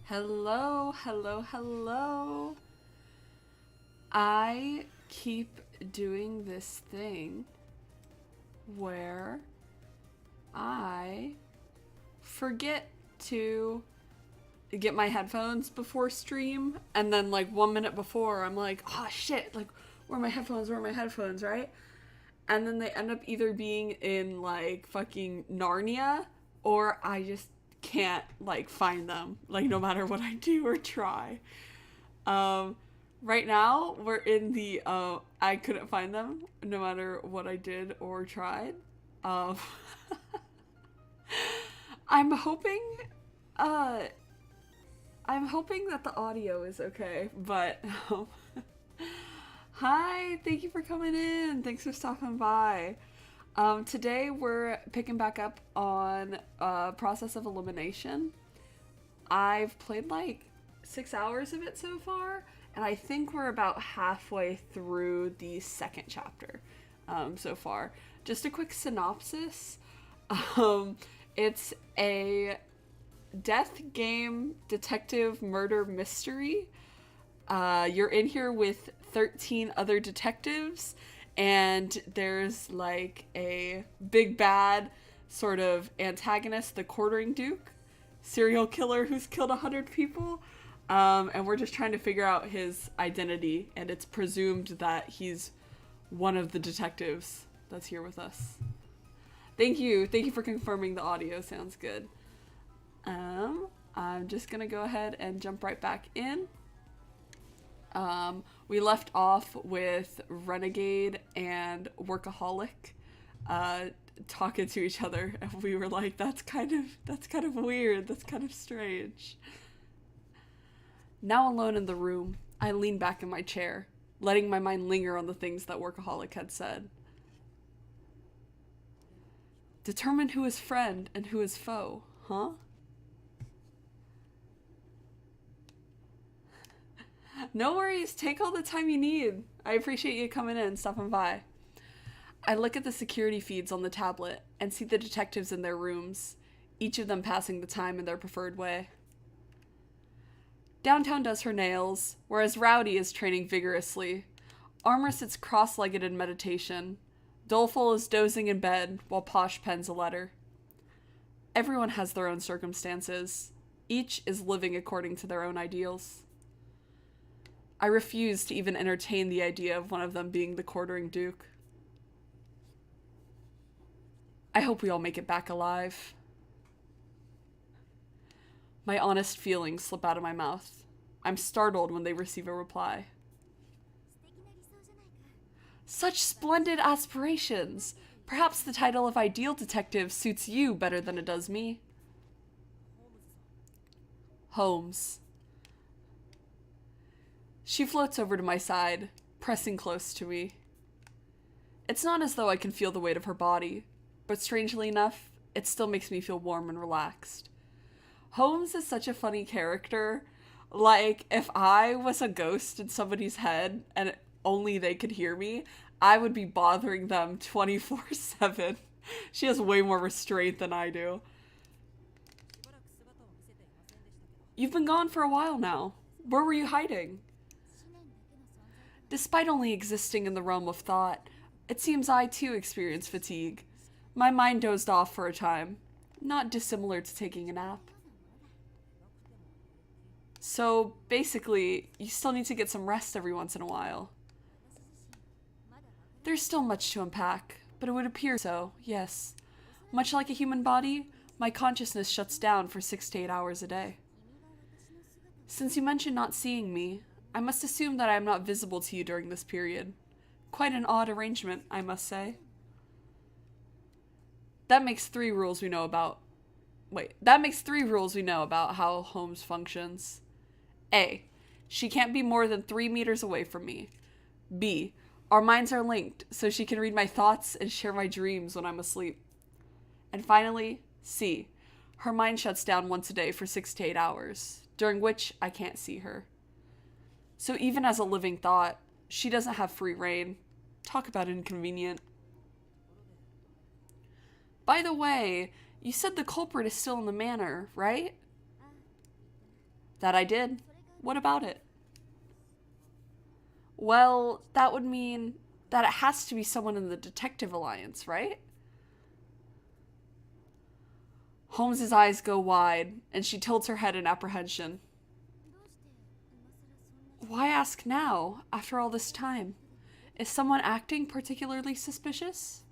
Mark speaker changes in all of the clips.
Speaker 1: Hello, hello, hello. I keep doing this thing where I forget to get my headphones before stream, and then like 1 minute before I'm like, oh shit, like where are my headphones, right? And then they end up either being in like fucking Narnia, or I just can't like find them, like no matter what I do or try. Um, right now we're in the I couldn't find them no matter what I did or tried. Um, I'm hoping, uh, I'm hoping that the audio is okay, but hi, thank you for coming in. Thanks for stopping by. Today we're picking back up on Process of Elimination. I've played like 6 hours of it so far, and I think we're about halfway through the second chapter so far. Just a quick synopsis. Um, it's a death game detective murder mystery. You're in here with 13 other detectives, and there's like a big bad sort of antagonist, the Quartering Duke, serial killer who's killed 100 people. And we're just trying to figure out his identity, and it's presumed that he's one of the detectives that's here with us. Thank you for confirming the audio sounds good. I'm just gonna go ahead and jump right back in. We left off with Renegade and Workaholic talking to each other, and we were like, that's kind of weird, that's kind of strange. Now alone in the room, I lean back in my chair, letting my mind linger on the things that Workaholic had said. Determine who is friend and who is foe, huh? No worries, take all the time you need. I appreciate you coming in, stopping by. I look at the security feeds on the tablet and see the detectives in their rooms, each of them passing the time in their preferred way. Downtown does her nails, whereas Rowdy is training vigorously. Armor sits cross-legged in meditation. Doleful is dozing in bed while Posh pens a letter. Everyone has their own circumstances. Each is living according to their own ideals. I refuse to even entertain the idea of one of them being the Quartering Duke. I hope we all make it back alive. My honest feelings slip out of my mouth. I'm startled when they receive a reply. Such splendid aspirations! Perhaps the title of Ideal Detective suits you better than it does me. Holmes. She floats over to my side, pressing close to me. It's not as though I can feel the weight of her body, but strangely enough, it still makes me feel warm and relaxed. Holmes is such a funny character. Like, if I was a ghost in somebody's head and only they could hear me, I would be bothering them 24/7. She has way more restraint than I do. You've been gone for a while now. Where were you hiding? Despite only existing in the realm of thought, it seems I too experience fatigue. My mind dozed off for a time, not dissimilar to taking a nap. So, basically, you still need to get some rest every once in a while. There's still much to unpack, but it would appear so, yes. Much like a human body, my consciousness shuts down for 6 to 8 hours a day. Since you mentioned not seeing me, I must assume that I am not visible to you during this period. Quite an odd arrangement, I must say. That makes three rules we know about how Holmes functions. A. She can't be more than 3 meters away from me. B. Our minds are linked, so she can read my thoughts and share my dreams when I'm asleep. And finally, C. Her mind shuts down once a day for 6 to 8 hours, during which I can't see her. So even as a living thought, she doesn't have free reign. Talk about inconvenient. By the way, you said the culprit is still in the manor, right? That I did. What about it? Well, that would mean that it has to be someone in the Detective Alliance, right? Holmes's eyes go wide, and she tilts her head in apprehension. Why ask now, after all this time? Is someone acting particularly suspicious?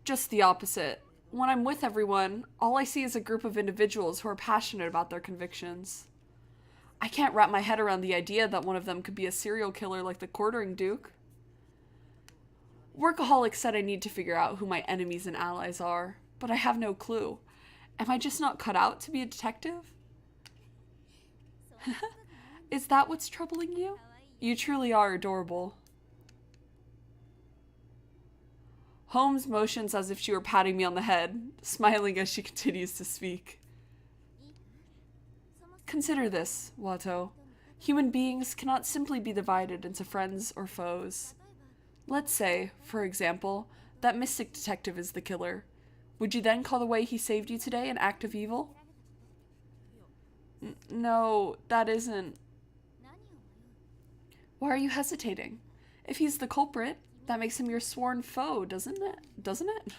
Speaker 1: Just the opposite. When I'm with everyone, all I see is a group of individuals who are passionate about their convictions. I can't wrap my head around the idea that one of them could be a serial killer like the Quartering Duke. Workaholic said I need to figure out who my enemies and allies are, but I have no clue. Am I just not cut out to be a detective? Is that what's troubling you? You truly are adorable. Holmes motions as if she were patting me on the head, smiling as she continues to speak. Consider this, Watto. Human beings cannot simply be divided into friends or foes. Let's say, for example, that Mystic Detective is the killer. Would you then call the way he saved you today an act of evil? No, that isn't. Why are you hesitating? If he's the culprit, that makes him your sworn foe, doesn't it?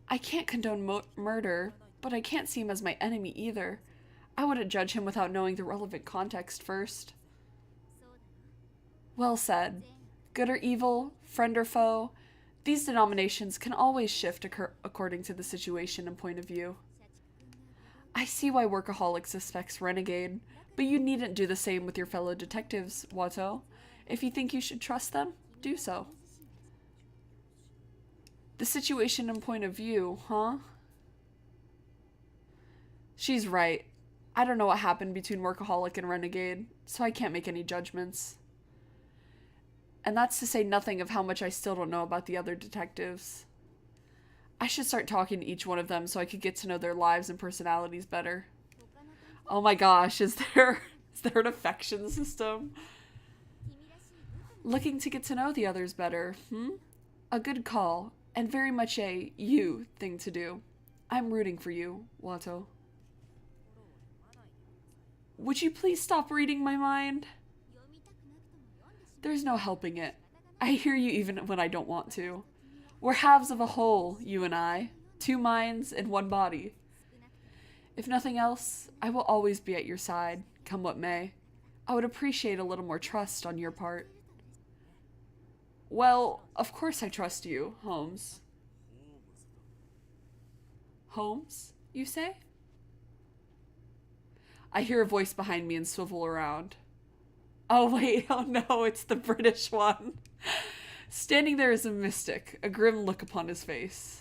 Speaker 1: I can't condone murder, but I can't see him as my enemy either. I wouldn't judge him without knowing the relevant context first. Well said. Good or evil, friend or foe, these denominations can always shift according to the situation and point of view. I see why Workaholic suspects Renegade, but you needn't do the same with your fellow detectives, Watto. If you think you should trust them, do so. The situation and point of view, huh? She's right. I don't know what happened between Workaholic and Renegade, so I can't make any judgments. And that's to say nothing of how much I still don't know about the other detectives. I should start talking to each one of them so I could get to know their lives and personalities better. Oh my gosh, is there an affection system? Looking to get to know the others better, A good call, and very much a you thing to do. I'm rooting for you, Watto. Would you please stop reading my mind? There's no helping it. I hear you even when I don't want to. We're halves of a whole, you and I. 2 minds and 1 body. If nothing else, I will always be at your side, come what may. I would appreciate a little more trust on your part. Well, of course I trust you, Holmes. Holmes, you say? I hear a voice behind me and swivel around. Oh wait, oh no, it's the British one. Standing there is a mystic, a grim look upon his face.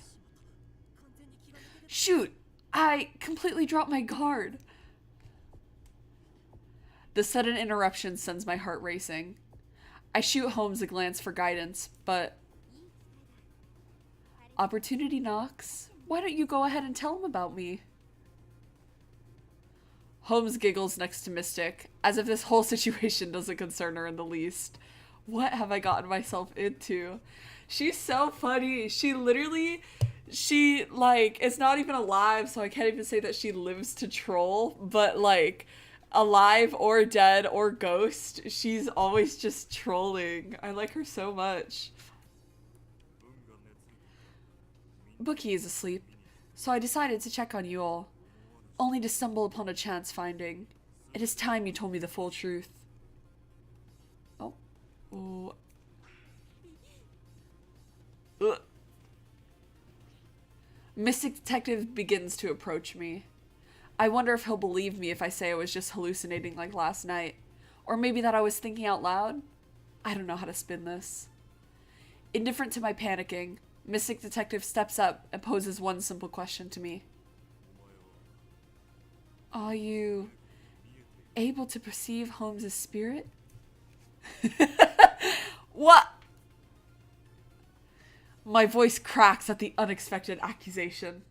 Speaker 1: Shoot, I completely dropped my guard. The sudden interruption sends my heart racing. I shoot Holmes a glance for guidance, but... Opportunity knocks. Why don't you go ahead and tell him about me? Holmes giggles next to Mystic, as if this whole situation doesn't concern her in the least. What have I gotten myself into? She's so funny. She it's not even alive, so I can't even say that she lives to troll, but like, alive or dead or ghost, she's always just trolling. I like her so much. Bookie is asleep, so I decided to check on you all, only to stumble upon a chance finding. It is time you told me the full truth. Oh. Ooh. Ugh. Mystic Detective begins to approach me. I wonder if he'll believe me if I say I was just hallucinating like last night. Or maybe that I was thinking out loud? I don't know how to spin this. Indifferent to my panicking, Mystic Detective steps up and poses one simple question to me. Are you able to perceive Holmes' spirit? What? My voice cracks at the unexpected accusation.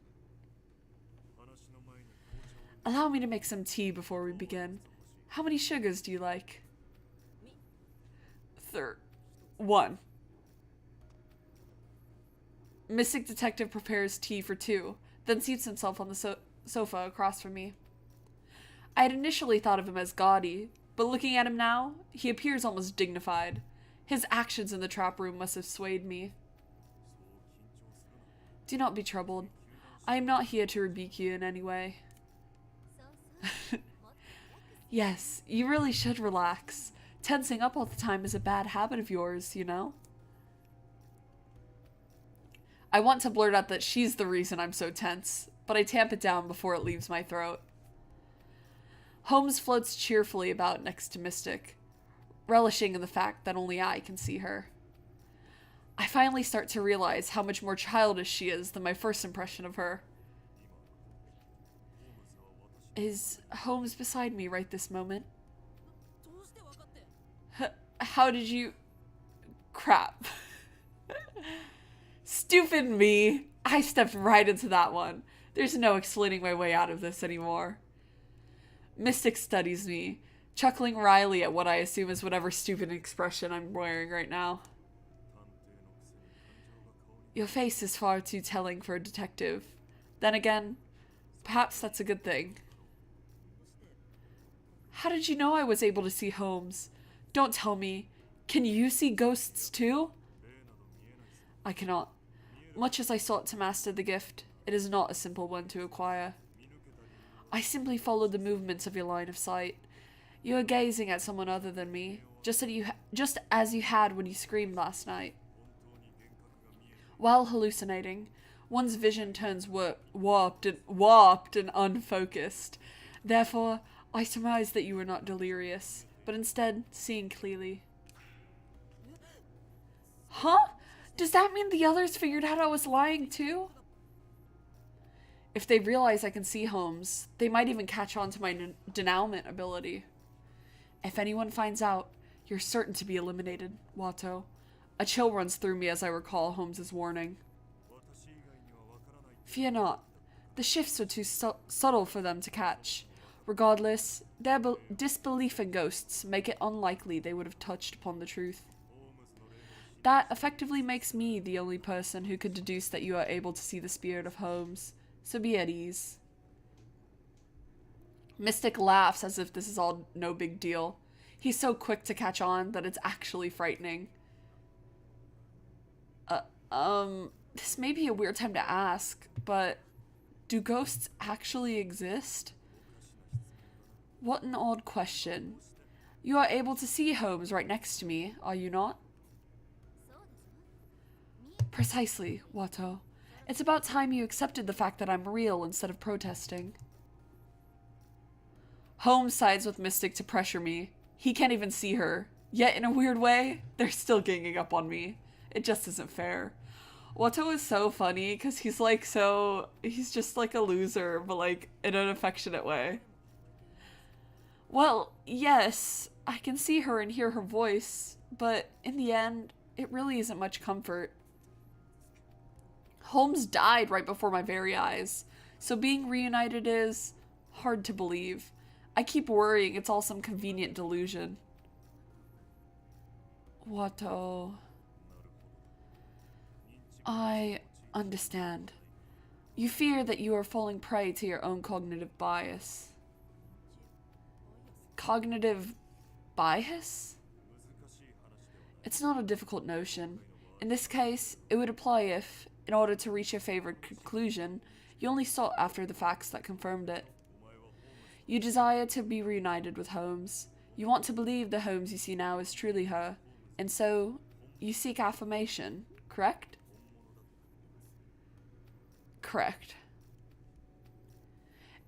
Speaker 1: Allow me to make some tea before we begin. How many sugars do you like? 1. Mystic Detective prepares tea for 2, then seats himself on the sofa across from me. I had initially thought of him as gaudy, but looking at him now, he appears almost dignified. His actions in the trap room must have swayed me. Do not be troubled. I am not here to rebuke you in any way. Yes, you really should relax. Tensing up all the time is a bad habit of yours, you know? I want to blurt out that she's the reason I'm so tense, but I tamp it down before it leaves my throat. Holmes floats cheerfully about next to Mystic, relishing in the fact that only I can see her. I finally start to realize how much more childish she is than my first impression of her. Is Holmes beside me right this moment? How did you... Crap. Stupid me. I stepped right into that one. There's no explaining my way out of this anymore. Mystic studies me, chuckling wryly at what I assume is whatever stupid expression I'm wearing right now. Your face is far too telling for a detective. Then again, perhaps that's a good thing. How did you know I was able to see Holmes? Don't tell me. Can you see ghosts too? I cannot. Much as I sought to master the gift, it is not a simple one to acquire. I simply followed the movements of your line of sight. You are gazing at someone other than me, just as you had when you screamed last night. While hallucinating, one's vision turns warped and unfocused. Therefore, I surmised that you were not delirious, but instead seeing clearly. Huh? Does that mean the others figured out I was lying too? If they realize I can see Holmes, they might even catch on to my denouement ability. If anyone finds out, you're certain to be eliminated, Watto. A chill runs through me as I recall Holmes's warning. Fear not. The shifts are too subtle for them to catch. Regardless, their disbelief in ghosts make it unlikely they would have touched upon the truth. That effectively makes me the only person who could deduce that you are able to see the spirit of Holmes, so be at ease. Mystic laughs as if this is all no big deal. He's so quick to catch on that it's actually frightening. This may be a weird time to ask, but do ghosts actually exist? What an odd question. You are able to see Holmes right next to me, are you not? Precisely, Watto. It's about time you accepted the fact that I'm real instead of protesting. Holmes sides with Mystic to pressure me. He can't even see her. Yet, in a weird way, they're still ganging up on me. It just isn't fair. Watto is so funny because he's just like a loser, but like in an affectionate way. Well, yes, I can see her and hear her voice, but in the end, it really isn't much comfort. Holmes died right before my very eyes, so being reunited is hard to believe. I keep worrying it's all some convenient delusion. Watto... I understand. You fear that you are falling prey to your own cognitive bias. Cognitive bias? It's not a difficult notion. In this case, it would apply if, in order to reach your favorite conclusion, you only sought after the facts that confirmed it. You desire to be reunited with Holmes. You want to believe the Holmes you see now is truly her, and so you seek affirmation, correct? Correct.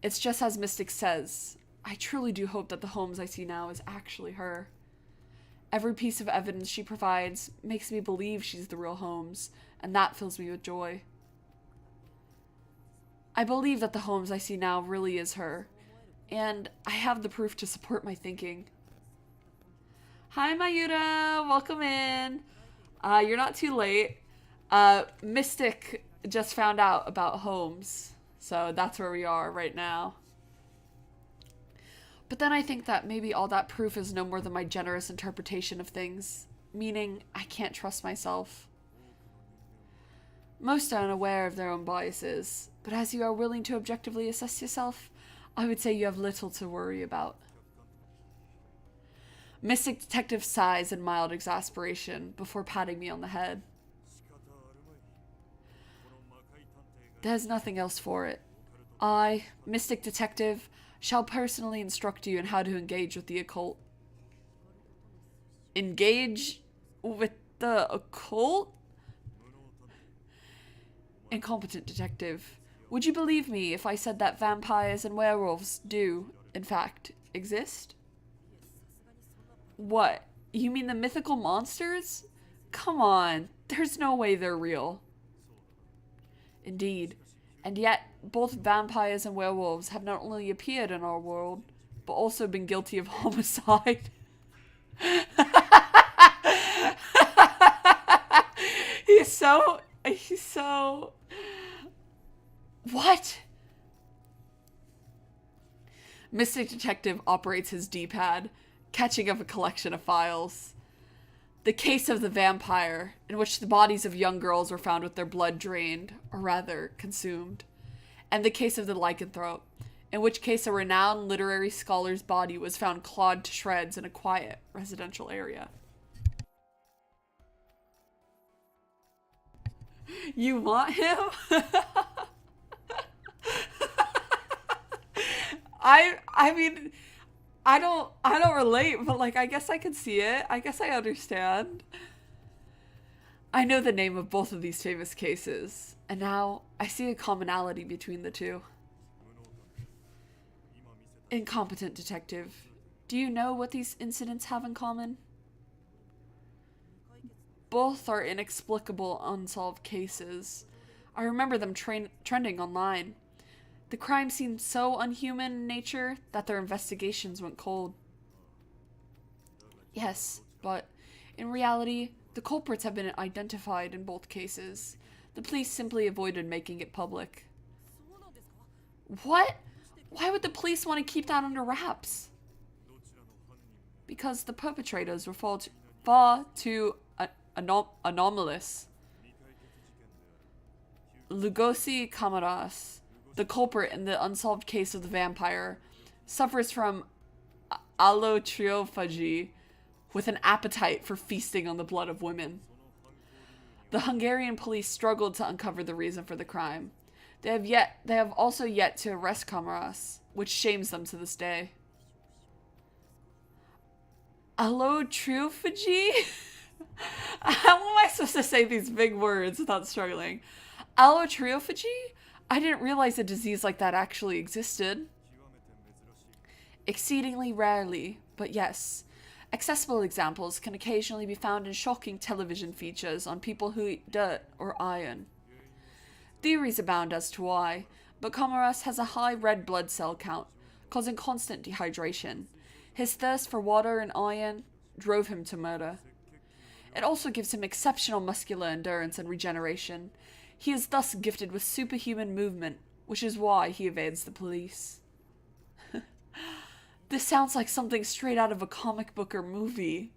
Speaker 1: It's just as Mystic says. I truly do hope that the Holmes I see now is actually her. Every piece of evidence she provides makes me believe she's the real Holmes, and that fills me with joy. I believe that the Holmes I see now really is her, and I have the proof to support my thinking. Hi, Mayura! Welcome in! You're not too late. Mystic just found out about Holmes, so that's where we are right now. But then I think that maybe all that proof is no more than my generous interpretation of things, meaning I can't trust myself. Most are unaware of their own biases, but as you are willing to objectively assess yourself, I would say you have little to worry about. Mystic Detective sighs in mild exasperation before patting me on the head. There's nothing else for it. I, Mystic Detective, shall personally instruct you in how to engage with the occult. Engage with the occult? Incompetent detective. Would you believe me if I said that vampires and werewolves do, in fact, exist? What? You mean the mythical monsters? Come on, there's no way they're real. Indeed. And yet, both vampires and werewolves have not only appeared in our world, but also been guilty of homicide. He's so... What? Mystic Detective operates his D-pad, catching up a collection of files. The case of the vampire, in which the bodies of young girls were found with their blood drained, or rather, consumed. And the case of the lycanthrope, in which case a renowned literary scholar's body was found clawed to shreds in a quiet residential area. You want him? I mean, I don't relate, but like I guess I can see it. I guess I understand. I know the name of both of these famous cases, and now I see a commonality between the two. Incompetent detective, do you know what these incidents have in common? Both are inexplicable, unsolved cases. I remember them trending online. The crime seemed so unhuman in nature that their investigations went cold. Yes, but in reality, the culprits have been identified in both cases. The police simply avoided making it public. What? Why would the police want to keep that under wraps? Because the perpetrators were far too anomalous. Lugosi Kamaras, the culprit in the unsolved case of the vampire, suffers from allotriophagy, with an appetite for feasting on the blood of women. The Hungarian police struggled to uncover the reason for the crime. They have also yet to arrest Kamaras, which shames them to this day. Allotriophagy? How am I supposed to say these big words without struggling? Allotriophagy? I didn't realize a disease like that actually existed. Exceedingly rarely, but yes. Accessible examples can occasionally be found in shocking television features on people who eat dirt or iron. Theories abound as to why, but Kamaras has a high red blood cell count, causing constant dehydration. His thirst for water and iron drove him to murder. It also gives him exceptional muscular endurance and regeneration. He is thus gifted with superhuman movement, which is why he evades the police. This sounds like something straight out of a comic book or movie.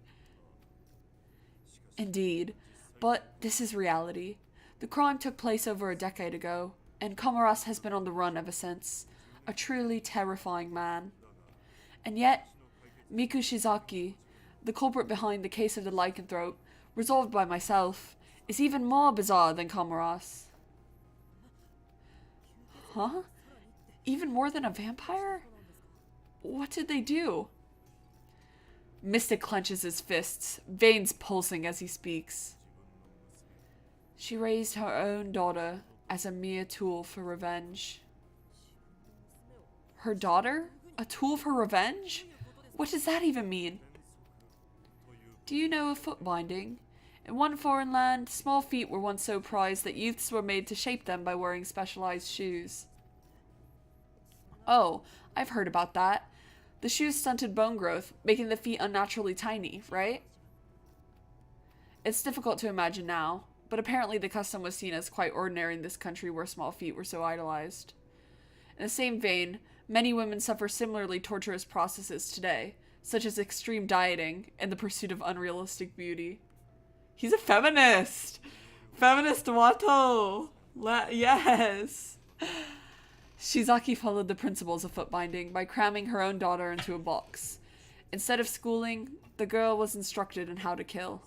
Speaker 1: Indeed, but this is reality. The crime took place over a decade ago, and Kamaras has been on the run ever since. A truly terrifying man. And yet, Miku Shizaki, the culprit behind the case of the lycanthrope, resolved by myself, is even more bizarre than Kamaras. Huh? Even more than a vampire? What did they do? Mystic clenches his fists, veins pulsing as he speaks. She raised her own daughter as a mere tool for revenge. Her daughter? A tool for revenge? What does that even mean? Do you know of foot binding? In one foreign land, small feet were once so prized that youths were made to shape them by wearing specialized shoes. Oh, I've heard about that. The shoes stunted bone growth, making the feet unnaturally tiny, right? It's difficult to imagine now, but apparently the custom was seen as quite ordinary in this country where small feet were so idolized. In the same vein, many women suffer similarly torturous processes today, such as extreme dieting and the pursuit of unrealistic beauty. He's a feminist! Feminist Wato! Yes! Shizaki followed the principles of foot binding by cramming her own daughter into a box. Instead of schooling, the girl was instructed in how to kill.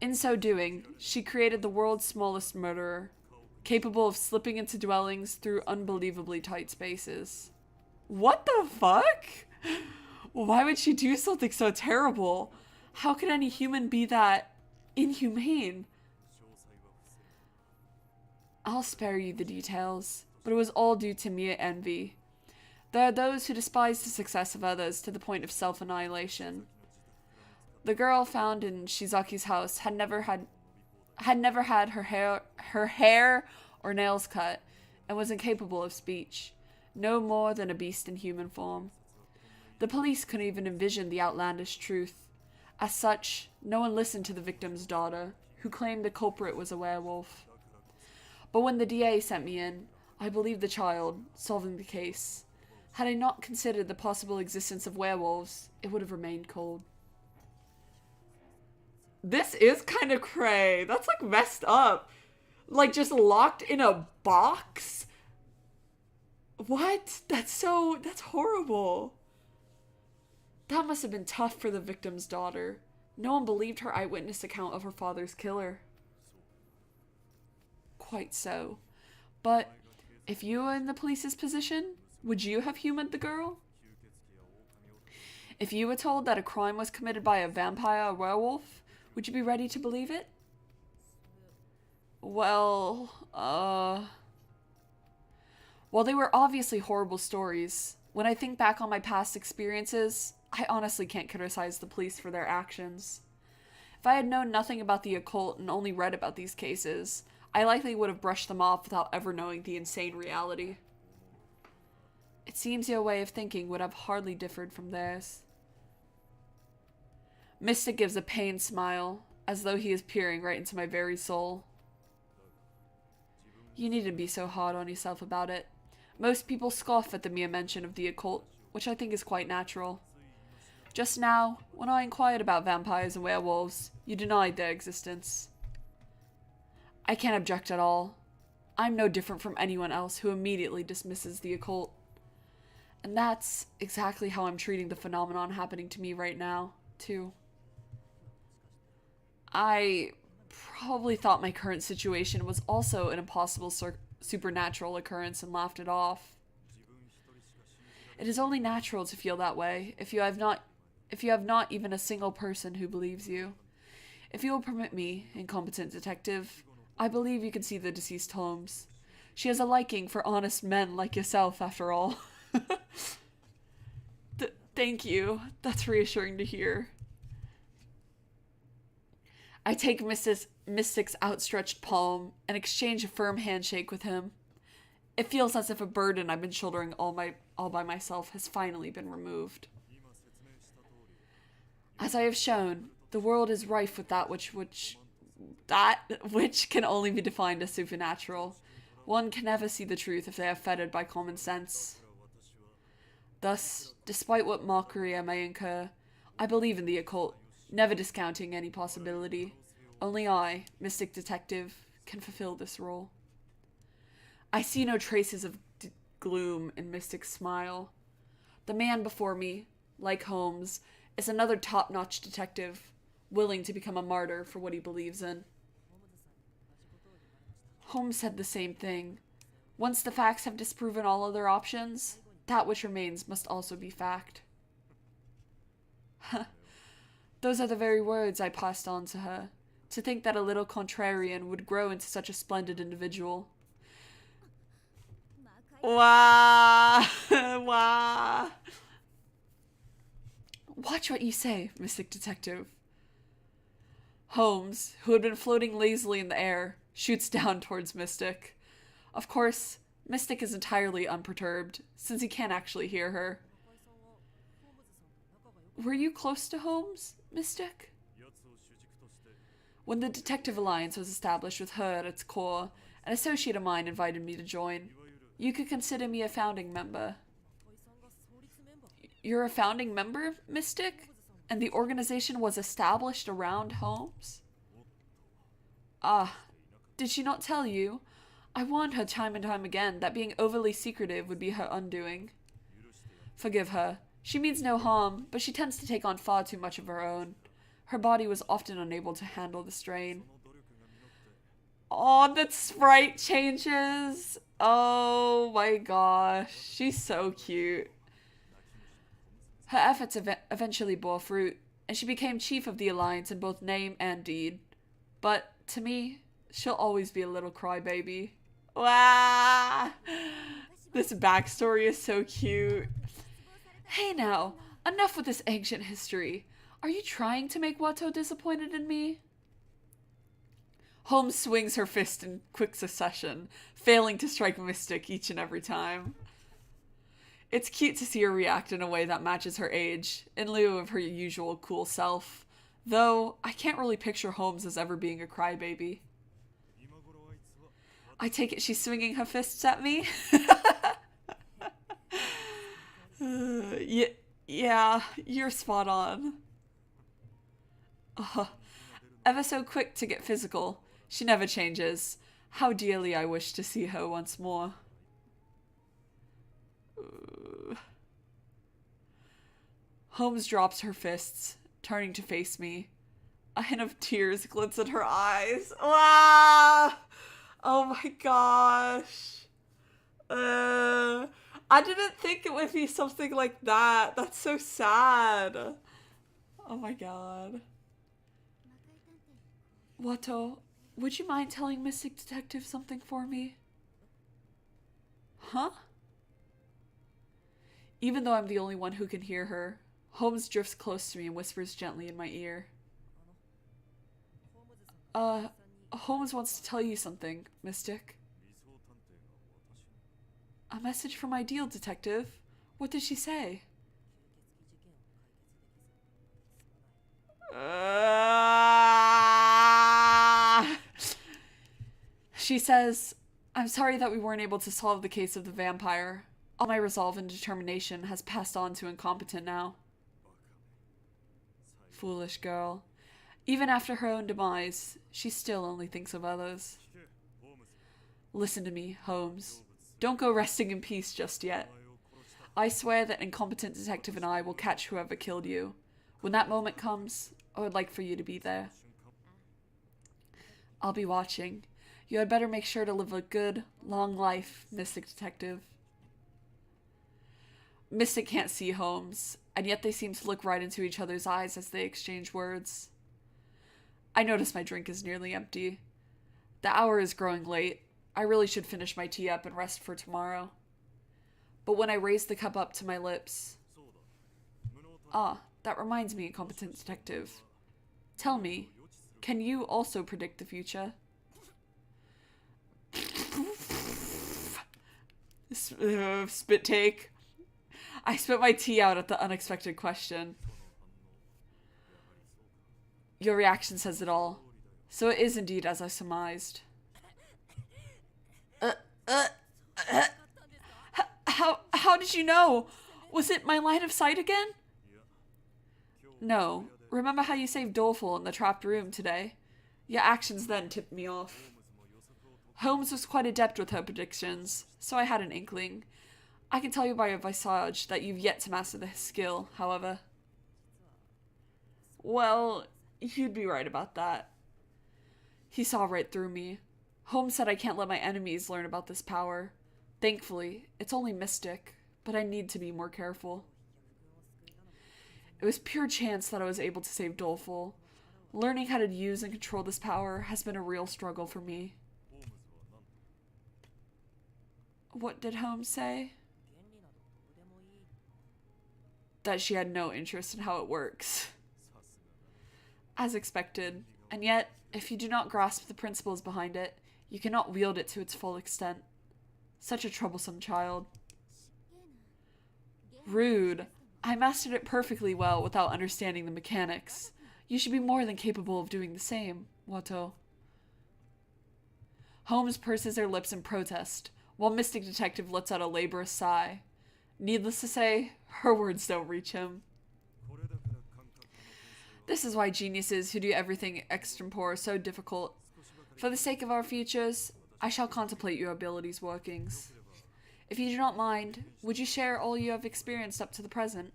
Speaker 1: In so doing, she created the world's smallest murderer, capable of slipping into dwellings through unbelievably tight spaces. What the fuck? Why would she do something so terrible? How could any human be that inhumane? I'll spare you the details, but it was all due to mere envy. There are those who despise the success of others to the point of self-annihilation. The girl found in Shizaki's house had never had her hair or nails cut, and was incapable of speech, no more than a beast in human form. The police couldn't even envision the outlandish truth. As such, no one listened to the victim's daughter, who claimed the culprit was a werewolf. But when the DA sent me in, I believed the child, solving the case. Had I not considered the possible existence of werewolves, it would have remained cold. This is kind of cray. That's like messed up. Like just locked in a box? What? That's horrible. That must have been tough for the victim's daughter. No one believed her eyewitness account of her father's killer. Quite so. But if you were in the police's position, would you have humored the girl? If you were told that a crime was committed by a vampire or werewolf, would you be ready to believe it? Well, while they were obviously horrible stories, when I think back on my past experiences, I honestly can't criticize the police for their actions. If I had known nothing about the occult and only read about these cases, I likely would have brushed them off without ever knowing the insane reality. It seems your way of thinking would have hardly differed from theirs. Mystic gives a pained smile, as though he is peering right into my very soul. You needn't be so hard on yourself about it. Most people scoff at the mere mention of the occult, which I think is quite natural. Just now, when I inquired about vampires and werewolves, you denied their existence. I can't object at all. I'm no different from anyone else who immediately dismisses the occult. And that's exactly how I'm treating the phenomenon happening to me right now, too. I probably thought my current situation was also an impossible supernatural occurrence and laughed it off. It is only natural to feel that way if you have not even a single person who believes you. If you will permit me, incompetent detective, I believe you can see the deceased Holmes. She has a liking for honest men like yourself, after all. Thank you. That's reassuring to hear. I take Mystic's outstretched palm and exchange a firm handshake with him. It feels as if a burden I've been shouldering all by myself has finally been removed. As I have shown, the world is rife with that which can only be defined as supernatural. One can never see the truth if they are fettered by common sense. Thus, despite what mockery I may incur, I believe in the occult, never discounting any possibility. Only I, Mystic Detective, can fulfill this role. I see no traces of gloom in Mystic's smile. The man before me, like Holmes, is another top-notch detective, willing to become a martyr for what he believes in. Holmes said the same thing. Once the facts have disproven all other options, that which remains must also be fact. Those are the very words I passed on to her. To think that a little contrarian would grow into such a splendid individual. Wah! Wah! Watch what you say, Mystic Detective. Holmes, who had been floating lazily in the air, shoots down towards Mystic. Of course, Mystic is entirely unperturbed, since he can't actually hear her. Were you close to Holmes, Mystic? When the Detective Alliance was established with her at its core, an associate of mine invited me to join. You could consider me a founding member. You're a founding member, Mystic? And the organization was established around Holmes? Ah, did she not tell you? I warned her time and time again that being overly secretive would be her undoing. Forgive her. She means no harm, but she tends to take on far too much of her own. Her body was often unable to handle the strain. Oh, that sprite changes. Oh my gosh. She's so cute. Her efforts eventually bore fruit, and she became chief of the Alliance in both name and deed. But, to me, she'll always be a little crybaby. Wow! This backstory is so cute. Hey now, enough with this ancient history. Are you trying to make Watto disappointed in me? Holmes swings her fist in quick succession, failing to strike Mystic each and every time. It's cute to see her react in a way that matches her age, in lieu of her usual cool self. Though, I can't really picture Holmes as ever being a crybaby. I take it she's swinging her fists at me? Yeah, you're spot on. Ever so quick to get physical. She never changes. How dearly I wish to see her once more. Holmes drops her fists, turning to face me. A hint of tears glints in her eyes. Ah! Oh my gosh. I didn't think it would be something like that. That's so sad. Oh my god. Watto, would you mind telling Mystic Detective something for me? Huh? Even though I'm the only one who can hear her, Holmes drifts close to me and whispers gently in my ear. Holmes wants to tell you something, Mystic. A message from Ideal Detective? What did she say? She says, I'm sorry that we weren't able to solve the case of the vampire. All my resolve and determination has passed on to incompetent now. Foolish girl. Even after her own demise, she still only thinks of others. Listen to me, Holmes. Don't go resting in peace just yet. I swear that incompetent detective and I will catch whoever killed you. When that moment comes, I would like for you to be there. I'll be watching. You had better make sure to live a good, long life, Mystic Detective. Mystic can't see Holmes, and yet they seem to look right into each other's eyes as they exchange words. I notice my drink is nearly empty. The hour is growing late. I really should finish my tea up and rest for tomorrow. But when I raise the cup up to my lips... Ah, that reminds me, incompetent detective. Tell me, can you also predict the future? Spit take. I spit my tea out at the unexpected question. Your reaction says it all. So it is indeed as I surmised. How did you know? Was it my line of sight again? No. Remember how you saved Doleful in the trapped room today? Your actions then tipped me off. Holmes was quite adept with her predictions, so I had an inkling. I can tell you by your visage that you've yet to master the skill, however. Well, you'd be right about that. He saw right through me. Holmes said I can't let my enemies learn about this power. Thankfully, it's only Mystic, but I need to be more careful. It was pure chance that I was able to save Doleful. Learning how to use and control this power has been a real struggle for me. What did Holmes say? That she had no interest in how it works. As expected, and yet, if you do not grasp the principles behind it, you cannot wield it to its full extent. Such a troublesome child. Rude. I mastered it perfectly well without understanding the mechanics. You should be more than capable of doing the same, Watto. Holmes purses her lips in protest, while Mystic Detective lets out a laborious sigh. Needless to say, her words don't reach him. This is why geniuses who do everything extempore are so difficult. For the sake of our futures, I shall contemplate your abilities' workings. If you do not mind, would you share all you have experienced up to the present?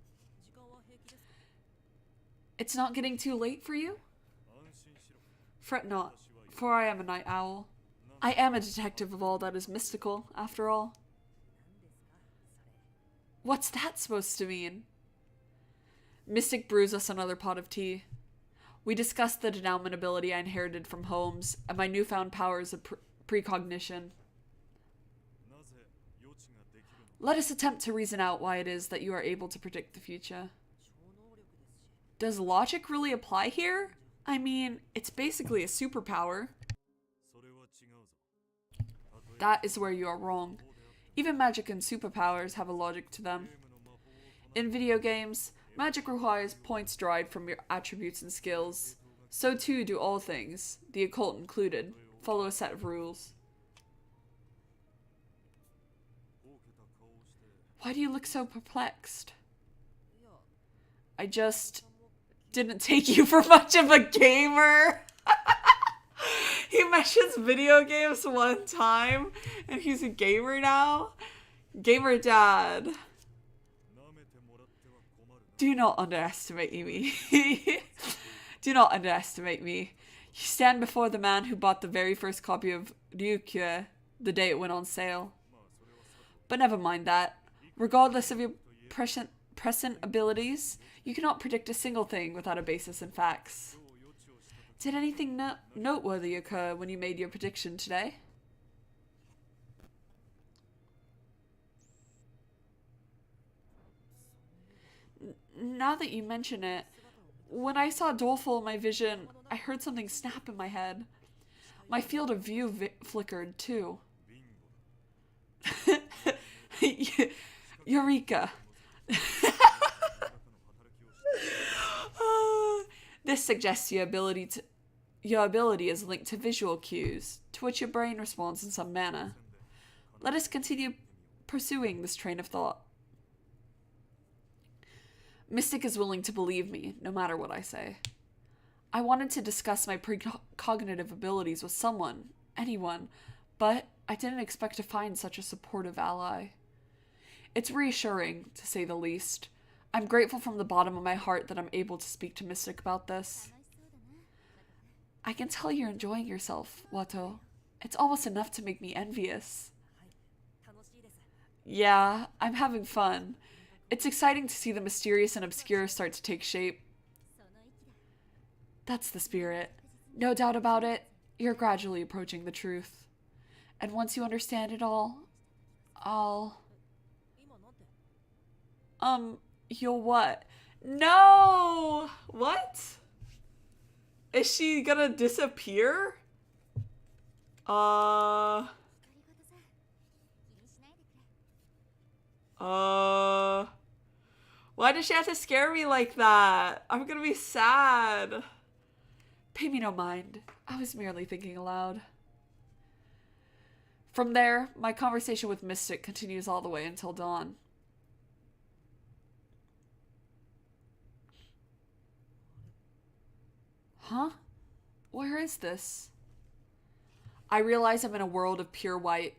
Speaker 1: It's not getting too late for you? Fret not, for I am a night owl. I am a detective of all that is mystical, after all. What's that supposed to mean? Mystic brews us another pot of tea. We discussed the denouement ability I inherited from Holmes, and my newfound powers of precognition. Let us attempt to reason out why it is that you are able to predict the future. Does logic really apply here? I mean, it's basically a superpower. That is where you are wrong. Even magic and superpowers have a logic to them. In video games, magic requires points derived from your attributes and skills. So too do all things, the occult included, follow a set of rules. Why do you look so perplexed? I just didn't take you for much of a gamer. He mentions video games one time, and he's a gamer now. Gamer dad. Do not underestimate me. Do not underestimate me. You stand before the man who bought the very first copy of Ryukyu the day it went on sale. But never mind that. Regardless of your present abilities, you cannot predict a single thing without a basis in facts. Did anything noteworthy occur when you made your prediction today? Now that you mention it, when I saw Doleful in my vision, I heard something snap in my head. My field of view flickered, too. Eureka! This suggests your ability is linked to visual cues, to which your brain responds in some manner. Let us continue pursuing this train of thought. Mystic is willing to believe me, no matter what I say. I wanted to discuss my precognitive abilities with someone, anyone, but I didn't expect to find such a supportive ally. It's reassuring, to say the least. I'm grateful from the bottom of my heart that I'm able to speak to Mystic about this. I can tell you're enjoying yourself, Wato. It's almost enough to make me envious. Yeah, I'm having fun. It's exciting to see the mysterious and obscure start to take shape. That's the spirit. No doubt about it, you're gradually approaching the truth. And once you understand it all, you'll what? No! What? Is she gonna disappear? Why does she have to scare me like that? I'm gonna be sad. Pay me no mind. I was merely thinking aloud. From there, my conversation with Mystic continues all the way until dawn. Huh? Where is this? I realize I'm in a world of pure white.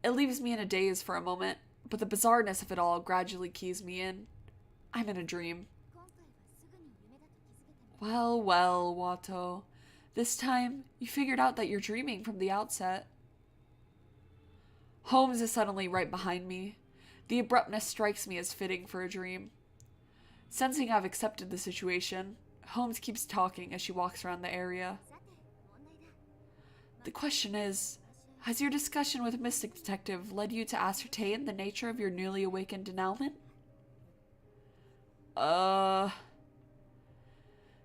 Speaker 1: It leaves me in a daze for a moment, but the bizarreness of it all gradually keys me in. I'm in a dream. Well, well, Wato. This time, you figured out that you're dreaming from the outset. Holmes is suddenly right behind me. The abruptness strikes me as fitting for a dream. Sensing I've accepted the situation, Holmes keeps talking as she walks around the area. The question is, has your discussion with Mystic Detective led you to ascertain the nature of your newly awakened denouement?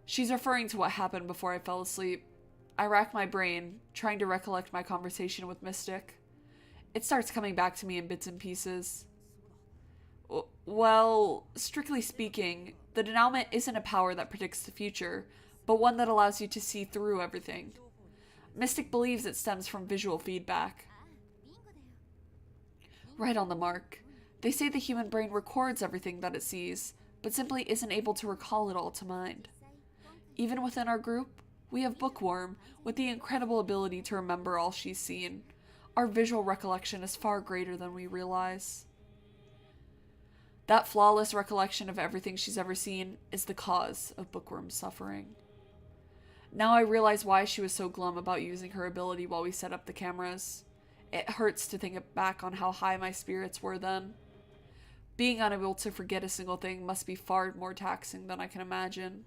Speaker 1: She's referring to what happened before I fell asleep. I rack my brain, trying to recollect my conversation with Mystic. It starts coming back to me in bits and pieces. Well, strictly speaking, the denouement isn't a power that predicts the future, but one that allows you to see through everything. Mystic believes it stems from visual feedback. Right on the mark. They say the human brain records everything that it sees, but simply isn't able to recall it all to mind. Even within our group, We have Bookworm, with the incredible ability to remember all she's seen. Our visual recollection is far greater than we realize. That flawless recollection of everything she's ever seen is the cause of Bookworm's suffering. Now I realize why she was so glum about using her ability while we set up the cameras. It hurts to think back on how high my spirits were then. Being unable to forget a single thing must be far more taxing than I can imagine.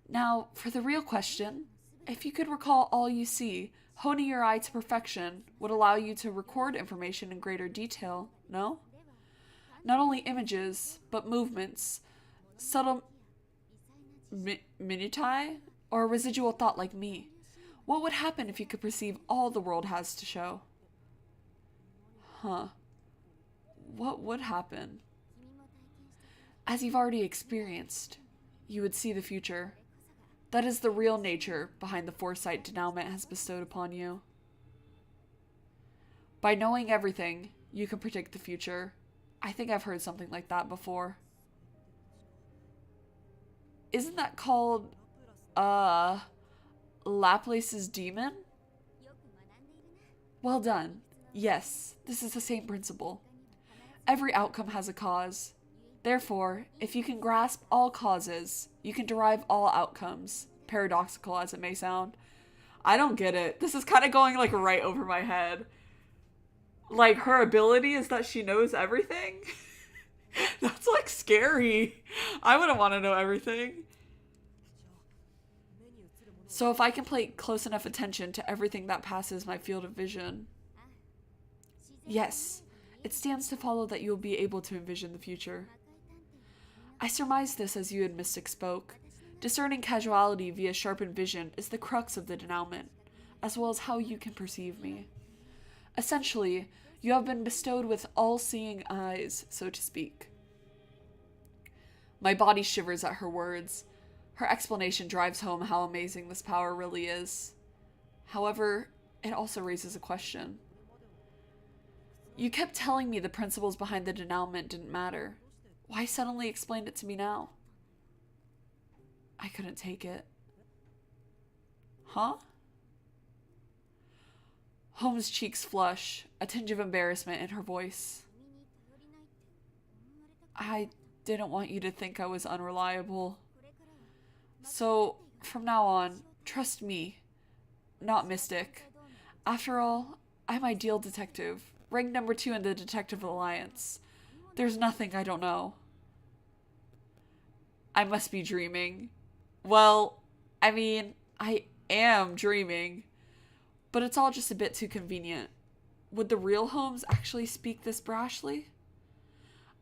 Speaker 1: Now, for the real question, if you could recall all you see, honing your eye to perfection would allow you to record information in greater detail, no? Not only images, but movements, subtle minutiae, or a residual thought like me. What would happen if you could perceive all the world has to show? Huh. What would happen? As you've already experienced, you would see the future. That is the real nature behind the foresight denouement has bestowed upon you. By knowing everything, you can predict the future. I think I've heard something like that before. Isn't that called, Laplace's demon? Well done. Yes, this is the same principle. Every outcome has a cause. Therefore, if you can grasp all causes, you can derive all outcomes, paradoxical as it may sound. I don't get it. This is kind of going like right over my head. Like, her ability is that she knows everything? That's like scary. I wouldn't want to know everything. So if I can pay close enough attention to everything that passes my field of vision, yes, it stands to follow that you will be able to envision the future. I surmised this as you and Mystic spoke. Discerning casuality via sharpened vision is the crux of the denouement, as well as how you can perceive me. Essentially, you have been bestowed with all-seeing eyes, so to speak. My body shivers at her words. Her explanation drives home how amazing this power really is. However, it also raises a question. You kept telling me the principles behind the denouement didn't matter. Why suddenly explain it to me now? I couldn't take it. Huh? Holmes' cheeks flush, a tinge of embarrassment in her voice. I didn't want you to think I was unreliable. So, from now on, trust me, not Mystic. After all, I'm ideal detective, ranked number 2 in the Detective Alliance. There's nothing I don't know. I must be dreaming. Well, I mean, I am dreaming. But it's all just a bit too convenient. Would the real Holmes actually speak this brashly?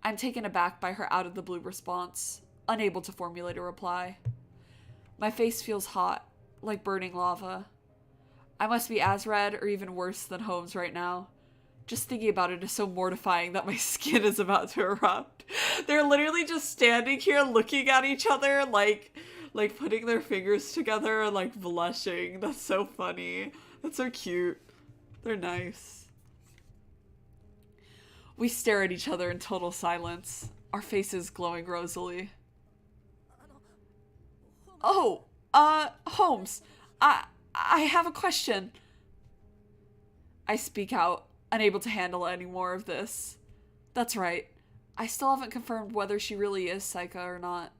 Speaker 1: I'm taken aback by her out-of-the-blue response, unable to formulate a reply. My face feels hot, like burning lava. I must be as red or even worse than Holmes right now. Just thinking about it is so mortifying that my skin is about to erupt. They're literally just standing here looking at each other, like putting their fingers together and like blushing. That's so funny. That's so cute. They're nice. We stare at each other in total silence, our faces glowing rosily. Oh, Holmes, I have a question. I speak out, unable to handle any more of this. That's right. I still haven't confirmed whether she really is Psycha or not.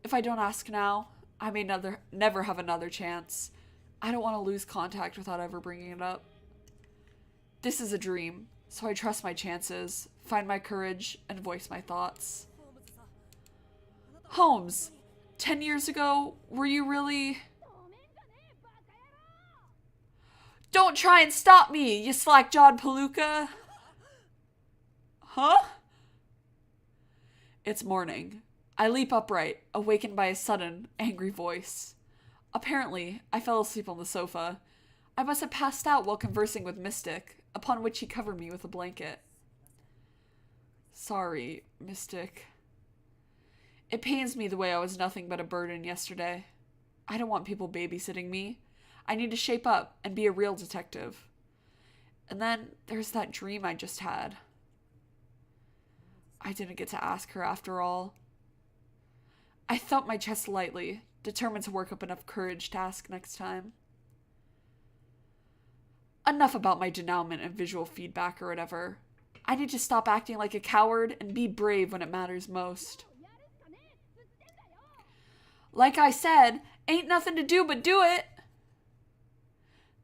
Speaker 1: If I don't ask now, I may never have another chance. I don't want to lose contact without ever bringing it up. This is a dream, so I trust my chances, find my courage, and voice my thoughts. Holmes, 10 years ago, were you really... Don't try and stop me, you slack-jawed palooka! Huh? It's morning. I leap upright, awakened by a sudden, angry voice. Apparently, I fell asleep on the sofa. I must have passed out while conversing with Mystic, upon which he covered me with a blanket. Sorry, Mystic. It pains me the way I was nothing but a burden yesterday. I don't want people babysitting me. I need to shape up and be a real detective. And then there's that dream I just had. I didn't get to ask her after all. I thumped my chest lightly, determined to work up enough courage to ask next time. Enough about my denouement and visual feedback or whatever. I need to stop acting like a coward and be brave when it matters most. Like I said, ain't nothing to do but do it.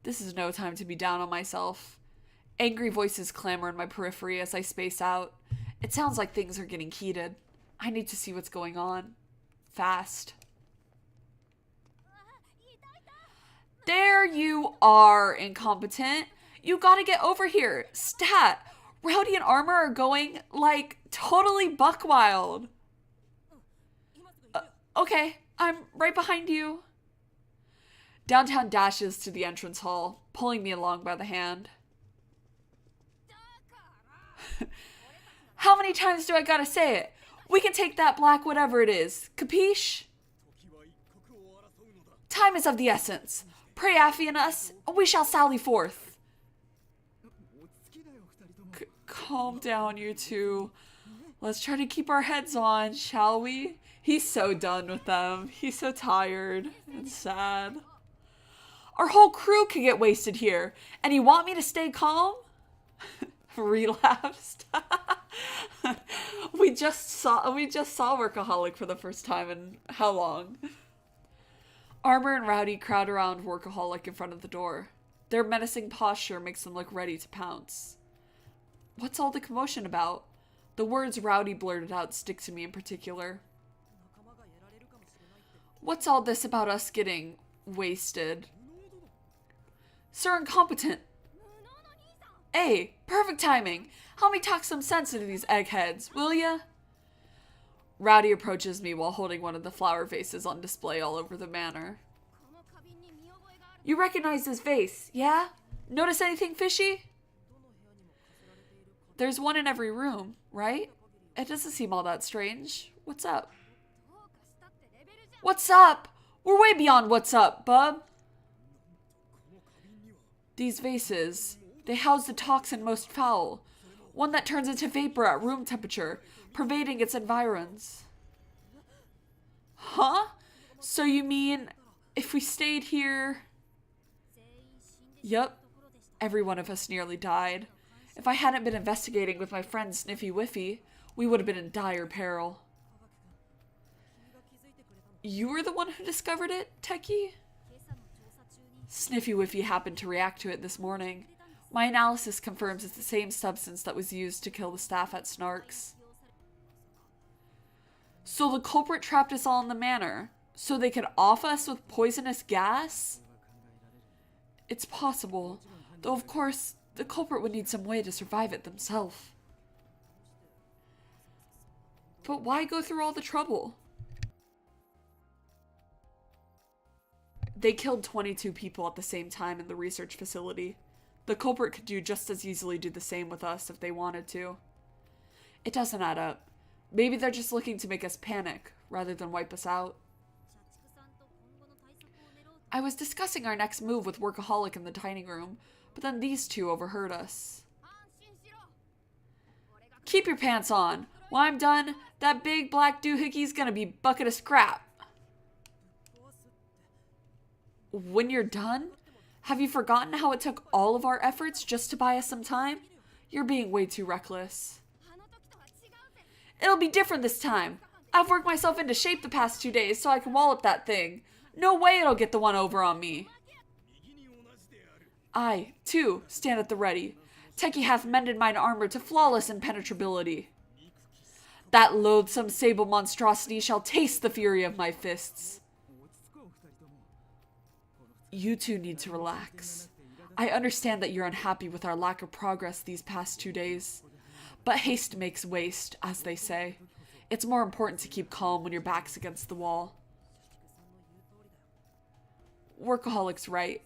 Speaker 1: This is no time to be down on myself. Angry voices clamor in my periphery as I space out. It sounds like things are getting heated. I need to see what's going on. Fast. There you are, incompetent. You gotta get over here. Stat. Rowdy and Armor are going, like, totally buck wild. Okay, I'm right behind you. Downtown dashes to the entrance hall, pulling me along by the hand. How many times do I gotta say it? We can take that black whatever it is. Capiche? Time is of the essence. Pray Affy and us, and we shall sally forth. Calm down, you two. Let's try to keep our heads on, shall we? He's so done with them. He's so tired and sad. Our whole crew could get wasted here, and you want me to stay calm? Relapsed. We just saw Workaholic for the first time in how long? Armor and Rowdy crowd around Workaholic in front of the door. Their menacing posture makes them look ready to pounce. What's all the commotion about? The words Rowdy blurted out stick to me in particular. What's all this about us getting wasted? Sir Incompetent! Hey, perfect timing! Help me talk some sense into these eggheads, will ya? Rowdy approaches me while holding one of the flower vases on display all over the manor. You recognize this vase, yeah? Notice anything fishy? There's one in every room, right? It doesn't seem all that strange. What's up? What's up? We're way beyond what's up, bub. These vases, they house the toxin most foul, one that turns into vapor at room temperature, pervading its environs. Huh? So you mean, if we stayed here... Yup. Every one of us nearly died. If I hadn't been investigating with my friend Sniffy Whiffy, we would have been in dire peril. You were the one who discovered it, Techie? Sniffy Whiffy happened to react to it this morning. My analysis confirms it's the same substance that was used to kill the staff at Snark's. So the culprit trapped us all in the manor, so they could off us with poisonous gas? It's possible, though of course, the culprit would need some way to survive it themselves. But why go through all the trouble? They killed 22 people at the same time in the research facility. The culprit could just as easily do the same with us if they wanted to. It doesn't add up. Maybe they're just looking to make us panic, rather than wipe us out. I was discussing our next move with Workaholic in the dining room, but then these two overheard us. Keep your pants on. When I'm done, that big black doohickeys gonna be bucket of scrap. When you're done? Have you forgotten how it took all of our efforts just to buy us some time? You're being way too reckless. It'll be different this time. I've worked myself into shape the past 2 days so I can wallop that thing. No way it'll get the one over on me. I, too, stand at the ready. Techie hath mended mine armor to flawless impenetrability. That loathsome sable monstrosity shall taste the fury of my fists. You two need to relax. I understand that you're unhappy with our lack of progress these past 2 days. But haste makes waste, as they say. It's more important to keep calm when your back's against the wall. Workaholic's right.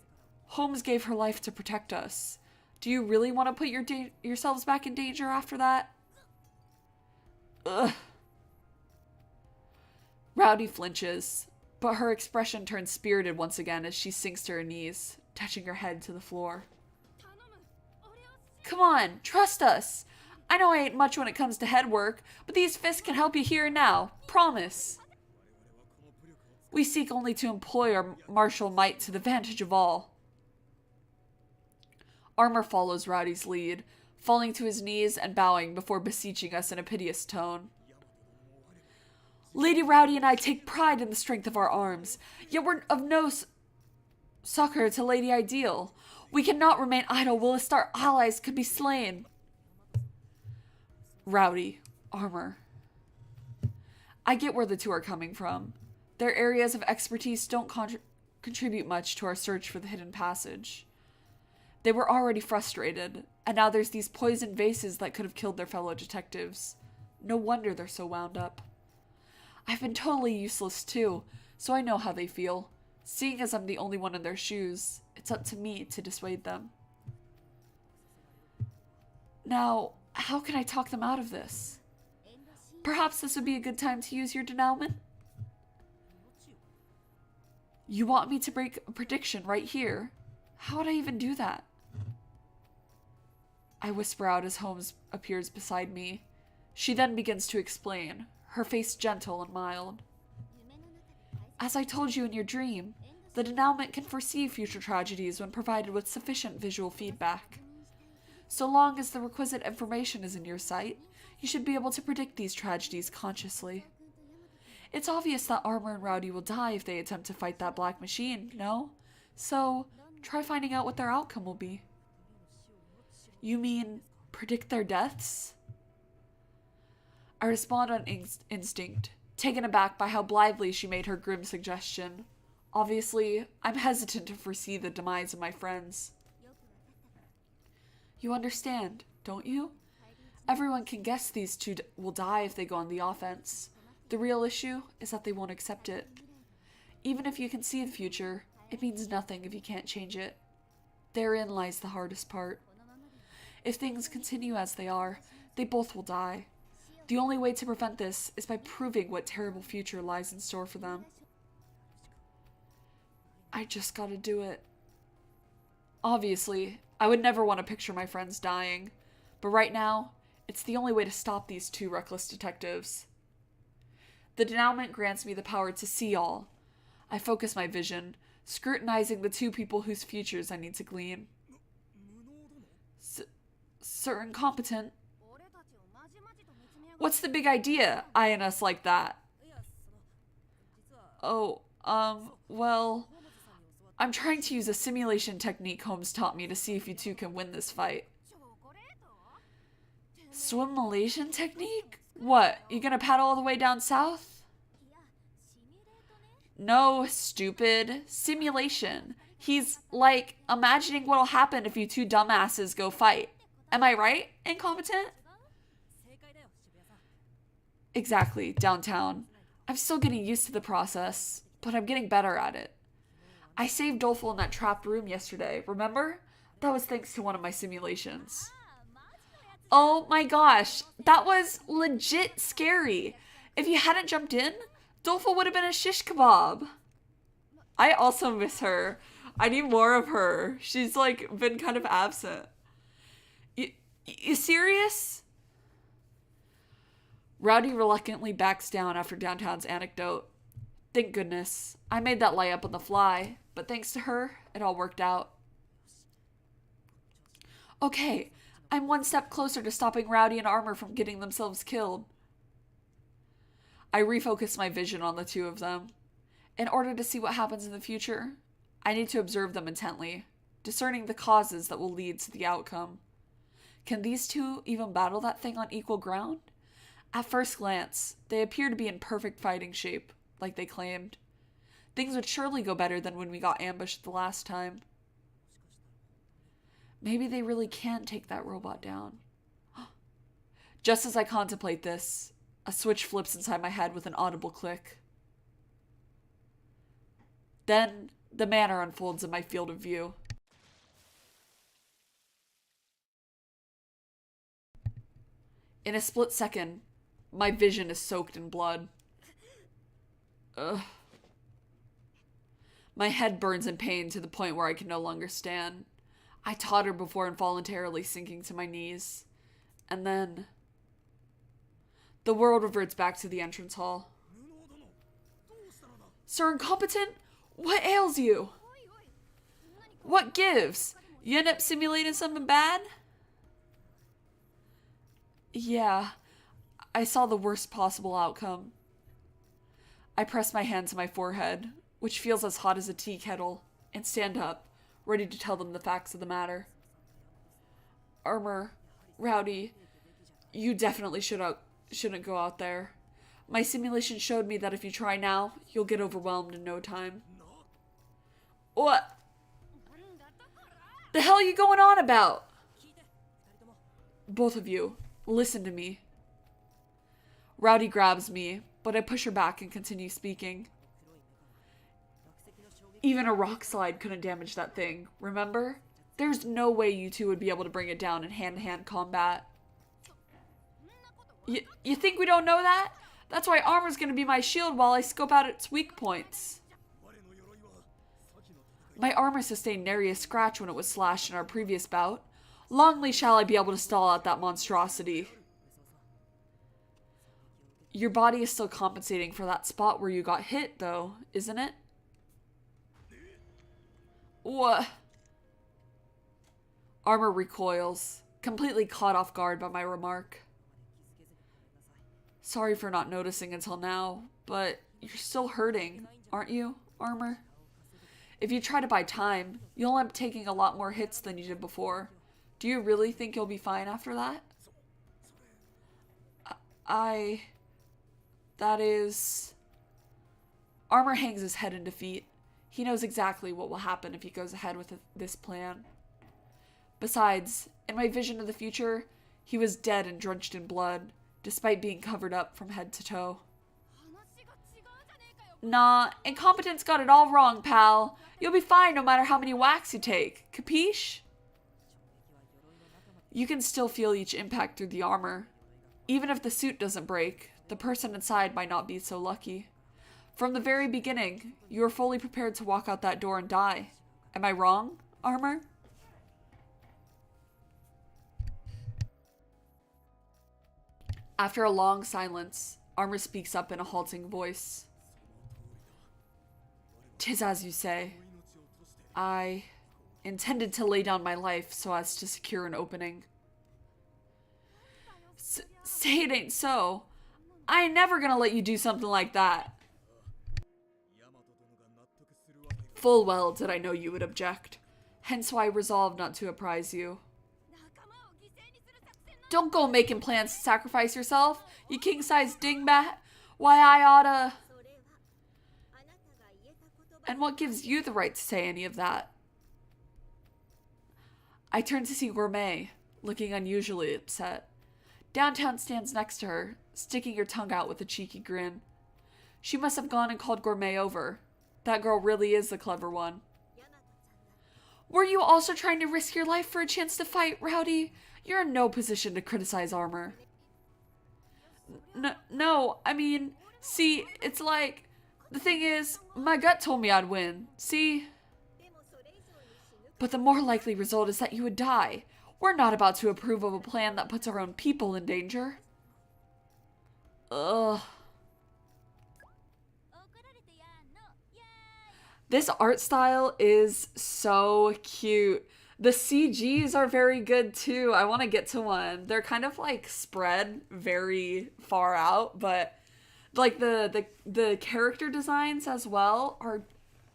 Speaker 1: Holmes gave her life to protect us. Do you really want to put yourselves back in danger after that? Ugh. Rowdy flinches, but her expression turns spirited once again as she sinks to her knees, touching her head to the floor. Come on, trust us. I know I ain't much when it comes to head work, but these fists can help you here and now. Promise. We seek only to employ our martial might to the vantage of all. Armor follows Rowdy's lead, falling to his knees and bowing before beseeching us in a piteous tone. Lady Rowdy and I take pride in the strength of our arms, yet we're of no succor to Lady Ideal. We cannot remain idle whilst our allies could be slain. Rowdy, Armor. I get where the two are coming from. Their areas of expertise don't contribute much to our search for the hidden passage. They were already frustrated, and now there's these poisoned vases that could have killed their fellow detectives. No wonder they're so wound up. I've been totally useless too, so I know how they feel. Seeing as I'm the only one in their shoes, it's up to me to dissuade them. Now, how can I talk them out of this? Perhaps this would be a good time to use your denouement? You want me to break a prediction right here? How would I even do that? I whisper out as Holmes appears beside me. She then begins to explain, her face gentle and mild. As I told you in your dream, the denouement can foresee future tragedies when provided with sufficient visual feedback. So long as the requisite information is in your sight, you should be able to predict these tragedies consciously. It's obvious that Armor and Rowdy will die if they attempt to fight that black machine, no? So, try finding out what their outcome will be. You mean, predict their deaths? I respond on instinct, taken aback by how blithely she made her grim suggestion. Obviously, I'm hesitant to foresee the demise of my friends. You understand, don't you? Everyone can guess these two will die if they go on the offense. The real issue is that they won't accept it. Even if you can see the future, it means nothing if you can't change it. Therein lies the hardest part. If things continue as they are, they both will die. The only way to prevent this is by proving what terrible future lies in store for them. I just gotta do it. Obviously, I would never want to picture my friends dying, but right now, it's the only way to stop these two reckless detectives. The denouement grants me the power to see all. I focus my vision, scrutinizing the two people whose futures I need to glean. Sir incompetent. What's the big idea, eyeing us like that? Oh, well, I'm trying to use a simulation technique Holmes taught me to see if you two can win this fight. Swim-malation technique? What, you gonna paddle all the way down south? No, stupid. Simulation. He's, like, imagining what'll happen if you two dumbasses go fight. Am I right, incompetent? Exactly, downtown. I'm still getting used to the process, but I'm getting better at it. I saved Doleful in that trapped room yesterday, remember? That was thanks to one of my simulations. Oh my gosh, that was legit scary. If you hadn't jumped in, Doleful would have been a shish kebab. I also miss her. I need more of her. She's like been kind of absent. You serious? Rowdy reluctantly backs down after Downtown's anecdote. Thank goodness. I made that layup on the fly, but thanks to her, it all worked out. Okay, I'm one step closer to stopping Rowdy and Armor from getting themselves killed. I refocus my vision on the two of them. In order to see what happens in the future, I need to observe them intently, discerning the causes that will lead to the outcome. Can these two even battle that thing on equal ground? At first glance, they appear to be in perfect fighting shape, like they claimed. Things would surely go better than when we got ambushed the last time. Maybe they really can take that robot down. Just as I contemplate this, a switch flips inside my head with an audible click. Then, the manor unfolds in my field of view. In a split second, my vision is soaked in blood. Ugh. My head burns in pain to the point where I can no longer stand. I totter before involuntarily sinking to my knees. And then, the world reverts back to the entrance hall. Sir Incompetent? What ails you? What gives? You end up simulating something bad? Yeah, I saw the worst possible outcome. I press my hand to my forehead, which feels as hot as a tea kettle, and stand up, ready to tell them the facts of the matter. Armor, Rowdy, you definitely shouldn't go out there. My simulation showed me that if you try now, you'll get overwhelmed in no time. What? The hell are you going on about? Both of you, listen to me. Rowdy grabs me, but I push her back and continue speaking. Even a rock slide couldn't damage that thing, remember? There's no way you two would be able to bring it down in hand-to-hand combat. You think we don't know that? That's why armor's gonna be my shield while I scope out its weak points. My armor sustained nary a scratch when it was slashed in our previous bout. Longly shall I be able to stall out that monstrosity. Your body is still compensating for that spot where you got hit, though, isn't it? What? Armor recoils, completely caught off guard by my remark. Sorry for not noticing until now, but you're still hurting, aren't you, Armor? If you try to buy time, you'll end up taking a lot more hits than you did before. Do you really think you'll be fine after that? That is... Armor hangs his head in defeat. He knows exactly what will happen if he goes ahead with this plan. Besides, in my vision of the future, he was dead and drenched in blood, despite being covered up from head to toe. Nah, Incompetence got it all wrong, pal. You'll be fine no matter how many whacks you take. Capiche? You can still feel each impact through the armor. Even if the suit doesn't break, the person inside might not be so lucky. From the very beginning, you were fully prepared to walk out that door and die. Am I wrong, Armor? After a long silence, Armor speaks up in a halting voice. 'Tis as you say. I intended to lay down my life so as to secure an opening. Say it ain't so. I ain't never gonna let you do something like that. Full well did I know you would object, hence why I resolved not to apprise you. Don't go making plans to sacrifice yourself, you king-sized dingbat. Why I oughta... And what gives you the right to say any of that? I turn to see Gourmet, looking unusually upset. Downtown stands next to her, sticking her tongue out with a cheeky grin. She must have gone and called Gourmet over. That girl really is the clever one. Were you also trying to risk your life for a chance to fight, Rowdy? You're in no position to criticize Armor. No, I mean, see, it's like... The thing is, my gut told me I'd win, see? But the more likely result is that you would die. We're not about to approve of a plan that puts our own people in danger. Ugh. This art style is so cute. The CGs are very good too. I want to get to one. They're kind of like spread very far out, but like the character designs as well are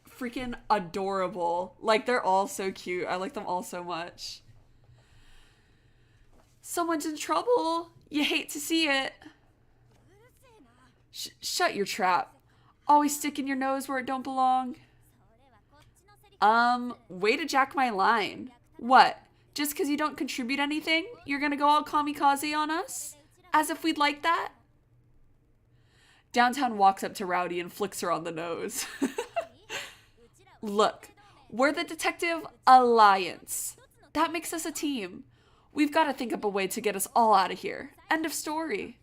Speaker 1: freaking adorable. Like they're all so cute. I like them all so much. Someone's in trouble. You hate to see it. Shut your trap. Always sticking your nose where it don't belong. Way to jack my line. What? Just because you don't contribute anything, you're gonna go all kamikaze on us? As if we'd like that? Downtown walks up to Rowdy and flicks her on the nose. Look, we're the Detective Alliance. That makes us a team. We've got to think up a way to get us all out of here. End of story.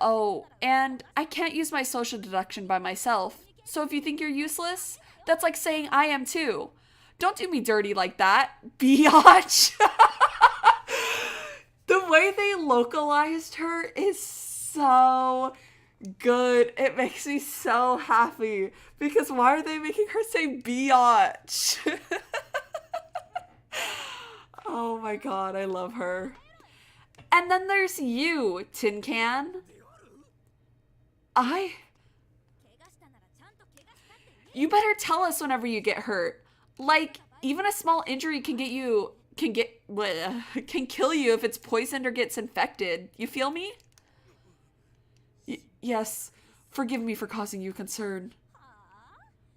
Speaker 1: Oh, and I can't use my social deduction by myself. So if you think you're useless, that's like saying I am too. Don't do me dirty like that, biatch. The way they localized her is so Good. It makes me so happy. Because why are they making her say biatch? Oh my god, I love her. And then there's you, Tin Can. You better tell us whenever you get hurt. Like, even a small injury can kill you if it's poisoned or gets infected. You feel me? Yes. Forgive me for causing you concern.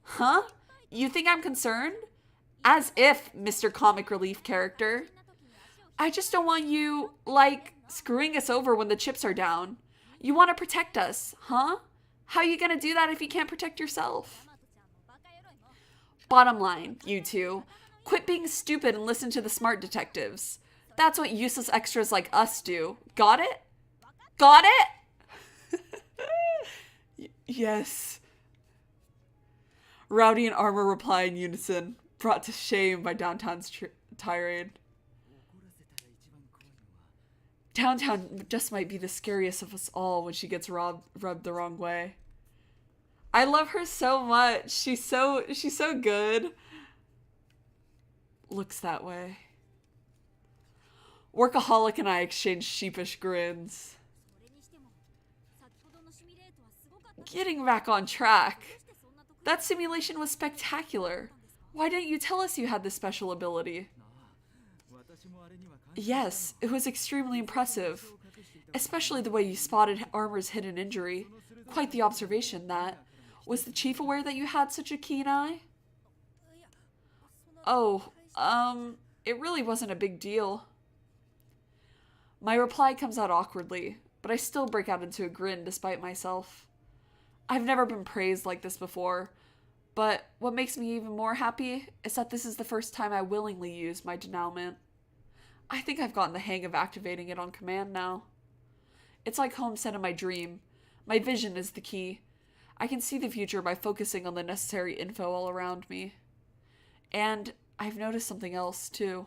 Speaker 1: Huh? You think I'm concerned? As if, Mr. Comic Relief character. I just don't want you, like, screwing us over when the chips are down. You want to protect us, huh? How you gonna do that if you can't protect yourself? Bottom line, you two. Quit being stupid and listen to the smart detectives. That's what useless extras like us do. Got it? Got it? Yes. Rowdy and Armor reply in unison, brought to shame by Downtown's tirade. Downtown just might be the scariest of us all when she gets rubbed the wrong way. I love her so much. She's so good. Looks that way. Workaholic and I exchange sheepish grins. Getting back on track. That simulation was spectacular. Why didn't you tell us you had this special ability? Yes, it was extremely impressive. Especially the way you spotted Armor's hidden injury. Quite the observation, that. Was the chief aware that you had such a keen eye? Oh, it really wasn't a big deal. My reply comes out awkwardly, but I still break out into a grin despite myself. I've never been praised like this before, but what makes me even more happy is that this is the first time I willingly use my denouement. I think I've gotten the hang of activating it on command now. It's like Holmes said in my dream. My vision is the key. I can see the future by focusing on the necessary info all around me. And I've noticed something else, too.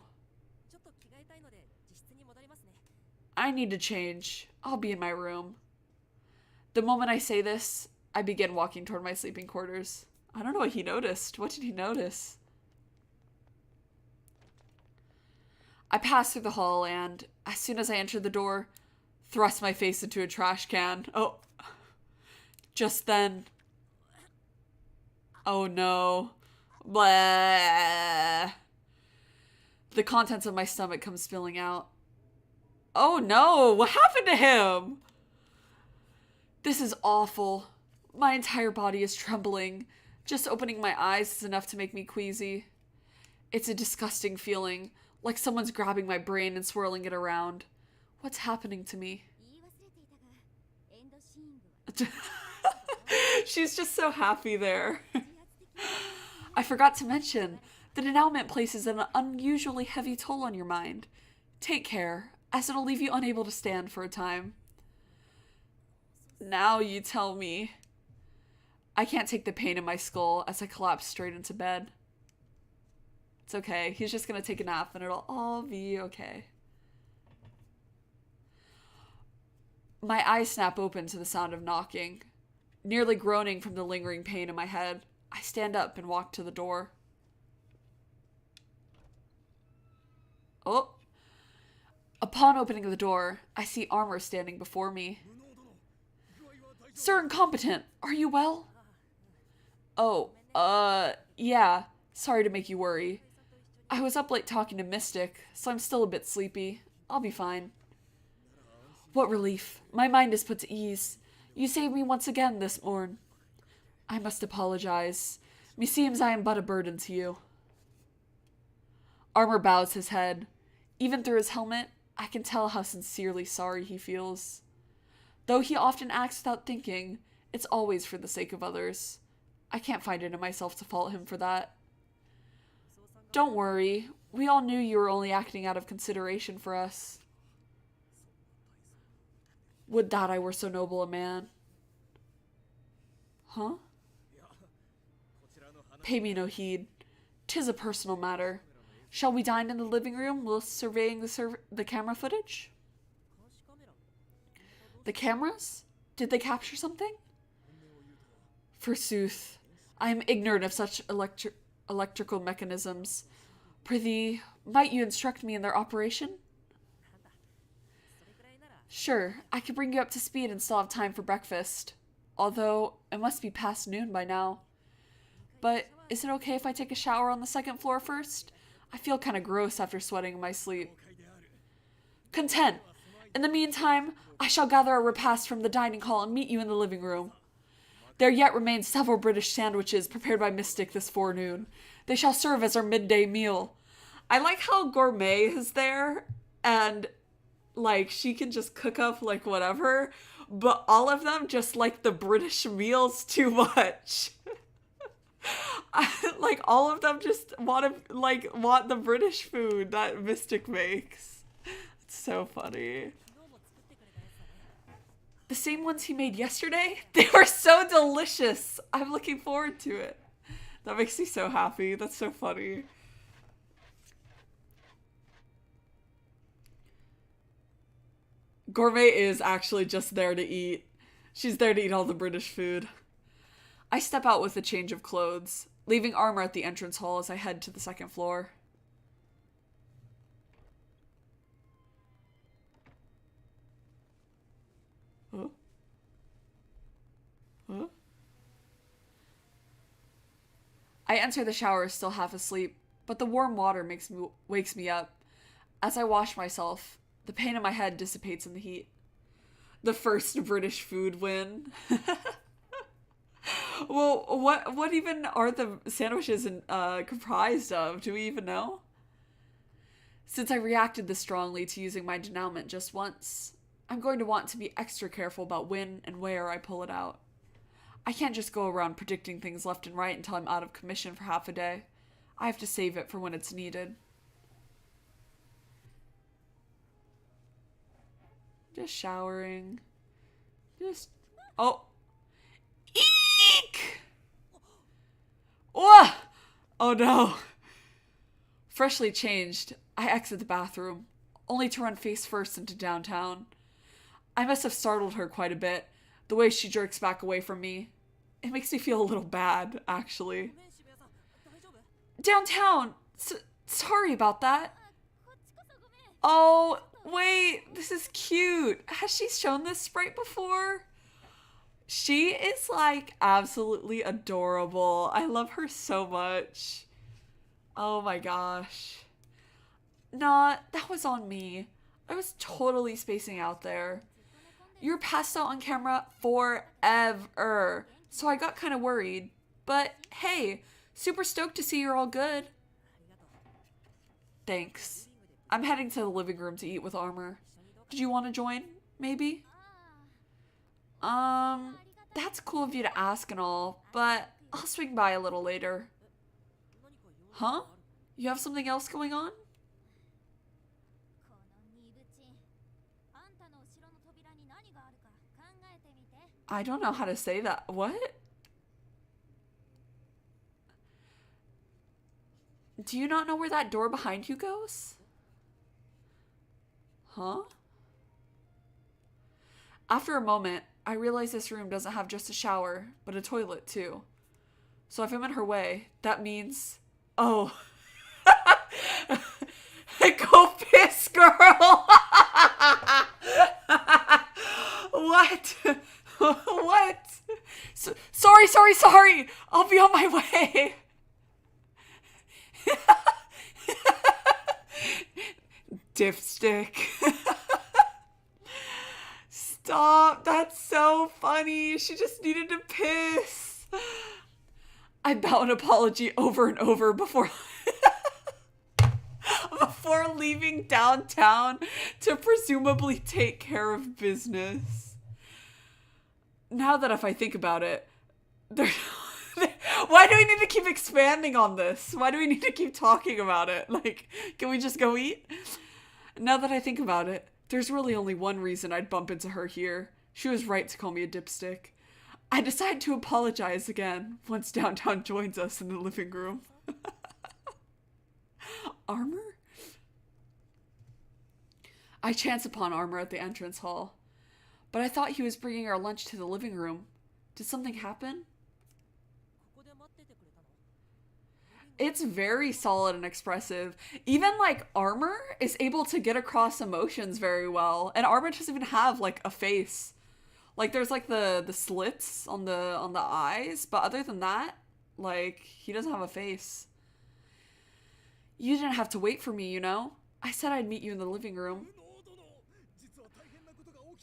Speaker 1: I need to change. I'll be in my room. The moment I say this, I begin walking toward my sleeping quarters. I don't know what he noticed. What did he notice? I pass through the hall and, as soon as I enter the door, thrust my face into a trash can. Oh. Just then. Oh no. Blah. The contents of my stomach come spilling out. Oh no! What happened to him? This is awful. My entire body is trembling. Just opening my eyes is enough to make me queasy. It's a disgusting feeling, like someone's grabbing my brain and swirling it around. What's happening to me? She's just so happy there. I forgot to mention, the denouement places an unusually heavy toll on your mind. Take care, as it'll leave you unable to stand for a time. Now you tell me. I can't take the pain in my skull as I collapse straight into bed. It's okay, he's just gonna take a nap and it'll all be okay. My eyes snap open to the sound of knocking. Nearly groaning from the lingering pain in my head, I stand up and walk to the door. Oh! Upon opening the door, I see Armor standing before me. Sir Incompetent, are you well? Oh, yeah. Sorry to make you worry. I was up late talking to Mystic, so I'm still a bit sleepy. I'll be fine. What relief. My mind is put to ease. You saved me once again this morn. I must apologize. Meseems I am but a burden to you. Armor bows his head. Even through his helmet, I can tell how sincerely sorry he feels. Though he often acts without thinking, it's always for the sake of others. I can't find it in myself to fault him for that. Don't worry. We all knew you were only acting out of consideration for us. Would that I were so noble a man. Huh? Pay me no heed. 'Tis a personal matter. Shall we dine in the living room whilst surveying the camera footage? The cameras? Did they capture something? Forsooth, I am ignorant of such electrical mechanisms. Prithee, might you instruct me in their operation? Sure, I could bring you up to speed and still have time for breakfast. Although, it must be past noon by now. But, is it okay if I take a shower on the second floor first? I feel kinda gross after sweating in my sleep. Content! In the meantime, I shall gather a repast from the dining hall and meet you in the living room. There yet remain several British sandwiches prepared by Mystic this forenoon. They shall serve as our midday meal. I like how Gourmet is there, and, like, she can just cook up, like, whatever, but all of them just like the British meals too much. Like, all of them just want the British food that Mystic makes. It's so funny. The same ones he made yesterday? They were so delicious. I'm looking forward to it. That makes me so happy. That's so funny. Gourmet is actually just there to eat. She's there to eat all the British food. I step out with a change of clothes, leaving Armor at the entrance hall as I head to the second floor. Huh? Huh? I enter the shower still half asleep, but the warm water wakes me up. As I wash myself, the pain in my head dissipates in the heat. The first British food win. Well, what even are the sandwiches comprised of? Do we even know? Since I reacted this strongly to using my denouement just once, I'm going to want to be extra careful about when and where I pull it out. I can't just go around predicting things left and right until I'm out of commission for half a day. I have to save it for when it's needed. Just showering. Oh. Eek! Oh! Oh no. Freshly changed, I exit the bathroom, only to run face first into downtown. I must have startled her quite a bit, the way she jerks back away from me. It makes me feel a little bad, actually. Downtown! Sorry about that. Oh, wait, this is cute. Has she shown this sprite before? She is, like, absolutely adorable. I love her so much. Oh my gosh. Nah, that was on me. I was totally spacing out there. You were passed out on camera forever, so I got kind of worried. But hey, super stoked to see you're all good. Thanks. I'm heading to the living room to eat with Armor. Did you want to join, maybe? That's cool of you to ask and all, but I'll swing by a little later. Huh? You have something else going on? I don't know how to say that. What? Do you not know where that door behind you goes? Huh? After a moment, I realize this room doesn't have just a shower, but a toilet too. So if I'm in her way, that means... Oh. Go piss, girl! What? What? Sorry! I'll be on my way. Dipstick. Stop, that's so funny. She just needed to piss. I bow an apology over and over before leaving downtown to presumably take care of business. Now that if I think about it, why do we need to keep expanding on this? Why do we need to keep talking about it? Like, can we just go eat? Now that I think about it, there's really only one reason I'd bump into her here. She was right to call me a dipstick. I decide to apologize again once downtown joins us in the living room. Armor? I chance upon Armor at the entrance hall. But I thought he was bringing our lunch to the living room. Did something happen? It's very solid and expressive. Even like Armor is able to get across emotions very well. And Armor doesn't even have like a face. Like there's like the slits on the eyes, but other than that, like he doesn't have a face. You didn't have to wait for me, you know? I said I'd meet you in the living room.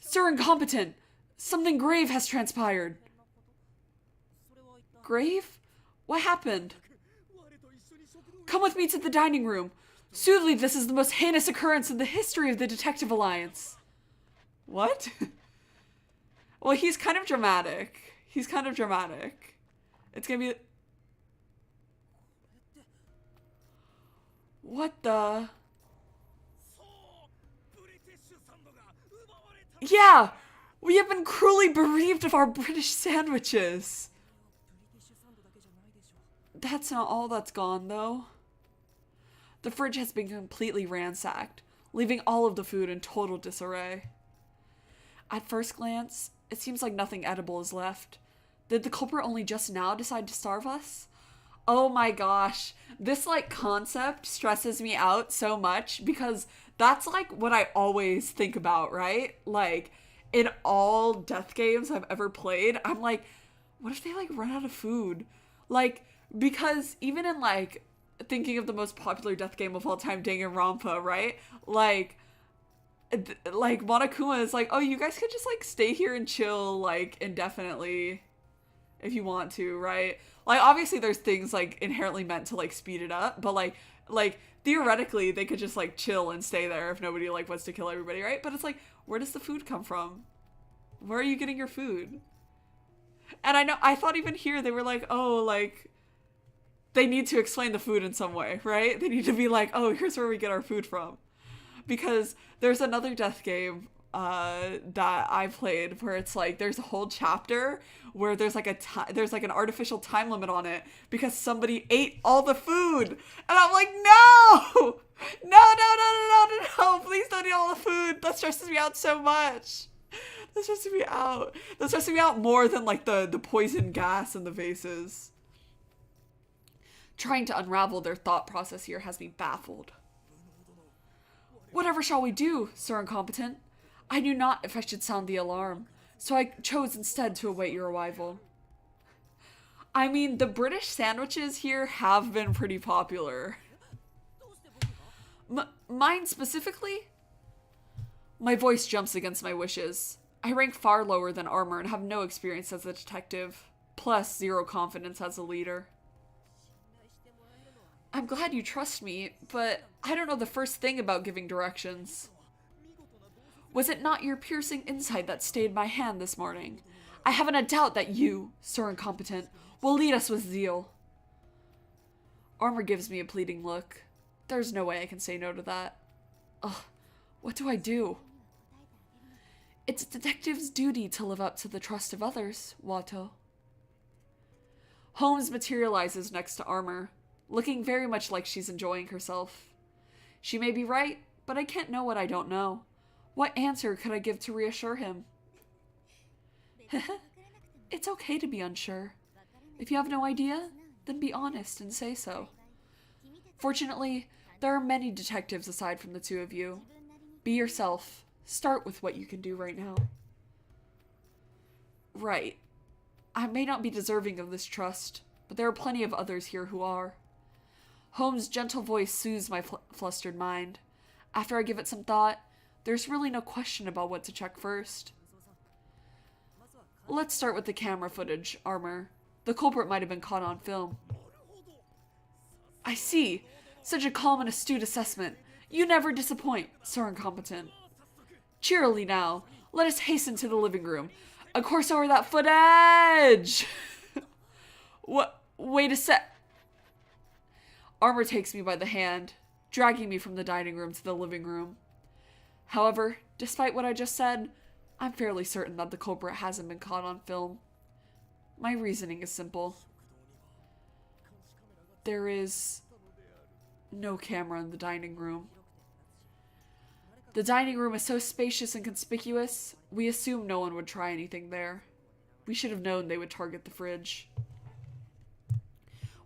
Speaker 1: Sir Incompetent! Something grave has transpired. Grave? What happened? Come with me to the dining room. Surely this is the most heinous occurrence in the history of the Detective Alliance. What? Well, he's kind of dramatic. He's kind of dramatic. It's gonna be... What the... Yeah! We have been cruelly bereaved of our British sandwiches. That's not all that's gone, though. The fridge has been completely ransacked, leaving all of the food in total disarray. At first glance, it seems like nothing edible is left. Did the culprit only just now decide to starve us? Oh my gosh. This, like, concept stresses me out so much because that's, like, what I always think about, right? Like, in all death games I've ever played, I'm like, what if they, like, run out of food? Like, because even in, like, thinking of the most popular death game of all time, Danganronpa, right? Like Monokuma is like, oh, you guys could just, like, stay here and chill, like, indefinitely if you want to, right? Like, obviously there's things, like, inherently meant to, like, speed it up, but, like, theoretically, they could just, like, chill and stay there if nobody, like, wants to kill everybody, right? But it's like, where does the food come from? Where are you getting your food? And I thought even here they were like, oh, like, they need to explain the food in some way, right? They need to be like, oh, here's where we get our food from. Because there's another death game that I played where it's like there's a whole chapter where there's like an artificial time limit on it because somebody ate all the food, and I'm like, no, no, please don't eat all the food. That stresses me out so much. That stresses me out. That stresses me out more than like the poison gas in the vases. Trying to unravel their thought process here has me baffled. Whatever shall we do, Sir Incompetent? I knew not if I should sound the alarm, so I chose instead to await your arrival. I mean, the British sandwiches here have been pretty popular. Mine specifically? My voice jumps against my wishes. I rank far lower than Armor and have no experience as a detective, plus 0 confidence as a leader. I'm glad you trust me, but I don't know the first thing about giving directions. Was it not your piercing insight that stayed my hand this morning? I haven't a doubt that you, Sir Incompetent, will lead us with zeal. Armor gives me a pleading look. There's no way I can say no to that. Ugh, what do I do? It's a detective's duty to live up to the trust of others, Watto. Holmes materializes next to Armor, looking very much like she's enjoying herself. She may be right, but I can't know what I don't know. What answer could I give to reassure him? It's okay to be unsure. If you have no idea, then be honest and say so. Fortunately, there are many detectives aside from the two of you. Be yourself. Start with what you can do right now. Right. I may not be deserving of this trust, but there are plenty of others here who are. Holmes' gentle voice soothes my flustered mind. After I give it some thought, there's really no question about what to check first. Let's start with the camera footage, Armor. The culprit might have been caught on film. I see. Such a calm and astute assessment. You never disappoint, Sir Incompetent. Cheerily now, let us hasten to the living room. Of course over that footage! What? Wait a sec. Armor takes me by the hand, dragging me from the dining room to the living room. However, despite what I just said, I'm fairly certain that the culprit hasn't been caught on film. My reasoning is simple. There is no camera in the dining room. The dining room is so spacious and conspicuous, we assumed no one would try anything there. We should have known they would target the fridge.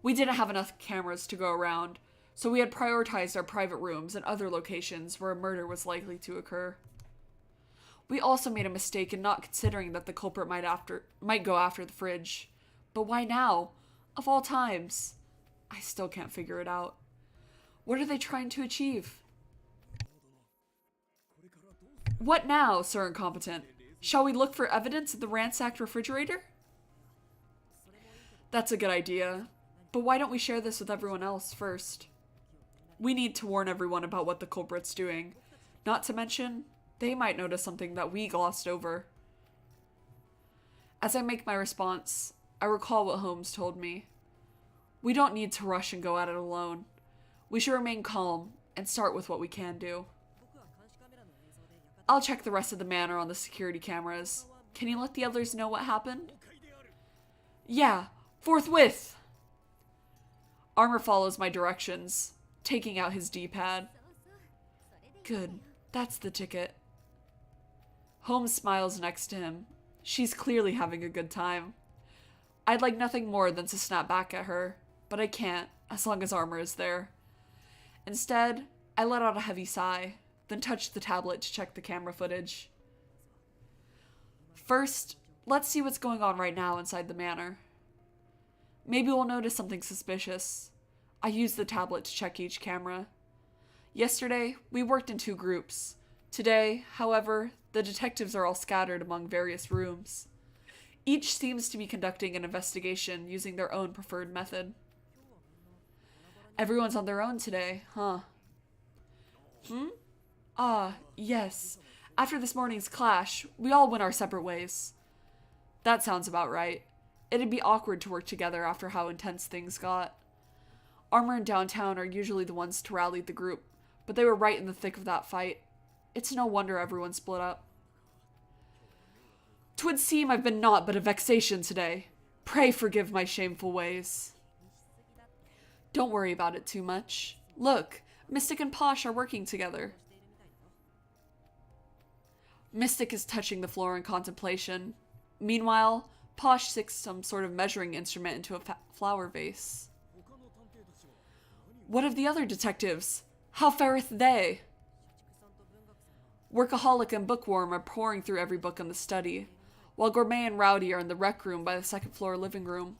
Speaker 1: We didn't have enough cameras to go around, so we had prioritized our private rooms and other locations where a murder was likely to occur. We also made a mistake in not considering that the culprit might go after the fridge. But why now? Of all times. I still can't figure it out. What are they trying to achieve? What now, Sir Incompetent? Shall we look for evidence in the ransacked refrigerator? That's a good idea. But why don't we share this with everyone else first? We need to warn everyone about what the culprit's doing. Not to mention, they might notice something that we glossed over. As I make my response, I recall what Holmes told me. We don't need to rush and go at it alone. We should remain calm and start with what we can do. I'll check the rest of the manor on the security cameras. Can you let the others know what happened? Yeah, forthwith! Armor follows my directions, taking out his D-pad. Good, that's the ticket. Holmes smiles next to him. She's clearly having a good time. I'd like nothing more than to snap back at her, but I can't, as long as Armor is there. Instead, I let out a heavy sigh, then touched the tablet to check the camera footage. First, let's see what's going on right now inside the manor. Maybe we'll notice something suspicious. I used the tablet to check each camera. Yesterday, we worked in 2 groups. Today, however, the detectives are all scattered among various rooms. Each seems to be conducting an investigation using their own preferred method. Everyone's on their own today, huh? Ah, yes. After this morning's clash, we all went our separate ways. That sounds about right. It'd be awkward to work together after how intense things got. Armor and Downtown are usually the ones to rally the group, but they were right in the thick of that fight. It's no wonder everyone split up. 'Twould seem I've been naught but a vexation today. Pray forgive my shameful ways. Don't worry about it too much. Look, Mystic and Posh are working together. Mystic is touching the floor in contemplation. Meanwhile, Posh sticks some sort of measuring instrument into a flower vase. What of the other detectives? How fareth they? Workaholic and Bookworm are pouring through every book in the study, while Gourmet and Rowdy are in the rec room by the second-floor living room.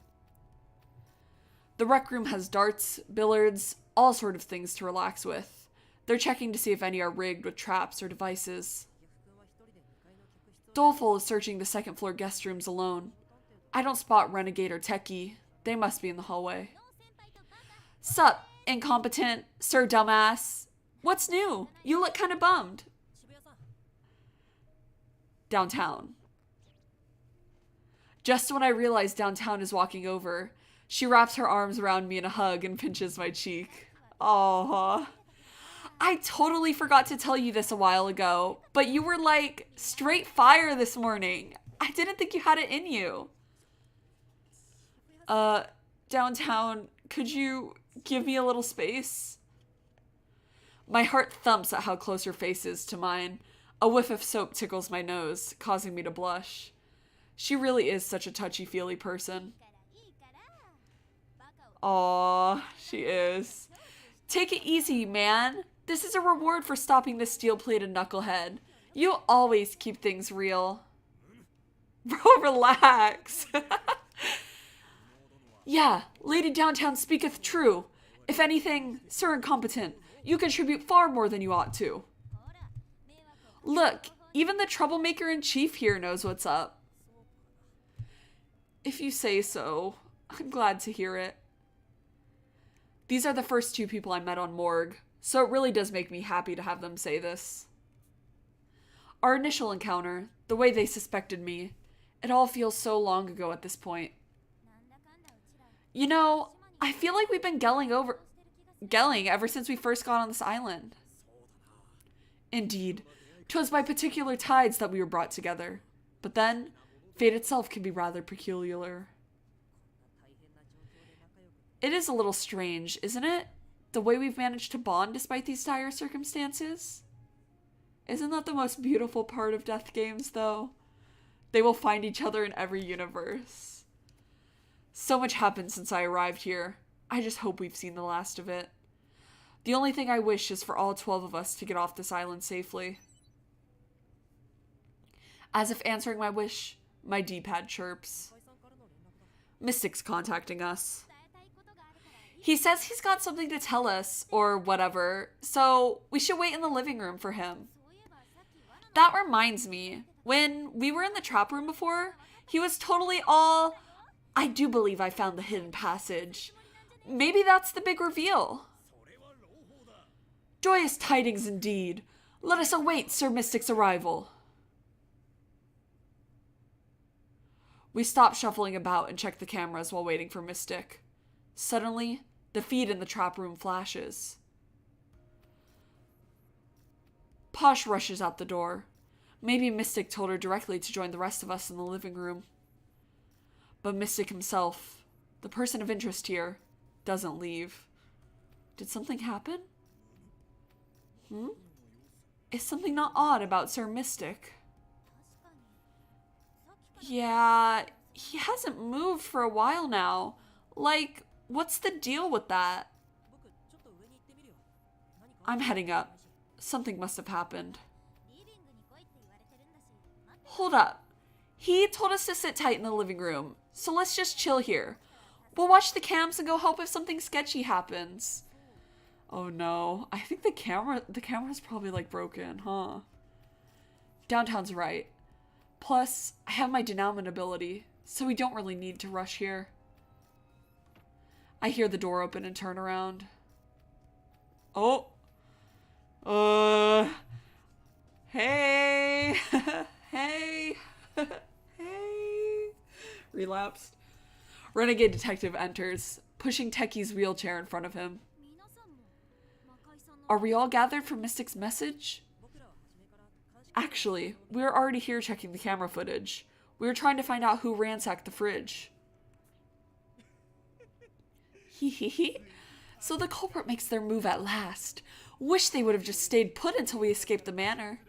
Speaker 1: The rec room has darts, billiards, all sort of things to relax with. They're checking to see if any are rigged with traps or devices. Doleful is searching the second-floor guest rooms alone. I don't spot Renegade or Techie. They must be in the hallway. Sup, incompetent, Sir Dumbass. What's new? You look kinda bummed. Downtown. Just when I realize Downtown is walking over, she wraps her arms around me in a hug and pinches my cheek. Aww. I totally forgot to tell you this a while ago, but you were like straight fire this morning. I didn't think you had it in you. Downtown, could you give me a little space? My heart thumps at how close her face is to mine. A whiff of soap tickles my nose, causing me to blush. She really is such a touchy-feely person. Aww, she is. Take it easy, man. This is a reward for stopping this steel-plated knucklehead. You always keep things real. Bro, relax. Yeah, Lady Downtown speaketh true. If anything, Sir Incompetent, you contribute far more than you ought to. Look, even the troublemaker-in-chief here knows what's up. If you say so, I'm glad to hear it. These are the first 2 people I met on Morgue, so it really does make me happy to have them say this. Our initial encounter, the way they suspected me, it all feels so long ago at this point. You know, I feel like we've been gelling ever since we first got on this island. Indeed, 'twas by particular tides that we were brought together, but then, fate itself can be rather peculiar. It is a little strange, isn't it? The way we've managed to bond despite these dire circumstances? Isn't that the most beautiful part of death games, though? They will find each other in every universe. So much happened since I arrived here. I just hope we've seen the last of it. The only thing I wish is for all 12 of us to get off this island safely. As if answering my wish, my D-pad chirps. Mystic's contacting us. He says he's got something to tell us, or whatever, so we should wait in the living room for him. That reminds me, when we were in the trap room before, he was totally all, I do believe I found the hidden passage. Maybe that's the big reveal. Joyous tidings indeed. Let us await Sir Mystic's arrival. We stop shuffling about and check the cameras while waiting for Mystic. Suddenly, the feed in the trap room flashes. Posh rushes out the door. Maybe Mystic told her directly to join the rest of us in the living room. But Mystic himself, the person of interest here, doesn't leave. Did something happen? Is something not odd about Sir Mystic? Yeah, he hasn't moved for a while now. Like, what's the deal with that? I'm heading up. Something must have happened. Hold up. He told us to sit tight in the living room, so let's just chill here. We'll watch the cams and go help if something sketchy happens. Oh no, I think the camera's probably like broken, huh? Downtown's right. Plus, I have my denouement ability, so we don't really need to rush here. I hear the door open and turn around. Oh. Hey. Hey. Hey. Relapsed. Renegade Detective enters, pushing Techie's wheelchair in front of him. Are we all gathered for Mystic's message? Actually, we were already here checking the camera footage. We were trying to find out who ransacked the fridge. Hee. So the culprit makes their move at last. Wish they would have just stayed put until we escaped the manor.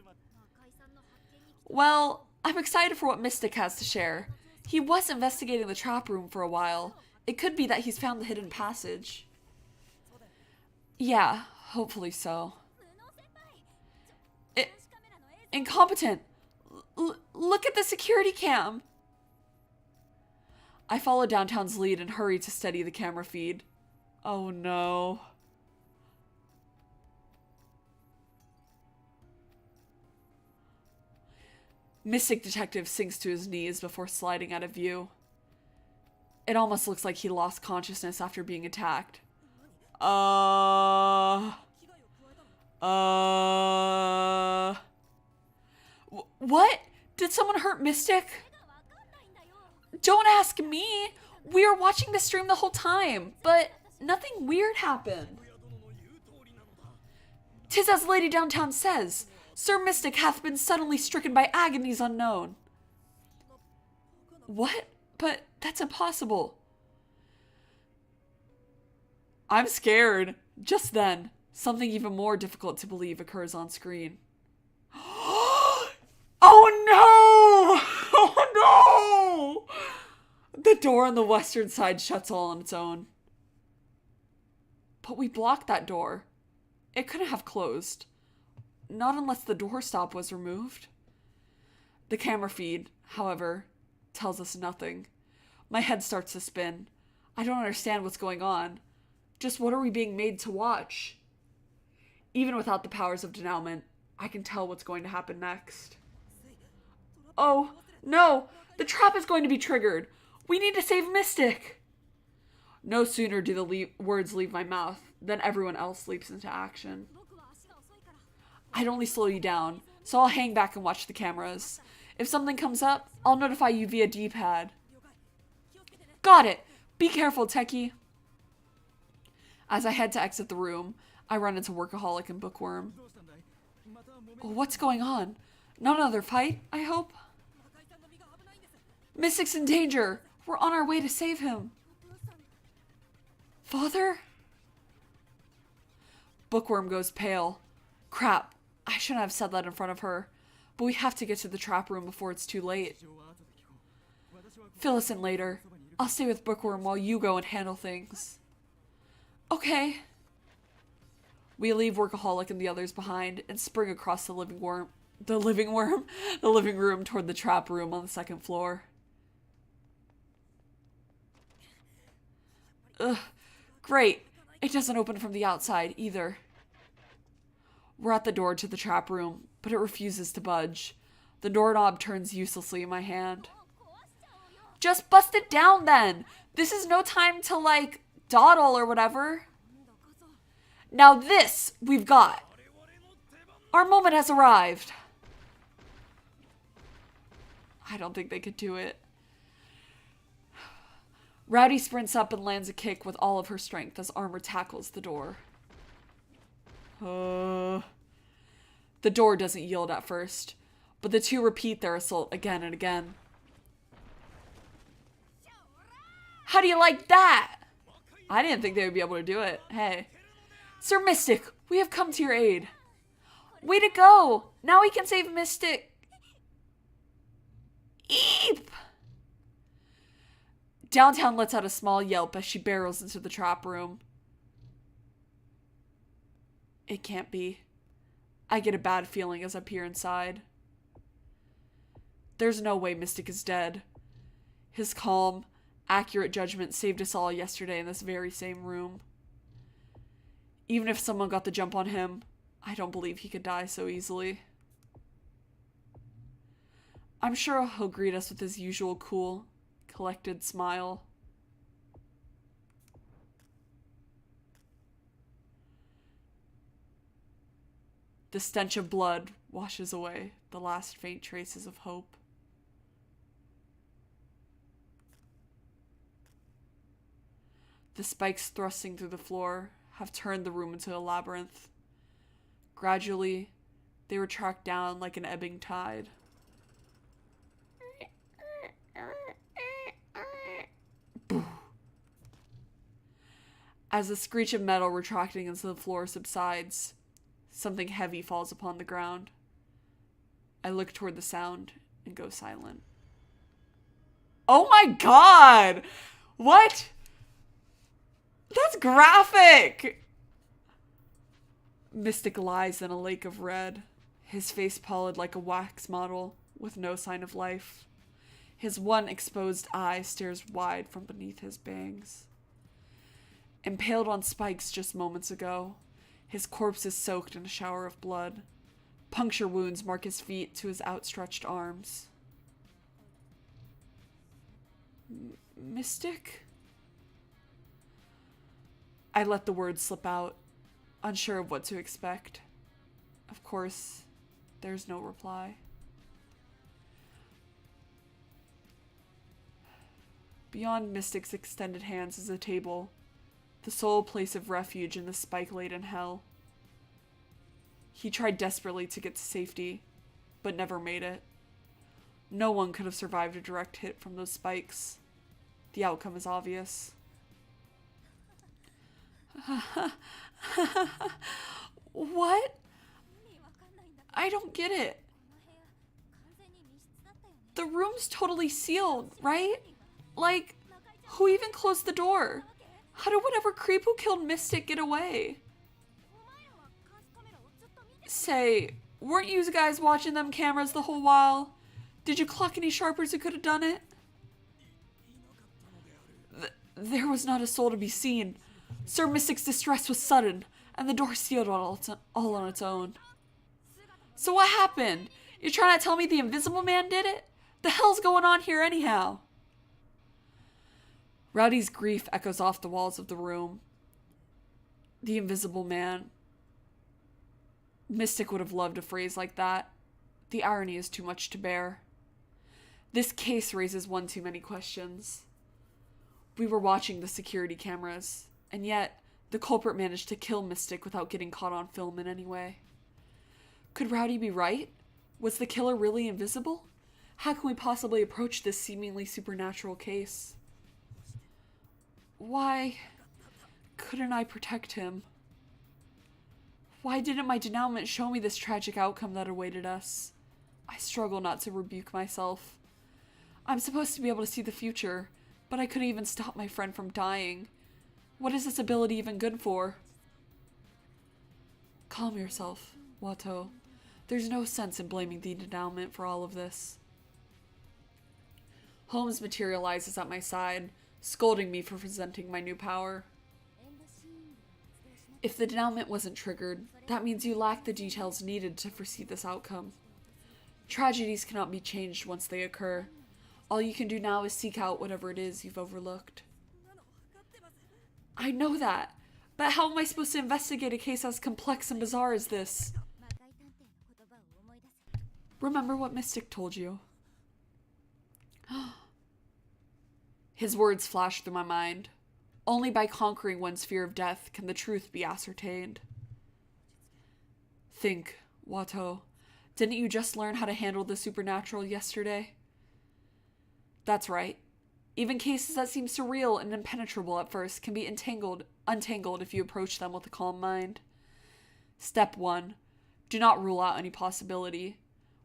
Speaker 1: Well, I'm excited for what Mystic has to share. He was investigating the trap room for a while. It could be that he's found the hidden passage. Yeah, hopefully so. Incompetent! Look at the security cam! I follow Downtown's lead and hurry to steady the camera feed. Oh no. Mystic Detective sinks to his knees before sliding out of view. It almost looks like he lost consciousness after being attacked. What? Did someone hurt Mystic? Don't ask me. We were watching the stream the whole time, but nothing weird happened. 'Tis as Lady Downtown says, Sir Mystic hath been suddenly stricken by agonies unknown. What? But that's impossible. I'm scared. Just then, something even more difficult to believe occurs on screen. Oh no! Oh no! The door on the western side shuts all on its own. But we blocked that door. It couldn't have closed. Not unless the doorstop was removed. The camera feed, however, tells us nothing. My head starts to spin. I don't understand what's going on. Just what are we being made to watch? Even without the powers of denouement, I can tell what's going to happen next. Oh, no! The trap is going to be triggered! We need to save Mystic! No sooner do the words leave my mouth than everyone else leaps into action. I'd only slow you down, so I'll hang back and watch the cameras. If something comes up, I'll notify you via D-pad. Got it! Be careful, Techie! As I head to exit the room, I run into Workaholic and Bookworm. What's going on? Not another fight, I hope? Mystic's in danger! We're on our way to save him! Father? Bookworm goes pale. Crap. I shouldn't have said that in front of her, but we have to get to the trap room before it's too late. Fill us in later. I'll stay with Bookworm while you go and handle things. Okay. We leave Workaholic and the others behind and spring across the living room toward the trap room on the second floor. Ugh, great. It doesn't open from the outside either. We're at the door to the trap room, but it refuses to budge. The doorknob turns uselessly in my hand. Just bust it down then! This is no time to, like, dawdle or whatever. Now this we've got. Our moment has arrived. I don't think they could do it. Rowdy sprints up and lands a kick with all of her strength as Armor tackles the door. The door doesn't yield at first, but the two repeat their assault again and again. How do you like that? I didn't think they would be able to do it. Hey. Sir Mystic, we have come to your aid. Way to go! Now we can save Mystic. Eep! Downtown lets out a small yelp as she barrels into the trap room. It can't be. I get a bad feeling as I peer inside. There's no way Mystic is dead. His calm, accurate judgment saved us all yesterday in this very same room. Even if someone got the jump on him, I don't believe he could die so easily. I'm sure he'll greet us with his usual cool, collected smile. The stench of blood washes away the last faint traces of hope. The spikes thrusting through the floor have turned the room into a labyrinth. Gradually, they retract down like an ebbing tide. As the screech of metal retracting into the floor subsides, something heavy falls upon the ground. I look toward the sound and go silent. Oh my god! What? That's graphic! Mystic lies in a lake of red, his face pallid like a wax model with no sign of life. His one exposed eye stares wide from beneath his bangs. Impaled on spikes just moments ago, his corpse is soaked in a shower of blood. Puncture wounds mark his feet to his outstretched arms. Mystic? I let the words slip out, unsure of what to expect. Of course, there's no reply. Beyond Mystic's extended hands is a table, the sole place of refuge in the spike-laden hell. He tried desperately to get to safety, but never made it. No one could have survived a direct hit from those spikes. The outcome is obvious. What? I don't get it. The room's totally sealed, right? Like, who even closed the door? How did whatever creep who killed Mystic get away? Say, weren't you guys watching them cameras the whole while? Did you clock any sharpers who could have done it? There was not a soul to be seen. Sir Mystic's distress was sudden, and the door sealed all on its own. So what happened? You're trying to tell me the Invisible Man did it? The hell's going on here anyhow? Rowdy's grief echoes off the walls of the room. The Invisible Man. Mystic would have loved a phrase like that. The irony is too much to bear. This case raises one too many questions. We were watching the security cameras, and yet the culprit managed to kill Mystic without getting caught on film in any way. Could Rowdy be right? Was the killer really invisible? How can we possibly approach this seemingly supernatural case? Why couldn't I protect him? Why didn't my denouement show me this tragic outcome that awaited us? I struggle not to rebuke myself. I'm supposed to be able to see the future, but I couldn't even stop my friend from dying. What is this ability even good for? Calm yourself, Watto. There's no sense in blaming the denouement for all of this. Holmes materializes at my side, scolding me for presenting my new power. If the denouement wasn't triggered, that means you lack the details needed to foresee this outcome. Tragedies cannot be changed once they occur. All you can do now is seek out whatever it is you've overlooked. I know that, but how am I supposed to investigate a case as complex and bizarre as this? Remember what Mystic told you. His words flashed through my mind. Only by conquering one's fear of death can the truth be ascertained. Think, Watto. Didn't you just learn how to handle the supernatural yesterday? That's right. Even cases that seem surreal and impenetrable at first can be untangled if you approach them with a calm mind. Step 1. Do not rule out any possibility.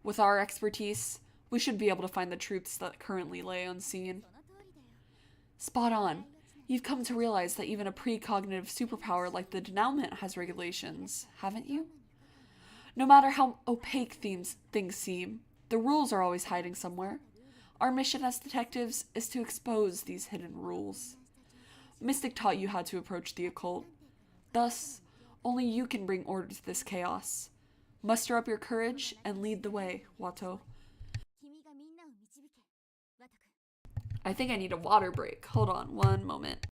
Speaker 1: With our expertise, we should be able to find the truths that currently lay unseen. Spot on. You've come to realize that even a precognitive superpower like the denouement has regulations, haven't you? No matter how opaque things seem, the rules are always hiding somewhere. Our mission as detectives is to expose these hidden rules. Mystic taught you how to approach the occult. Thus, only you can bring order to this chaos. Muster up your courage and lead the way, Watto. I think I need a water break. Hold on one moment.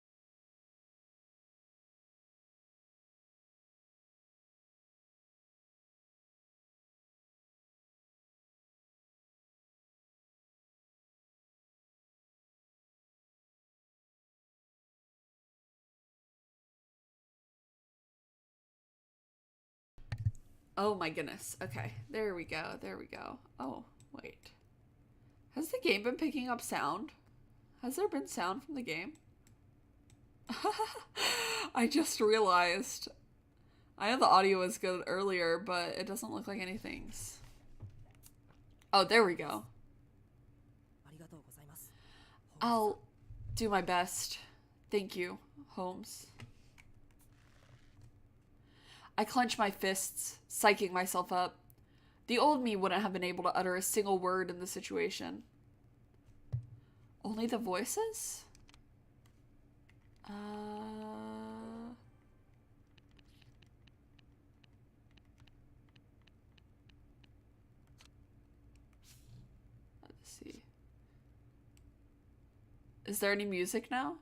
Speaker 1: Oh my goodness. Okay, there we go. There we go. Oh, wait. Has the game been picking up sound? Has there been sound from the game? I just realized. I know the audio was good earlier, but it doesn't look like anything's. Oh, there we go. I'll do my best. Thank you, Holmes. I clench my fists, psyching myself up. The old me wouldn't have been able to utter a single word in the situation. Only the voices? Let's see. Is there any music now?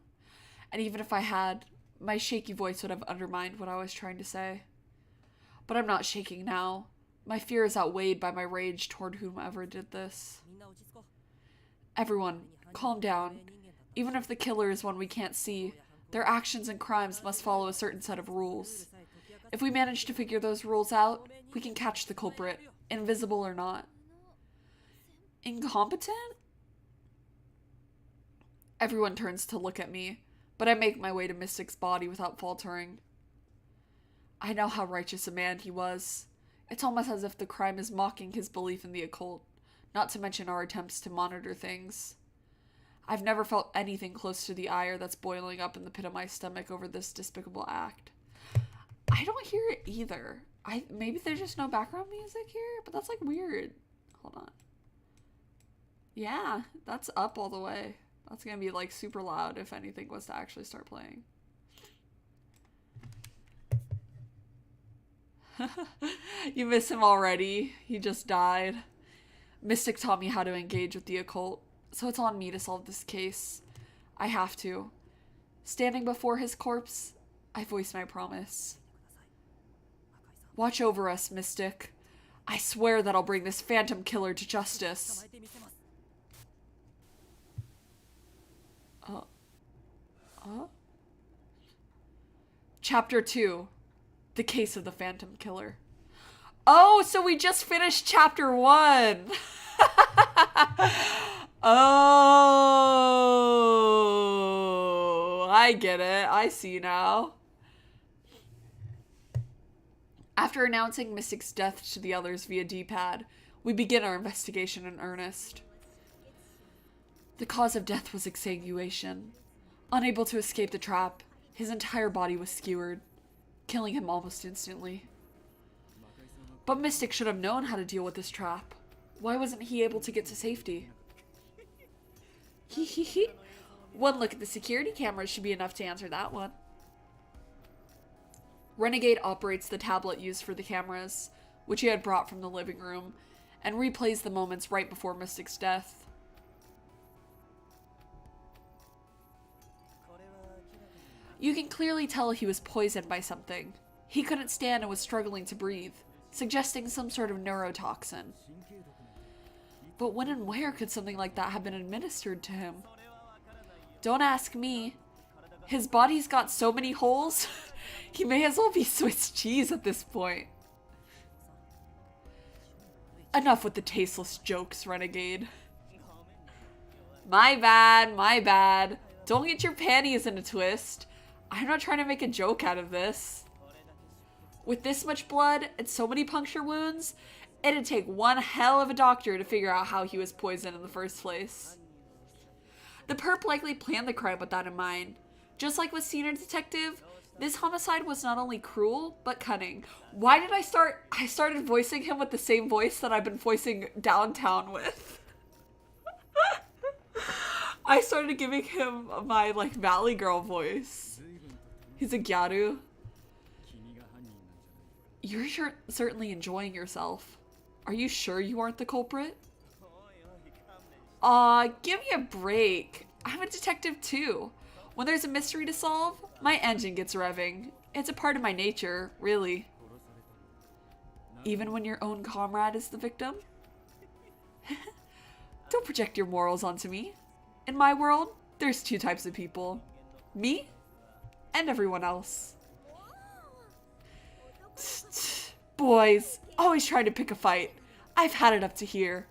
Speaker 1: And even if I had, my shaky voice would have undermined what I was trying to say. But I'm not shaking now. My fear is outweighed by my rage toward whomever did this. Everyone, calm down. Even if the killer is one we can't see, their actions and crimes must follow a certain set of rules. If we manage to figure those rules out, we can catch the culprit, invisible or not. Incompetent? Everyone turns to look at me, but I make my way to Mystic's body without faltering. I know how righteous a man he was. It's almost as if the crime is mocking his belief in the occult, not to mention our attempts to monitor things. I've never felt anything close to the ire that's boiling up in the pit of my stomach over this despicable act. I don't hear it either. Maybe there's just no background music here, but that's like weird. Hold on. Yeah, that's up all the way. That's gonna be like super loud if anything was to actually start playing. You miss him already. He just died. Mystic taught me how to engage with the occult, so it's on me to solve this case. I have to. Standing before his corpse, I voice my promise. Watch over us, Mystic. I swear that I'll bring this phantom killer to justice. Chapter 2. The Case of the Phantom Killer. Oh, so we just finished chapter 1. Oh, I get it. I see now. After announcing Mystic's death to the others via D-pad, we begin our investigation in earnest. The cause of death was exsanguination. Unable to escape the trap, his entire body was skewered, killing him almost instantly. But Mystic should have known how to deal with this trap. Why wasn't he able to get to safety? One look at the security cameras should be enough to answer that one. Renegade operates the tablet used for the cameras, which he had brought from the living room, and replays the moments right before Mystic's death. You can clearly tell he was poisoned by something. He couldn't stand and was struggling to breathe, suggesting some sort of neurotoxin. But when and where could something like that have been administered to him? Don't ask me. His body's got so many holes, he may as well be Swiss cheese at this point. Enough with the tasteless jokes, Renegade. My bad, my bad. Don't get your panties in a twist. I'm not trying to make a joke out of this. With this much blood and so many puncture wounds, it'd take one hell of a doctor to figure out how he was poisoned in the first place. The perp likely planned the crime with that in mind. Just like with Senior Detective, this homicide was not only cruel, but cunning. Why did I started voicing him with the same voice that I've been voicing Downtown with. I started giving him my, like, Valley Girl voice. He's a gyaru. You're certainly enjoying yourself. Are you sure you aren't the culprit? Aw, give me a break. I'm a detective too. When there's a mystery to solve, my engine gets revving. It's a part of my nature, really. Even when your own comrade is the victim? Don't project your morals onto me. In my world, there's two types of people. Me and everyone else. Boys, always trying to pick a fight. I've had it up to here.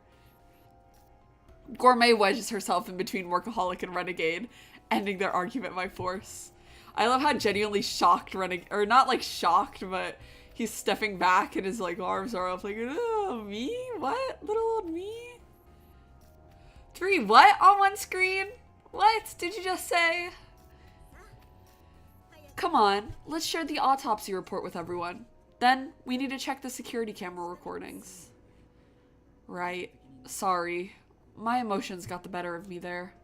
Speaker 1: Gourmet wedges herself in between Workaholic and Renegade, ending their argument by force. I love how genuinely shocked Renegade, or not like shocked, but he's stepping back and his like arms are up like, oh, me? What? Little old me? 3 what on one screen? What did you just say? Come on, let's share the autopsy report with everyone. Then, we need to check the security camera recordings. Right. Sorry. My emotions got the better of me there.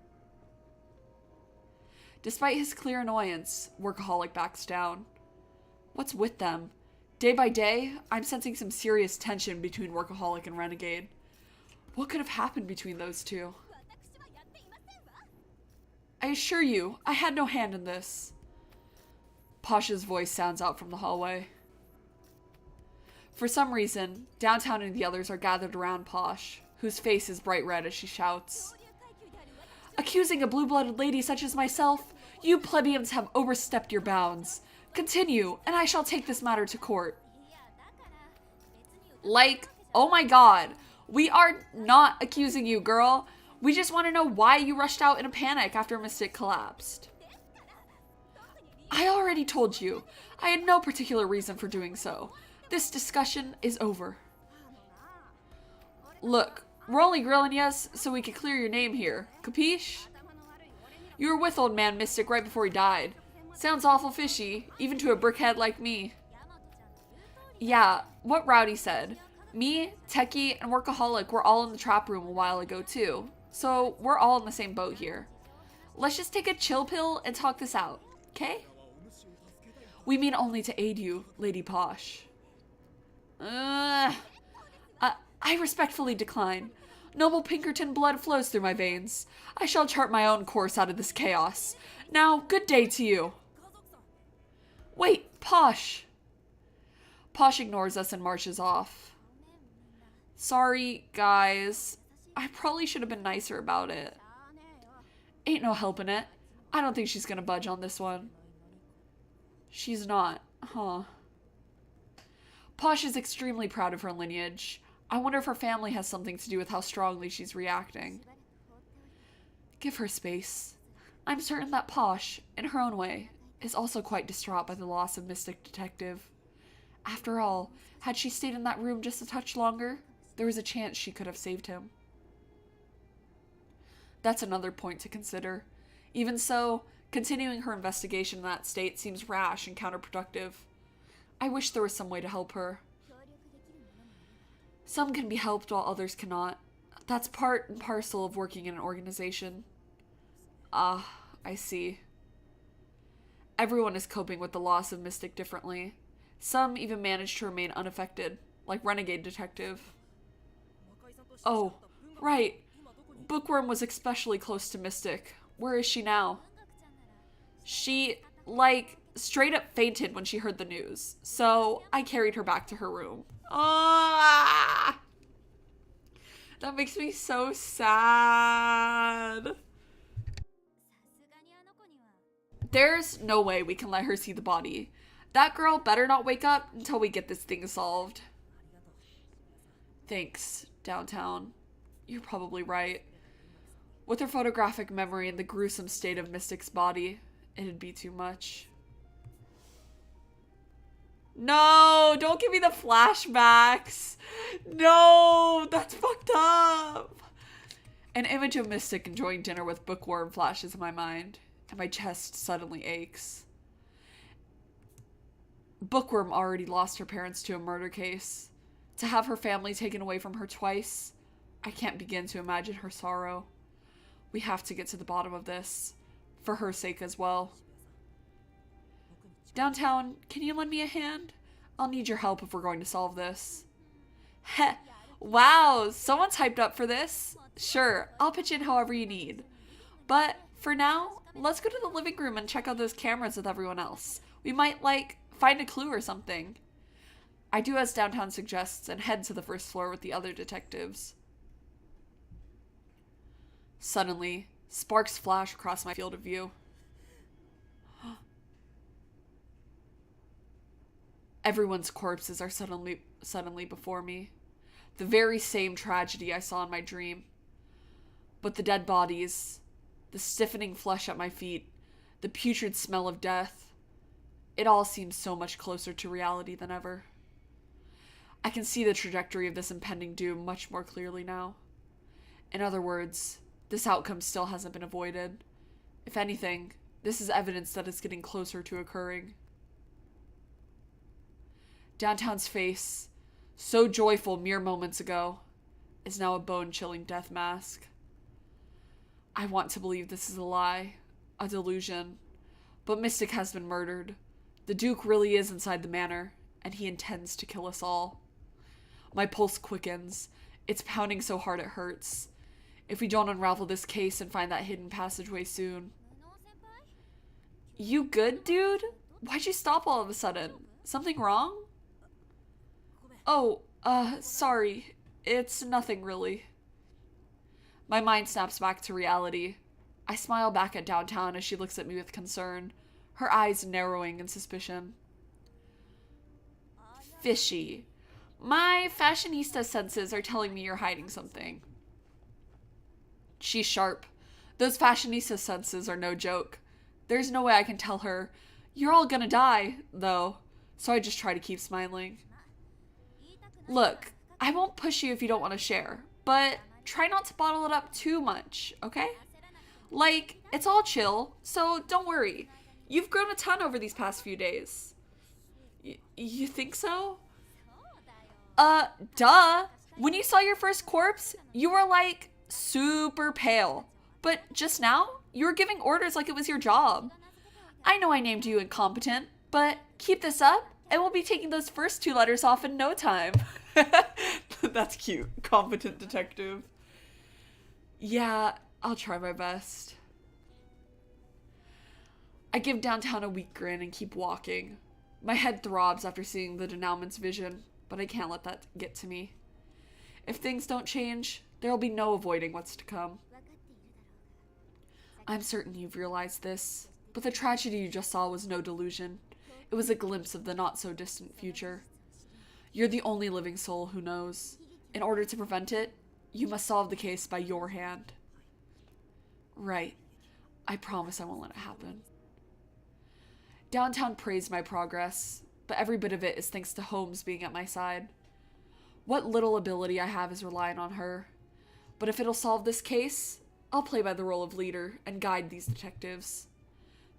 Speaker 1: Despite his clear annoyance, Workaholic backs down. What's with them? Day by day, I'm sensing some serious tension between Workaholic and Renegade. What could have happened between those two? I assure you, I had no hand in this. Pasha's voice sounds out from the hallway. For some reason, Downtown and the others are gathered around Posh, whose face is bright red as she shouts. Accusing a blue-blooded lady such as myself, you plebeians have overstepped your bounds. Continue, and I shall take this matter to court. Like, oh my god, we are not accusing you, girl. We just want to know why you rushed out in a panic after Mystic collapsed. I already told you. I had no particular reason for doing so. This discussion is over. Look, we're only grilling yes so we can clear your name here. Capiche? You were with old man Mystic right before he died. Sounds awful fishy, even to a brickhead like me. Yeah, what Rowdy said. Me, Techie, and Workaholic were all in the trap room a while ago too. So we're all in the same boat here. Let's just take a chill pill and talk this out, okay? We mean only to aid you, Lady Posh. I respectfully decline. Noble Pinkerton blood flows through my veins. I shall chart my own course out of this chaos. Now, good day to you. Wait, Posh. Posh ignores us and marches off. Sorry, guys. I probably should have been nicer about it. Ain't no helping it. I don't think she's gonna budge on this one. She's not, huh? Posh is extremely proud of her lineage. I wonder if her family has something to do with how strongly she's reacting. Give her space. I'm certain that Posh, in her own way, is also quite distraught by the loss of Mystic Detective. After all, had she stayed in that room just a touch longer, there was a chance she could have saved him. That's another point to consider. Even so, continuing her investigation in that state seems rash and counterproductive. I wish there was some way to help her. Some can be helped while others cannot. That's part and parcel of working in an organization. Ah, I see. Everyone is coping with the loss of Mystic differently. Some even manage to remain unaffected, like Renegade Detective. Oh, right. Bookworm was especially close to Mystic. Where is she now? She, straight up fainted when she heard the news, so I carried her back to her room. Ah! That makes me so sad. There's no way we can let her see the body. That girl better not wake up until we get this thing solved. Thanks, Downtown. You're probably right. With her photographic memory and the gruesome state of Mystic's body, it'd be too much. No, don't give me the flashbacks. No, that's fucked up. An image of Mystic enjoying dinner with Bookworm flashes in my mind, and my chest suddenly aches. Bookworm already lost her parents to a murder case. To have her family taken away from her twice, I can't begin to imagine her sorrow. We have to get to the bottom of this, for her sake as well. Downtown, can you lend me a hand? I'll need your help if we're going to solve this. Heh, wow, someone's hyped up for this. Sure, I'll pitch in however you need. But for now, let's go to the living room and check out those cameras with everyone else. We might, find a clue or something. I do as Downtown suggests and head to the first floor with the other detectives. Suddenly, sparks flash across my field of view. Everyone's corpses are suddenly before me. The very same tragedy I saw in my dream. But the dead bodies, the stiffening flesh at my feet, the putrid smell of death, it all seems so much closer to reality than ever. I can see the trajectory of this impending doom much more clearly now. In other words, this outcome still hasn't been avoided. If anything, this is evidence that it's getting closer to occurring. Downtown's face, so joyful mere moments ago, is now a bone-chilling death mask. I want to believe this is a lie, a delusion, but Mystic has been murdered. The Duke really is inside the manor, and he intends to kill us all. My pulse quickens. It's pounding so hard it hurts. If we don't unravel this case and find that hidden passageway soon. You good, dude? Why'd you stop all of a sudden? Something wrong? Oh, sorry. It's nothing really. My mind snaps back to reality. I smile back at Downtown as she looks at me with concern, her eyes narrowing in suspicion. Fishy. My fashionista senses are telling me you're hiding something. She's sharp. Those fashionista senses are no joke. There's no way I can tell her, you're all gonna die, though, so I just try to keep smiling. Look, I won't push you if you don't want to share, but try not to bottle it up too much, okay? It's all chill, so don't worry. You've grown a ton over these past few days. You think so? Duh. When you saw your first corpse, you were, super pale. But just now, you were giving orders like it was your job. I know I named you incompetent, but keep this up, and we'll be taking those first 2 letters off in no time. That's cute. Competent detective. Yeah, I'll try my best. I give Downtown a weak grin and keep walking. My head throbs after seeing the denouement's vision, but I can't let that get to me. If things don't change, there will be no avoiding what's to come. I'm certain you've realized this, but the tragedy you just saw was no delusion. It was a glimpse of the not-so-distant future. You're the only living soul who knows. In order to prevent it, you must solve the case by your hand. Right. I promise I won't let it happen. Downtown praised my progress. but every bit of it is thanks to Holmes being at my side. What little ability I have is relying on her. But if it'll solve this case, I'll play by the role of leader and guide these detectives.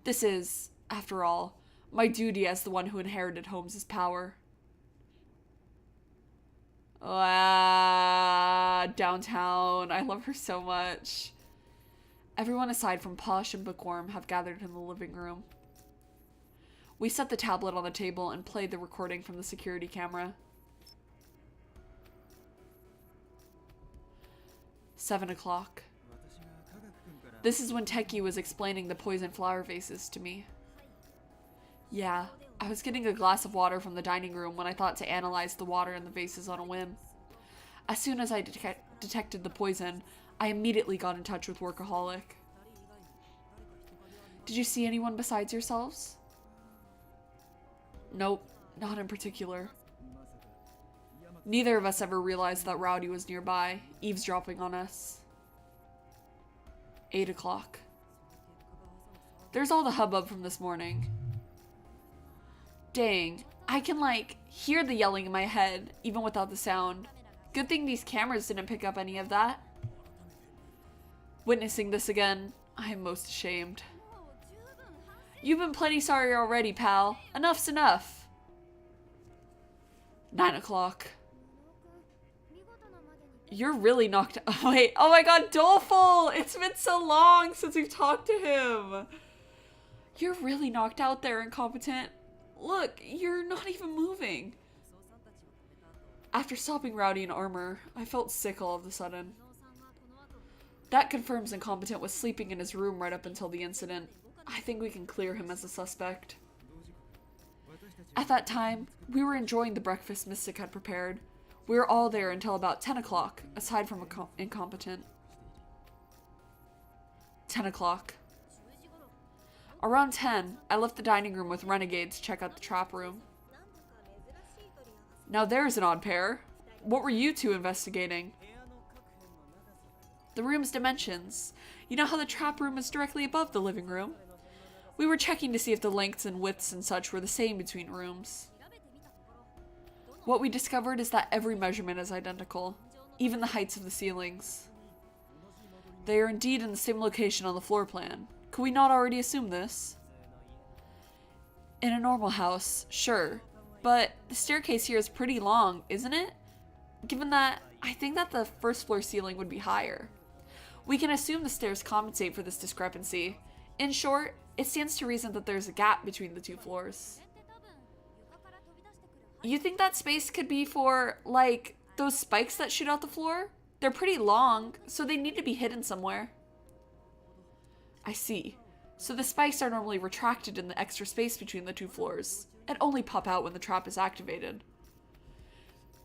Speaker 1: This is, after all, my duty as the one who inherited Holmes's power. Downtown. I love her so much. Everyone aside from Posh and Bookworm have gathered in the living room. We set the tablet on the table and played the recording from the security camera. 7 o'clock. This is when Techie was explaining the poison flower vases to me. Yeah, I was getting a glass of water from the dining room when I thought to analyze the water in the vases on a whim. As soon as I detected the poison, I immediately got in touch with Workaholic. Did you see anyone besides yourselves? Nope, not in particular. Neither of us ever realized that Rowdy was nearby, eavesdropping on us. 8 o'clock. There's all the hubbub from this morning. Dang, I can hear the yelling in my head, even without the sound. Good thing these cameras didn't pick up any of that. Witnessing this again, I am most ashamed. You've been plenty sorry already, pal. Enough's enough. 9 o'clock. You're really knocked out. Oh, wait. Oh my god, Doleful! It's been so long since we've talked to him. You're really knocked out there, incompetent. Look, you're not even moving. After stopping Rowdy in armor, I felt sick all of a sudden. That confirms Incompetent was sleeping in his room right up until the incident. I think we can clear him as a suspect. At that time, we were enjoying the breakfast Mystic had prepared. We were all there until about 10 o'clock, aside from Incompetent. 10 o'clock. Around 10, I left the dining room with Renegade to check out the trap room. Now there's an odd pair. What were you two investigating? The room's dimensions. You know how the trap room is directly above the living room? We were checking to see if the lengths and widths and such were the same between rooms. What we discovered is that every measurement is identical, even the heights of the ceilings. They are indeed in the same location on the floor plan. Could we not already assume this? In a normal house, sure, but the staircase here is pretty long, isn't it? Given that, I think that the first floor ceiling would be higher. We can assume the stairs compensate for this discrepancy. In short, it stands to reason that there's a gap between the two floors. You think that space could be for, those spikes that shoot out the floor? They're pretty long, so they need to be hidden somewhere. I see. So the spikes are normally retracted in the extra space between the two floors, and only pop out when the trap is activated.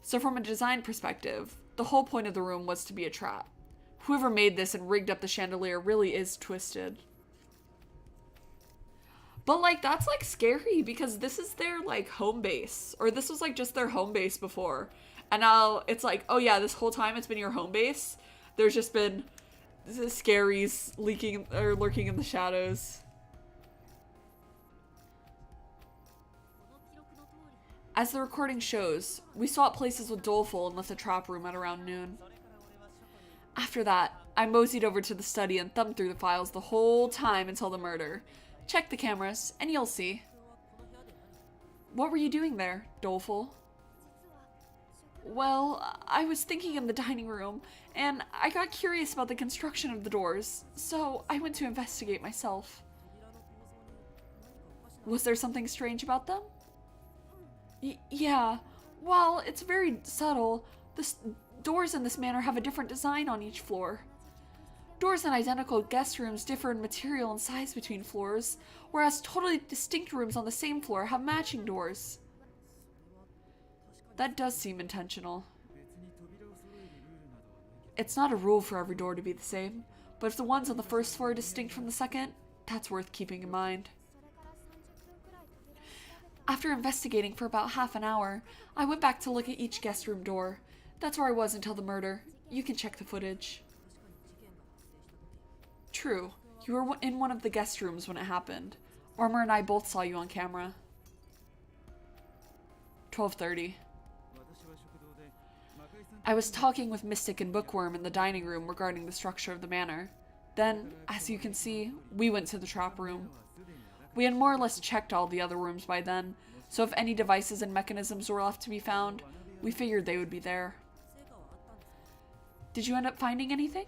Speaker 1: So from a design perspective, the whole point of the room was to be a trap. Whoever made this and rigged up the chandelier really is twisted. But that's scary because this is their home base, or this was just their home base before. And now it's oh yeah, this whole time it's been your home base. There's just been scaries lurking in the shadows. As the recording shows, we swapped places with Doleful and left the trap room at around noon. After that, I moseyed over to the study and thumbed through the files the whole time until the murder. Check the cameras, and you'll see. What were you doing there, Doleful? Well, I was thinking in the dining room, and I got curious about the construction of the doors, so I went to investigate myself. Was there something strange about them? Yeah. Well, it's very subtle. The doors in this manor have a different design on each floor. Doors in identical guest rooms differ in material and size between floors, whereas totally distinct rooms on the same floor have matching doors. That does seem intentional. It's not a rule for every door to be the same, but if the ones on the first floor are distinct from the second, that's worth keeping in mind. After investigating for about half an hour, I went back to look at each guest room door. That's where I was until the murder. You can check the footage. True. You were in one of the guest rooms when it happened. Armor and I both saw you on camera. 12:30. I was talking with Mystic and Bookworm in the dining room regarding the structure of the manor. Then, as you can see, we went to the trap room. We had more or less checked all the other rooms by then, so if any devices and mechanisms were left to be found, we figured they would be there. Did you end up finding anything?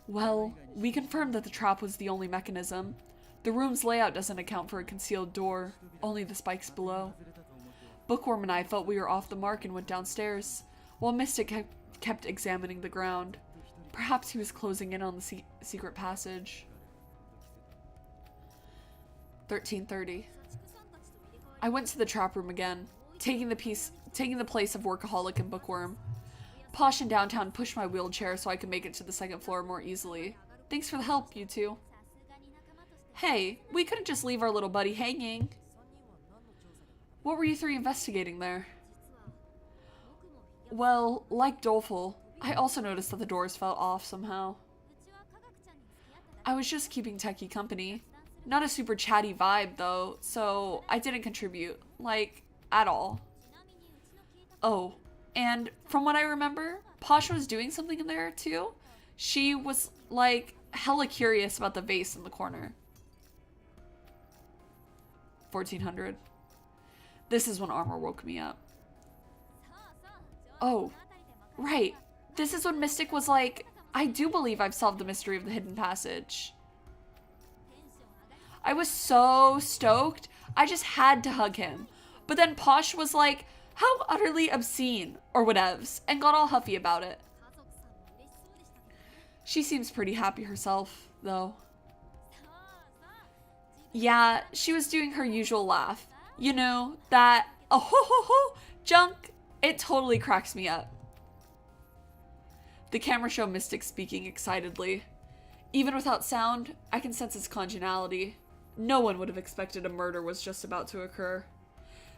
Speaker 1: Well, we confirmed that the trap was the only mechanism. The room's layout doesn't account for a concealed door, only the spikes below. Bookworm and I felt we were off the mark and went downstairs, while Mystic kept examining the ground. Perhaps he was closing in on the secret passage. 13:30. I went to the trap room again, taking the place of Workaholic and Bookworm. Posh in downtown pushed my wheelchair so I could make it to the second floor more easily. Thanks for the help, you two. Hey, we couldn't just leave our little buddy hanging. What were you three investigating there? Well, like Doleful, I also noticed that the doors fell off somehow. I was just keeping Techie company. Not a super chatty vibe, though, so I didn't contribute, like, at all. Oh, and from what I remember, Posh was doing something in there, too. She was, like, hella curious about the vase in the corner. 1400. This is when Armor woke me up. Oh, right. This is when Mystic was like, I do believe I've solved the mystery of the hidden passage. I was so stoked, I just had to hug him. But then Posh was like, how utterly obscene, or whatevs, and got all huffy about it. She seems pretty happy herself, though. Yeah, she was doing her usual laugh. You know, that oh ho ho ho junk. It totally cracks me up. The camera showed Mystic speaking excitedly. Even without sound, I can sense its congeniality. No one would have expected a murder was just about to occur.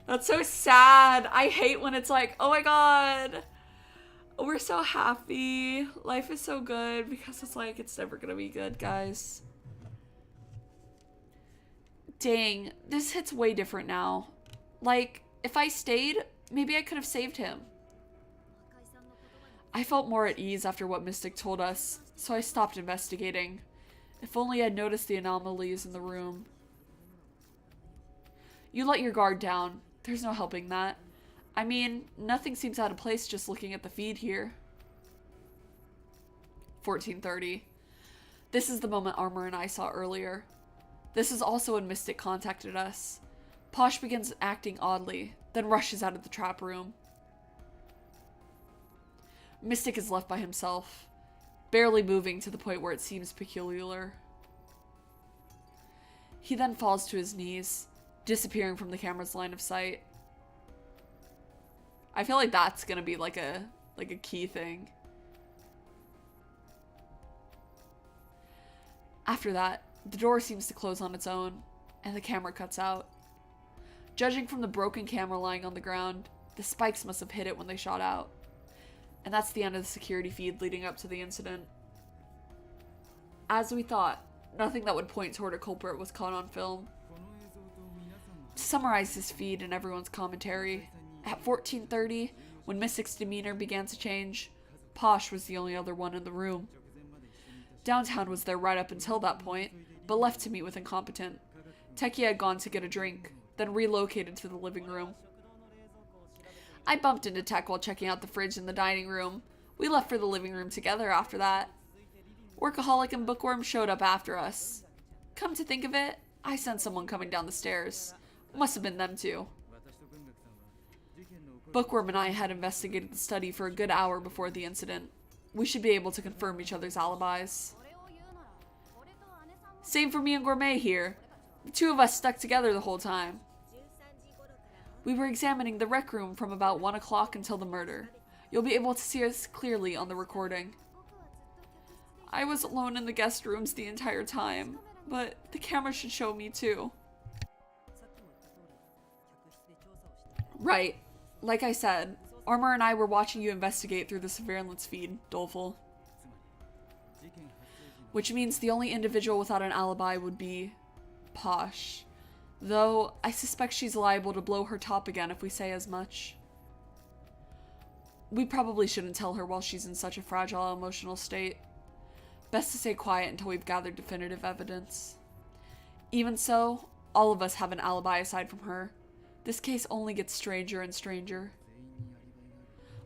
Speaker 1: That's so sad. I hate when it's like, oh my god, we're so happy. Life is so good, because it's like, it's never gonna be good, guys. Dang, this hits way different now. Like, if I stayed, maybe I could have saved him. I felt more at ease after what Mystic told us, so I stopped investigating. If only I'd noticed the anomalies in the room. You let your guard down. There's no helping that. I mean, nothing seems out of place just looking at the feed here. 14:30. This is the moment Armor and I saw earlier. This is also when Mystic contacted us. Posh begins acting oddly, then rushes out of the trap room. Mystic is left by himself, barely moving to the point where it seems peculiar. He then falls to his knees, disappearing from the camera's line of sight. I feel like that's gonna be like a key thing. After that, the door seems to close on its own, and the camera cuts out. Judging from the broken camera lying on the ground, the spikes must have hit it when they shot out. And that's the end of the security feed leading up to the incident. As we thought, nothing that would point toward a culprit was caught on film. To summarize this feed and everyone's commentary, at 14:30, when Mystic's demeanor began to change, Posh was the only other one in the room. Downtown was there right up until that point, but left to meet with Incompetent. Techie had gone to get a drink, then relocated to the living room. I bumped into Tech while checking out the fridge in the dining room. We left for the living room together after that. Workaholic and Bookworm showed up after us. Come to think of it, I sensed someone coming down the stairs. Must have been them too. Bookworm and I had investigated the study for a good hour before the incident. We should be able to confirm each other's alibis. Same for me and Gourmet here. The two of us stuck together the whole time. We were examining the rec room from about 1 o'clock until the murder. You'll be able to see us clearly on the recording. I was alone in the guest rooms the entire time, but the camera should show me too. Right. Like I said, Armor and I were watching you investigate through the surveillance feed, Doleful. Which means the only individual without an alibi would be Posh. Though, I suspect she's liable to blow her top again if we say as much. We probably shouldn't tell her while she's in such a fragile emotional state. Best to stay quiet until we've gathered definitive evidence. Even so, all of us have an alibi aside from her. This case only gets stranger and stranger.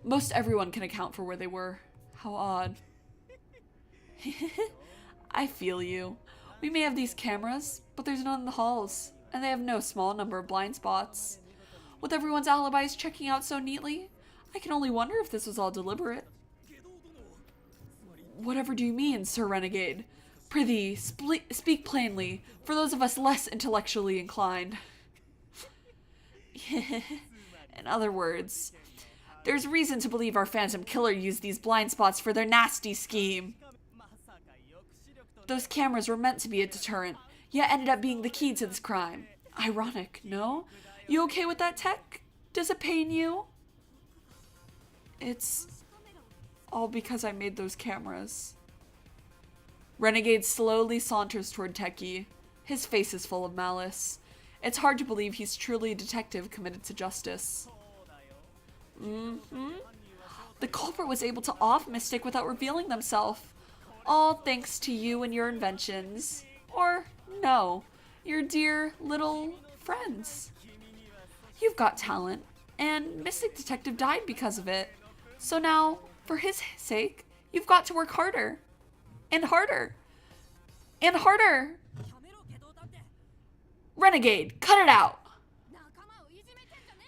Speaker 1: Most everyone can account for where they were. How odd. I feel you. We may have these cameras, but there's none in the halls, and they have no small number of blind spots. With everyone's alibis checking out so neatly, I can only wonder if this was all deliberate. Whatever do you mean, Sir Renegade? Prithee, speak plainly, for those of us less intellectually inclined. In other words, there's reason to believe our phantom killer used these blind spots for their nasty scheme. Those cameras were meant to be a deterrent, yet ended up being the key to this crime. Ironic, no? You okay with that, Tech? Does it pain you? It's all because I made those cameras. Renegade slowly saunters toward Techie. His face is full of malice. It's hard to believe he's truly a detective committed to justice. The culprit was able to off Mystic without revealing themselves. All thanks to you and your inventions. Or, no, your dear little friends. You've got talent, and Mystic Detective died because of it. So now, for his sake, you've got to work harder. And harder. And harder. Renegade, cut it out.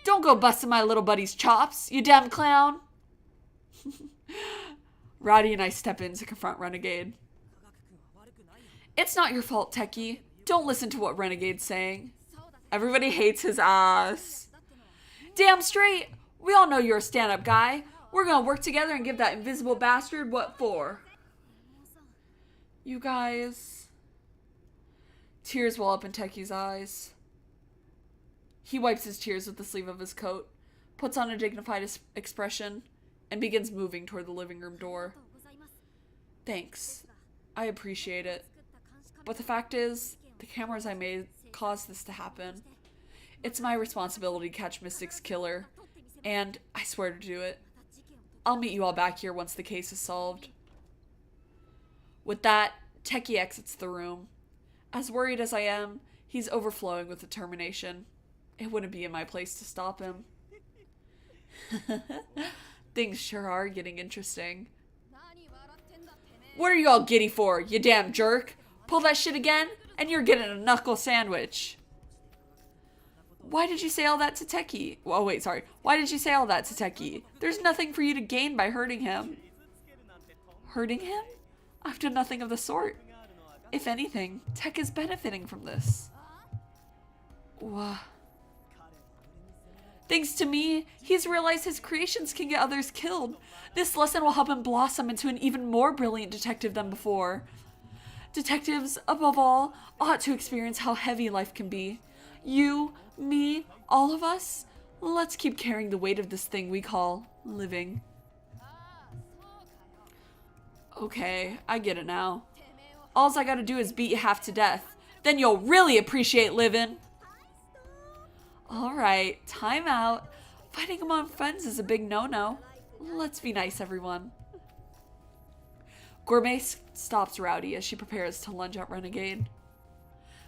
Speaker 1: Don't go busting my little buddy's chops, you damn clown. Rowdy and I step in to confront Renegade. It's not your fault, Techie. Don't listen to what Renegade's saying. Everybody hates his ass. Damn straight. We all know you're a stand-up guy. We're gonna work together and give that invisible bastard what for. You guys. Tears well up in Techie's eyes. He wipes his tears with the sleeve of his coat, puts on a dignified expression, and begins moving toward the living room door. Thanks. I appreciate it. But the fact is, the cameras I made caused this to happen. It's my responsibility to catch Mystic's killer, and I swear to do it. I'll meet you all back here once the case is solved. With that, Techie exits the room. As worried as I am, he's overflowing with determination. It wouldn't be in my place to stop him. Things sure are getting interesting. What are you all giddy for, you damn jerk? Pull that shit again, and you're getting a knuckle sandwich. Why did you say all that to Techie? Oh, wait, sorry. Why did you say all that to Techie? There's nothing for you to gain by hurting him. Hurting him? I've done nothing of the sort. If anything, Tech is benefiting from this. Wah. Thanks to me, he's realized his creations can get others killed. This lesson will help him blossom into an even more brilliant detective than before. Detectives, above all, ought to experience how heavy life can be. You, me, all of us, let's keep carrying the weight of this thing we call living. Okay, I get it now. Alls I gotta do is beat you half to death. Then you'll really appreciate living. Alright, time out. Fighting among friends is a big no-no. Let's be nice, everyone. Gourmet stops Rowdy as she prepares to lunge at Renegade.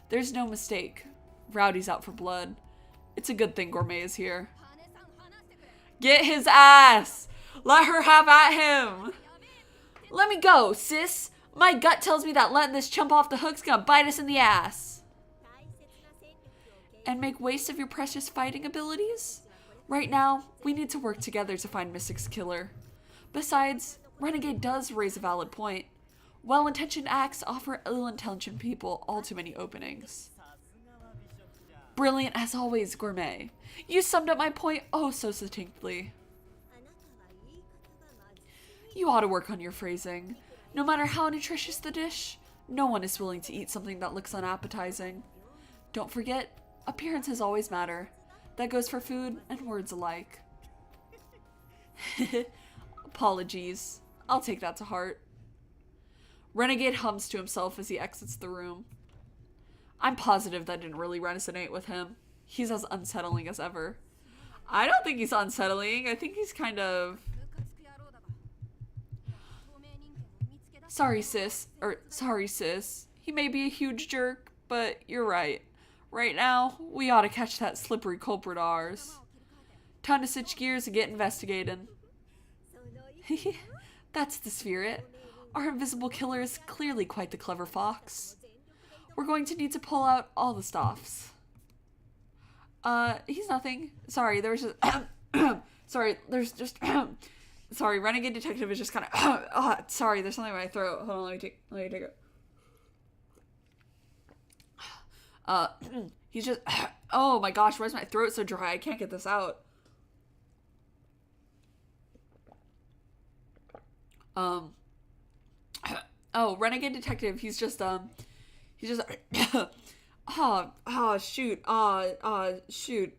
Speaker 1: There's no mistake. Rowdy's out for blood. It's a good thing Gourmet is here. Get his ass! Let her have at him! Let me go, sis! My gut tells me that letting this chump off the hook's gonna bite us in the ass. And make waste of your precious fighting abilities? Right now, we need to work together to find Mystic's killer. Besides, Renegade does raise a valid point. Well-intentioned acts offer ill-intentioned people all too many openings. Brilliant as always, Gourmet. You summed up my point oh so succinctly. You ought to work on your phrasing. No matter how nutritious the dish, no one is willing to eat something that looks unappetizing. Don't forget, appearances always matter. That goes for food and words alike. Apologies. I'll take that to heart. Renegade hums to himself as he exits the room. I'm positive that didn't really resonate with him. He's as unsettling as ever. I don't think he's unsettling. I think he's kind of... Sorry, sis. Sorry, sis. He may be a huge jerk, but you're right. Right now, we ought to catch that slippery culprit of ours. Time to switch gears and get investigating. That's the spirit. Our invisible killer is clearly quite the clever fox. We're going to need to pull out all the stops. He's nothing. Sorry, there's just... sorry, there's just... sorry, Renegade Detective is just kind of... sorry, there's something in my throat. Hold on, let me take it. He's just... oh my gosh, why is my throat so dry? I can't get this out. Oh, Renegade Detective, he's just, shoot, shoot,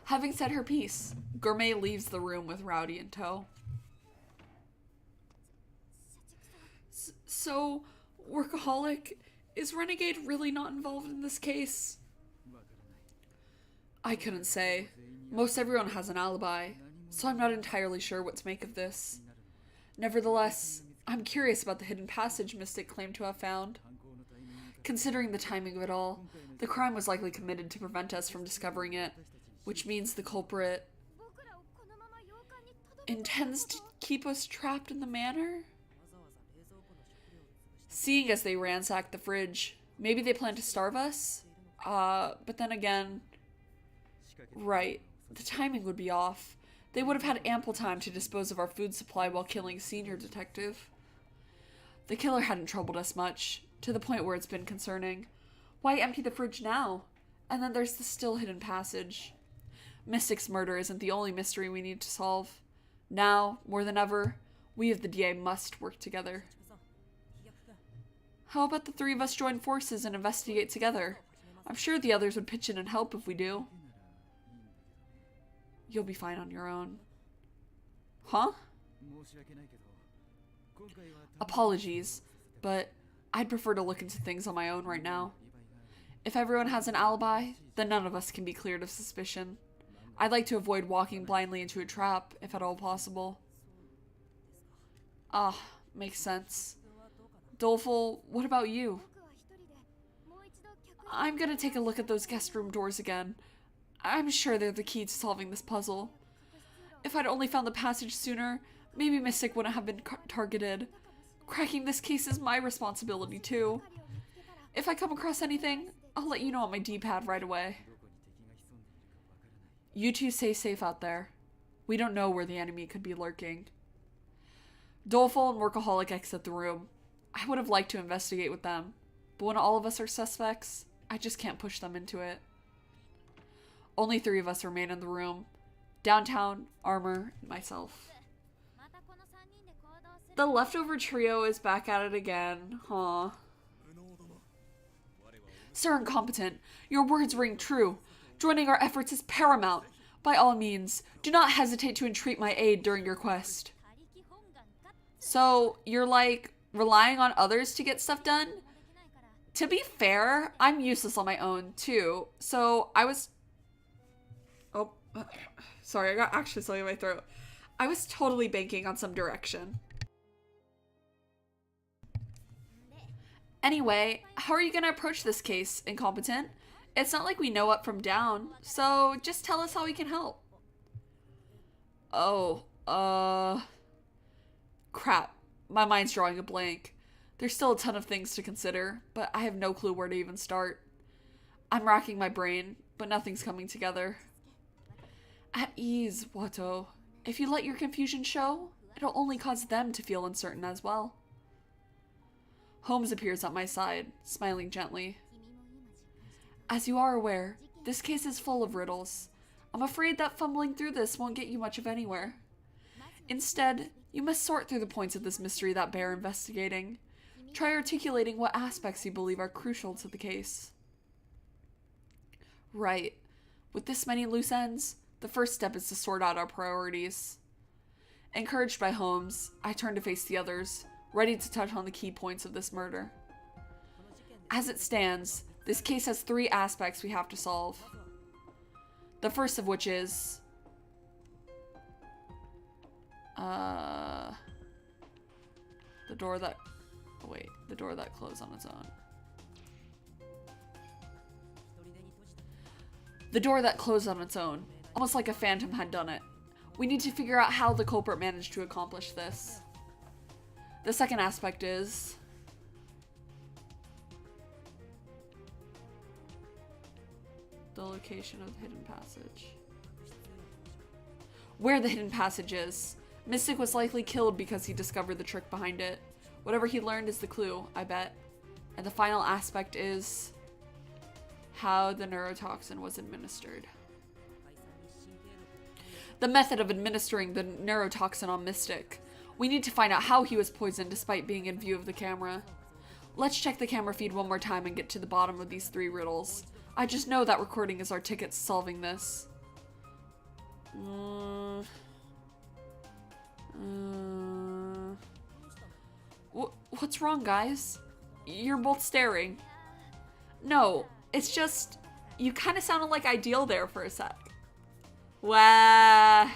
Speaker 1: having said her piece, Gourmet leaves the room with Rowdy in tow. So, Workaholic, is Renegade really not involved in this case? I couldn't say. Most everyone has an alibi, so I'm not entirely sure what to make of this. Nevertheless, I'm curious about the hidden passage Mystic claimed to have found. Considering the timing of it all, the crime was likely committed to prevent us from discovering it, which means the culprit intends to keep us trapped in the manor? Seeing as they ransacked the fridge, maybe they plan to starve us? But then again... Right. The timing would be off. They would have had ample time to dispose of our food supply while killing Senior Detective. The killer hadn't troubled us much, to the point where it's been concerning. Why empty the fridge now? And then there's the still hidden passage. Mystic's murder isn't the only mystery we need to solve. Now, more than ever, we of the DA must work together. How about the three of us join forces and investigate together? I'm sure the others would pitch in and help if we do. You'll be fine on your own. Huh? Apologies, but I'd prefer to look into things on my own right now. If everyone has an alibi, then none of us can be cleared of suspicion. I'd like to avoid walking blindly into a trap, if at all possible. Ah, makes sense. Doleful, what about you? I'm gonna take a look at those guest room doors again. I'm sure they're the key to solving this puzzle. If I'd only found the passage sooner, maybe Mystic wouldn't have been targeted. Cracking this case is my responsibility too. If I come across anything, I'll let you know on my D-pad right away. You two stay safe out there. We don't know where the enemy could be lurking. Doleful and Workaholic exit the room. I would have liked to investigate with them, but when all of us are suspects, I just can't push them into it. Only three of us remain in the room. Downtown, Armor, and myself. The leftover trio is back at it again. Huh. Sir Incompetent, your words ring true. Joining our efforts is paramount. By all means, do not hesitate to entreat my aid during your quest. So, you're like, relying on others to get stuff done? To be fair, I'm useless on my own, too. So, I was... Oh, sorry, I got actually something in my throat. I was totally banking on some direction. Anyway, how are you gonna approach this case, Incompetent? It's not like we know up from down, so just tell us how we can help. Oh, crap. My mind's drawing a blank. There's still a ton of things to consider, but I have no clue where to even start. I'm racking my brain, but nothing's coming together. At ease, Watto. If you let your confusion show, it'll only cause them to feel uncertain as well. Holmes appears at my side, smiling gently. As you are aware, this case is full of riddles. I'm afraid that fumbling through this won't get you much of anywhere. Instead, you must sort through the points of this mystery that bear investigating. Try articulating what aspects you believe are crucial to the case. Right. With this many loose ends, the first step is to sort out our priorities. Encouraged by Holmes, I turned to face the others, ready to touch on the key points of this murder. As it stands, this case has 3 aspects we have to solve. The first of which is... the door that closed on its own. The door that closed on its own, almost like a phantom had done it. We need to figure out how the culprit managed to accomplish this. The second aspect is... the location of the hidden passage. Where the hidden passage is. Mystic was likely killed because he discovered the trick behind it. Whatever he learned is the clue, I bet. And the final aspect is... how the neurotoxin was administered. The method of administering the neurotoxin on Mystic. We need to find out how he was poisoned despite being in view of the camera. Let's check the camera feed one more time and get to the bottom of these 3 riddles. I just know that recording is our ticket to solving this. What's wrong, guys? You're both staring. No, it's just... you kind of sounded like Ideal there for a sec. Wah.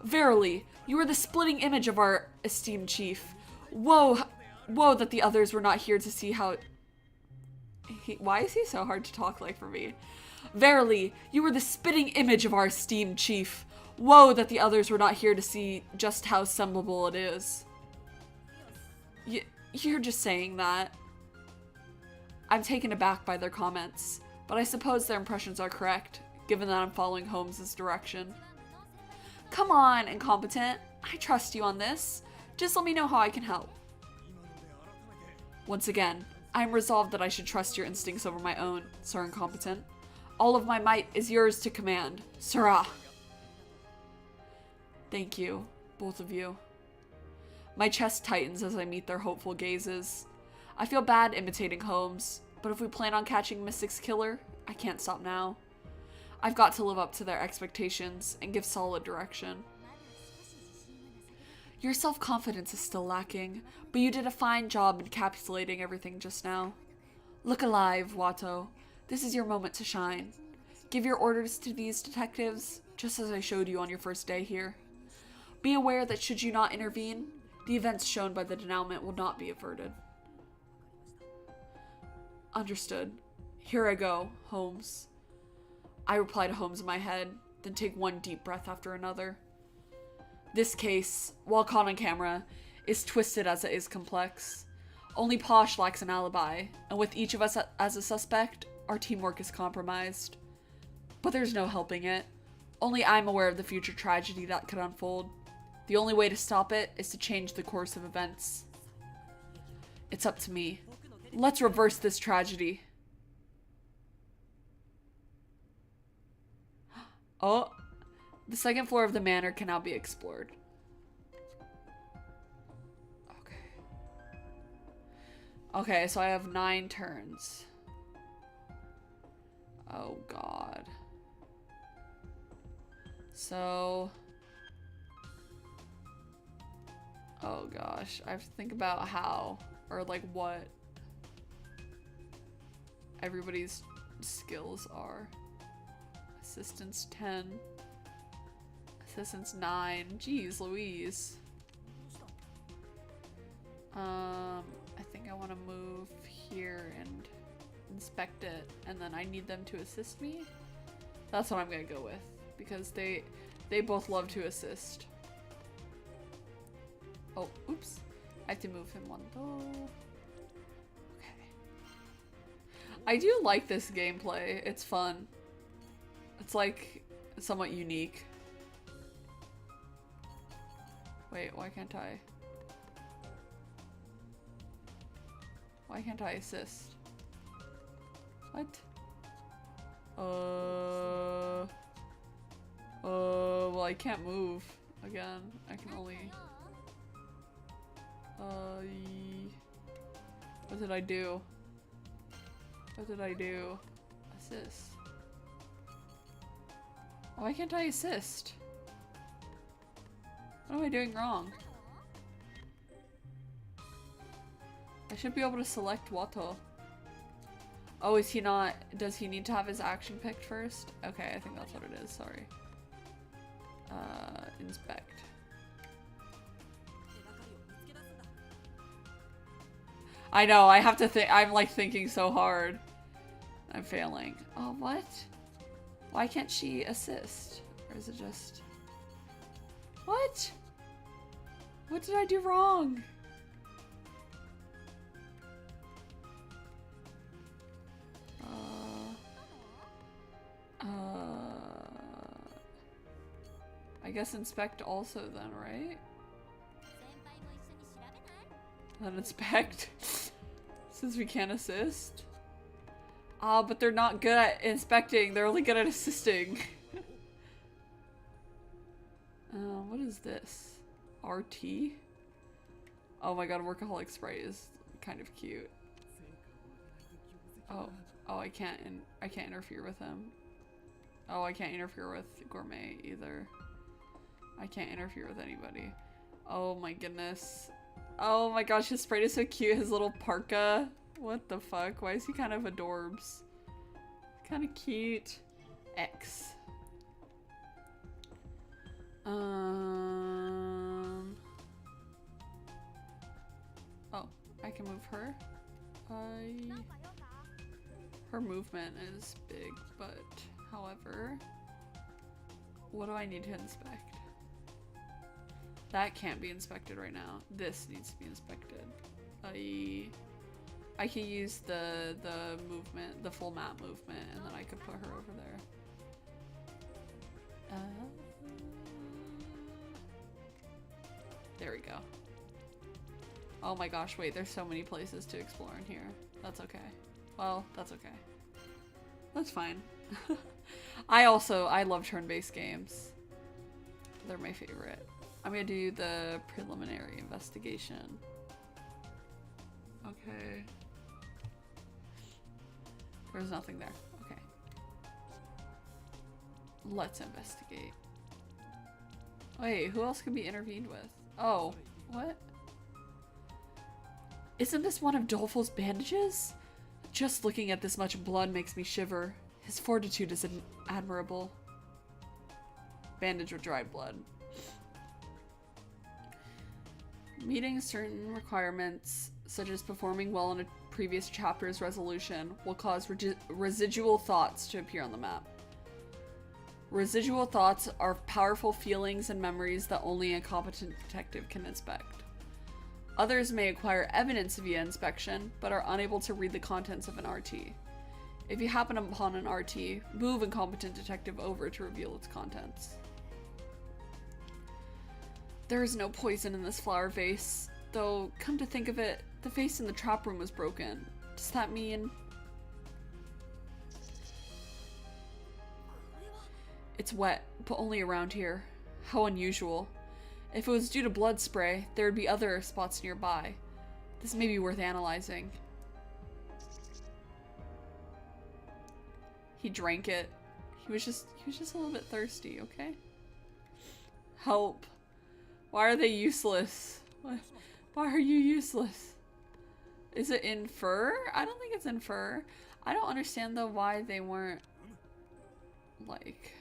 Speaker 1: Verily, you are the splitting image of our esteemed chief. Woe that the others were not here to see how... why is he so hard to talk like for me? Verily, you were the spitting image of our esteemed chief. Woe that the others were not here to see just how semblable it is. You're just saying that. I'm taken aback by their comments, but I suppose their impressions are correct, given that I'm following Holmes's direction. Come on, incompetent. I trust you on this. Just let me know how I can help. Once again, I am resolved that I should trust your instincts over my own, Sir Incompetent. All of my might is yours to command. Sirrah! Thank you, both of you. My chest tightens as I meet their hopeful gazes. I feel bad imitating Holmes, but if we plan on catching Mystic's killer, I can't stop now. I've got to live up to their expectations and give solid direction. Your self-confidence is still lacking, but you did a fine job encapsulating everything just now. Look alive, Watto. This is your moment to shine. Give your orders to these detectives, just as I showed you on your first day here. Be aware that should you not intervene, the events shown by the denouement will not be averted. Understood. Here I go, Holmes. I reply to Holmes in my head, then take one deep breath after another. This case, while caught on camera, is twisted as it is complex. Only Posh lacks an alibi, and with each of us as a suspect, our teamwork is compromised. But there's no helping it. Only I'm aware of the future tragedy that could unfold. The only way to stop it is to change the course of events. It's up to me. Let's reverse this tragedy. Oh, the second floor of the manor can now be explored. Okay, so I have 9 turns. Oh god. So... oh gosh, I have to think about how, or like what everybody's skills are. Assistance 10. Assistance 9. Jeez Louise. I think I want to move here and inspect it, and then I need them to assist me. That's what I'm gonna go with, because they both love to assist. Oh, oops. I have to move him one though. Okay. I do like this gameplay. It's fun. It's like somewhat unique. Wait, why can't I? Why can't I assist? What? Well, I can't move again. I can only... what did I do? What did I do? Assist. Why can't I assist? What am I doing wrong? I should be able to select Wato. Oh, is he not? Does he need to have his action picked first? Okay, I think that's what it is. Sorry. Inspect. I know, I have to think. I'm like thinking so hard. I'm failing. Oh, what? Why can't she assist? Or is it just... What? What did I do wrong? I guess inspect also then, right? Then inspect? Since we can't assist? Ah, but they're not good at inspecting, they're only good at assisting. What is this? RT? Oh my god, Workaholic Sprite is kind of cute. Oh, I can't interfere with him. Oh, I can't interfere with Gourmet either. I can't interfere with anybody. Oh my goodness. Oh my gosh, his Sprite is so cute. His little parka. What the fuck? Why is he kind of adorbs? Kind of cute. X. Oh, I can move her. Her movement is big, but however, what do I need to inspect? That can't be inspected right now. This needs to be inspected. I can use the movement, the full map movement, and then I could put her over there. There we go. Oh my gosh, wait, there's so many places to explore in here. That's okay. Well, that's okay. That's fine. I love turn-based games. They're my favorite. I'm gonna do the preliminary investigation. Okay. There's nothing there. Okay. Let's investigate. Wait, who else can be intervened with? Oh, what? Isn't this one of Dolfo's bandages? Just looking at this much blood makes me shiver. His fortitude is admirable. Bandage with dried blood. Meeting certain requirements, such as performing well in a previous chapter's resolution, will cause residual thoughts to appear on the map. Residual thoughts are powerful feelings and memories that only a competent detective can inspect. Others may acquire evidence via inspection, but are unable to read the contents of an RT. If you happen upon an RT, move incompetent detective over to reveal its contents. There is no poison in this flower vase, though come to think of it, the vase in the trap room was broken. Does that mean... It's wet, but only around here. How unusual. If it was due to blood spray, there would be other spots nearby. This may be worth analyzing. He drank it. He was just a little bit thirsty, okay? Help. Why are they useless? Why are you useless? Is it in fur? I don't think it's in fur. I don't understand though why they weren't like...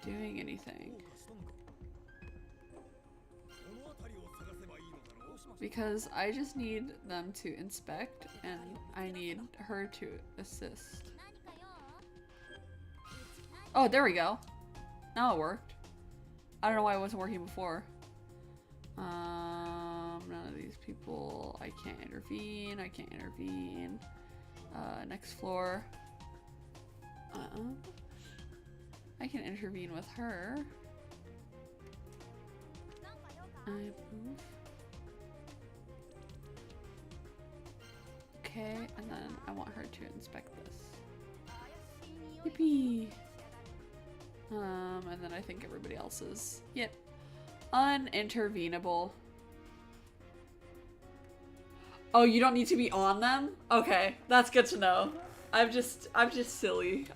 Speaker 1: doing anything. Because I just need them to inspect and I need her to assist. Oh, there we go. Now it worked. I don't know why it wasn't working before. None of these people. I can't intervene. I can't intervene. Next floor. I can intervene with her. I move. Okay, and then I want her to inspect this. Yippee! And then I think everybody else is, yep, unintervenable. Oh, you don't need to be on them? Okay, that's good to know. I'm just silly.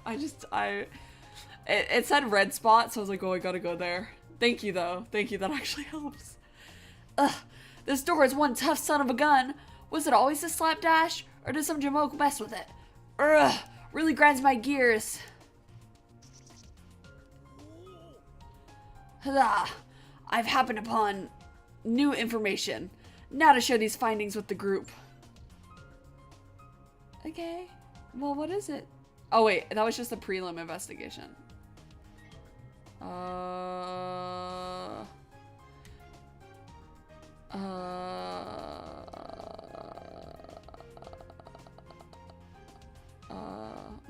Speaker 1: It said red spot, so I was like, oh, I gotta go there. Thank you, though. Thank you, that actually helps. Ugh, this door is one tough son of a gun. Was it always a slapdash, or did some jamoke mess with it? Ugh, really grinds my gears. Hurrah! I've happened upon new information. Now to share these findings with the group. Okay. Well, what is it? Oh, wait. That was just a prelim investigation.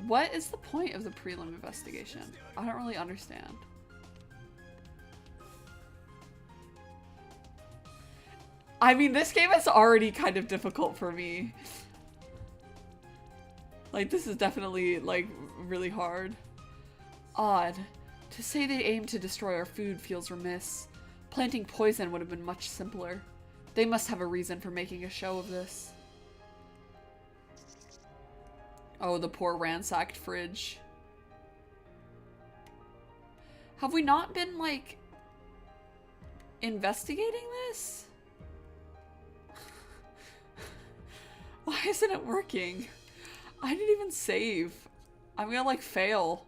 Speaker 1: What is the point of the prelim investigation? I don't really understand. I mean, this game is already kind of difficult for me. Like, this is definitely, like, really hard. Odd. To say they aim to destroy our food feels remiss. Planting poison would have been much simpler. They must have a reason for making a show of this. Oh, the poor ransacked fridge. Have we not been, like, investigating this? Why isn't it working? I didn't even save. I'm gonna, like, fail.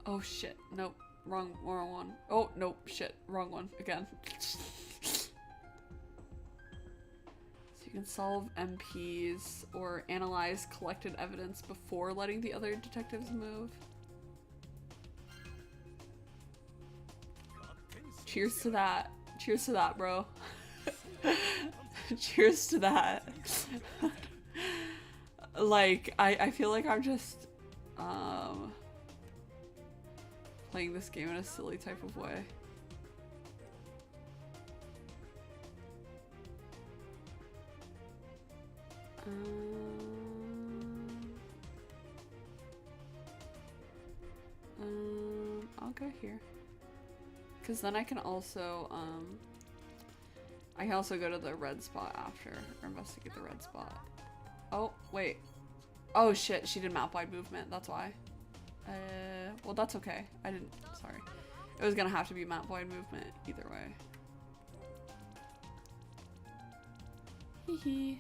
Speaker 1: Oh shit, nope, wrong one. Oh, nope, shit, wrong one, again. So you can solve MPs or analyze collected evidence before letting the other detectives move. Cheers to that. Cheers to that, bro. Cheers to that. Like, I feel like I'm just, playing this game in a silly type of way. I'll go here. Because then I can also, I can also go to the red spot after, or investigate the red spot. Oh, wait. Oh shit, she did map-wide movement, that's why. Well that's okay. I didn't, sorry. It was gonna have to be map-wide movement either way. Hee.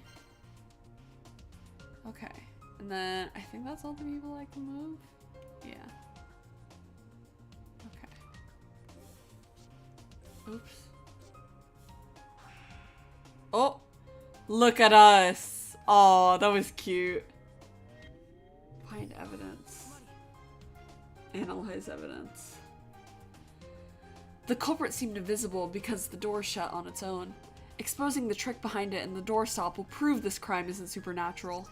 Speaker 1: Okay, and then I think that's all the people I can move? Yeah. Okay. Oops. Oh! Look at us! Oh, that was cute. Find evidence. Analyze evidence. The culprit seemed invisible because the door shut on its own. Exposing the trick behind it and the doorstop will prove this crime isn't supernatural.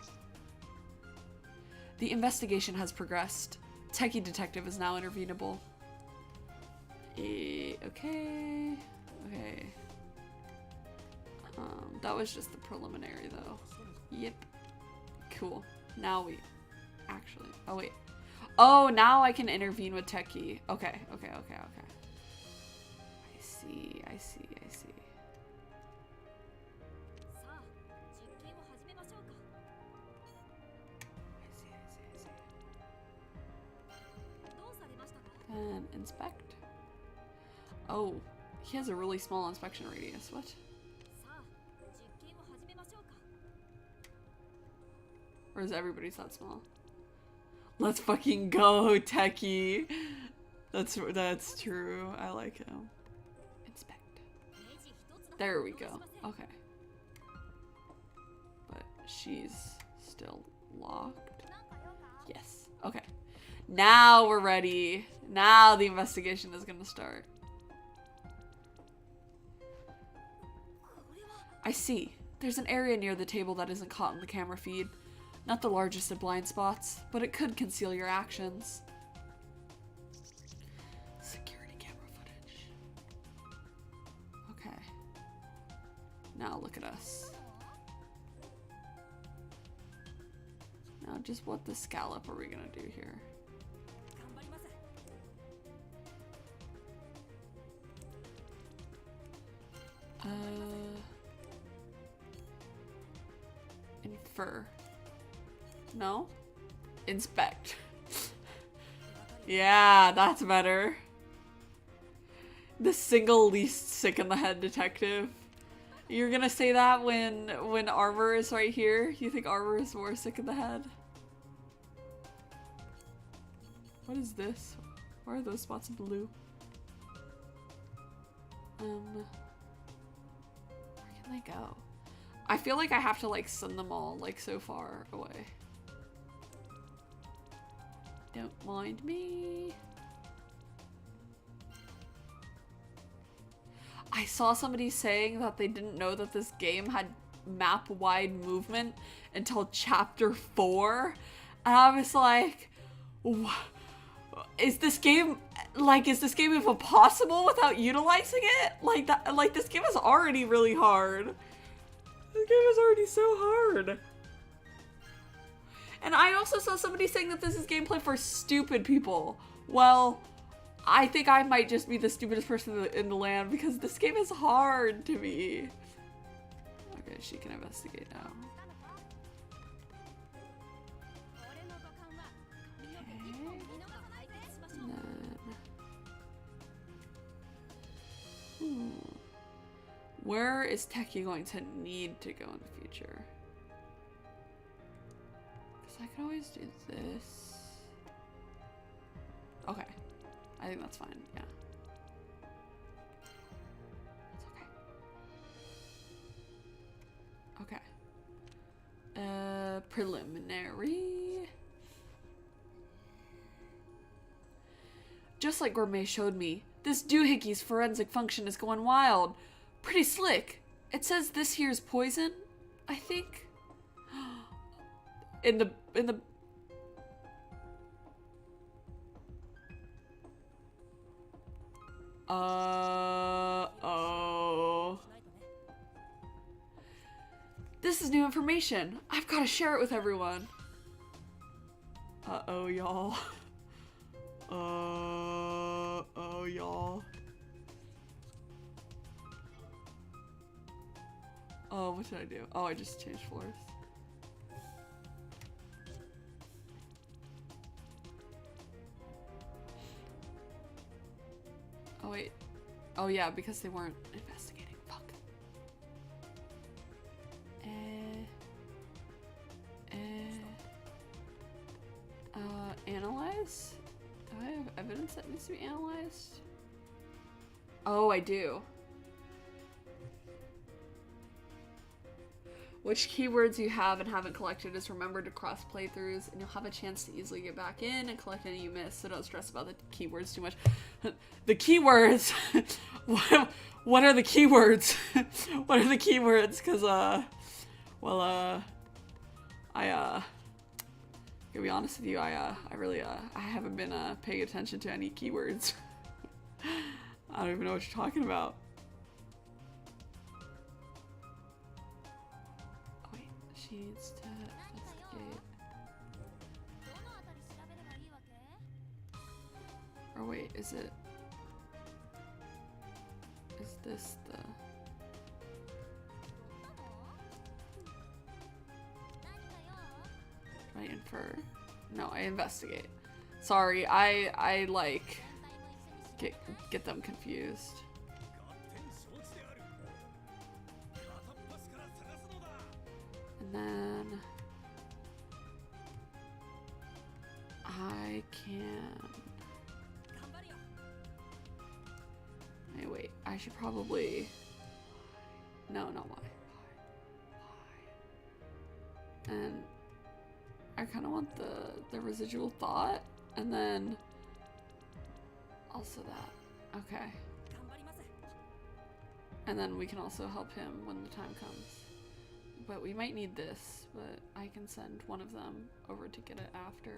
Speaker 1: The investigation has progressed. Techie detective is now intervenable. Okay. Okay. That was just the preliminary though. Yep. Cool. Now we actually, oh wait. Oh, now I can intervene with Techie. Okay, okay, okay, okay. I see, I see, I see. And inspect. Oh, he has a really small inspection radius. What? Or is everybody's that small? Let's fucking go, Techie. That's true. I like him. Inspect. There we go. Okay. But she's still locked. Yes. Okay. Now we're ready. Now the investigation is gonna start. I see. There's an area near the table that isn't caught in the camera feed. Not the largest of blind spots, but it could conceal your actions. Security camera footage. Okay. Now look at us. Now just what the scallop are we gonna do here? Infer. No? Inspect. Yeah, that's better. The single least sick in the head detective. You're gonna say that when armor is right here? You think armor is more sick in the head? What is this? Where are those spots of blue? Where can they go? I feel like I have to like send them all like so far away. Don't mind me. I saw somebody saying that they didn't know that this game had map-wide movement until chapter 4. And I was like, is this game even possible without utilizing it? Like that, like this game is already really hard. This game is already so hard. And I also saw somebody saying that this is gameplay for stupid people. Well, I think I might just be the stupidest person in the land because this game is hard to me. Okay, she can investigate now. Where is Techie going to need to go in the future? Because I could always do this. Okay. I think that's fine, yeah. That's okay. Okay. Preliminary. Just like Gourmet showed me, this doohickeys forensic function is going wild. Pretty slick. It says this here's poison, I think. In the oh. This is new information. I've got to share it with everyone. Uh-oh, y'all. Oh, y'all. Oh, what should I do? Oh, I just changed floors. Oh, wait. Oh, yeah, because they weren't investigating. Fuck. Analyze? Do I have evidence that needs to be analyzed? Oh, I do. Which keywords you have and haven't collected is remembered to cross playthroughs, and you'll have a chance to easily get back in and collect any you missed, so don't stress about the keywords too much. The keywords? What are the keywords? What are the keywords? Because, well, to be honest with you, I really, I haven't been, paying attention to any keywords. I don't even know what you're talking about. Oh, wait, she needs to investigate. Or wait, is this the... I infer? No, I investigate. Sorry, I like get them confused. And then I can... Hey, wait, I should probably... No, not why. And I kind of want the residual thought, and then also that. Okay. And then we can also help him when the time comes. But we might need this, but I can send one of them over to get it after.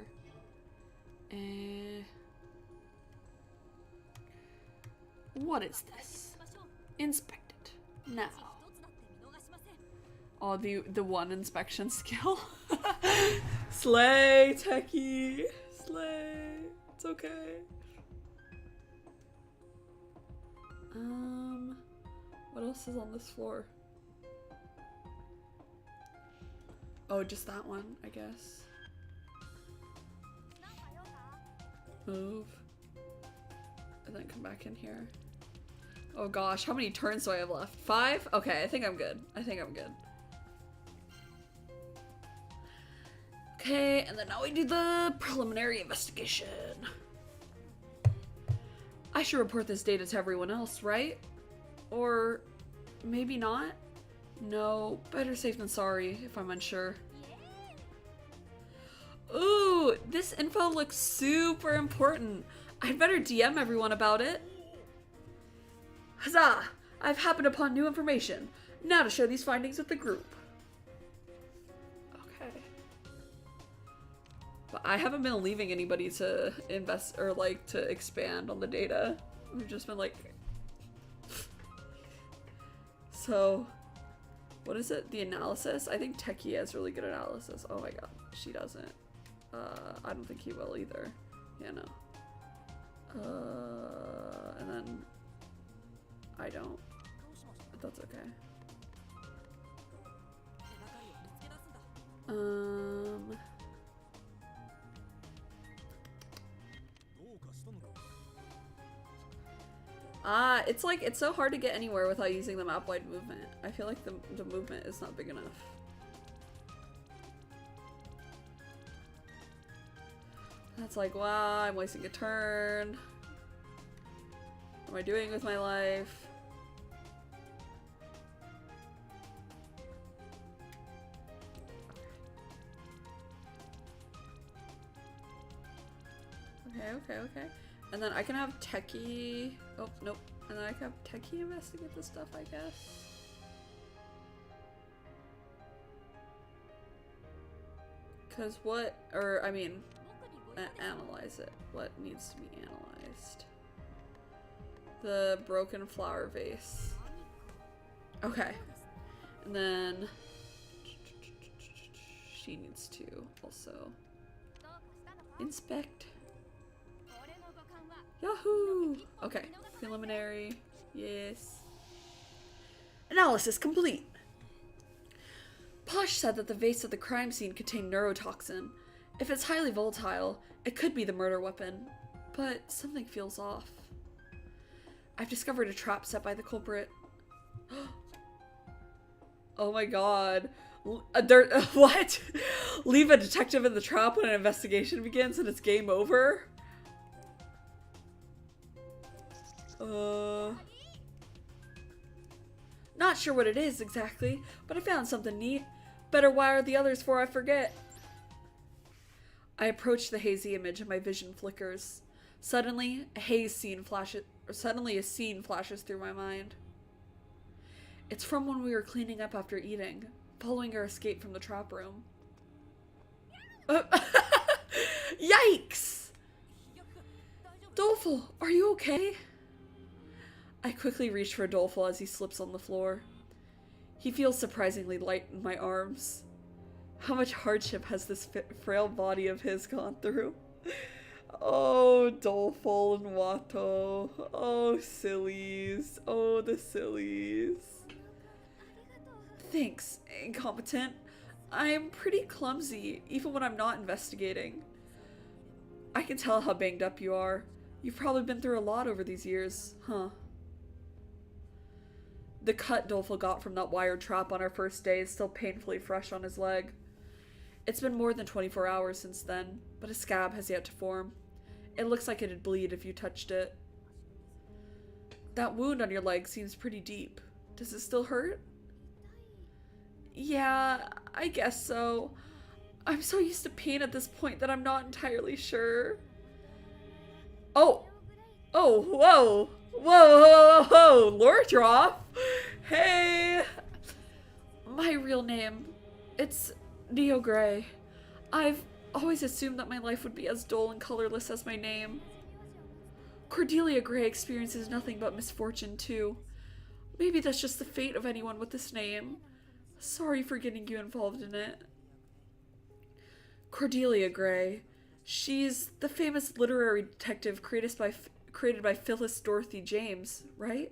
Speaker 1: What is this? Inspect it. Now. Oh, the one inspection skill. Slay, techie. Slay. It's okay. What else is on this floor? Oh, just that one, I guess. Move. And then come back in here. Oh gosh, how many turns do I have left? 5? Okay, I think I'm good. I think I'm good. Okay, and then now we do the preliminary investigation. I should report this data to everyone else, right? Or maybe not? No, better safe than sorry if I'm unsure. Ooh, this info looks super important. I'd better DM everyone about it. Huzzah! I've happened upon new information. Now to share these findings with the group. Okay. But I haven't been leaving anybody to invest or like to expand on the data. We've just been like... So, what is it? The analysis? I think Techie has really good analysis. Oh my god, she doesn't. I don't think he will either. Yeah, no. And then I don't. But that's okay. It's like, it's so hard to get anywhere without using the map-wide movement. I feel like the movement is not big enough. That's like, wow, I'm wasting a turn. What am I doing with my life? Okay. And then I can have Techie. Oh, nope. And then I can have Techie investigate this stuff, I guess. Because what, or I mean, analyze it. What needs to be analyzed? The broken flower vase. Okay. And then she needs to also inspect. Yahoo! Okay. Preliminary. Yes. Analysis complete. Posh said that the vase at the crime scene contained neurotoxin. If it's highly volatile, it could be the murder weapon. But something feels off. I've discovered a trap set by the culprit. Oh my god. What? Leave a detective in the trap when an investigation begins and it's game over? Not sure what it is exactly, but I found something neat. Better wire the others before I forget. I approach the hazy image and my vision flickers. Suddenly, a scene flashes through my mind. It's from when we were cleaning up after eating, following our escape from the trap room. Yikes! Dolful, are you okay? I quickly reach for Dolful as he slips on the floor. He feels surprisingly light in my arms. How much hardship has this frail body of his gone through? Oh, Dolful and Watto. Oh, sillies. Oh, the sillies. Thanks, incompetent. I'm pretty clumsy, even when I'm not investigating. I can tell how banged up you are. You've probably been through a lot over these years, huh? The cut Dolful got from that wired trap on our first day is still painfully fresh on his leg. It's been more than 24 hours since then, but a scab has yet to form. It looks like it'd bleed if you touched it. That wound on your leg seems pretty deep. Does it still hurt? Yeah, I guess so. I'm so used to pain at this point that I'm not entirely sure. Oh! Oh, whoa! Whoa, Lordroff! Hey! My real name, it's Neo Gray. I've always assumed that my life would be as dull and colorless as my name. Cordelia Gray experiences nothing but misfortune, too. Maybe that's just the fate of anyone with this name. Sorry for getting you involved in it. Cordelia Gray. She's the famous literary detective created by Phyllis Dorothy James, right?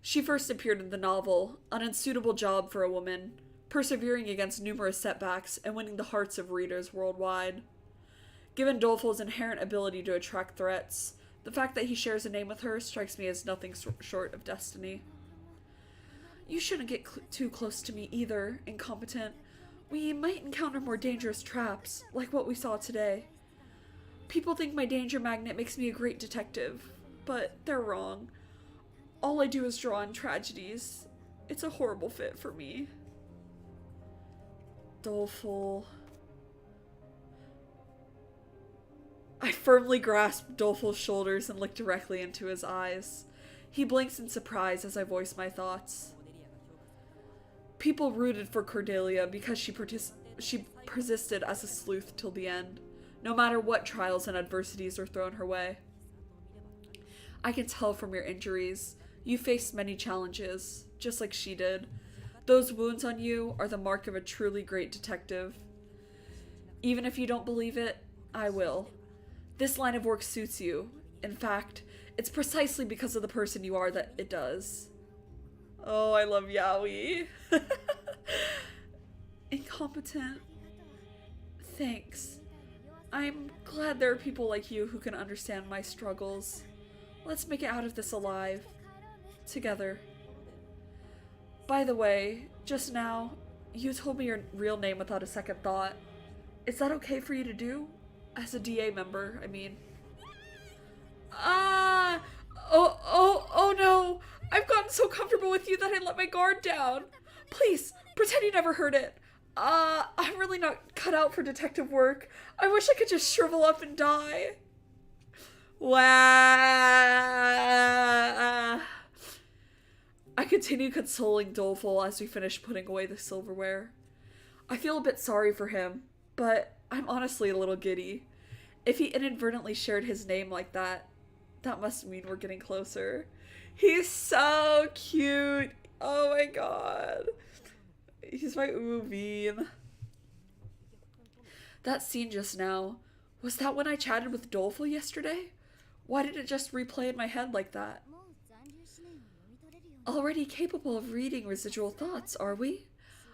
Speaker 1: She first appeared in the novel, An Unsuitable Job for a Woman, persevering against numerous setbacks and winning the hearts of readers worldwide. Given Doleful's inherent ability to attract threats, the fact that he shares a name with her strikes me as nothing short of destiny. You shouldn't get too close to me either, incompetent. We might encounter more dangerous traps, like what we saw today. People think my danger magnet makes me a great detective, but they're wrong. All I do is draw on tragedies. It's a horrible fit for me. Doleful. I firmly grasped Doleful's shoulders and looked directly into his eyes. He blinks in surprise as I voice my thoughts. People rooted for Cordelia because she persisted as a sleuth till the end, no matter what trials and adversities are thrown her way. I can tell from your injuries, you faced many challenges, just like she did. Those wounds on you are the mark of a truly great detective. Even if you don't believe it, I will. This line of work suits you. In fact, it's precisely because of the person you are that it does. Oh, I love Yaoi. Incompetent. Thanks. I'm glad there are people like you who can understand my struggles. Let's make it out of this alive. Together. By the way, just now, you told me your real name without a second thought. Is that okay for you to do? As a DA member, I mean. Oh no! I've gotten so comfortable with you that I let my guard down. Please, pretend you never heard it. I'm really not cut out for detective work. I wish I could just shrivel up and die. Wow. I continue consoling Doleful as we finish putting away the silverware. I feel a bit sorry for him, but I'm honestly a little giddy. If he inadvertently shared his name like that, that must mean we're getting closer. He's so cute. Oh my god. He's my Uveen. That scene just now, was that when I chatted with Doleful yesterday? Why did it just replay in my head like that? Already capable of reading residual thoughts, are we?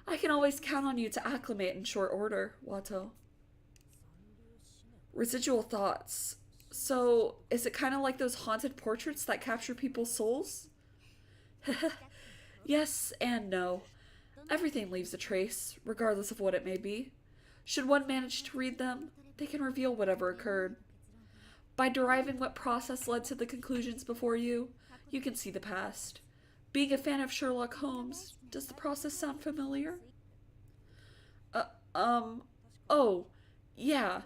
Speaker 1: I can always count on you to acclimate in short order, Watto. Residual thoughts. So, is it kind of like those haunted portraits that capture people's souls? Yes and no. Everything leaves a trace, regardless of what it may be. Should one manage to read them, they can reveal whatever occurred. By deriving what process led to the conclusions before you, you can see the past. Being a fan of Sherlock Holmes, does the process sound familiar? Oh, yeah.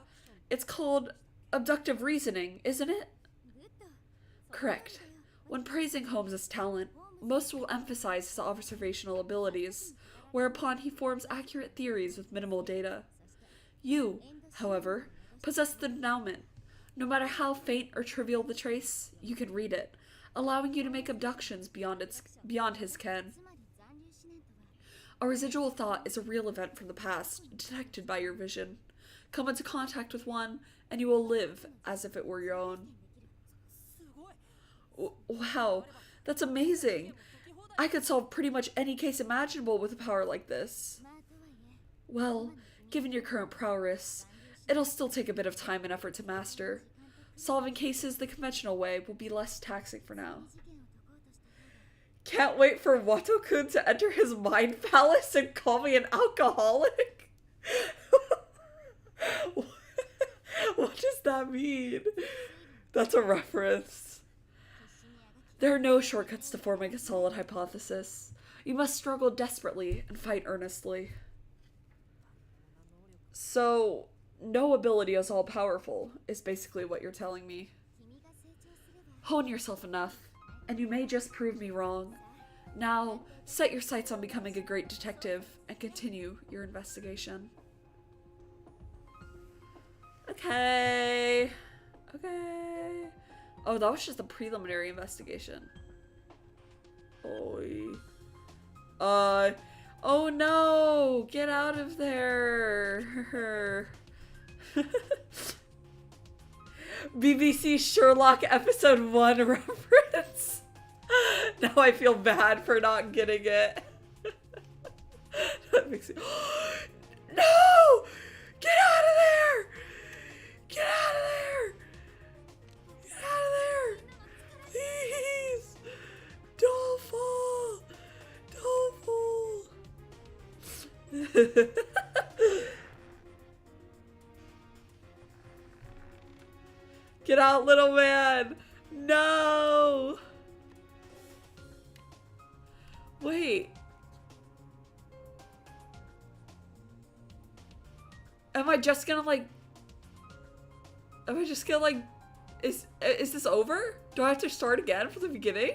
Speaker 1: It's called abductive reasoning, isn't it? Correct. When praising Holmes' talent, most will emphasize his observational abilities, whereupon he forms accurate theories with minimal data. You, however, possess the denouement. No matter how faint or trivial the trace, you can read it, allowing you to make abductions beyond his ken. A residual thought is a real event from the past, detected by your vision. Come into contact with one, and you will live as if it were your own. Wow, that's amazing! I could solve pretty much any case imaginable with a power like this. Well, given your current prowess, it'll still take a bit of time and effort to master. Solving cases the conventional way will be less taxing for now. Can't wait for Watto-kun to enter his mind palace and call me an alcoholic? What does that mean? That's a reference. There are no shortcuts to forming a solid hypothesis. You must struggle desperately and fight earnestly. So, no ability is all-powerful, is basically what you're telling me. Hone yourself enough, and you may just prove me wrong. Now, set your sights on becoming a great detective and continue your investigation. Okay. Oh, that was just a preliminary investigation. Oy. Oh no! Get out of there! BBC Sherlock episode 1 reference. Now I feel bad for not getting it. That makes me. No! Get out of there! Get out of there! Get out of there! Please! Don't fall! Don't fall! Get out, little man! No! Wait. Am I just gonna like... Am I just gonna like... Is this over? Do I have to start again from the beginning?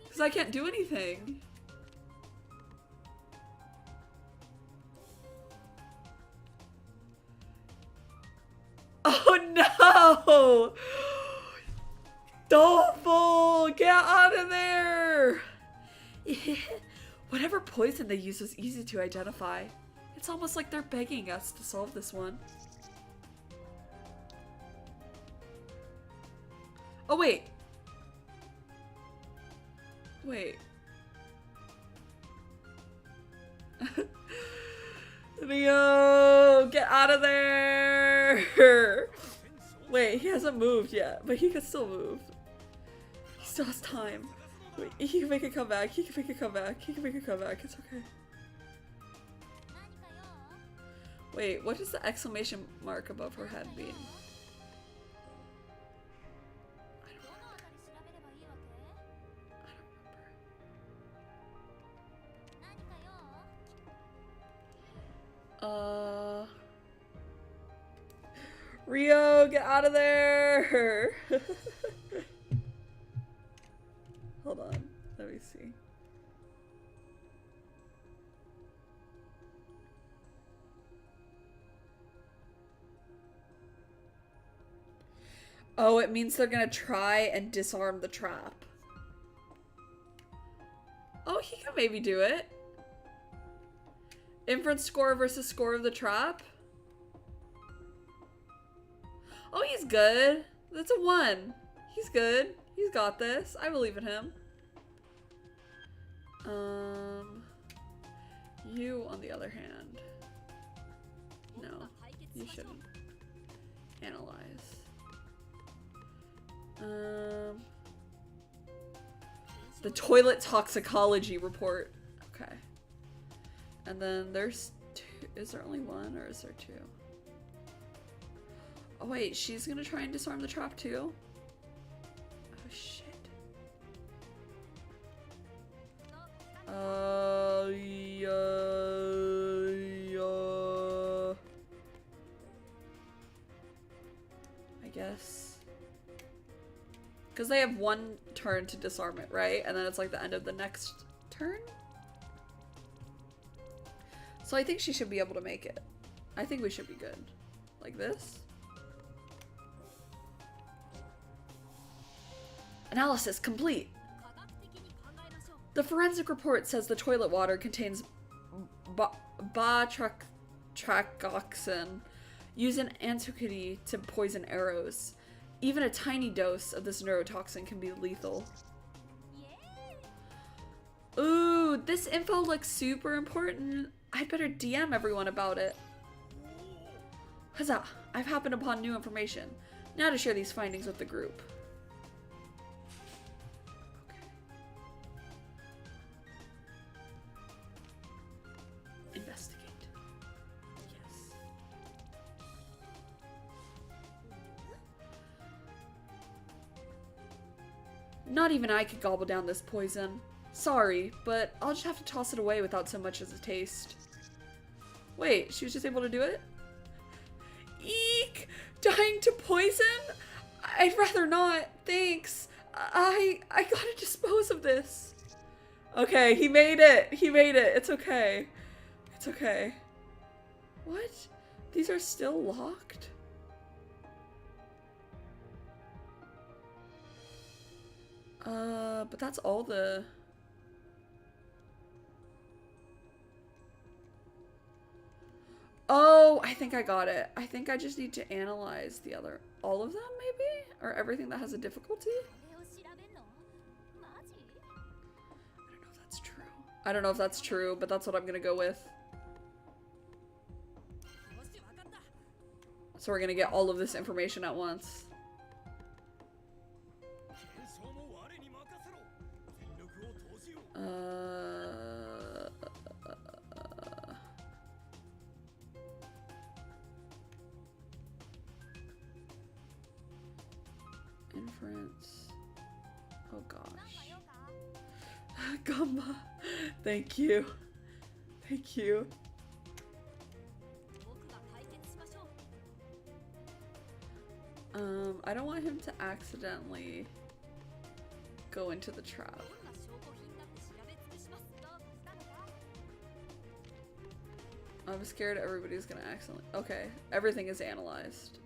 Speaker 1: Because I can't do anything. Oh no! Dolphin! Get out of there! Whatever poison they use was easy to identify. It's almost like they're begging us to solve this one. Oh wait. Wait. Leo, get out of there! Wait, he hasn't moved yet, but he can still move. He still has time. Wait, he can make a comeback. He can make a comeback. He can make a comeback. It's okay. Wait, what does the exclamation mark above her head mean? I don't remember. Rio, get out of there! Hold on, let me see. Oh, it means they're gonna try and disarm the trap. Oh, he can maybe do it. Inference score versus score of the trap. Oh, he's good. That's a 1. He's good. He's got this. I believe in him. You, on the other hand. No, you shouldn't. Analyze. The toilet toxicology report. Okay. And then there's 2. Is there only 1 or is there 2? Oh wait, she's gonna try and disarm the trap too? Oh shit. I guess. Because they have 1 turn to disarm it, right? And then it's like the end of the next turn? So I think she should be able to make it. I think we should be good. Like this? Analysis complete. The forensic report says the toilet water contains batrachoxin, used in antiquity to poison arrows. Even a tiny dose of this neurotoxin can be lethal. Ooh, this info looks super important. I'd better DM everyone about it. Huzzah! I've happened upon new information. Now to share these findings with the group. Not even I could gobble down this poison. Sorry, but I'll just have to toss it away without so much as a taste. Wait, she was just able to do it? Eek! Dying to poison? I'd rather not, thanks. I gotta dispose of this. Okay, he made it. He made it. It's okay. It's okay. What? These are still locked? But that's all the... Oh, I think I got it. I think I just need to analyze all of them maybe? Or everything that has a difficulty? I don't know if that's true, but that's what I'm gonna go with. So we're gonna get all of this information at once. Inference. Oh gosh. Gamba. Thank you. Thank you. I don't want him to accidentally go into the trap. I'm scared everybody's gonna accidentally. Okay, everything is analyzed.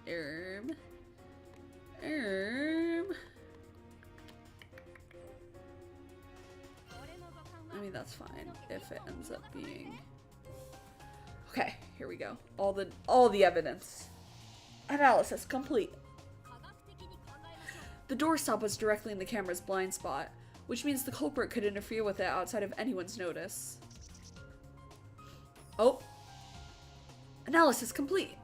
Speaker 1: I mean, that's fine if it ends up being. Okay, here we go. All the evidence. Analysis complete. The doorstop was directly in the camera's blind spot, which means the culprit could interfere with it outside of anyone's notice. Oh. Analysis complete.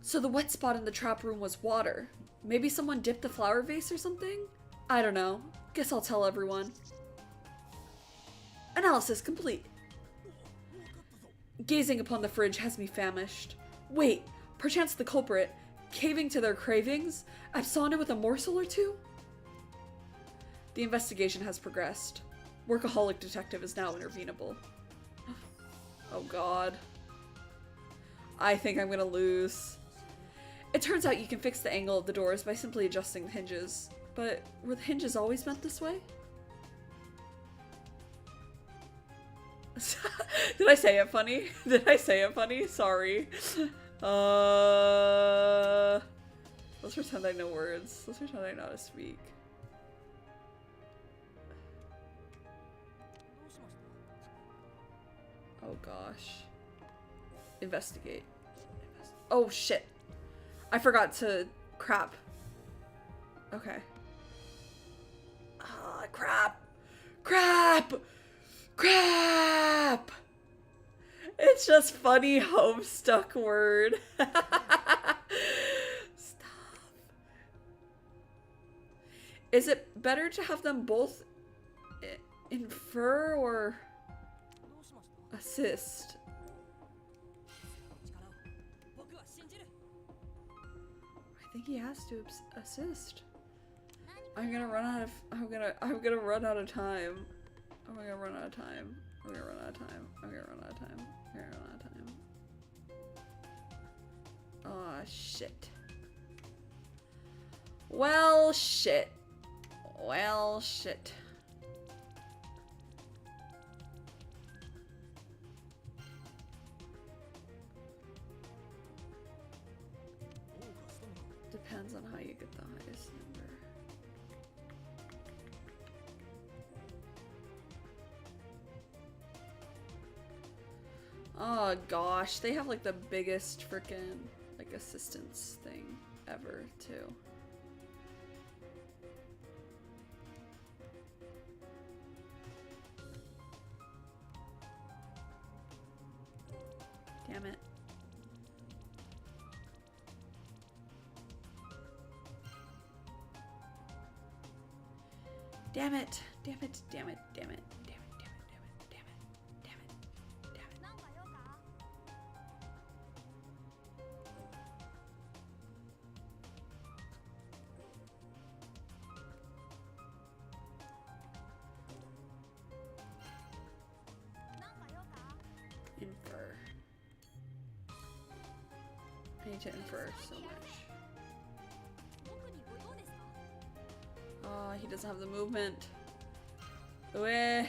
Speaker 1: So the wet spot in the trap room was water. Maybe someone dipped the flower vase or something? I don't know. Guess I'll tell everyone. Analysis complete. Gazing upon the fridge has me famished. Wait, perchance the culprit, caving to their cravings, absconded with a morsel or two? The investigation has progressed. Workaholic detective is now intervenable. Oh god. I think I'm gonna lose. It turns out you can fix the angle of the doors by simply adjusting the hinges. But were the hinges always meant this way? Did I say it funny? Did I say it funny? Sorry. Let's pretend I know words. Let's pretend I know how to speak. Oh gosh. Investigate. Oh shit. I forgot to crap. Okay. Ah, crap. Crap! Crap! It's just funny homestuck word. Stop. Is it better to have them both infer or assist? I think he has to assist. I'm gonna run out of time. I'm gonna run out of time. I'm gonna run out of time. I'm gonna run out of time. I'm gonna run out of time. I'm gonna run out of time. Aw, shit. Well, shit. Well, shit. Depends on how you get the highest number. Oh gosh, they have like the biggest freaking like assistance thing ever too. Damn it. Damn it. Damn it. Damn it. Damn it. Damn it. Damn it. Damn it. Damn it. Damn it. Infer. I need to infer so much. He doesn't have the movement. Ue.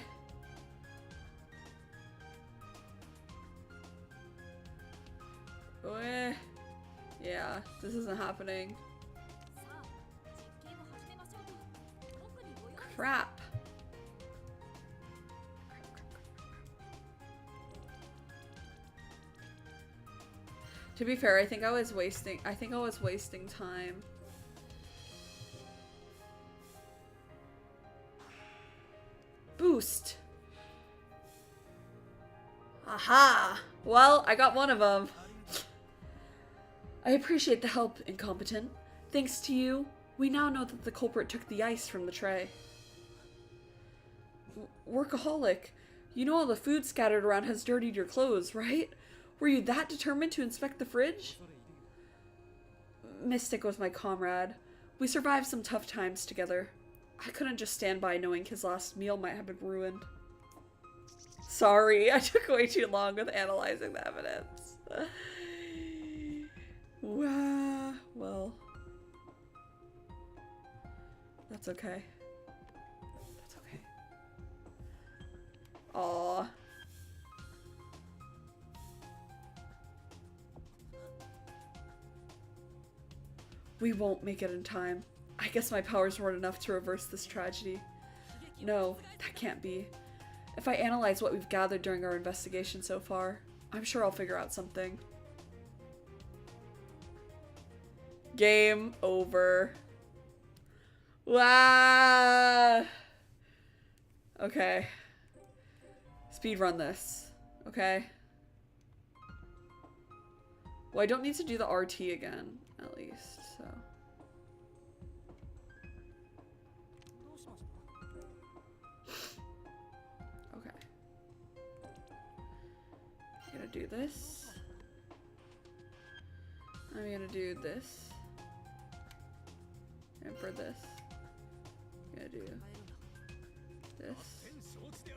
Speaker 1: Ue. Yeah, this isn't happening. Crap. To be fair, I think I was wasting time. Boost. Aha! Well, I got one of them. I appreciate the help, incompetent. Thanks to you, we now know that the culprit took the ice from the tray. Workaholic, you know all the food scattered around has dirtied your clothes, right? Were you that determined to inspect the fridge? Mystic was my comrade. We survived some tough times together. I couldn't just stand by knowing his last meal might have been ruined. Sorry, I took way too long with analyzing the evidence. Well, that's okay. That's okay. Aww. We won't make it in time. I guess my powers weren't enough to reverse this tragedy. No, that can't be. If I analyze what we've gathered during our investigation so far, I'm sure I'll figure out something. Game over. Wow. Okay. Speedrun this. Okay. Well, I don't need to do the RT again, at least, so. Okay. I'm gonna do this. I'm gonna do this. And for this, I'm gonna do this.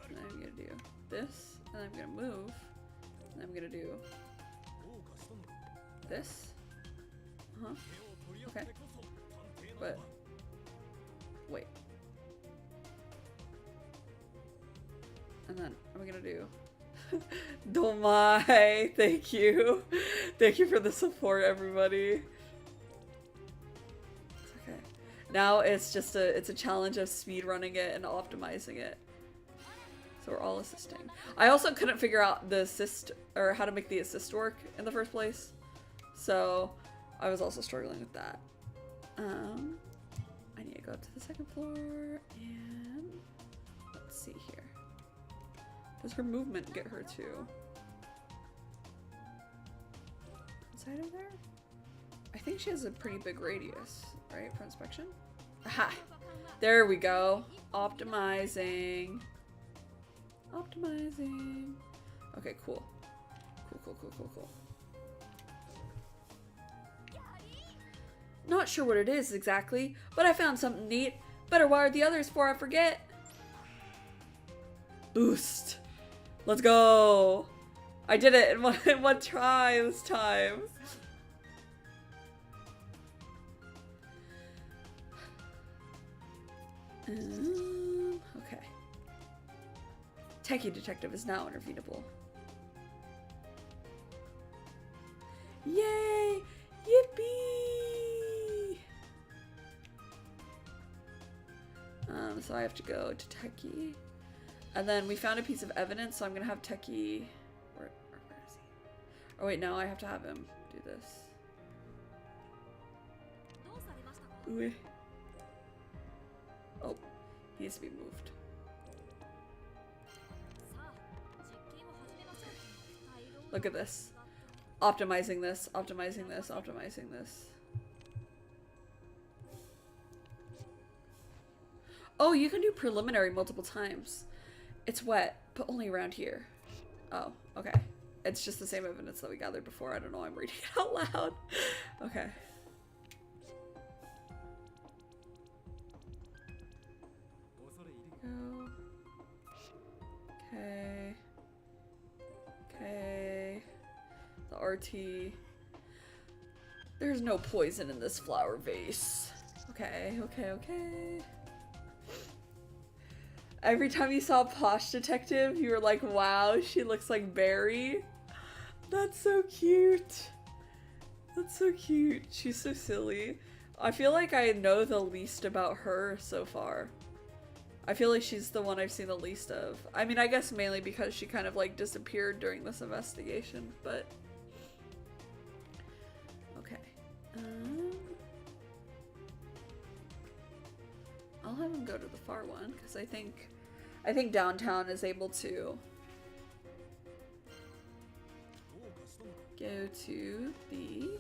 Speaker 1: And I'm gonna do this. And I'm gonna move. And I'm gonna do this. Okay. But wait. And then I'm gonna do Domai. Thank you. Thank you for the support, everybody. It's okay. Now it's just a challenge of speed running it and optimizing it. So we're all assisting. I also couldn't figure out the assist or how to make the assist work in the first place. So I was also struggling with that. I need to go up to the second floor and let's see here. Does her movement get her to inside of there? I think she has a pretty big radius, right, for inspection? Aha! There we go. Optimizing. Optimizing. Okay, cool. Cool. Not sure what it is exactly, but I found something neat. Better wire the others before I forget. Boost. Let's go. I did it in one try this time. Okay. Techie Detective is now intervenable. Yay! Yippee! So I have to go to Techie. And then we found a piece of evidence, so I'm gonna have Techie... Where is he? Oh wait, no, I have to have him do this. Ooh. Oh, he needs to be moved. Look at this. Optimizing this, optimizing this, optimizing this. Oh, you can do preliminary multiple times. It's wet, but only around here. Oh, okay. It's just the same evidence that we gathered before. I don't know, I'm reading it out loud. Okay. Go. Okay. Okay. The RT. There's no poison in this flower vase. Okay. Every time you saw Posh Detective, you were like, wow, she looks like Berrie. That's so cute. That's so cute. She's so silly. I feel like I know the least about her so far. I feel like she's the one I've seen the least of. I mean, I guess mainly because she kind of like disappeared during this investigation, but have him go to the far one because I think downtown is able to go to the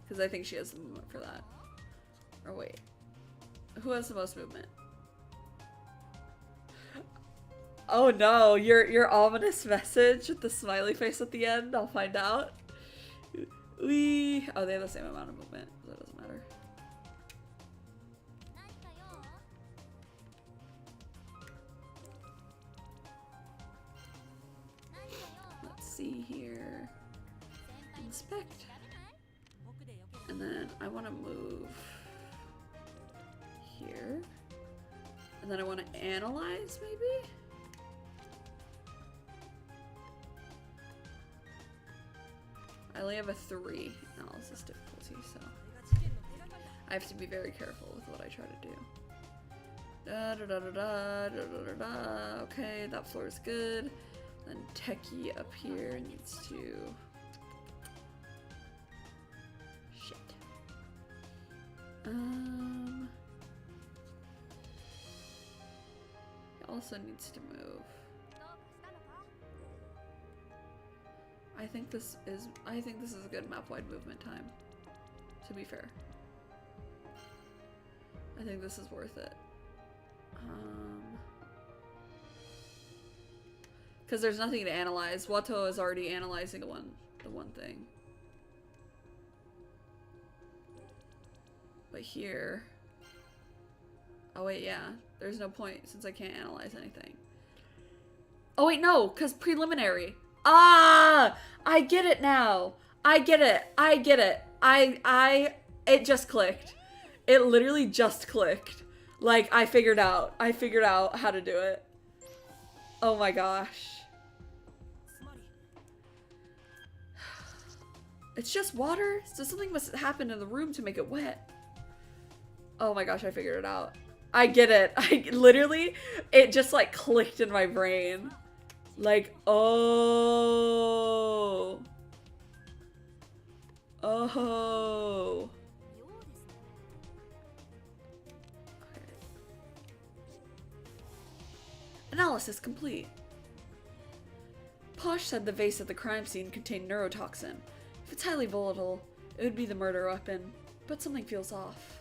Speaker 1: because I think she has the movement for that. Or wait, who has the most movement? Oh no, your ominous message with the smiley face at the end. I'll find out. Oh, they have the same amount of movement. So that doesn't matter. Let's see here. Inspect. And then I want to move here. And then I want to analyze, maybe? I only have a 3 analysis difficulty, so I have to be very careful with what I try to do. Okay, that floor is good. Then Techie up here needs to... Shit. It also needs to move. I think this is a good map-wide movement time, to be fair. I think this is worth it. Because there's nothing to analyze. Watto is already analyzing the one thing. But here... Oh wait, yeah. There's no point since I can't analyze anything. Oh wait, no! Because preliminary! Ah! I get it now! I get it! I get it! It just clicked. It literally just clicked. Like, I figured out how to do it. Oh my gosh. It's just water? So something must happen in the room to make it wet. Oh my gosh, I figured it out. I get it. It just like clicked in my brain. Like, oh. Oh. Okay. Analysis complete. Posh said the vase at the crime scene contained neurotoxin. If it's highly volatile, it would be the murder weapon, but something feels off.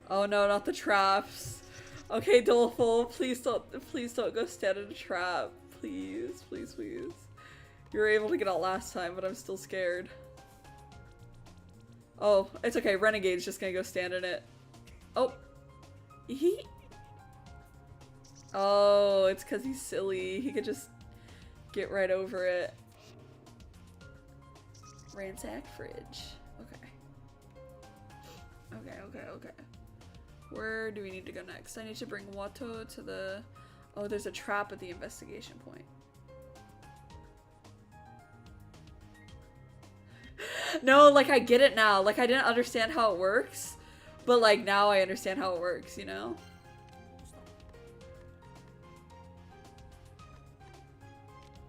Speaker 1: Oh no, not the traps. Okay, Doleful, please don't go stand in a trap. Please, please, please. You were able to get out last time, but I'm still scared. Oh, it's okay. Renegade's just gonna go stand in it. Oh. Oh, it's because he's silly. He could just get right over it. Ransack fridge. Okay. Okay. Where do we need to go next? I need to bring Watto to the... Oh, there's a trap at the investigation point. No, like, I get it now. Like, I didn't understand how it works. But, like, now I understand how it works, you know?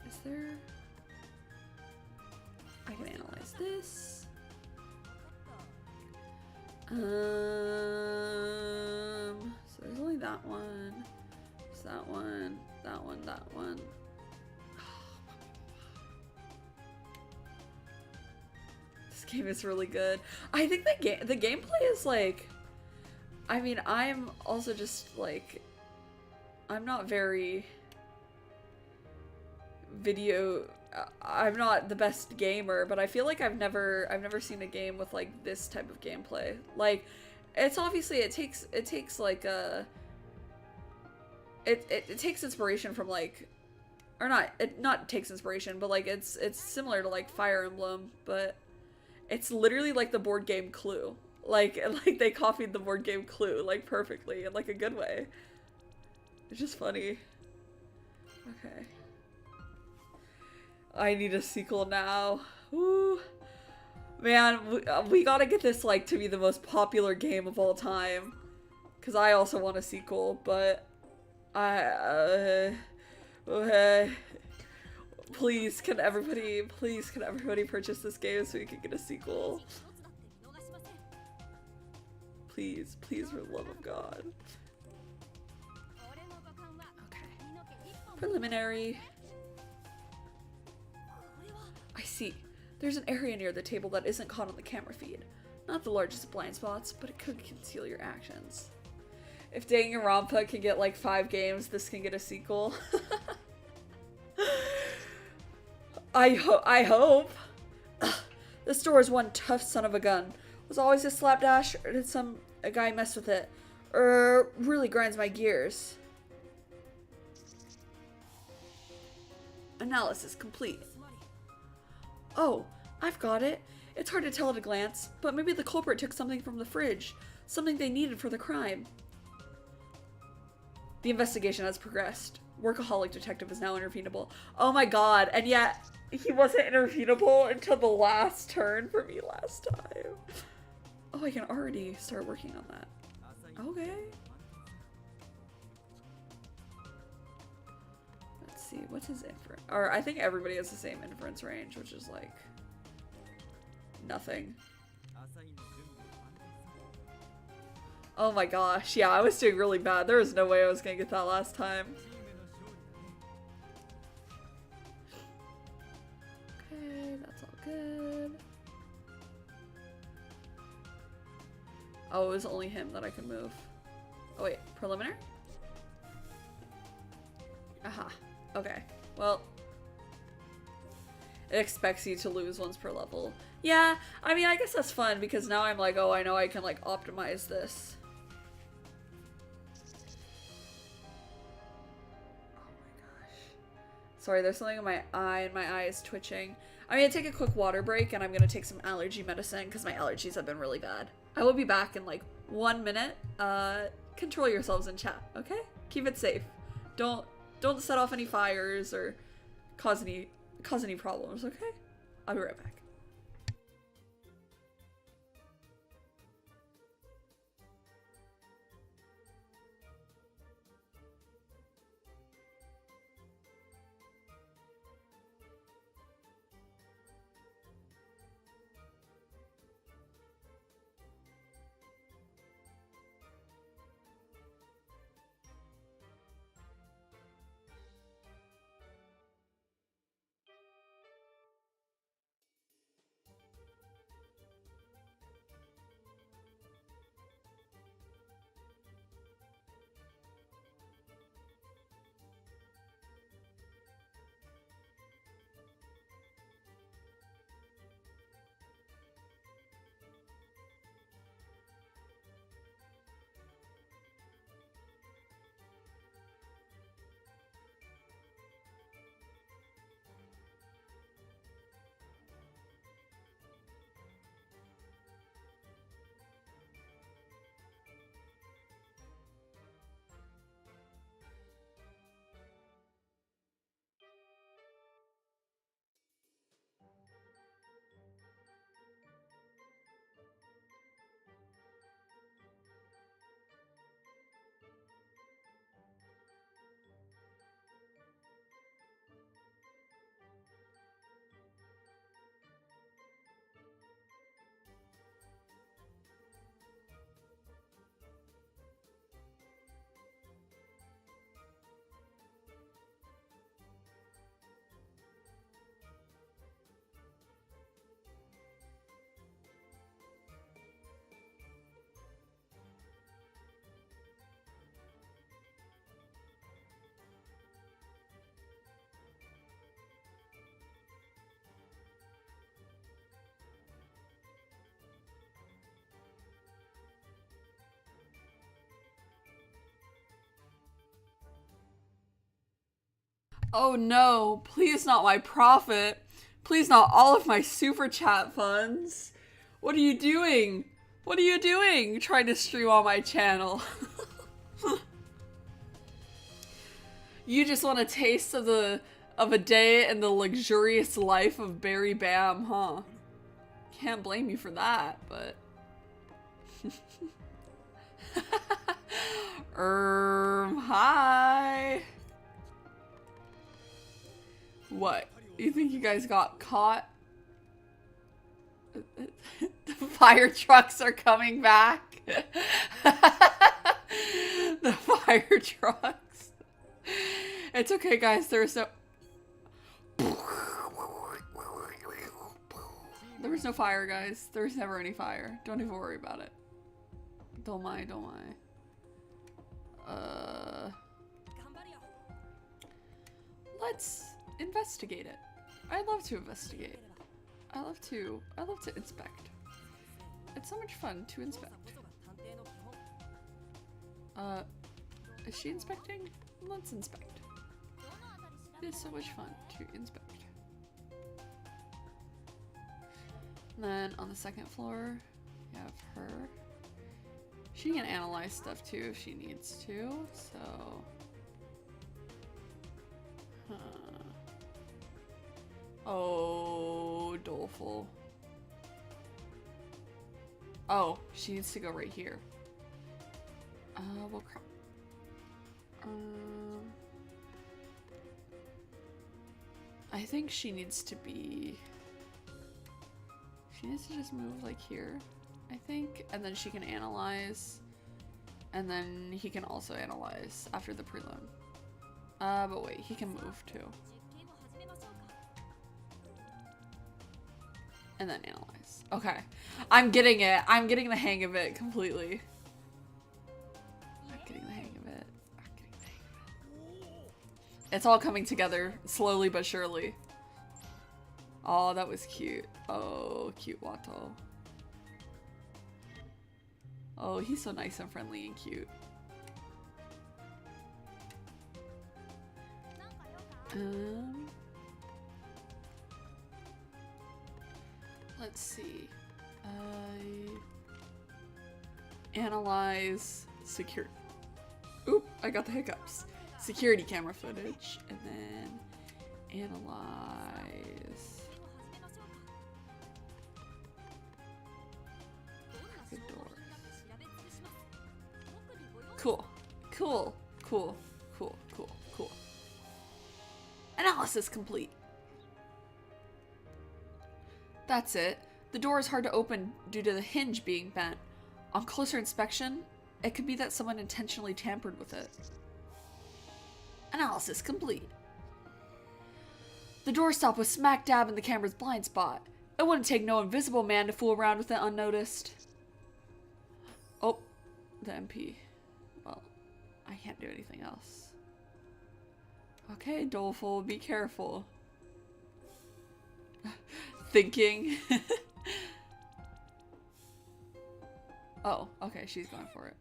Speaker 1: Is there... I can analyze this. So there's only that one. There's that one, that one, that one. This game is really good. I think the gameplay is like, I mean, I'm also just like, I'm not very I'm not the best gamer, but I feel like I've never seen a game with like this type of gameplay. Like, it's obviously it takes like it takes inspiration from like, or not takes inspiration, but like it's similar to like Fire Emblem, but it's literally like the board game Clue. Like they copied the board game Clue like perfectly in like a good way. It's just funny. Okay. I need a sequel now. Woo. Man, we gotta get this like to be the most popular game of all time. Cause I also want a sequel, but Please can everybody purchase this game so we can get a sequel? Please, please, for the love of God. Okay. Preliminary. I see. There's an area near the table that isn't caught on the camera feed. Not the largest blind spots, but it could conceal your actions. If Danganronpa can get like 5 games, this can get a sequel. I hope. Ugh, this door is one tough son of a gun. Was always a slapdash, or did a guy mess with it? Really grinds my gears. Analysis complete. Oh, I've got it. It's hard to tell at a glance, but maybe the culprit took something from the fridge. Something they needed for the crime. The investigation has progressed. Workaholic detective is now intervenable. Oh my god, and yet he wasn't intervenable until the last turn for me last time. Oh, I can already start working on that. Okay. Let's see, what's his inference? Or I think everybody has the same inference range, which is like nothing. Oh my gosh, yeah, I was doing really bad. There was no way I was gonna get that last time. Okay, that's all good. Oh, it was only him that I could move. Oh wait, preliminary? Aha, okay. Well, it expects you to lose once per level. Yeah, I mean, I guess that's fun because now I'm like, oh, I know I can like optimize this. Sorry, there's something in my eye and my eye is twitching. I'm gonna take a quick water break and I'm gonna take some allergy medicine because my allergies have been really bad. I will be back in like 1 minute. Control yourselves in chat, okay? Keep it safe. Don't set off any fires or cause any problems, okay? I'll be right back. Oh no, please not my profit. Please not all of my super chat funds. What are you doing? What are you doing? Trying to stream on my channel. You just want a taste of a day in the luxurious life of Berrie Bam, huh? Can't blame you for that, but hi. What? You think you guys got caught? The fire trucks are coming back. The fire trucks. It's okay, guys. There was no fire, guys. There was never any fire. Don't even worry about it. Don't mind. Let's investigate it. I'd love to investigate. I love to inspect. It's so much fun to inspect. Is she inspecting? Let's inspect. It is so much fun to inspect. And then on the second floor, we have her. She can analyze stuff too if she needs to, so. Oh, doleful. Oh, she needs to go right here. Well, crap. I think she needs to be... She needs to just move like here, I think. And then she can analyze. And then he can also analyze after the prelim. But wait, he can move too. And then analyze. Okay. I'm getting it. I'm getting the hang of it completely. I'm getting the hang of it. It's all coming together slowly but surely. Oh, that was cute. Oh, cute Watto. Oh, he's so nice and friendly and cute. Let's see. Analyze secure. Oop, I got the hiccups. Security camera footage, and then analyze. Good doors. Cool. Cool. Cool. Cool. Cool. Cool. Analysis complete. That's it. The door is hard to open due to the hinge being bent. On closer inspection, it could be that someone intentionally tampered with it. Analysis complete. The doorstop was smack dab in the camera's blind spot. It wouldn't take no invisible man to fool around with it unnoticed. Oh, the MP. Well, I can't do anything else. Okay, doleful, be careful. Thinking. Oh, okay, she's going for it.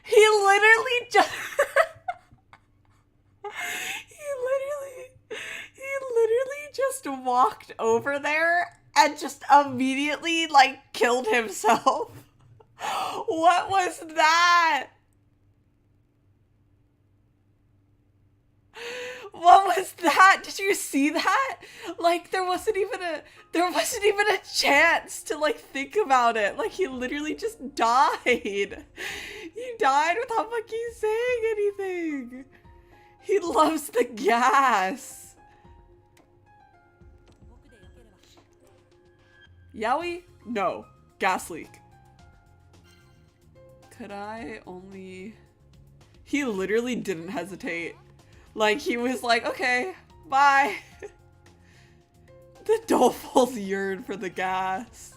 Speaker 1: He literally just he literally just walked over there and just immediately like killed himself. What was that? What was that? Did you see that? Like there wasn't even a chance to like think about it. Like he literally just died. He died without fucking saying anything. He loves the gas. Yowie? No. Gas leak. Could I only... He literally didn't hesitate. Like, he was like, okay, bye. The dolphins yearn for the gas.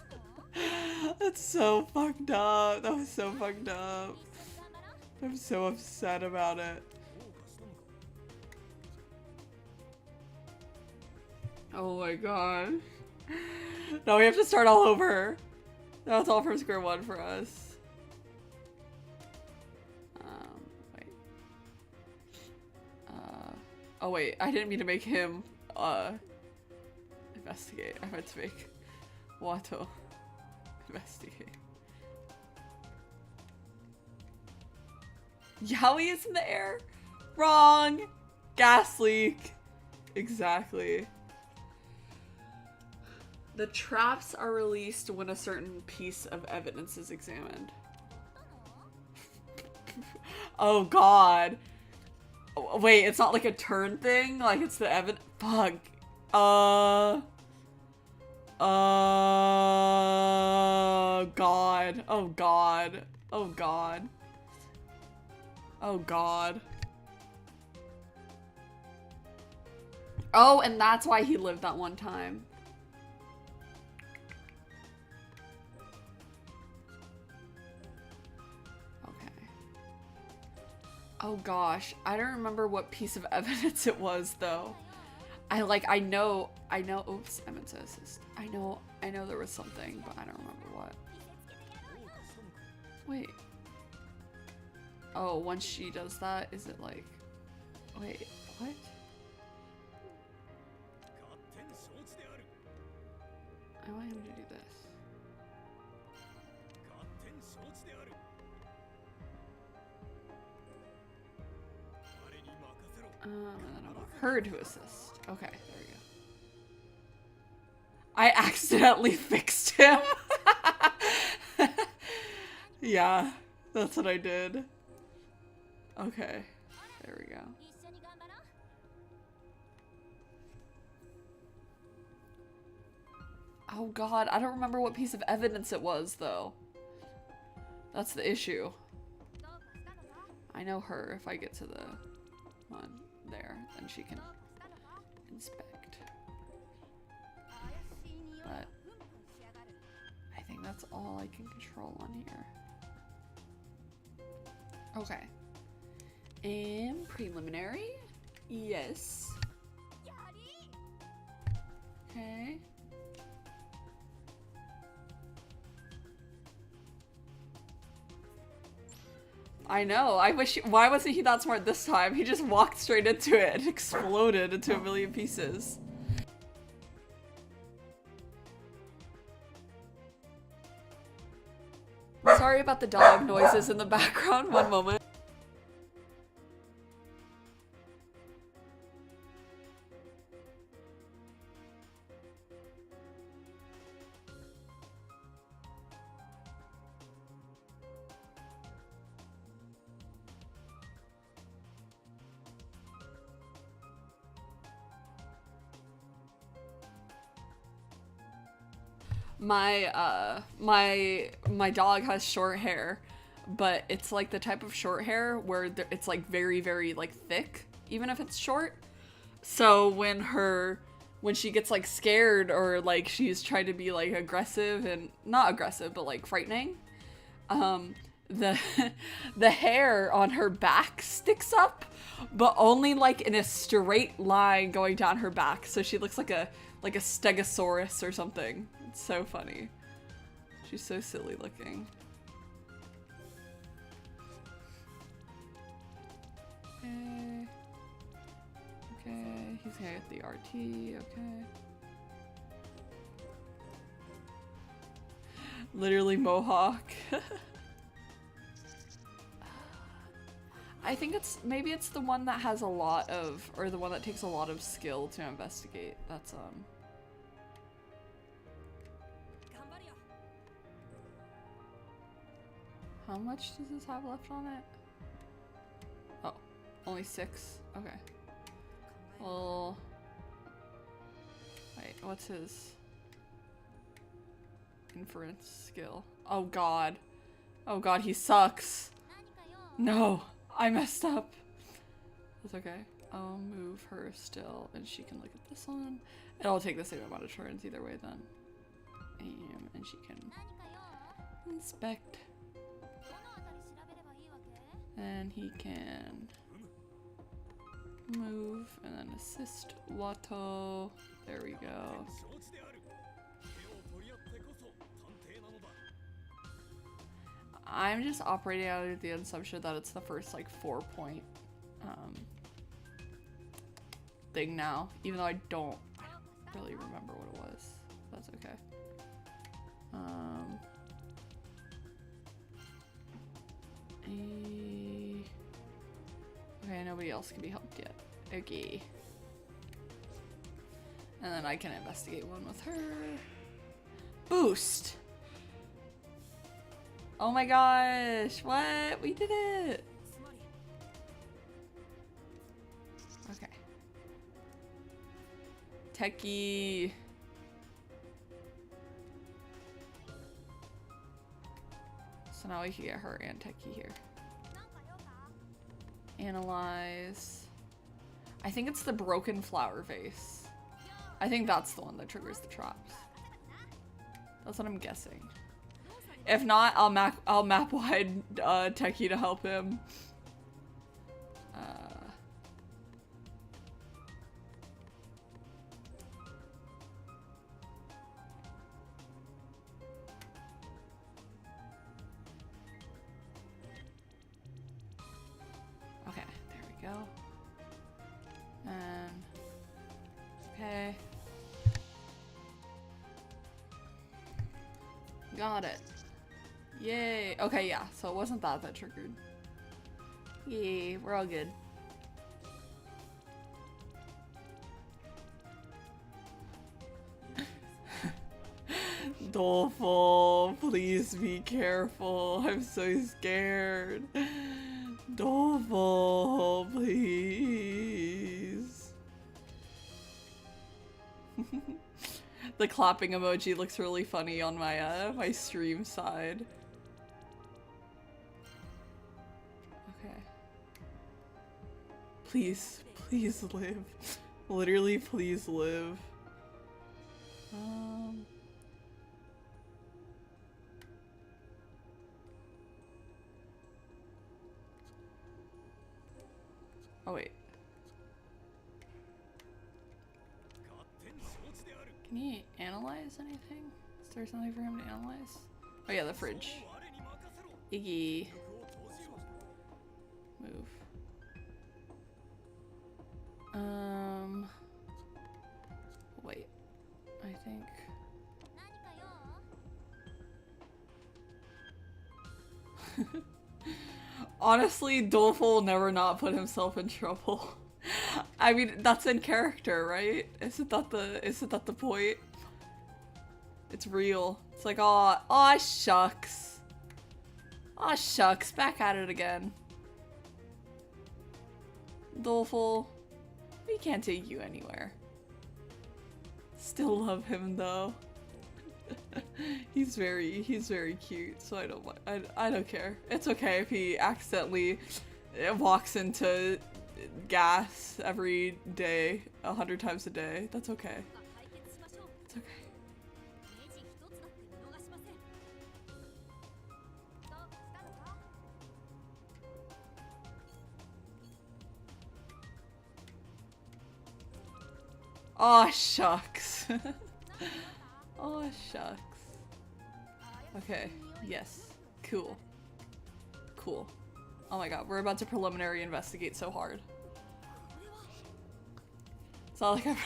Speaker 1: That's so fucked up. That was so fucked up. I'm so upset about it. Oh my god. No, we have to start all over. That's all from square one for us. Wait. Oh wait, I didn't mean to make him, investigate. I meant to make Watto investigate. Yowie is in the air? Wrong! Gas leak. Exactly. The traps are released when a certain piece of evidence is examined. Oh god. Wait, it's not like a turn thing? Like it's the evidence? Fuck. God. Oh god. Oh god. Oh god. Oh, and that's why he lived that one time. Okay. Oh gosh, I don't remember what piece of evidence it was though. I know, oops, I meant to assist. I know there was something, but I don't remember what. Wait. Oh, once she does that, is it like, wait, what? I want him to do this. And then I want her to assist. Okay, there we go. I accidentally fixed him. Yeah, that's what I did. Okay, there we go. Oh god, I don't remember what piece of evidence it was though. That's the issue. I know her. If I get to the one there, then she can inspect. But I think that's all I can control on here. Okay. And preliminary? Yes. Okay. I know. I wish. Why wasn't he that smart this time? He just walked straight into it and exploded into a million pieces. Sorry about the dog noises in the background. One moment. My dog has short hair, but it's like the type of short hair where it's like very, very like thick, even if it's short. So when she gets like scared or like she's trying to be like aggressive and not aggressive, but like frightening, the the hair on her back sticks up, but only like in a straight line going down her back. So she looks like a stegosaurus or something. It's so funny. She's so silly looking. Okay. Okay, he's gonna get the RT, okay. Literally mohawk. I think maybe it's the one that has a lot of, or the one that takes a lot of skill to investigate. That's how much does this have left on it? Oh, only 6. Okay. Well, wait, what's his inference skill? Oh god. Oh god, he sucks. No, I messed up. That's okay. I'll move her still, and she can look at this one. It'll take the same amount of turns either way then. And she can inspect. And he can move and then assist Watto. There we go. I'm just operating out of the assumption that it's the first like 4-point thing now, even though I don't really remember what it was. That's okay. Okay, nobody else can be helped yet. Okay. And then I can investigate one with her. Boost! Oh my gosh, what? We did it! Okay. Techie. So now we can get her and Techie here. Analyze. I think it's the broken flower vase. I think that's the one that triggers the traps. That's what I'm guessing. If not, I'll map wide Techie to help him. Okay, there we go. And okay. Got it. Yay. Okay, yeah. So it wasn't that triggered. Yay, we're all good. Doleful, please be careful. I'm so scared. Doleful, please. The clapping emoji looks really funny on my my stream side. Okay. Please, please live. Literally, please live. Oh wait. Can he analyze anything? Is there something for him to analyze? Oh yeah, the fridge. Iggy. Move. Wait. I think. Honestly, Doleful will never not put himself in trouble. I mean, that's in character, right? Isn't that the point? It's real. It's like, aw shucks. Aw shucks, back at it again. Doleful, we can't take you anywhere. Still love him though. he's very cute, so I don't care. It's okay if he accidentally walks into gas every day, 100 times a day. That's okay. It's okay. Aw, shucks. Aw, shucks. Okay, yes. Cool. Cool. Oh my god, we're about to preliminary investigate so hard. It's not like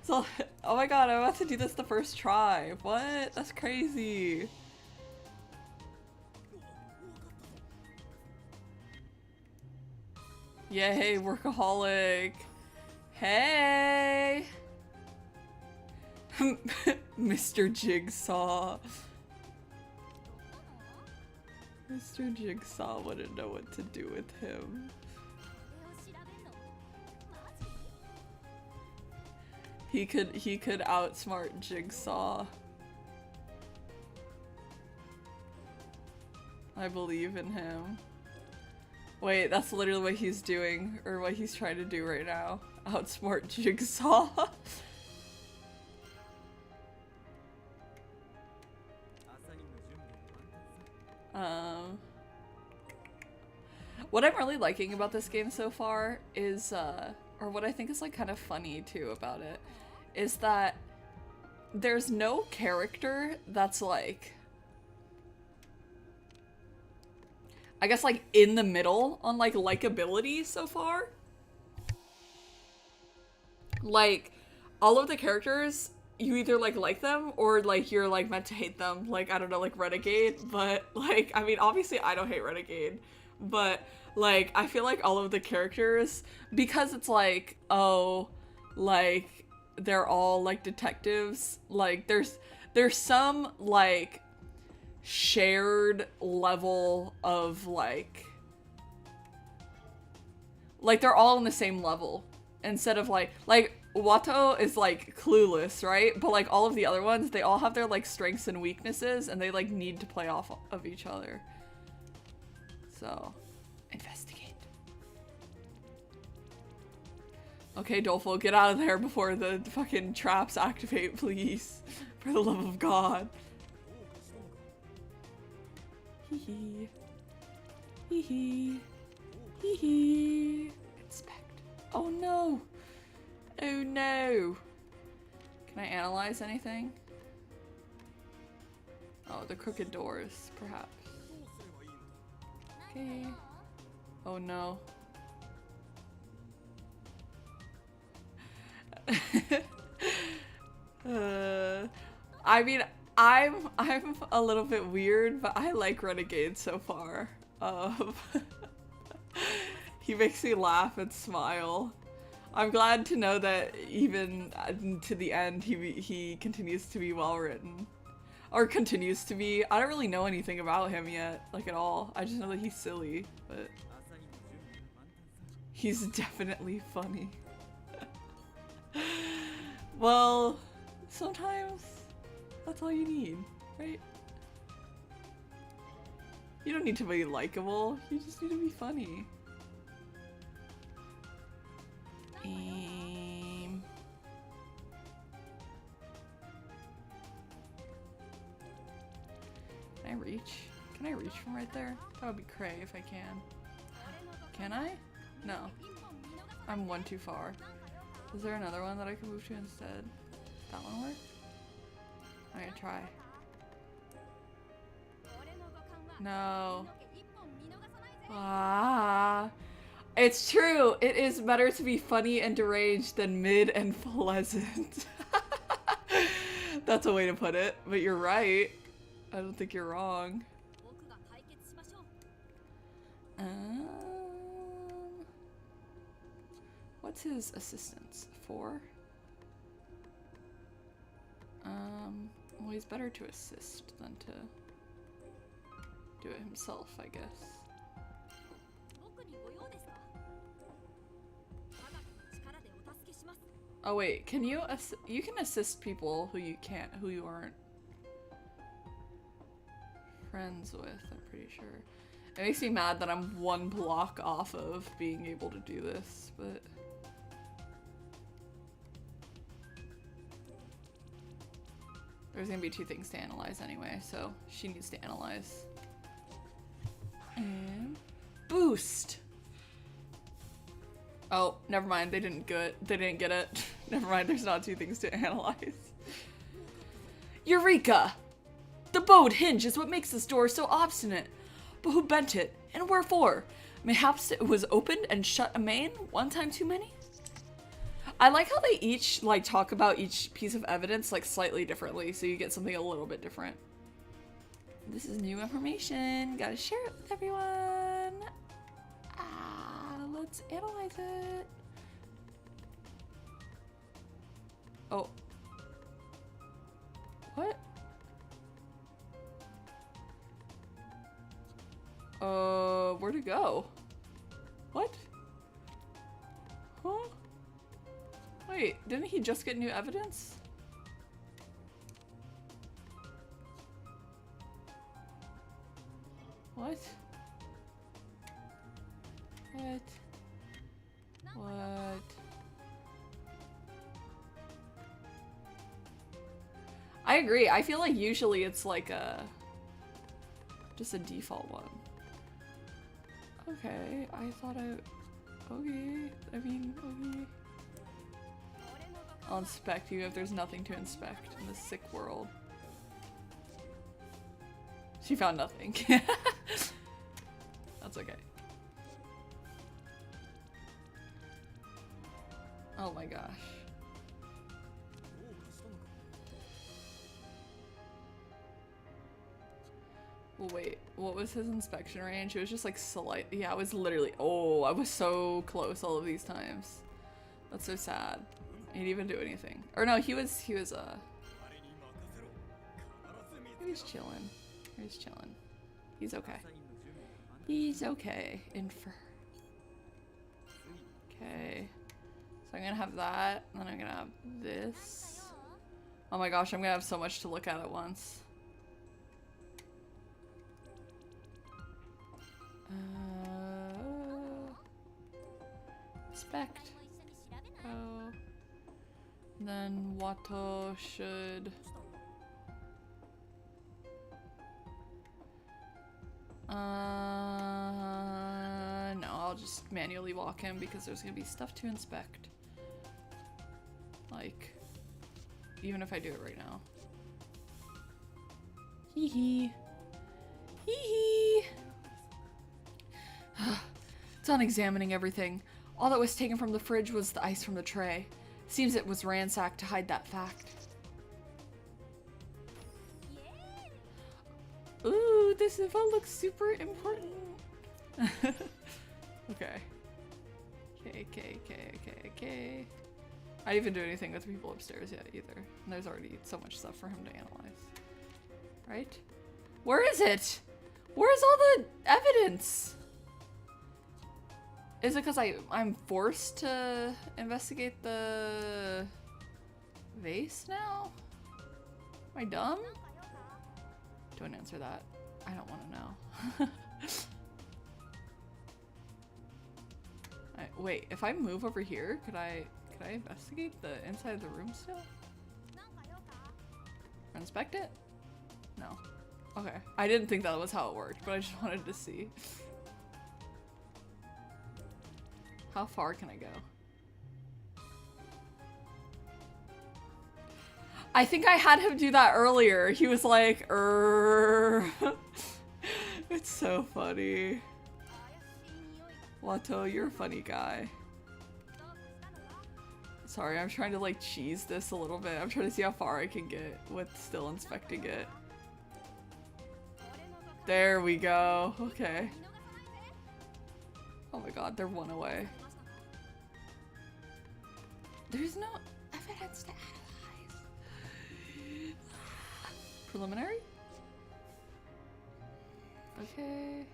Speaker 1: oh my god, I'm about to do this the first try. What? That's crazy. Yay, workaholic. Hey! Mr. Jigsaw. Mr. Jigsaw wouldn't know what to do with him. He could outsmart Jigsaw. I believe in him. Wait, that's literally what he's doing, or what he's trying to do right now. Outsmart Jigsaw. What I'm really liking about this game so far is, or what I think is like kind of funny too about it, is that there's no character that's like, I guess like in the middle on like likability so far. Like, all of the characters, you either like them or like you're like meant to hate them. Like, I don't know, like Renegade, but like, I mean, obviously I don't hate Renegade, But like I feel like all of the characters, because it's like, oh, like they're all like detectives, like there's some like shared level of like they're all on the same level instead of like Watto is like clueless, right? But like all of the other ones, they all have their like strengths and weaknesses and they like need to play off of each other. So, investigate. Okay, Dolfo, get out of there before the fucking traps activate, please. For the love of God. Hee hee. Hee hee. Hee hee. Inspect. Oh no! Oh no! Can I analyze anything? Oh, the crooked doors, perhaps. Okay. Oh no. I mean, I'm a little bit weird, but I like Renegade so far. He makes me laugh and smile. I'm glad to know that even to the end, he continues to be well written, or continues to be. I don't really know anything about him yet, like at all. I just know that he's silly, but he's definitely funny. Well, sometimes that's all you need, right? You don't need to be likable, you just need to be funny. Can I reach? Can I reach from right there? That would be cray if I can. Can I? No. I'm one too far. Is there another one that I can move to instead? That one work? I'm gonna try. No. Ah. It's true. It is better to be funny and deranged than mid and pleasant. That's a way to put it, but you're right. I don't think you're wrong. What's his assistance? 4? Well, he's better to assist than to do it himself, I guess. Oh wait, can you you can assist people who you aren't friends with, I'm pretty sure. It makes me mad that I'm one block off of being able to do this, but there's gonna be 2 things to analyze anyway, so she needs to analyze. And boost. Oh, never mind. They didn't get it. Never mind. There's not 2 things to analyze. Eureka! The bowed hinge is what makes this door so obstinate. But who bent it, and wherefore? Mayhaps it was opened and shut amain, one time too many? I like how they each like talk about each piece of evidence like slightly differently, so you get something a little bit different. This is new information. Gotta share it with everyone. Let's analyze it. Oh. What? Where'd it go? What? Huh? Wait, didn't he just get new evidence? What? What? What? I agree. I feel like usually it's like just a default one. Okay, I thought okay, I mean, okay. I'll inspect you if there's nothing to inspect in this sick world. She found nothing. That's okay. Oh my gosh. Wait, what was his inspection range? It was just like slight. Yeah, it was literally. Oh, I was so close all of these times. That's so sad. He didn't even do anything. Or no, he was he was chilling. He's chilling. He's okay. He's okay. Infer. Okay. So I'm gonna have that, and then I'm gonna have this. Oh my gosh, I'm gonna have so much to look at once. Inspect. Oh. Then Wato should. No, I'll just manually walk him because there's gonna be stuff to inspect. Like, even if I do it right now. Hee hee. Hee hee. Done examining everything. All that was taken from the fridge was the ice from the tray. Seems it was ransacked to hide that fact. Ooh, this info looks super important. Okay. Okay. I didn't even do anything with people upstairs yet either. And there's already so much stuff for him to analyze. Right? Where is it? Where's all the evidence? Is it because I'm forced to investigate the vase now? Am I dumb? Don't answer that. I don't want to know. Wait, if I move over here, could I investigate the inside of the room still? Or inspect it? No. Okay. I didn't think that was how it worked, but I just wanted to see. How far can I go? I think I had him do that earlier. He was like, It's so funny. Wato, you're a funny guy. Sorry, I'm trying to like cheese this a little bit. I'm trying to see how far I can get with still inspecting it. There we go. Okay. Oh my god, they're one away. There's no evidence to analyze. Preliminary? Okay.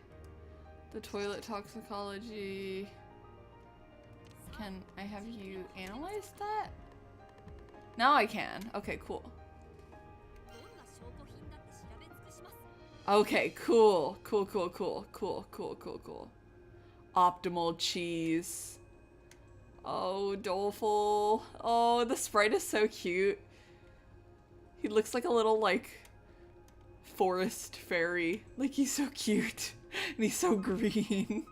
Speaker 1: The toilet toxicology. Can I have you analyze that? Now I can. Okay, cool. Okay, cool. Cool. Optimal cheese. Oh, doleful. Oh, the sprite is so cute. He looks like a little, like, forest fairy. Like, he's so cute. And he's so green.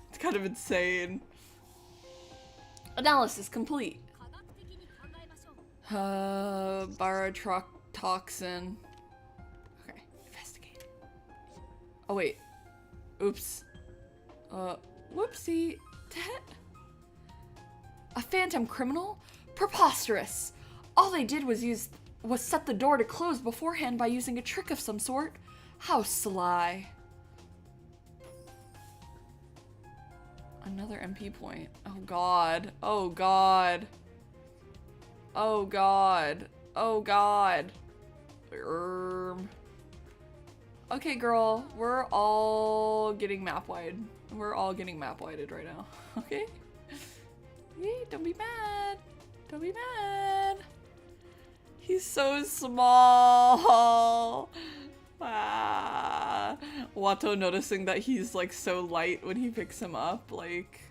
Speaker 1: It's kind of insane. Analysis complete. Barotoxin. Okay, investigate. Oh, wait. Oops. Whoopsie. A phantom criminal? Preposterous! All they did was set the door to close beforehand by using a trick of some sort. How sly. Another MP point. Oh god. Oh god. Oh god. Oh god. Okay, girl. We're all getting map wide. We're all getting map wided right now. Okay? Hey, don't be mad. Don't be mad. He's so small. Ah. Wato noticing that he's like so light when he picks him up. Like,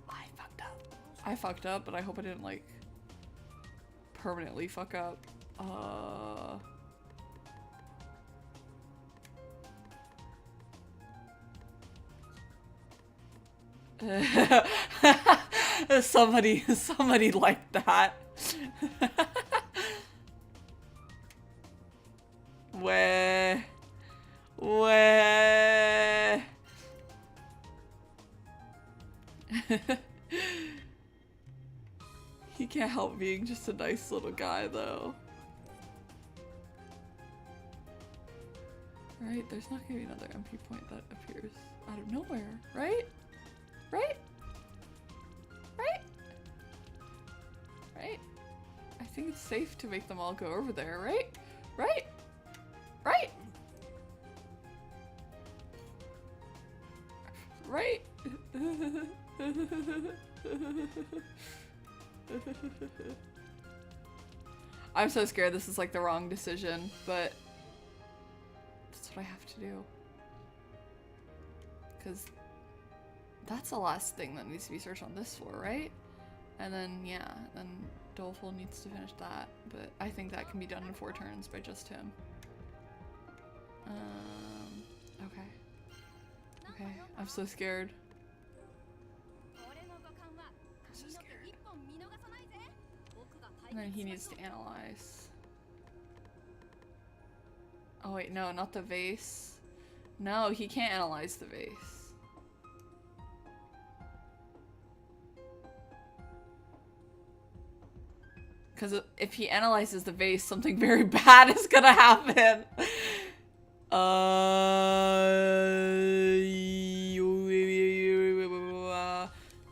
Speaker 1: I fucked up, but I hope I didn't like permanently fuck up. Somebody liked that. Where? He can't help being just a nice little guy though. Right? There's not gonna be another MP point that appears out of nowhere, right? Right? Right? Right? I think it's safe to make them all go over there, right? Right? Right? Right? I'm so scared this is like the wrong decision, but that's what I have to do. Because that's the last thing that needs to be searched on this floor, right? And then, yeah, then Doleful needs to finish that, but I think that can be done in 4 turns by just him. Okay. Okay, I'm so scared. I'm so scared. And then he needs to analyze. Oh wait, no, not the vase. No, he can't analyze the vase. Because if he analyzes the vase, something very bad is gonna happen.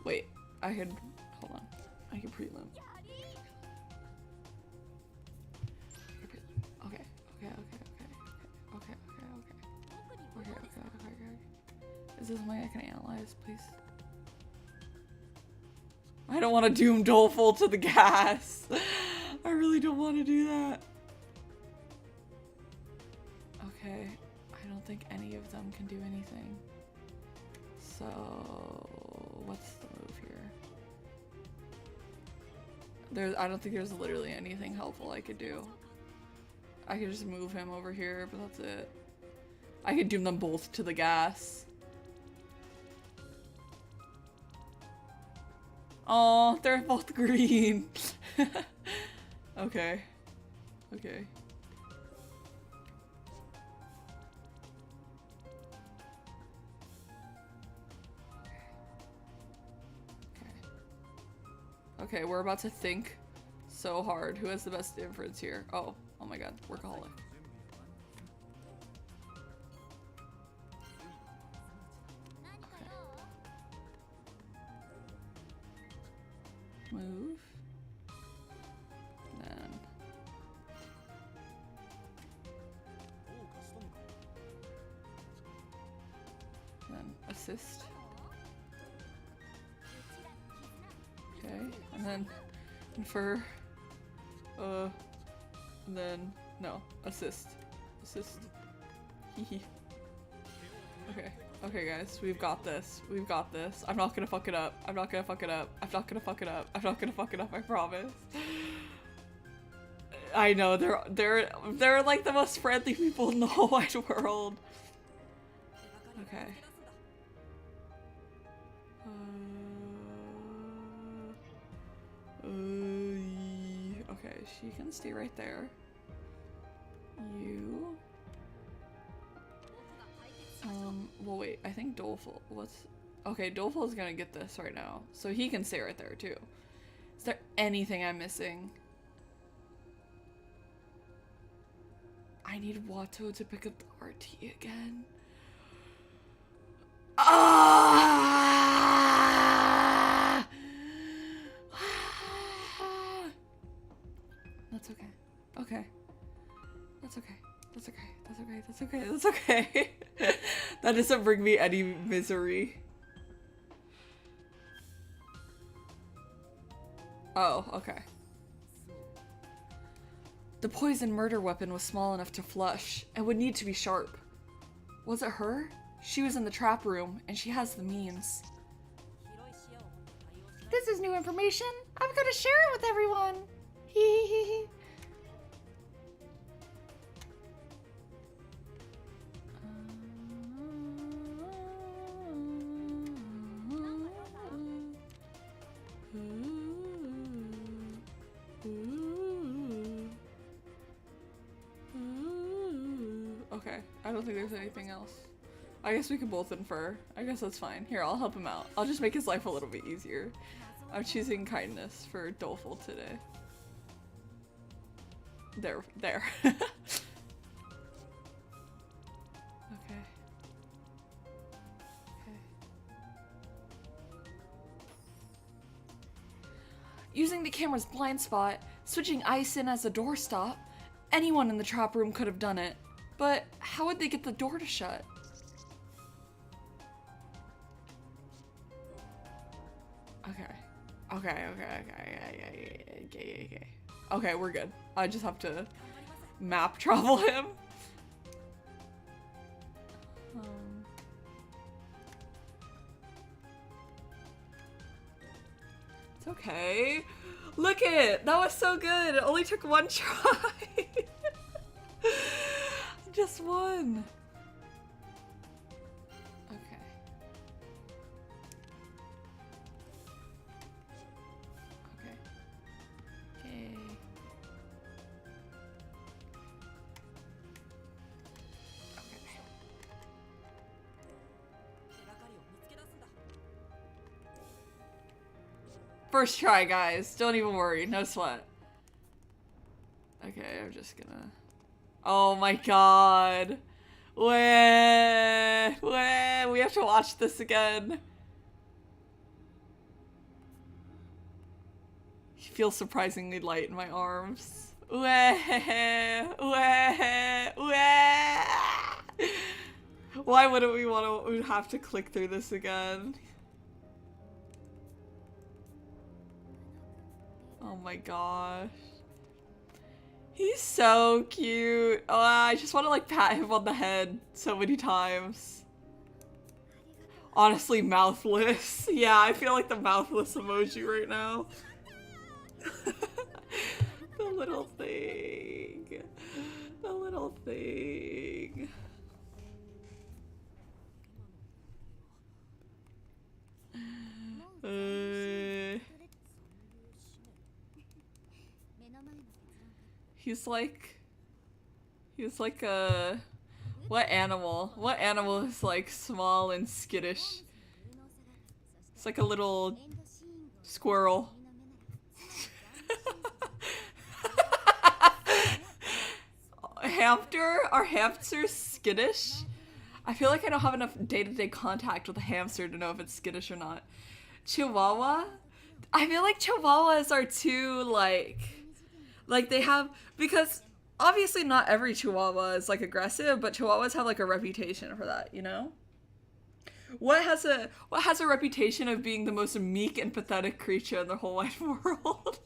Speaker 1: Wait, I could, hold on. I could prelim. Okay. Is this something I can analyze, please? I don't want to doom Doleful to the gas. I really don't want to do that. Okay, I don't think any of them can do anything. So, what's the move here? I don't think there's literally anything helpful I could do. I could just move him over here, but that's it. I could doom them both to the gas. Oh, they're both green. Okay. Okay. Okay, we're about to think so hard. Who has the best inference here? Oh my god, workaholic. Okay. Move. Then assist. Okay, and then infer. And then no, assist. Hehe. Okay. Okay guys, we've got this. We've got this. I'm not gonna fuck it up. I'm not gonna fuck it up. I'm not gonna fuck it up. I'm not gonna fuck it up, I promise. I know, they're like the most friendly people in the whole wide world. Okay. Okay, she can stay right there. You. Well wait, I think Doleful, okay, Doleful is gonna get this right now, so he can stay right there too. Is there anything I'm missing? I need Watto to pick up the RT again. Ah! That's okay. Okay. That's okay. That's okay. That's okay. That's okay. That's okay. That doesn't bring me any misery. Oh, okay. The poison murder weapon was small enough to flush and would need to be sharp. Was it her? She was in the trap room and she has the means. This is new information. I'm gonna share it with everyone. Hee. Okay, I don't think there's anything else. I guess we can both infer. I guess that's fine. Here, I'll help him out. I'll just make his life a little bit easier. I'm choosing kindness for Doleful today. There. Using the camera's blind spot, switching ice in as a doorstop, anyone in the trap room could have done it. But how would they get the door to shut? Okay, okay, we're good. I just have to map travel him. It's okay. Look it! That was so good! It only took one try! Just one. Okay. Okay. Okay. First try, guys. Don't even worry. No sweat. Okay, I'm just gonna... Oh my god. Wait. We have to watch this again. He feels surprisingly light in my arms. Why wouldn't we want to have to click through this again? Oh my gosh. He's so cute. Oh, I just want to like pat him on the head so many times. Honestly, mouthless. Yeah, I feel like the mouthless emoji right now. The little thing. The little thing. He's like a... What animal? What animal is like small and skittish? It's like a little squirrel. Hamster? Are hamsters skittish? I feel like I don't have enough day-to-day contact with a hamster to know if it's skittish or not. Chihuahua? I feel like chihuahuas are too like they have, because obviously not every chihuahua is like aggressive, but chihuahuas have like a reputation for that, you know? What has a reputation of being the most meek and pathetic creature in the whole wide world?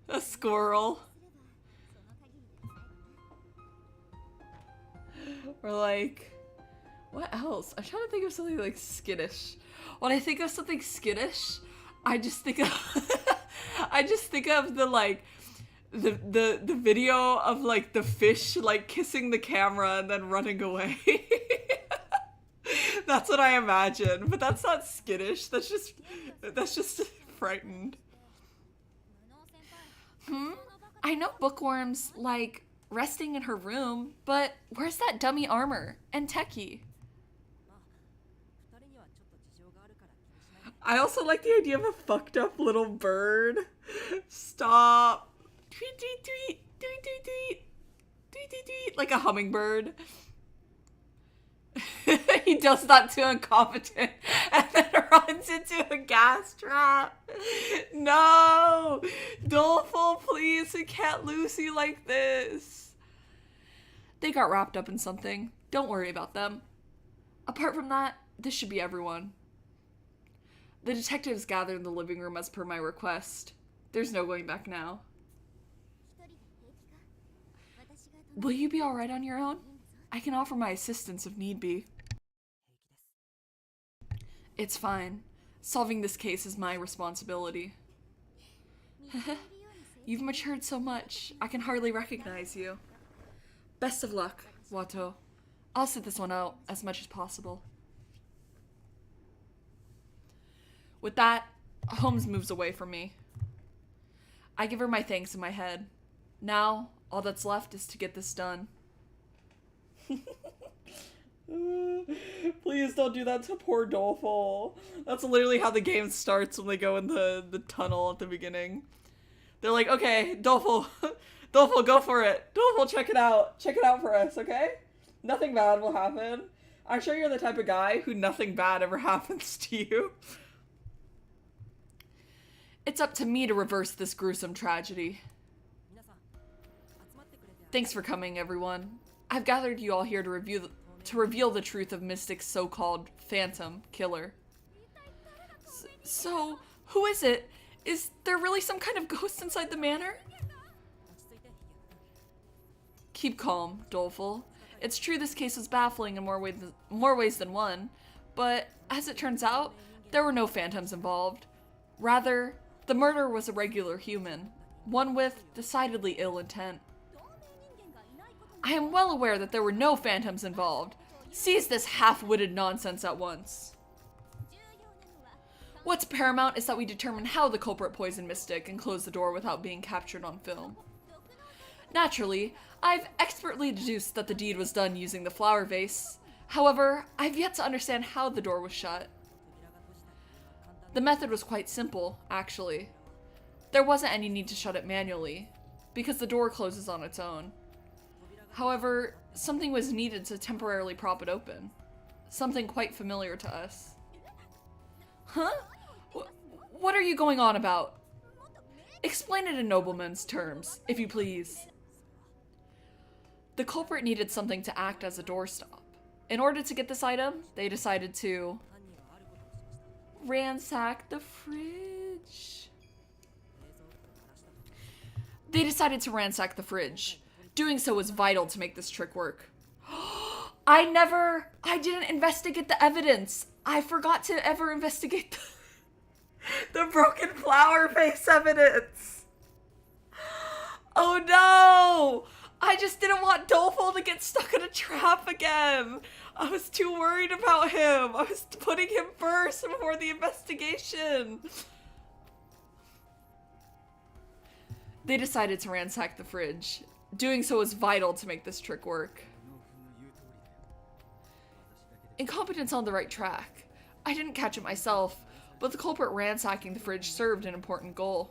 Speaker 1: A squirrel. Or like, what else? I'm trying to think of something like skittish. When I think of something skittish, I just think of the like the video of like the fish like kissing the camera and then running away. That's what I imagine, but that's not skittish. That's just frightened. I know bookworms like resting in her room, but where's that dummy armor and techie? I also like the idea of a fucked up little bird. Stop. Tweet, tweet, tweet, tweet, tweet, tweet, tweet, tweet, tweet, like a hummingbird. He does that too incompetent and then runs into a gas trap. No! Doleful, please, we can't lose you like this. They got wrapped up in something. Don't worry about them. Apart from that, this should be everyone. The detectives gathered in the living room as per my request. There's no going back now. Will you be alright on your own? I can offer my assistance if need be. It's fine. Solving this case is my responsibility. You've matured so much, I can hardly recognize you. Best of luck, Wato. I'll sit this one out as much as possible. With that, Holmes moves away from me. I give her my thanks in my head. Now, all that's left is to get this done. Please don't do that to poor Doleful. That's literally how the game starts when they go in the tunnel at the beginning. They're like, okay, Doleful, Doleful, go for it. Doleful, check it out. Check it out for us, okay? Nothing bad will happen. I'm sure you're the type of guy who nothing bad ever happens to you. It's up to me to reverse this gruesome tragedy. Thanks for coming, everyone. I've gathered you all here to reveal the truth of Mystic's so-called phantom killer. So, who is it? Is there really some kind of ghost inside the manor? Keep calm, Doleful. It's true this case was baffling in more ways than one, but as it turns out, there were no phantoms involved. Rather, the murderer was a regular human, one with decidedly ill intent. I am well aware that there were no phantoms involved. Cease this half-witted nonsense at once. What's paramount is that we determine how the culprit poisoned Mystic and closed the door without being captured on film. Naturally, I've expertly deduced that the deed was done using the flower vase. However, I've yet to understand how the door was shut. The method was quite simple, actually. There wasn't any need to shut it manually, because the door closes on its own. However, something was needed to temporarily prop it open. Something quite familiar to us. Huh? What are you going on about? Explain it in nobleman's terms, if you please. The culprit needed something to act as a doorstop. In order to get this item, they decided to ransack the fridge. Doing so was vital to make this trick work. I didn't investigate the evidence. I forgot to ever investigate the broken flower vase evidence. Oh no! I just didn't want Doleful to get stuck in a trap again. I was too worried about him. I was putting him first before the investigation. They decided to ransack the fridge. Doing so was vital to make this trick work. Incompetence on the right track. I didn't catch it myself, but the culprit ransacking the fridge served an important goal.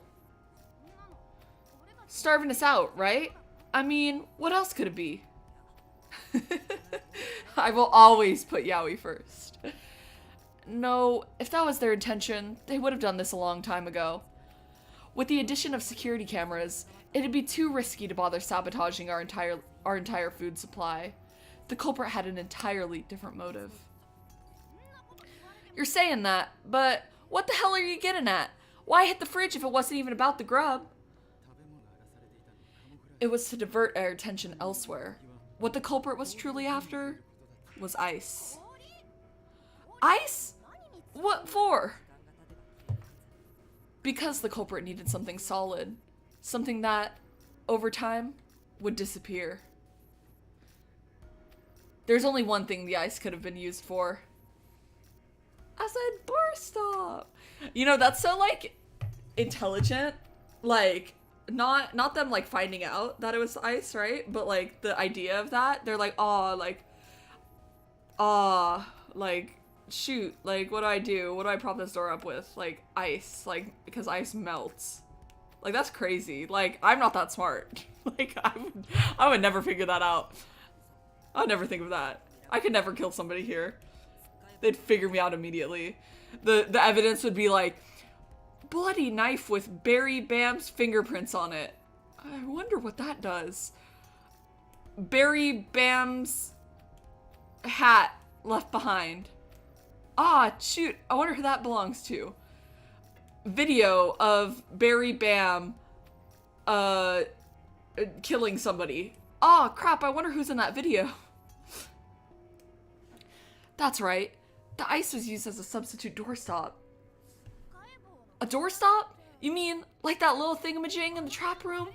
Speaker 1: Starving us out, right? I mean, what else could it be? I will always put Yaoi first. No, if that was their intention, they would have done this a long time ago. With the addition of security cameras, it'd be too risky to bother sabotaging our entire food supply. The culprit had an entirely different motive. You're saying that, but what the hell are you getting at? Why hit the fridge if it wasn't even about the grub? It was to divert our attention elsewhere. What the culprit was truly after was ice. Ice? What for? Because the culprit needed something solid. Something that, over time, would disappear. There's only one thing the ice could have been used for. I said, bar stop. You know, that's so, like, intelligent. Like, not them, like, finding out that it was ice, right? But, like, the idea of that, they're like, shoot, like, what do I do? What do I prop this door up with? Like, ice, like, because ice melts. Like, that's crazy. Like, I'm not that smart. Like, I would never figure that out. I would never think of that. I could never kill somebody here. They'd figure me out immediately. The evidence would be like, bloody knife with Berrie Bam's fingerprints on it. I wonder what that does. Berrie Bam's hat left behind. Ah, shoot. I wonder who that belongs to. Video of Berrie Bam killing somebody. Oh, crap. I wonder who's in that video. That's right. The ice was used as a substitute doorstop. A doorstop? You mean like that little thingamajig in the trap room?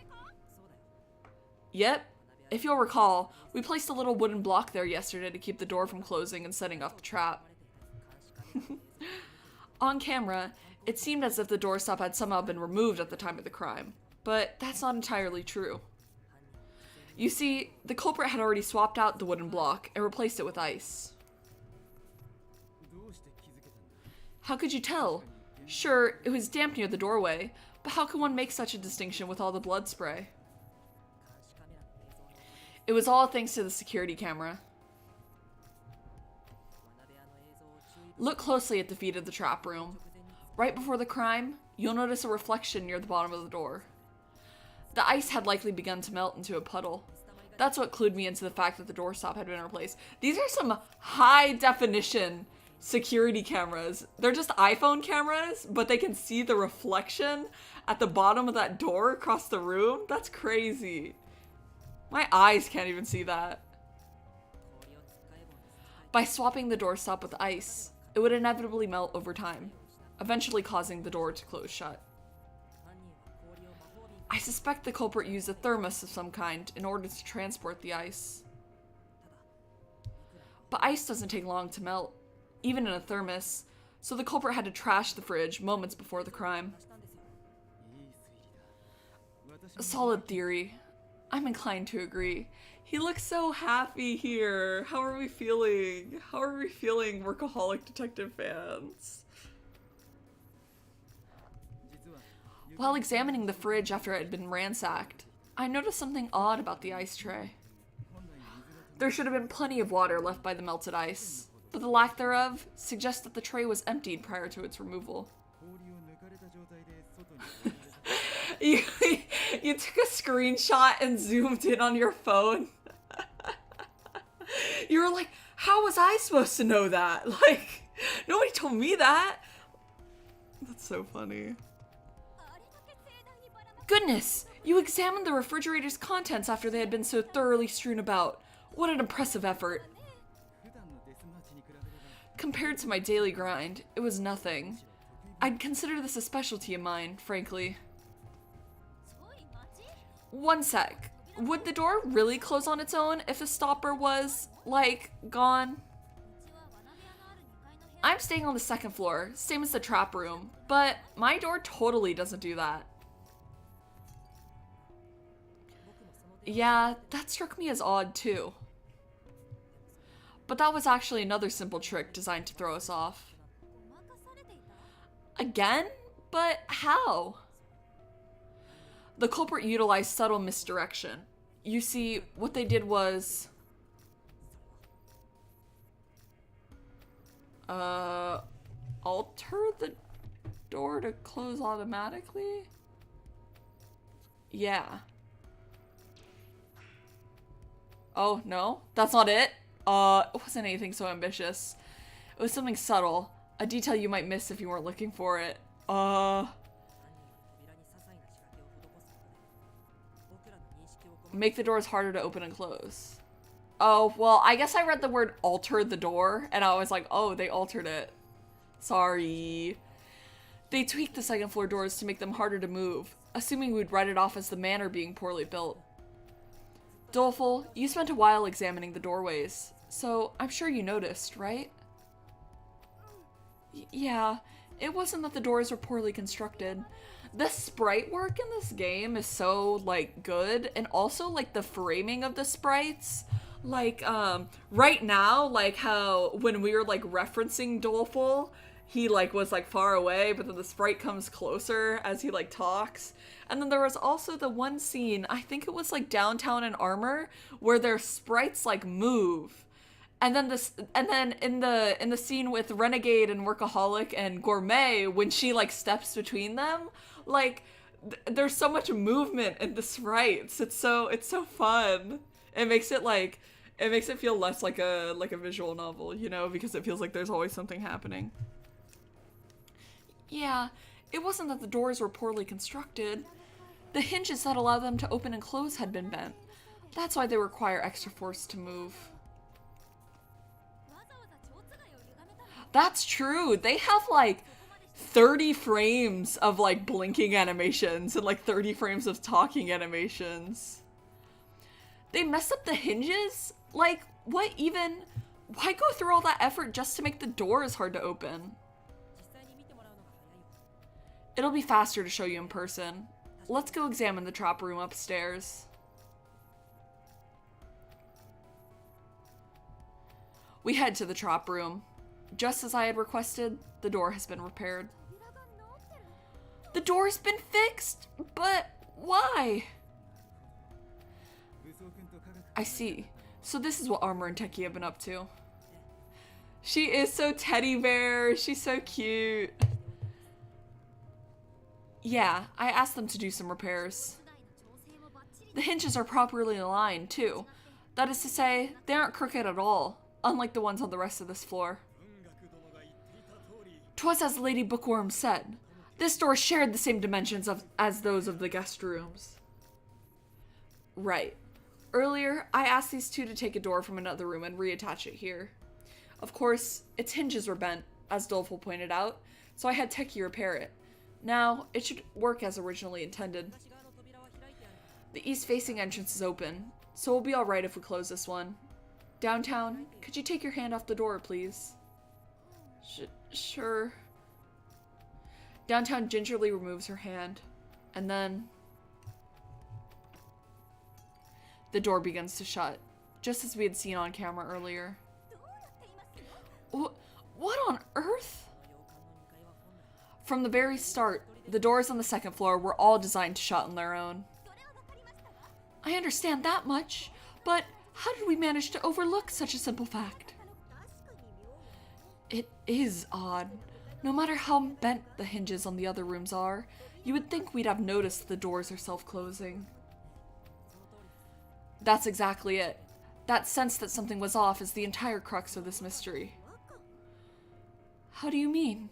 Speaker 1: Yep. If you'll recall, we placed a little wooden block there yesterday to keep the door from closing and setting off the trap. On camera, it seemed as if the doorstop had somehow been removed at the time of the crime, but that's not entirely true. You see, the culprit had already swapped out the wooden block and replaced it with ice. How could you tell? Sure, it was damp near the doorway, but how can one make such a distinction with all the blood spray? It was all thanks to the security camera. Look closely at the feet of the trap room. Right before the crime, you'll notice a reflection near the bottom of the door. The ice had likely begun to melt into a puddle. That's what clued me into the fact that the doorstop had been replaced. These are some high definition security cameras. They're just iPhone cameras, but they can see the reflection at the bottom of that door across the room. That's crazy. My eyes can't even see that. By swapping the doorstop with ice, it would inevitably melt over time, eventually causing the door to close shut. I suspect the culprit used a thermos of some kind in order to transport the ice. But ice doesn't take long to melt, even in a thermos, so the culprit had to trash the fridge moments before the crime. A solid theory. I'm inclined to agree. He looks so happy here. How are we feeling? How are we feeling, Workaholic Detective fans? While examining the fridge after it had been ransacked, I noticed something odd about the ice tray. There should have been plenty of water left by the melted ice, but the lack thereof suggests that the tray was emptied prior to its removal. You took a screenshot and zoomed in on your phone. You were like, how was I supposed to know that? Like, nobody told me that. That's so funny. Goodness, you examined the refrigerator's contents after they had been so thoroughly strewn about. What an impressive effort. Compared to my daily grind, it was nothing. I'd consider this a specialty of mine, frankly. One sec. Would the door really close on its own if the stopper was, like, gone? I'm staying on the second floor, same as the trap room, but my door totally doesn't do that. Yeah, that struck me as odd too. But that was actually another simple trick designed to throw us off. Again? But how? The culprit utilized subtle misdirection. You see, what they did was... alter the door to close automatically? Yeah. Oh, no? That's not it? It wasn't anything so ambitious. It was something subtle. A detail you might miss if you weren't looking for it. Make the doors harder to open and close. Oh, well, I guess I read the word alter the door, and I was like, oh, they altered it. Sorry. They tweaked the second floor doors to make them harder to move, assuming we'd write it off as the manor being poorly built. Doleful, you spent a while examining the doorways, so I'm sure you noticed, right? Yeah, it wasn't that the doors were poorly constructed. The sprite work in this game is so, like, good, and also, like, the framing of the sprites. Like, right now, like, how when we were, like, referencing Doleful, he, like, was, like, far away, but then the sprite comes closer as he, like, talks. And then there was also the one scene, I think it was, like, downtown in Armor, where their sprites, like, move. And then in the scene with Renegade and Workaholic and Gourmet, when she, like, steps between them, like, there's so much movement in the sprites. It's so fun. It makes it feel less like a visual novel, you know, because it feels like there's always something happening. Yeah, it wasn't that the doors were poorly constructed. The hinges that allow them to open and close had been bent. That's why they require extra force to move. That's true. They have like 30 frames of like blinking animations and like 30 frames of talking animations. They messed up the hinges? Like, what even? Why go through all that effort just to make the doors hard to open? It'll be faster to show you in person. Let's go examine the trap room upstairs. We head to the trap room. Just as I had requested, the door has been repaired. The door's been fixed? But why? I see. So this is what Armor and Techie have been up to. She is so teddy bear. She's so cute. Yeah, I asked them to do some repairs. The hinges are properly aligned, too. That is to say, they aren't crooked at all, unlike the ones on the rest of this floor. 'Twas as Lady Bookworm said. This door shared the same dimensions as those of the guest rooms. Right. Earlier, I asked these two to take a door from another room and reattach it here. Of course, its hinges were bent, as Doleful pointed out, so I had Techie repair it. Now, it should work as originally intended. The east-facing entrance is open, so we'll be alright if we close this one. Downtown, could you take your hand off the door, please? Sure. Downtown gingerly removes her hand, and then the door begins to shut, just as we had seen on camera earlier. What on earth? From the very start, the doors on the second floor were all designed to shut on their own. I understand that much, but how did we manage to overlook such a simple fact? It is odd. No matter how bent the hinges on the other rooms are, you would think we'd have noticed the doors are self-closing. That's exactly it. That sense that something was off is the entire crux of this mystery. How do you mean?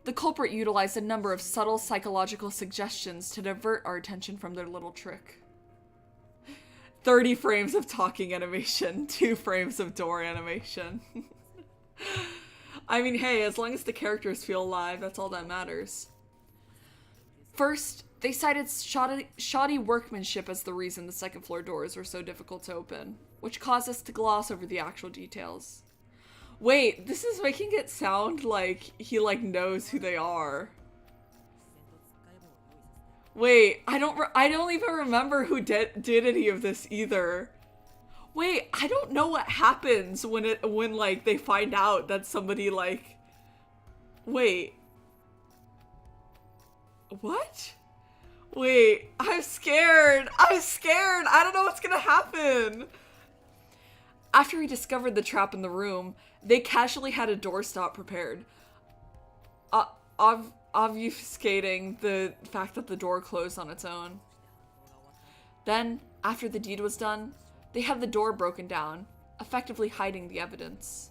Speaker 1: The culprit utilized a number of subtle psychological suggestions to divert our attention from their little trick. 30 frames of talking animation, 2 frames of door animation. I mean, hey, as long as the characters feel alive, that's all that matters. First, they cited shoddy workmanship as the reason the second floor doors were so difficult to open, which caused us to gloss over the actual details. Wait, this is making it sound like he, knows who they are. Wait, I don't even remember who did any of this either. Wait, I don't know what happens when they find out that somebody, wait. What? Wait, I'm scared. I don't know what's gonna happen. After we discovered the trap in the room, they casually had a doorstop prepared, obfuscating the fact that the door closed on its own. Then, after the deed was done, they had the door broken down, effectively hiding the evidence.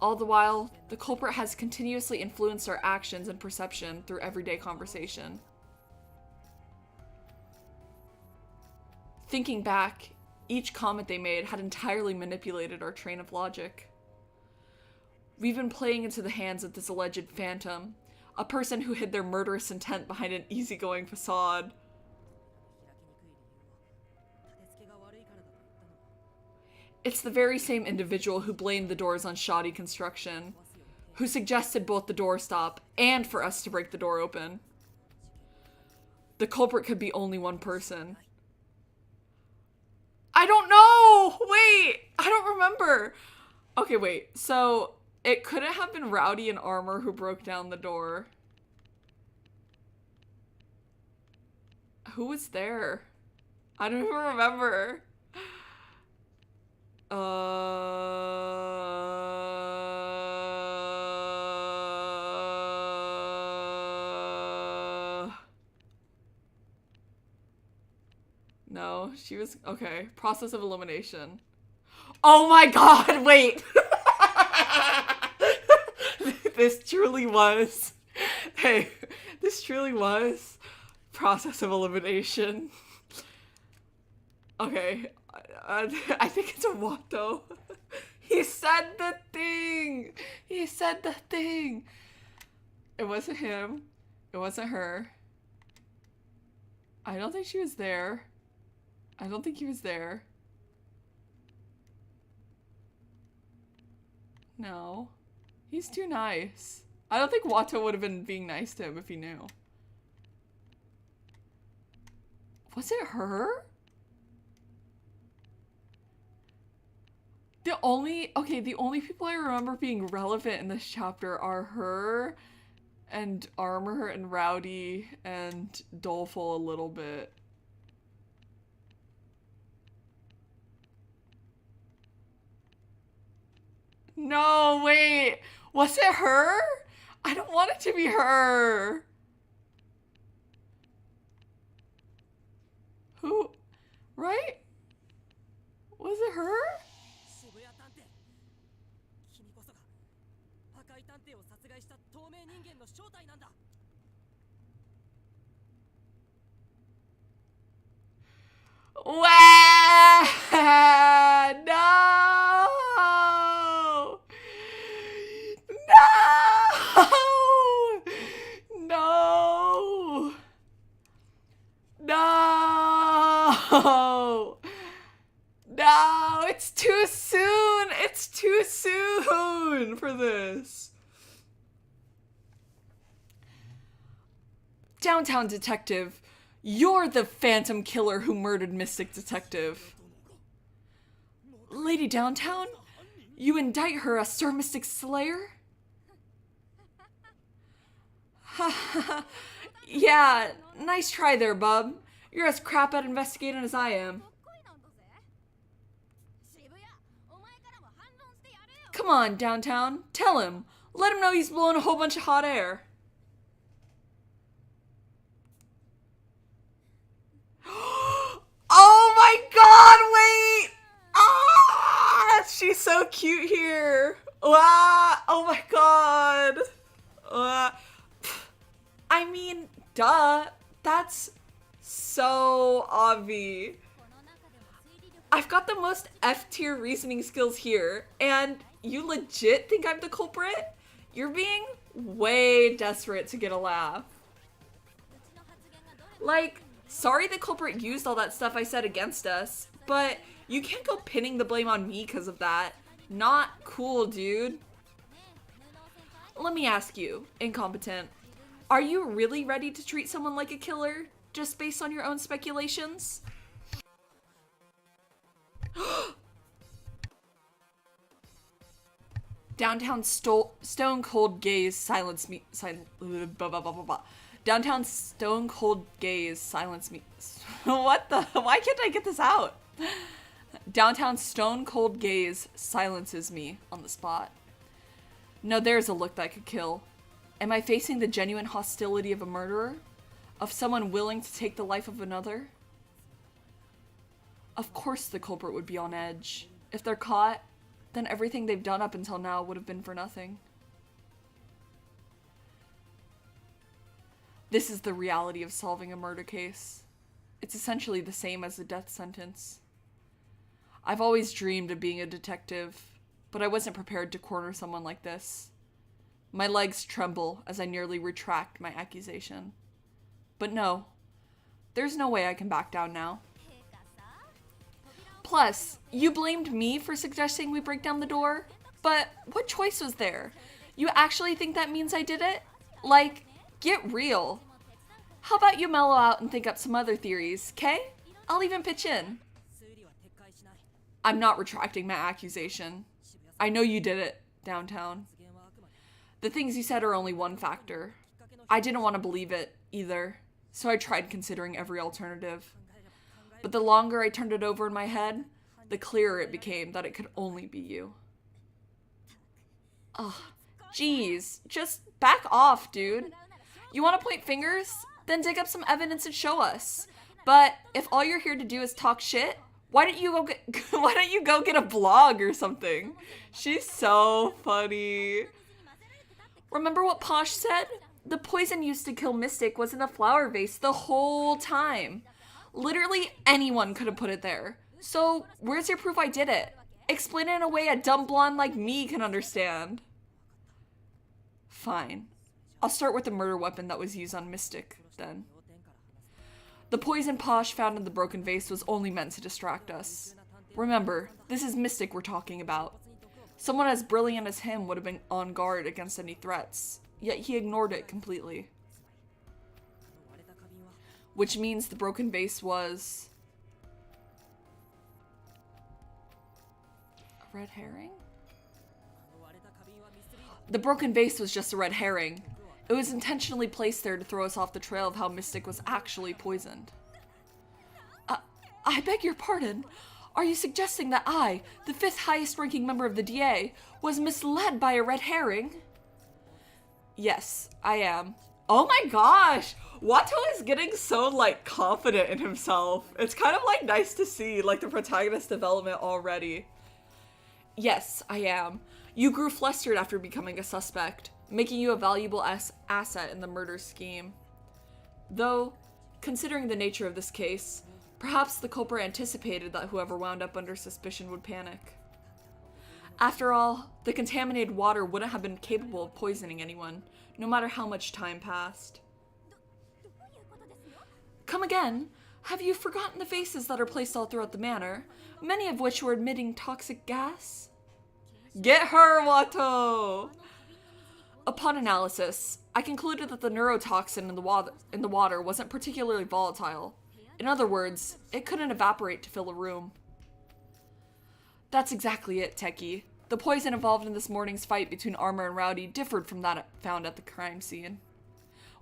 Speaker 1: All the while, the culprit has continuously influenced our actions and perception through everyday conversation. Thinking back, each comment they made had entirely manipulated our train of logic. We've been playing into the hands of this alleged phantom, a person who hid their murderous intent behind an easygoing facade. It's the very same individual who blamed the doors on shoddy construction, who suggested both the doorstop and for us to break the door open. The culprit could be only one person. I don't know! Wait! I don't remember! Okay, wait. So, it couldn't have been Rowdy in armor who broke down the door. Who was there? I don't even remember. No, she was, okay. Process of elimination. Oh my god, wait! This truly was, hey, this truly was process of elimination. Okay, I think it's a Watto. He said the thing! He said the thing! It wasn't him. It wasn't her. I don't think she was there. I don't think he was there. No. He's too nice. I don't think Watto would have been being nice to him if he knew. Was it her? The only people I remember being relevant in this chapter are her and Armor and Rowdy and Doleful a little bit. No, wait. Was it her? I don't want it to be her. Right? Was it her? Wow! No! No! No! No! No! It's too soon! It's too soon for this. Downtown Detective, you're the phantom killer who murdered Mystic Detective. Lady Downtown, you indict her as Sir Mystic Slayer? Yeah, nice try there, bub. You're as crap at investigating as I am. Come on, Downtown, tell him. Let him know he's blowing a whole bunch of hot air. Oh my god, wait! Ah, she's so cute here. Wow, oh my god. I mean, duh. That's so obvious. I've got the most F-tier reasoning skills here, and you legit think I'm the culprit? You're being way desperate to get a laugh. Like, sorry the culprit used all that stuff I said against us, but you can't go pinning the blame on me because of that. Not cool, dude. Let me ask you, incompetent, are you really ready to treat someone like a killer, just based on your own speculations? Downtown stone cold gaze silence me. Downtown stone cold gaze silence me. What the? Why can't I get this out? Downtown stone cold gaze silences me on the spot. No, there's a look that could kill. Am I facing the genuine hostility of a murderer? Of someone willing to take the life of another? Of course the culprit would be on edge. If they're caught, then everything they've done up until now would have been for nothing. This is the reality of solving a murder case. It's essentially the same as a death sentence. I've always dreamed of being a detective, but I wasn't prepared to corner someone like this. My legs tremble as I nearly retract my accusation. But no, there's no way I can back down now. Plus, you blamed me for suggesting we break down the door, but what choice was there? You actually think that means I did it? Like, get real. How about you mellow out and think up some other theories, okay? I'll even pitch in. I'm not retracting my accusation. I know you did it, Downtown. The things you said are only one factor. I didn't want to believe it, either, so I tried considering every alternative. But the longer I turned it over in my head, the clearer it became that it could only be you. Ugh, geez, just back off, dude. You want to point fingers? Then dig up some evidence and show us. But if all you're here to do is talk shit, why don't you go get a blog or something? She's so funny. Remember what Posh said? The poison used to kill Mystic was in a flower vase the whole time. Literally anyone could have put it there. So where's your proof I did it? Explain it in a way a dumb blonde like me can understand. Fine. I'll start with the murder weapon that was used on Mystic, then. The poison Posh found in the broken vase was only meant to distract us. Remember, this is Mystic we're talking about. Someone as brilliant as him would have been on guard against any threats, yet he ignored it completely. Which means the broken vase was... a red herring? The broken vase was just a red herring. It was intentionally placed there to throw us off the trail of how Mystic was actually poisoned. I beg your pardon. Are you suggesting that I, the 5th highest ranking member of the DA, was misled by a red herring? Yes, I am. Oh my gosh! Watto is getting so, like, confident in himself. It's kind of, like, nice to see, like, the protagonist development already. Yes, I am. You grew flustered after becoming a suspect, making you a valuable asset in the murder scheme. Though, considering the nature of this case, perhaps the culprit anticipated that whoever wound up under suspicion would panic. After all, the contaminated water wouldn't have been capable of poisoning anyone, no matter how much time passed. Come again? Have you forgotten the vases that are placed all throughout the manor, many of which were emitting toxic gas? Get her, Watto! Upon analysis, I concluded that the neurotoxin in the water wasn't particularly volatile. In other words, it couldn't evaporate to fill a room. That's exactly it, Techie. The poison involved in this morning's fight between Armor and Rowdy differed from that found at the crime scene.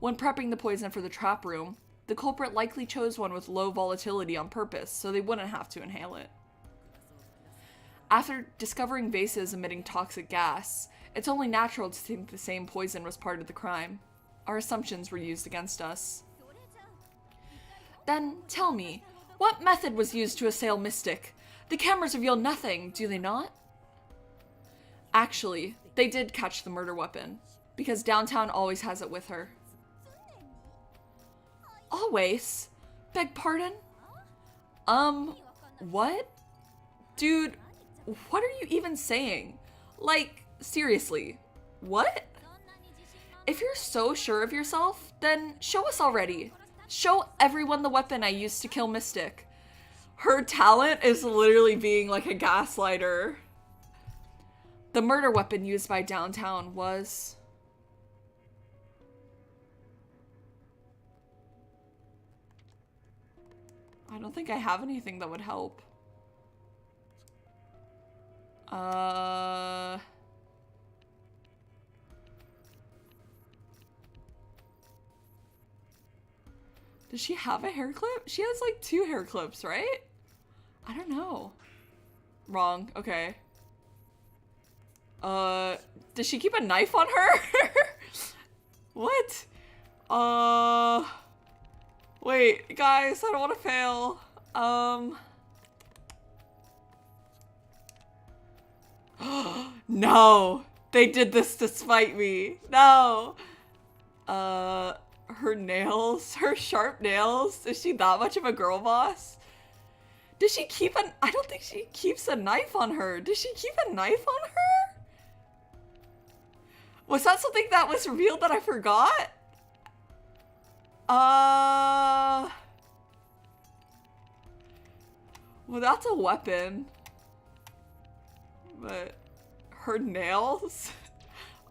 Speaker 1: When prepping the poison for the trap room, the culprit likely chose one with low volatility on purpose so they wouldn't have to inhale it. After discovering vases emitting toxic gas, it's only natural to think the same poison was part of the crime. Our assumptions were used against us. Then, tell me, what method was used to assail Mystic? The cameras reveal nothing, do they not? Actually, they did catch the murder weapon, because Downtown always has it with her. Always? Beg pardon? What? Dude, what are you even saying? Like, seriously, what? If you're so sure of yourself, then show us already. Show everyone the weapon I used to kill Mystic. Her talent is literally being like a gaslighter. The murder weapon used by Downtown was... I don't think I have anything that would help. Does she have a hair clip? She has like 2 hair clips, right? I don't know. Wrong. Okay. Does she keep a knife on her? What? Wait, guys, I don't want to fail. No, they did this to spite me. No. Her nails, her sharp nails. Is she that much of a girl boss? Does she keep I don't think she keeps a knife on her. Does she keep a knife on her? Was that something that was revealed that I forgot? Well, that's a weapon. But her nails?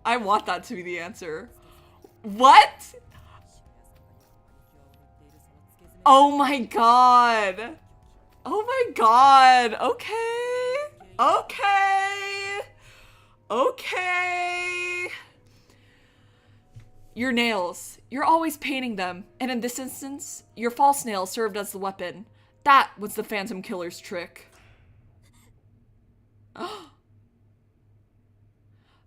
Speaker 1: I want that to be the answer. What? Oh my god. Oh my god. Okay. Okay. Okay. Your nails. You're always painting them. And in this instance, your false nail served as the weapon. That was the Phantom Killer's trick.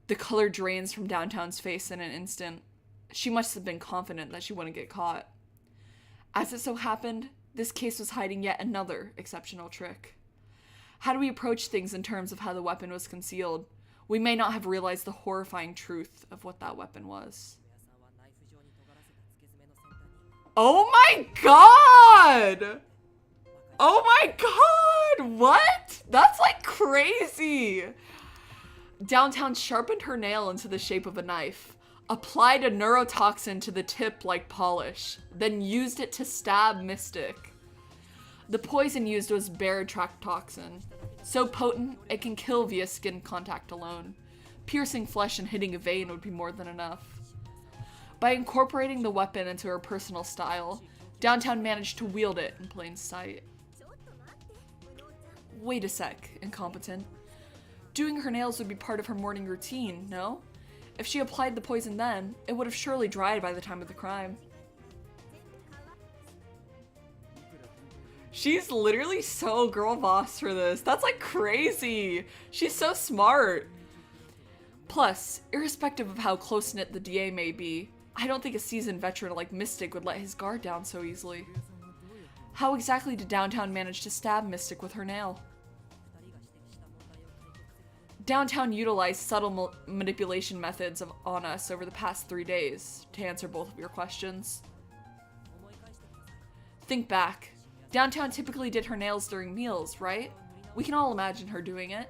Speaker 1: The color drains from Downtown's face in an instant. She must have been confident that she wouldn't get caught. As it so happened, this case was hiding yet another exceptional trick. How do we approach things in terms of how the weapon was concealed? We may not have realized the horrifying truth of what that weapon was. Oh my god! Oh my god! What? That's like crazy! Downtown sharpened her nail into the shape of a knife, applied a neurotoxin to the tip like polish, then used it to stab Mystic. The poison used was barotrachotoxin, so potent it can kill via skin contact alone. Piercing flesh and hitting a vein would be more than enough. By incorporating the weapon into her personal style, Downtown managed to wield it in plain sight. Wait a sec, incompetent. Doing her nails would be part of her morning routine, no? If she applied the poison then, it would have surely dried by the time of the crime. She's literally so girl boss for this. That's like crazy. She's so smart. Plus, irrespective of how close-knit the DA may be, I don't think a seasoned veteran like Mystic would let his guard down so easily. How exactly did Downtown manage to stab Mystic with her nail? Downtown utilized subtle manipulation methods on us over the past 3 days to answer both of your questions. Think back. Downtown typically did her nails during meals, right? We can all imagine her doing it.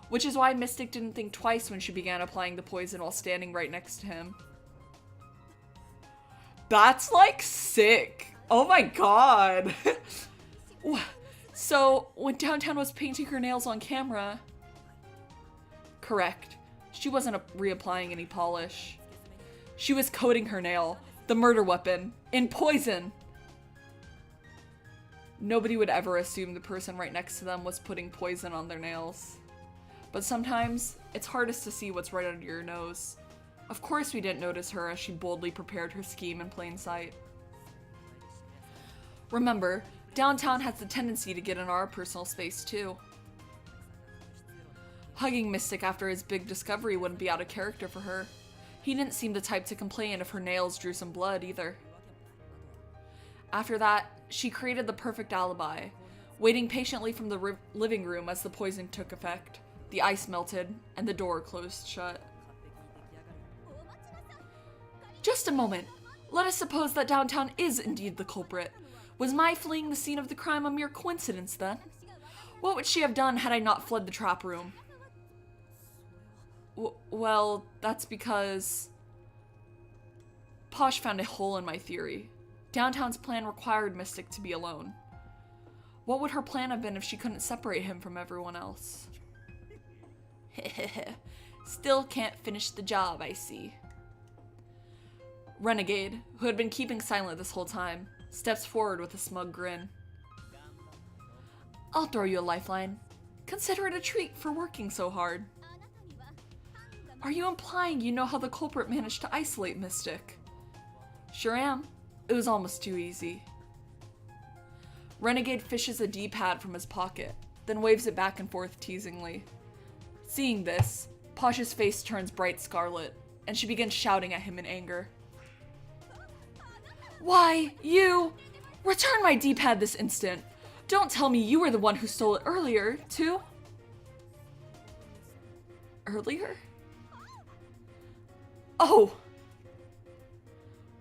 Speaker 1: Which is why Mystic didn't think twice when she began applying the poison while standing right next to him. That's like sick. Oh my god. So, when Downtown was painting her nails on camera... Correct. She wasn't reapplying any polish. She was coating her nail, the murder weapon, in poison. Nobody would ever assume the person right next to them was putting poison on their nails. But sometimes, it's hardest to see what's right under your nose. Of course we didn't notice her as she boldly prepared her scheme in plain sight. Remember, Downtown has the tendency to get in our personal space too. Hugging Mystic after his big discovery wouldn't be out of character for her. He didn't seem the type to complain if her nails drew some blood either. After that, she created the perfect alibi, waiting patiently from the living room as the poison took effect, the ice melted, and the door closed shut. Just a moment. Let us suppose that Downtown is indeed the culprit. Was my fleeing the scene of the crime a mere coincidence then? What would she have done had I not fled the trap room? Well, that's because... Posh found a hole in my theory. Downtown's plan required Mystic to be alone. What would her plan have been if she couldn't separate him from everyone else? Still can't finish the job, I see. Renegade, who had been keeping silent this whole time, steps forward with a smug grin. I'll throw you a lifeline. Consider it a treat for working so hard. Are you implying you know how the culprit managed to isolate Mystic? Sure am. It was almost too easy. Renegade fishes a D-pad from his pocket, then waves it back and forth teasingly. Seeing this, Posh's face turns bright scarlet, and she begins shouting at him in anger. Why, you! Return my D-pad this instant! Don't tell me you were the one who stole it earlier, too? Earlier? Oh!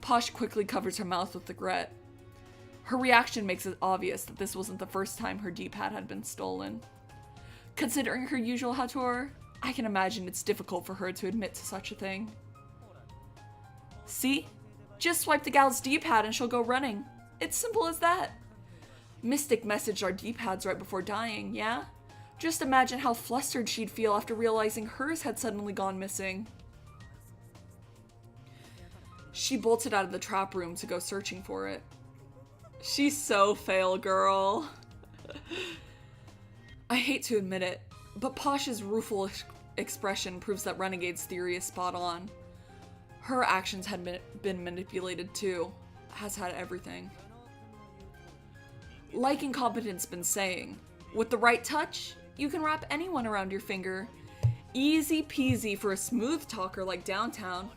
Speaker 1: Posh quickly covers her mouth with regret. Her reaction makes it obvious that this wasn't the first time her D-pad had been stolen. Considering her usual hauteur, I can imagine it's difficult for her to admit to such a thing. See? Just swipe the gal's D-pad and she'll go running. It's simple as that. Mystic messaged our D-pads right before dying, yeah? Just imagine how flustered she'd feel after realizing hers had suddenly gone missing. She bolted out of the trap room to go searching for it. She's so fail, girl. I hate to admit it, but Posh's rueful expression proves that Renegade's theory is spot on. Her actions had been manipulated too, has had everything. Like Incompetent's been saying, with the right touch, you can wrap anyone around your finger. Easy peasy for a smooth talker like Downtown.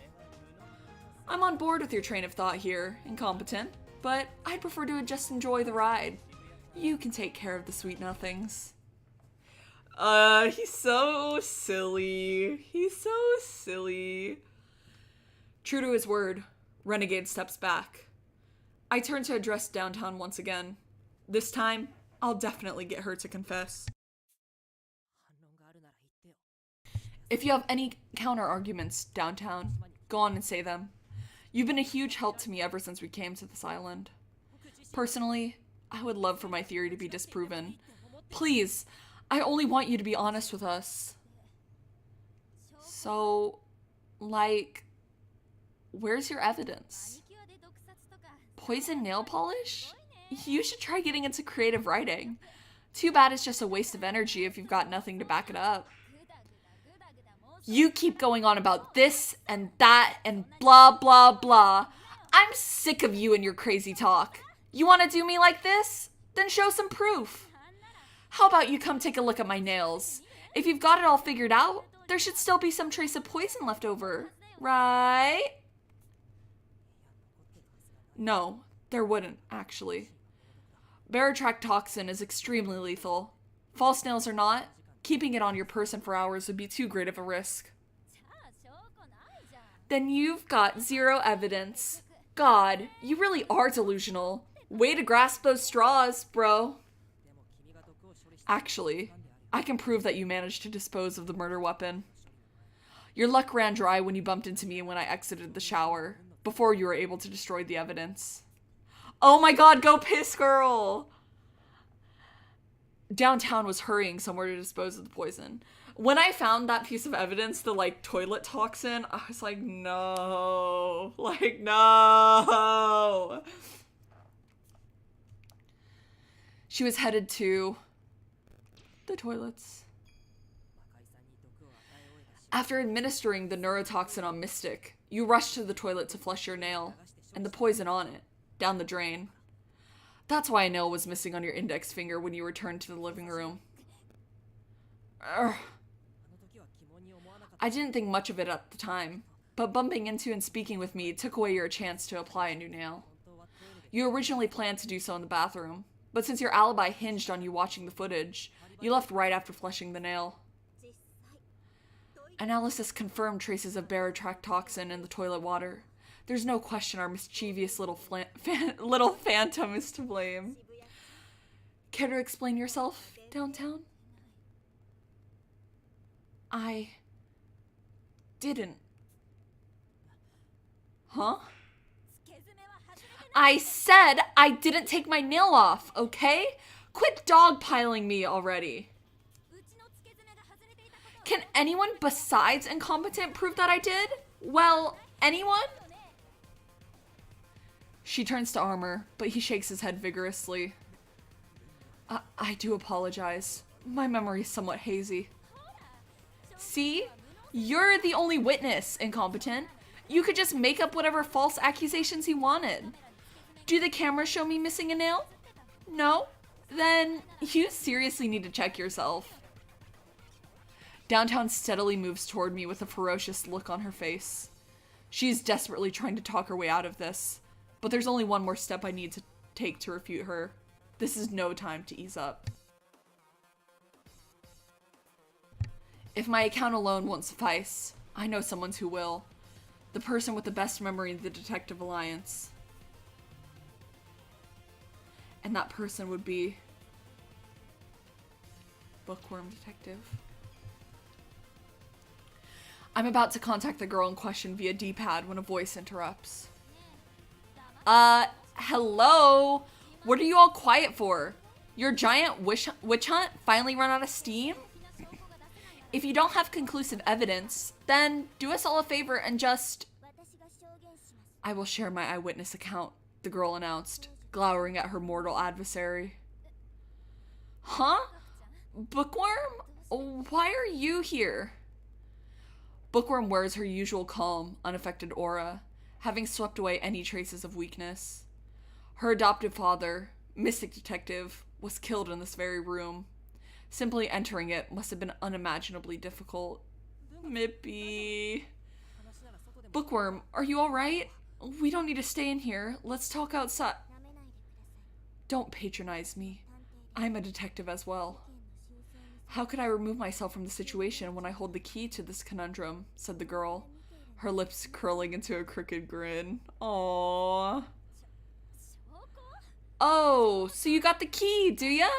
Speaker 1: I'm on board with your train of thought here, Incompetent, but I'd prefer to just enjoy the ride. You can take care of the sweet nothings. He's so silly. He's so silly. True to his word, Renegade steps back. I turn to address Downtown once again. This time, I'll definitely get her to confess. If you have any counter-arguments, Downtown, go on and say them. You've been a huge help to me ever since we came to this island. Personally, I would love for my theory to be disproven. Please, I only want you to be honest with us. So, like, where's your evidence? Poison nail polish? You should try getting into creative writing. Too bad it's just a waste of energy if you've got nothing to back it up. You keep going on about this and that and blah blah blah. I'm sick of you and your crazy talk. You want to do me like this? Then show some proof. How about you come take a look at my nails? If you've got it all figured out, there should still be some trace of poison left over, right?
Speaker 2: No, there wouldn't, actually. Barotrac toxin is extremely lethal. False nails or not, keeping it on your person for hours would be too great of a risk. Then you've got zero evidence. God, you really are delusional. Way to grasp those straws, bro. Actually, I can prove that you managed to dispose of the murder weapon. Your luck ran dry when you bumped into me when I exited the shower, before you were able to destroy the evidence. Oh my god, go piss, girl! Downtown was hurrying somewhere to dispose of the poison. When I found that piece of evidence, the, toilet toxin, I was like, no. No! She was headed to the toilets. After administering the neurotoxin on Mystic, you rushed to the toilet to flush your nail, and the poison on it, down the drain. That's why a nail was missing on your index finger when you returned to the living room. Urgh. I didn't think much of it at the time, but bumping into and speaking with me took away your chance to apply a new nail. You originally planned to do so in the bathroom, but since your alibi hinged on you watching the footage, you left right after flushing the nail. Analysis confirmed traces of barotrac toxin in the toilet water. There's no question our mischievous little phantom is to blame. Care to explain yourself, Downtown? I didn't. Huh? I said I didn't take my nail off, okay? Quit dogpiling me already. Can anyone besides incompetent prove that I did? Well, anyone? She turns to Armor, but he shakes his head vigorously. I do apologize. My memory is somewhat hazy. See? You're the only witness, incompetent. You could just make up whatever false accusations you wanted. Do the cameras show me missing a nail? No? Then you seriously need to check yourself. Downtown steadily moves toward me with a ferocious look on her face. She's desperately trying to talk her way out of this, but there's only one more step I need to take to refute her. This is no time to ease up. If my account alone won't suffice, I know someone who will. The person with the best memory in the Detective Alliance. And that person would be Bookworm Detective. I'm about to contact the girl in question via D-pad when a voice interrupts. Hello? What are you all quiet for? Your giant witch hunt finally run out of steam? If you don't have conclusive evidence, then do us all a favor and just... I will share my eyewitness account, the girl announced, glowering at her mortal adversary. Huh? Bookworm? Why are you here? Bookworm wears her usual calm, unaffected aura, having swept away any traces of weakness. Her adoptive father, Mystic Detective, was killed in this very room. Simply entering it must have been unimaginably difficult. Mippy. Bookworm, are you alright? We don't need to stay in here. Let's talk outside. Don't patronize me. I'm a detective as well. How could I remove myself from the situation when I hold the key to this conundrum? Said the girl, her lips curling into a crooked grin. Aww. Oh, so you got the key, do ya?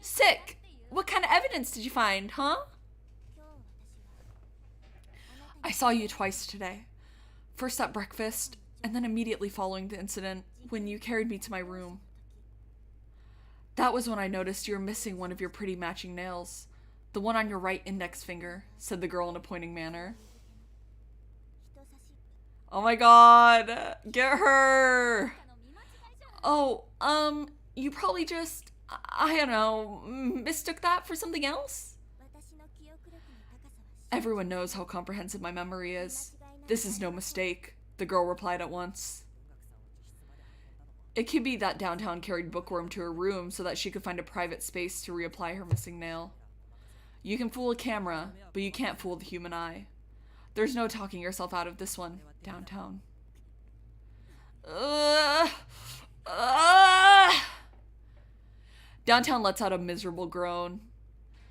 Speaker 2: Sick. What kind of evidence did you find, huh? I saw you twice today. First at breakfast, and then immediately following the incident when you carried me to my room. That was when I noticed you were missing one of your pretty matching nails. The one on your right index finger, said the girl in a pointing manner. Oh my god, get her! Oh, you probably just, I don't know, mistook that for something else? Everyone knows how comprehensive my memory is. This is no mistake, the girl replied at once. It could be that Downtown carried Bookworm to her room so that she could find a private space to reapply her missing nail. You can fool a camera, but you can't fool the human eye. There's no talking yourself out of this one, Downtown. Downtown lets out a miserable groan.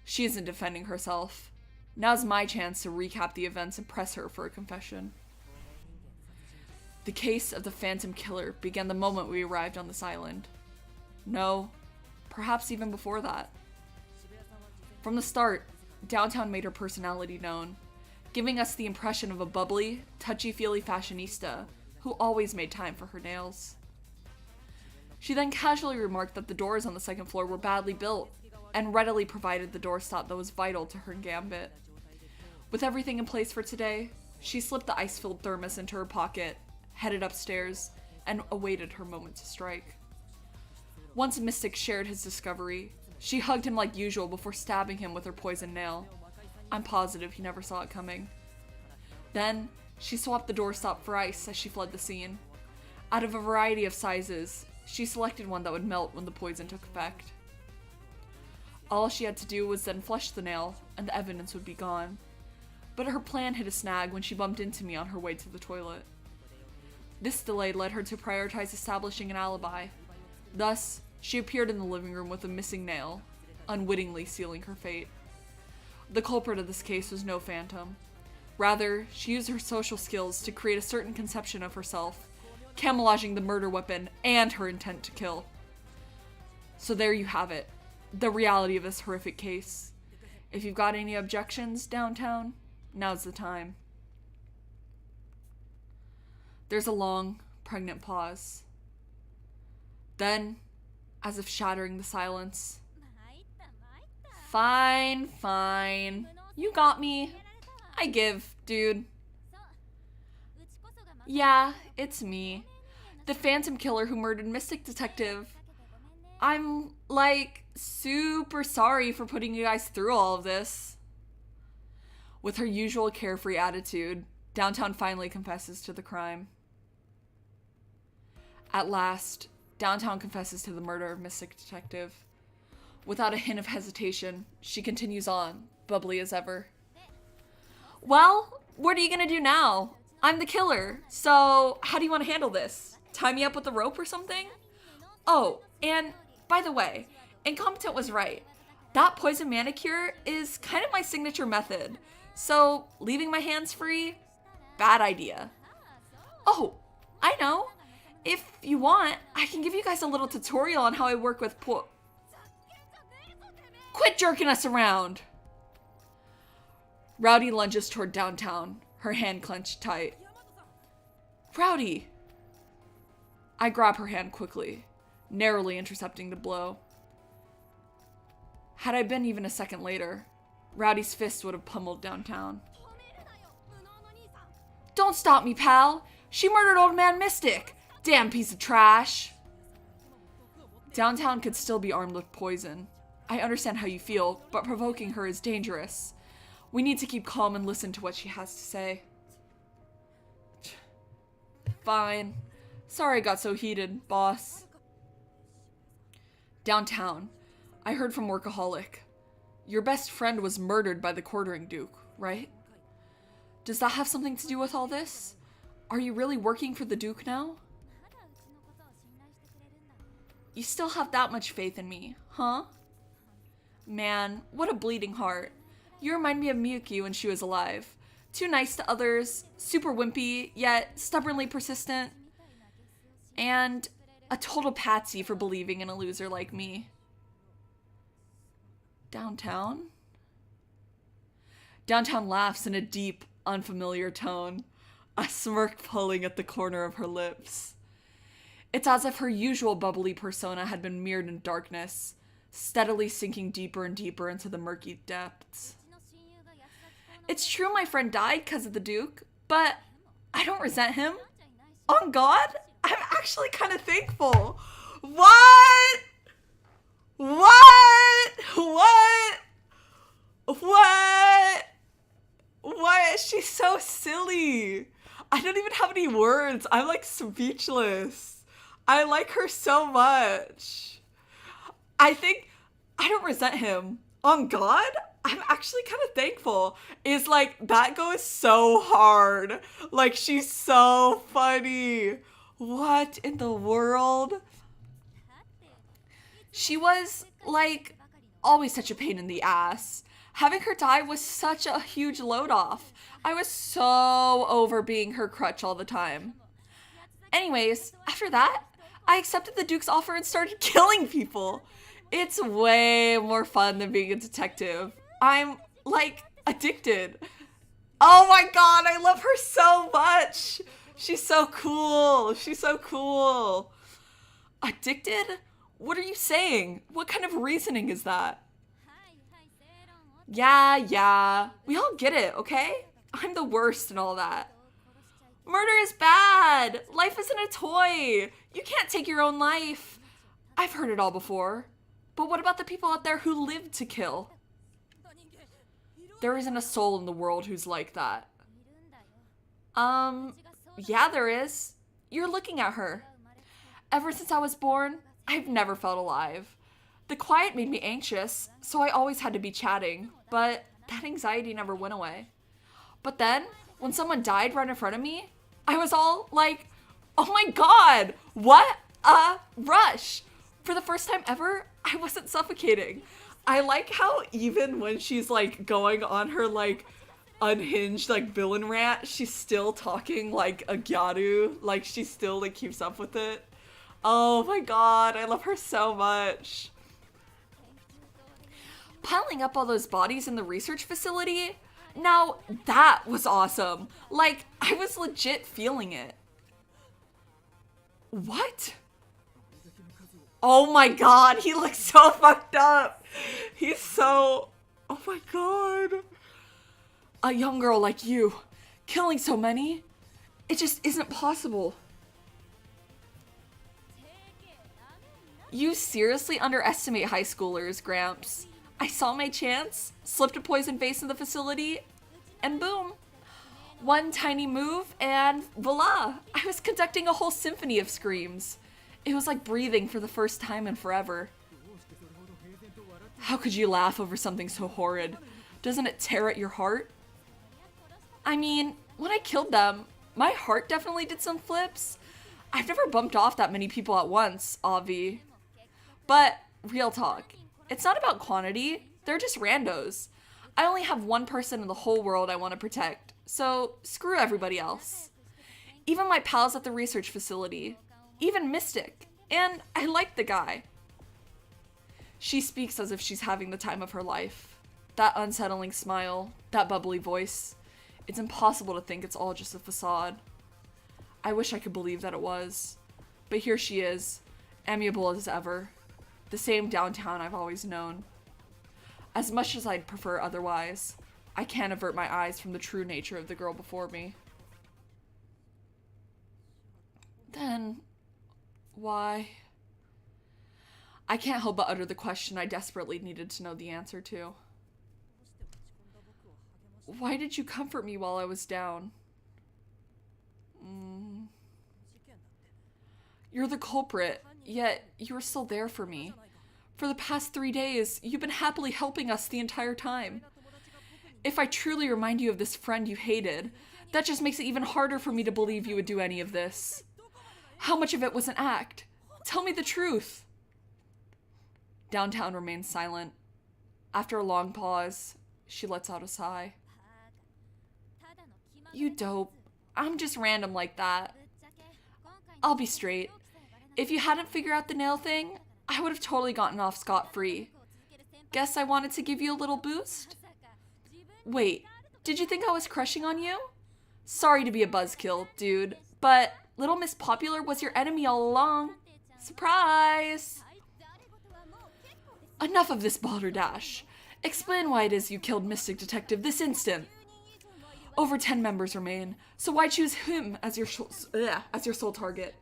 Speaker 2: She isn't defending herself. Now's my chance to recap the events and press her for a confession. The case of the Phantom Killer began the moment we arrived on this island. No, perhaps even before that. From the start, Downtown made her personality known, giving us the impression of a bubbly, touchy-feely fashionista who always made time for her nails. She then casually remarked that the doors on the second floor were badly built, and readily provided the doorstop that was vital to her gambit. With everything in place for today, she slipped the ice-filled thermos into her pocket, headed upstairs, and awaited her moment to strike. Once Mystic shared his discovery, she hugged him like usual before stabbing him with her poison nail. I'm positive he never saw it coming. Then, she swapped the doorstop for ice as she fled the scene. Out of a variety of sizes, she selected one that would melt when the poison took effect. All she had to do was then flush the nail, and the evidence would be gone. But her plan hit a snag when she bumped into me on her way to the toilet. This delay led her to prioritize establishing an alibi. Thus, she appeared in the living room with a missing nail, unwittingly sealing her fate. The culprit of this case was no phantom. Rather, she used her social skills to create a certain conception of herself, camouflaging the murder weapon and her intent to kill. So there you have it, the reality of this horrific case. If you've got any objections, Downtown, now's the time. There's a long, pregnant pause. Then, as if shattering the silence, Fine, fine. You got me. I give, dude. Yeah, it's me. The Phantom Killer who murdered Mystic Detective. I'm, like, super sorry for putting you guys through all of this. With her usual carefree attitude, Downtown finally confesses to the crime. At last, Downtown confesses to the murder of Mystic Detective. Without a hint of hesitation, she continues on, bubbly as ever. Well, what are you gonna do now? I'm the killer, so how do you want to handle this? Tie me up with a rope or something? Oh, and by the way, Incompetent was right. That poison manicure is kind of my signature method, so leaving my hands free? Bad idea. Oh, I know. If you want, I can give you guys a little tutorial on how I work with Quit jerking us around! Rowdy lunges toward Downtown, her hand clenched tight. Rowdy! I grab her hand quickly, narrowly intercepting the blow. Had I been even a second later, Rowdy's fist would have pummeled Downtown. Don't stop me, pal! She murdered Old Man Mystic! Damn piece of trash! Downtown could still be armed with poison. I understand how you feel, but provoking her is dangerous. We need to keep calm and listen to what she has to say. Fine. Sorry I got so heated, boss. Downtown, I heard from Workaholic. Your best friend was murdered by the quartering Duke, right? Does that have something to do with all this? Are you really working for the Duke now? You still have that much faith in me, huh? Man, what a bleeding heart. You remind me of Miyuki when she was alive. Too nice to others, super wimpy, yet stubbornly persistent. And a total patsy for believing in a loser like me. Downtown? Downtown laughs in a deep, unfamiliar tone, a smirk pulling at the corner of her lips. It's as if her usual bubbly persona had been mirrored in darkness, steadily sinking deeper and deeper into the murky depths. It's true my friend died because of the Duke, but I don't resent him. On God, I'm actually kind of thankful. What? What? What? What? What? She's so silly. I don't even have any words. I'm like speechless. I like her so much. I think I don't resent him. On God, I'm actually kind of thankful. Is like, that goes so hard. Like, she's so funny.
Speaker 1: What in the world?
Speaker 2: She was, like, always such a pain in the ass. Having her die was such a huge load off. I was so over being her crutch all the time. Anyways, after that, I accepted the Duke's offer and started killing people. It's way more fun than being a detective. I'm, like, addicted. Oh my god, I love her so much. She's so cool. She's so cool. Addicted? What are you saying? What kind of reasoning is that? Yeah. We all get it, okay? I'm the worst and all that. Murder is bad. Life isn't a toy. You can't take your own life. I've heard it all before. But what about the people out there who live to kill? There isn't a soul in the world who's like that. Yeah, there is. You're looking at her. Ever since I was born, I've never felt alive. The quiet made me anxious, so I always had to be chatting, but that anxiety never went away. But then, when someone died right in front of me, I was all like, oh my god, what a rush. For the first time ever, I wasn't suffocating. I like how even when she's like going on her like unhinged like villain rant, she's still talking like a gyaru, like she still like keeps up with it. Oh my god, I love her so much. Piling up all those bodies in the research facility, now that was awesome. Like, I was legit feeling it. What? Oh my god, he looks so fucked up. He's so... Oh my god. A young girl like you, killing so many, it just isn't possible. You seriously underestimate high schoolers, Gramps. I saw my chance, slipped a poison vase in the facility, and boom. One tiny move, and voila! I was conducting a whole symphony of screams. It was like breathing for the first time in forever. How could you laugh over something so horrid? Doesn't it tear at your heart? I mean, when I killed them, my heart definitely did some flips. I've never bumped off that many people at once, Avi. But, real talk, it's not about quantity, they're just randos. I only have one person in the whole world I want to protect, so screw everybody else. Even my pals at the research facility, even Mystic, and I like the guy. She speaks as if she's having the time of her life. That unsettling smile, that bubbly voice. It's impossible to think it's all just a facade. I wish I could believe that it was. But here she is, amiable as ever. The same downtown I've always known. As much as I'd prefer otherwise, I can't avert my eyes from the true nature of the girl before me. Then, why? I can't help but utter the question I desperately needed to know the answer to. Why did you comfort me while I was down? You're the culprit, yet you were still there for me. For the past 3 days, you've been happily helping us the entire time. If I truly remind you of this friend you hated, that just makes it even harder for me to believe you would do any of this. How much of it was an act? Tell me the truth. Downtown remains silent. After a long pause, she lets out a sigh. You dope. I'm just random like that. I'll be straight. If you hadn't figured out the nail thing, I would have totally gotten off scot-free. Guess I wanted to give you a little boost? Wait, did you think I was crushing on you? Sorry to be a buzzkill, dude, but Little Miss Popular was your enemy all along. Surprise! Enough of this balderdash. Explain why it is you killed Mystic Detective this instant. Over 10 members remain, so why choose him as your sole target?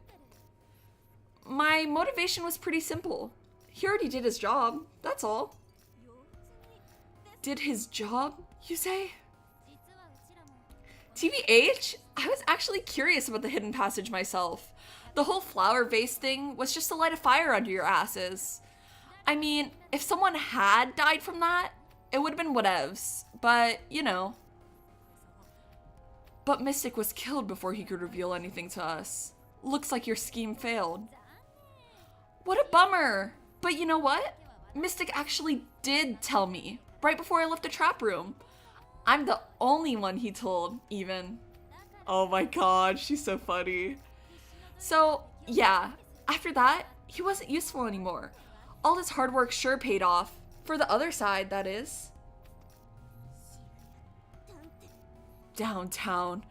Speaker 2: My motivation was pretty simple. He already did his job, that's all. Did his job, you say? TBH, I was actually curious about the hidden passage myself. The whole flower vase thing was just to light a fire under your asses. I mean, if someone had died from that, it would have been whatevs, but, you know. But Mystic was killed before he could reveal anything to us. Looks like your scheme failed. What a bummer! But you know what? Mystic actually did tell me, right before I left the trap room. I'm the only one he told, even.
Speaker 1: Oh my god, she's so funny.
Speaker 2: So, yeah, after that, he wasn't useful anymore. All his hard work sure paid off. For the other side, that is. Downtown.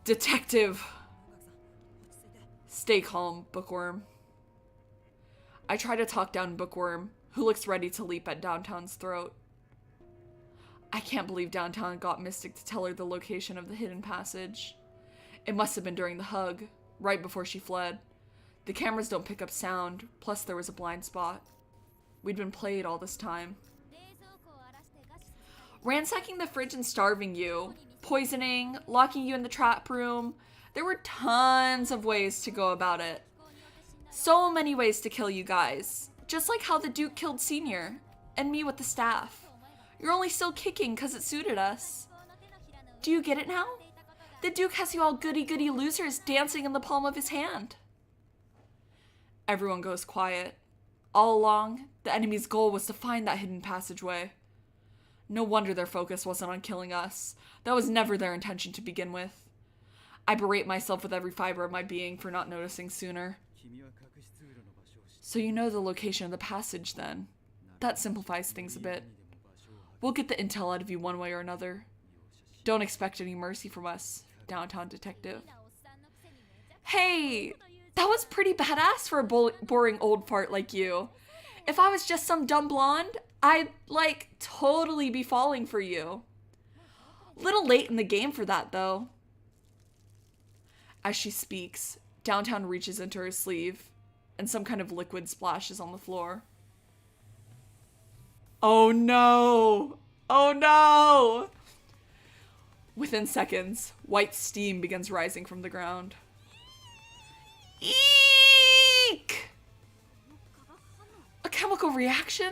Speaker 2: Detective. Stay calm, Bookworm. I try to talk down Bookworm, who looks ready to leap at Downtown's throat. I can't believe Downtown got Mystic to tell her the location of the hidden passage. It must have been during the hug, right before she fled. The cameras don't pick up sound, plus there was a blind spot. We'd been played all this time. Ransacking the fridge and starving you, poisoning, locking you in the trap room. There were tons of ways to go about it. So many ways to kill you guys. Just like how the Duke killed Senior, and me with the staff. You're only still kicking because it suited us. Do you get it now? The Duke has you all goody-goody losers dancing in the palm of his hand. Everyone goes quiet. All along, the enemy's goal was to find that hidden passageway. No wonder their focus wasn't on killing us. That was never their intention to begin with. I berate myself with every fiber of my being for not noticing sooner. So you know the location of the passage, then. That simplifies things a bit. We'll get the intel out of you one way or another. Don't expect any mercy from us, Downtown Detective. Hey! That was pretty badass for a boring old fart like you. If I was just some dumb blonde, I'd, totally be falling for you. Little late in the game for that, though. As she speaks, Downtown reaches into her sleeve, and some kind of liquid splashes on the floor. Oh no! Oh no! Within seconds, white steam begins rising from the ground. Eek! A chemical reaction?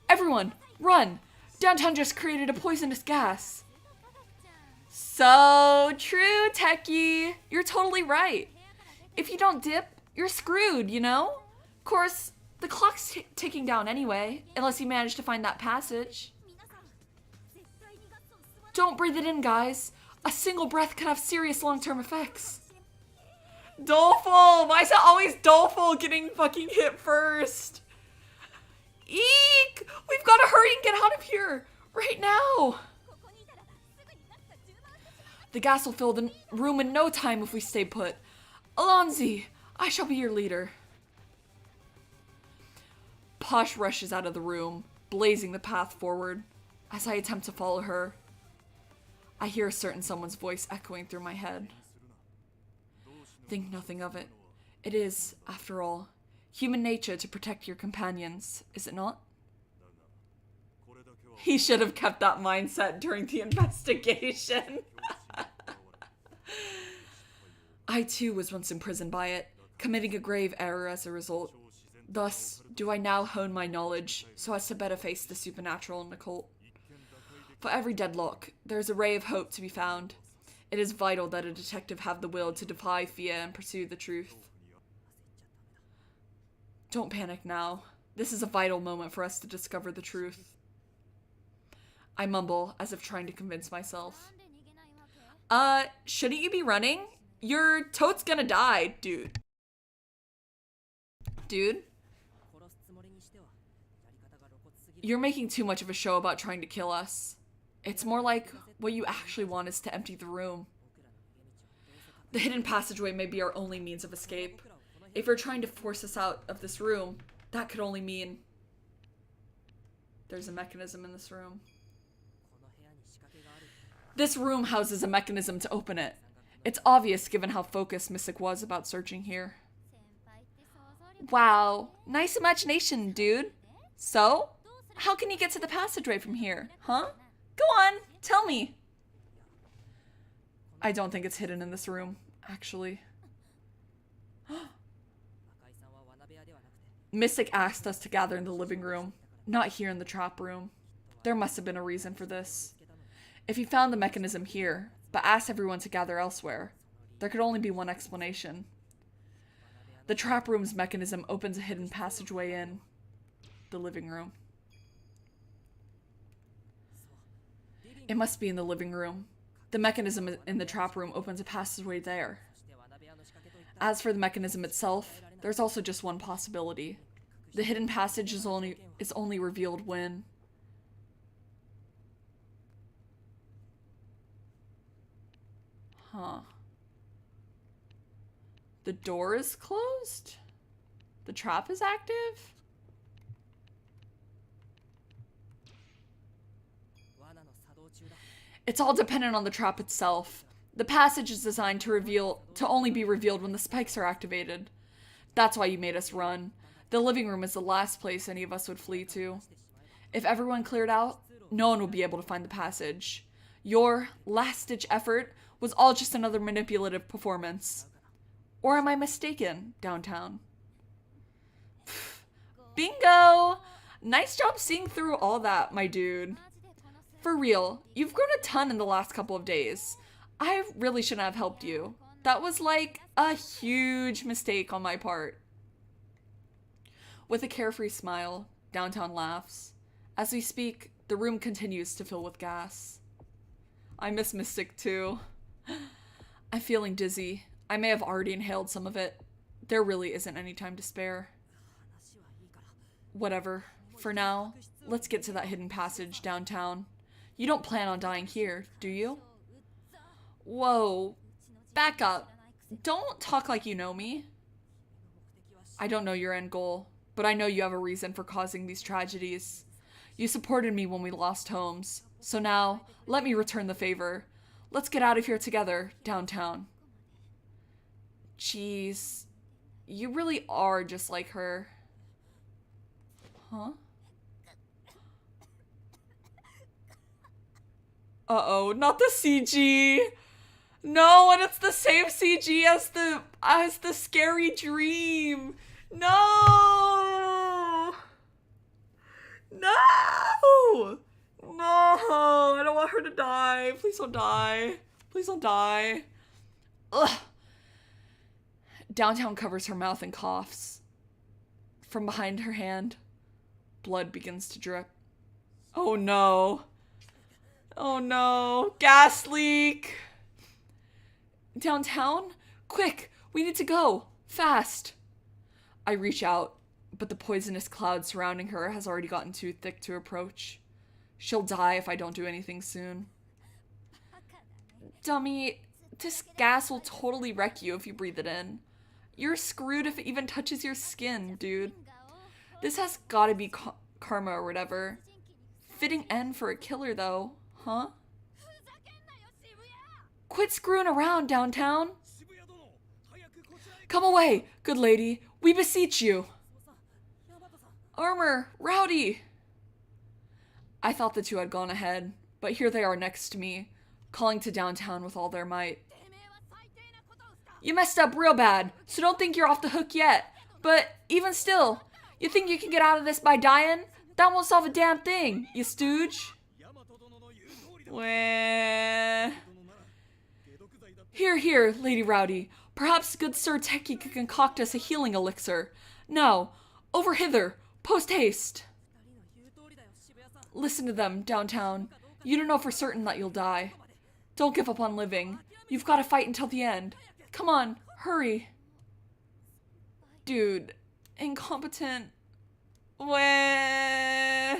Speaker 2: Everyone, run! Downtown just created a poisonous gas. So true, Techie. You're totally right. If you don't dip, you're screwed, you know? Of course, the clock's ticking down anyway, unless you manage to find that passage. Don't breathe it in, guys. A single breath could have serious long-term effects. Doleful! Why is it always Doleful getting fucking hit first? Eek! We've got to hurry and get out of here! Right now! The gas will fill the room in no time if we stay put. Alonzi, I shall be your leader. Posh rushes out of the room, blazing the path forward. As I attempt to follow her, I hear a certain someone's voice echoing through my head. Think nothing of it. It is, after all, human nature to protect your companions, is it not? He should have kept that mindset during the investigation. I too was once imprisoned by it, committing a grave error as a result. Thus, do I now hone my knowledge so as to better face the supernatural and occult. For every deadlock, there is a ray of hope to be found. It is vital that a detective have the will to defy fear and pursue the truth. Don't panic now. This is a vital moment for us to discover the truth. I mumble, as if trying to convince myself. Shouldn't you be running? Your toad's gonna die, dude. Dude? You're making too much of a show about trying to kill us. It's more like what you actually want is to empty the room. The hidden passageway may be our only means of escape. If you're trying to force us out of this room, that could only mean there's a mechanism in this room. This room houses a mechanism to open it. It's obvious given how focused Mystic was about searching here. Wow, nice imagination, dude. So, how can you get to the passageway from here, huh? Go on, tell me. I don't think it's hidden in this room, actually. Mystic asked us to gather in the living room, not here in the trap room. There must have been a reason for this. If he found the mechanism here, but asked everyone to gather elsewhere, there could only be one explanation. The trap room's mechanism opens a hidden passageway in the living room. It must be in the living room. The mechanism in the trap room opens a passageway there. As for the mechanism itself, there's also just one possibility. The hidden passage is only revealed when... Huh. The door is closed? The trap is active? It's all dependent on the trap itself. The passage is designed to only be revealed when the spikes are activated. That's why you made us run. The living room is the last place any of us would flee to. If everyone cleared out, no one would be able to find the passage. Your last-ditch effort was all just another manipulative performance. Or am I mistaken, Downtown? Bingo! Nice job seeing through all that, my dude. For real, you've grown a ton in the last couple of days. I really shouldn't have helped you. That was like a huge mistake on my part. With a carefree smile, Downtown laughs. As we speak, the room continues to fill with gas. I miss Mystic too. I'm feeling dizzy. I may have already inhaled some of it. There really isn't any time to spare. Whatever. For now, let's get to that hidden passage downtown. You don't plan on dying here, do you? Whoa. Back up. Don't talk like you know me. I don't know your end goal, but I know you have a reason for causing these tragedies. You supported me when we lost homes, so now, let me return the favor. Let's get out of here together, downtown. Jeez. You really are just like her. Huh? Uh-oh, not the CG! No, and it's the same CG as the scary dream! No! No! No! I don't want her to die. Please don't die. Please don't die. Ugh. Downtown covers her mouth and coughs. From behind her hand, blood begins to drip. Oh no. Oh no. Gas leak! Downtown? Quick! We need to go! Fast! I reach out, but the poisonous cloud surrounding her has already gotten too thick to approach. She'll die if I don't do anything soon. Dummy, this gas will totally wreck you if you breathe it in. You're screwed if it even touches your skin, dude. This has gotta be karma or whatever. Fitting end for a killer, though, huh? Quit screwing around, downtown. Come away, good lady. We beseech you. Armor, Rowdy. I thought the two had gone ahead, but here they are next to me, calling to downtown with all their might. You messed up real bad, so don't think you're off the hook yet. But even still, you think you can get out of this by dying? That won't solve a damn thing, you stooge. Wah. Here, Lady Rowdy. Perhaps good Sir Techie could concoct us a healing elixir. Now, over hither, post haste. Listen to them, downtown. You don't know for certain that you'll die. Don't give up on living. You've got to fight until the end. Come on, hurry. Dude, incompetent. Wah.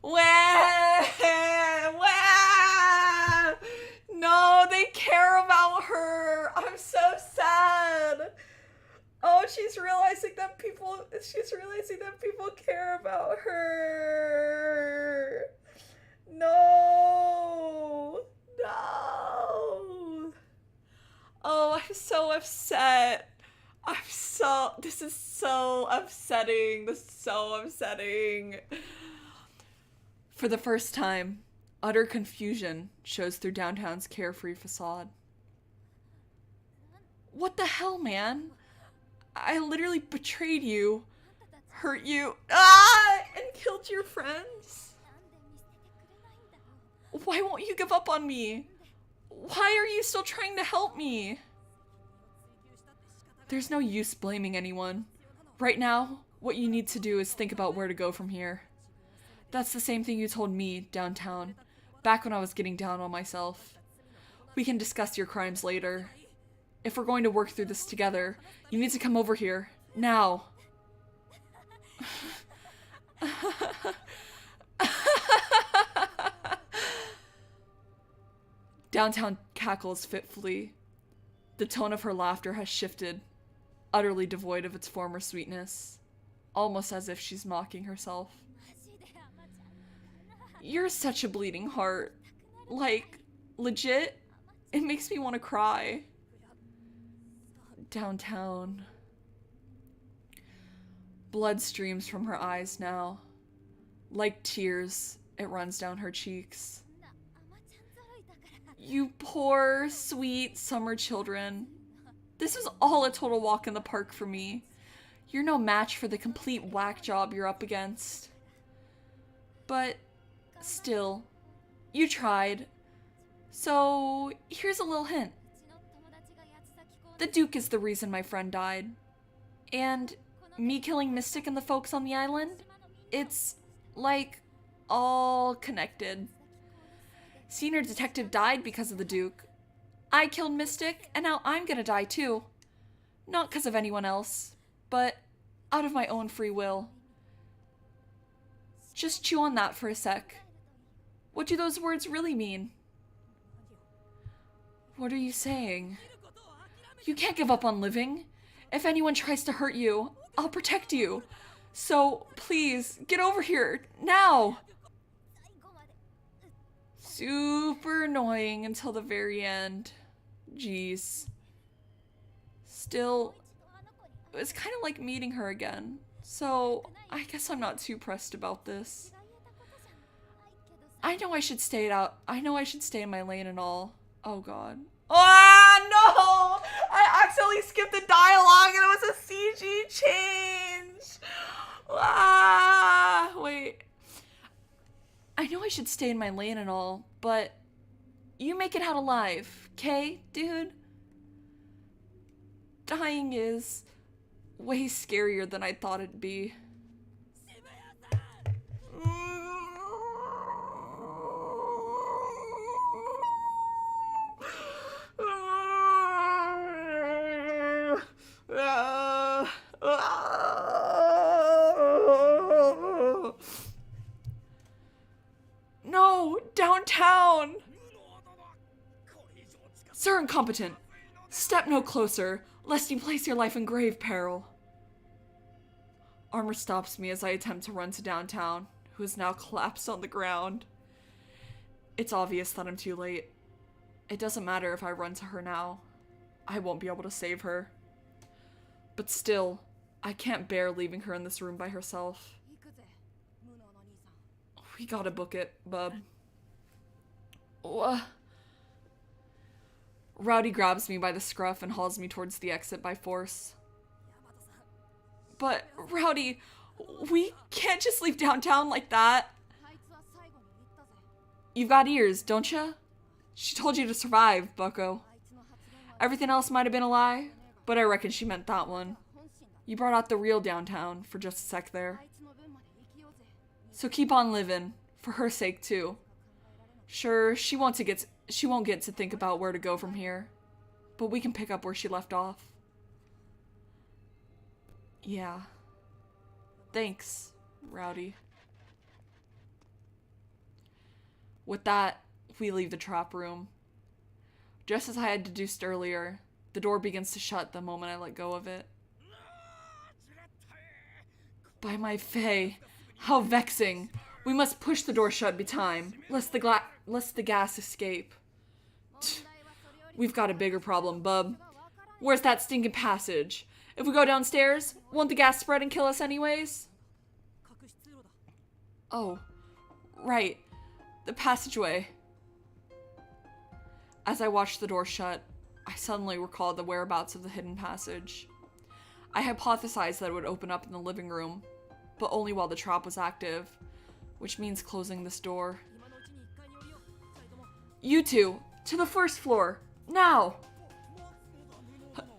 Speaker 2: Wah. Wah. No, they care about her. I'm so sad. Oh, she's realizing that people care about her. No. Oh, I'm so upset. This is so upsetting. This is so upsetting. For the first time, utter confusion shows through downtown's carefree facade. What the hell, man? I literally betrayed you, hurt you, and killed your friends. Why won't you give up on me? Why are you still trying to help me? There's no use blaming anyone. Right now, what you need to do is think about where to go from here. That's the same thing you told me downtown, back when I was getting down on myself. We can discuss your crimes later. If we're going to work through this together, you need to come over here, now. Downtown cackles fitfully. The tone of her laughter has shifted, utterly devoid of its former sweetness, almost as if she's mocking herself. You're such a bleeding heart. Like, legit, it makes me want to cry. Downtown. Blood streams from her eyes now. Like tears, it runs down her cheeks. You poor, sweet summer children. This is all a total walk in the park for me. You're no match for the complete whack job you're up against. But still, you tried. So here's a little hint. The Duke is the reason my friend died. And me killing Mystic and the folks on the island, it's like all connected. Senior Detective died because of the Duke. I killed Mystic, and now I'm gonna die too. Not because of anyone else, but out of my own free will. Just chew on that for a sec. What do those words really mean? What are you saying? You can't give up on living. If anyone tries to hurt you, I'll protect you. So, please, get over here, now! Super annoying until the very end. Jeez. Still, it was kind of like meeting her again. So, I guess I'm not too pressed about this. I know I should stay in my lane and all. Oh god. Ah, no! I accidentally skipped the dialogue and it was a CG change! Ah, wait. I know I should stay in my lane and all, but you make it out alive, okay, dude? Dying is way scarier than I thought it'd be. No, downtown! Sir Incompetent, step no closer, lest you place your life in grave peril. Armor stops me as I attempt to run to downtown, who is now collapsed on the ground. It's obvious that I'm too late. It doesn't matter if I run to her now. I won't be able to save her. But still, I can't bear leaving her in this room by herself. We gotta book it, bub. Rowdy grabs me by the scruff and hauls me towards the exit by force. But, Rowdy, we can't just leave downtown like that. You've got ears, don't ya? She told you to survive, bucko. Everything else might have been a lie, but I reckon she meant that one. You brought out the real downtown for just a sec there. So keep on living, for her sake too. Sure, she won't get to think about where to go from here, but we can pick up where she left off. Yeah. Thanks, Rowdy. With that, we leave the trap room. Just as I had deduced earlier, the door begins to shut the moment I let go of it. By my fey, how vexing! We must push the door shut betime, lest the gas escape. We've got a bigger problem, bub. Where's that stinking passage? If we go downstairs, won't the gas spread and kill us anyways? Oh, right. The passageway. As I watched the door shut, I suddenly recalled the whereabouts of the hidden passage. I hypothesized that it would open up in the living room, but only while the trap was active, which means closing this door. You two, to the first floor, now!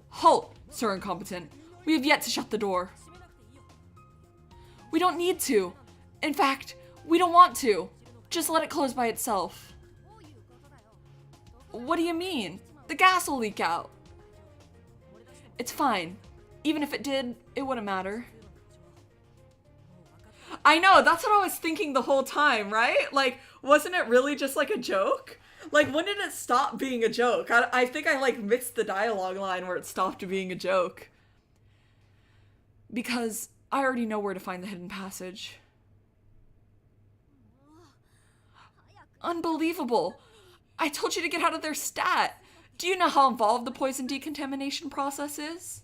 Speaker 2: Halt! Sir Incompetent, we have yet to shut the door. We don't need to. In fact, we don't want to. Just let it close by itself. What do you mean? The gas will leak out. It's fine. Even if it did, it wouldn't matter. I know, that's what I was thinking the whole time, right? Like, wasn't it really just like a joke? Like, when did it stop being a joke? I think I like missed the dialogue line where it stopped being a joke. Because I already know where to find the hidden passage. Unbelievable. I told you to get out of their stat. Do you know how involved the poison decontamination process is?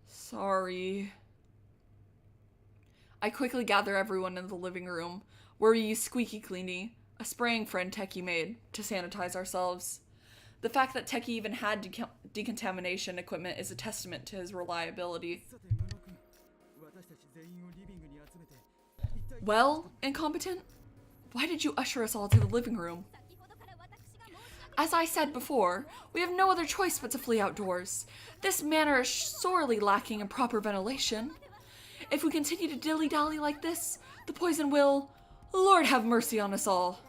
Speaker 2: Sorry. I quickly gather everyone in the living room, where we use Squeaky Cleany, a spraying friend Techie made, to sanitize ourselves. The fact that Techie even had decontamination equipment is a testament to his reliability. Well, Incompetent, why did you usher us all to the living room? As I said before, we have no other choice but to flee outdoors. This manor is sorely lacking in proper ventilation. If we continue to dilly-dally like this, the poison will... Lord have mercy on us all.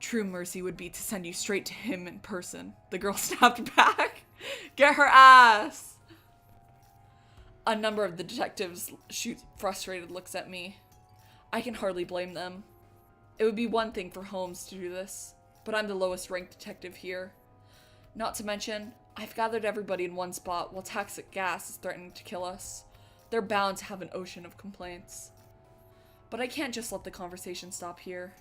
Speaker 2: True mercy would be to send you straight to him in person. The girl snapped back. Get her ass! A number of the detectives shoot frustrated looks at me. I can hardly blame them. It would be one thing for Holmes to do this, but I'm the lowest ranked detective here. Not to mention, I've gathered everybody in one spot while toxic gas is threatening to kill us. They're bound to have an ocean of complaints. But I can't just let the conversation stop here.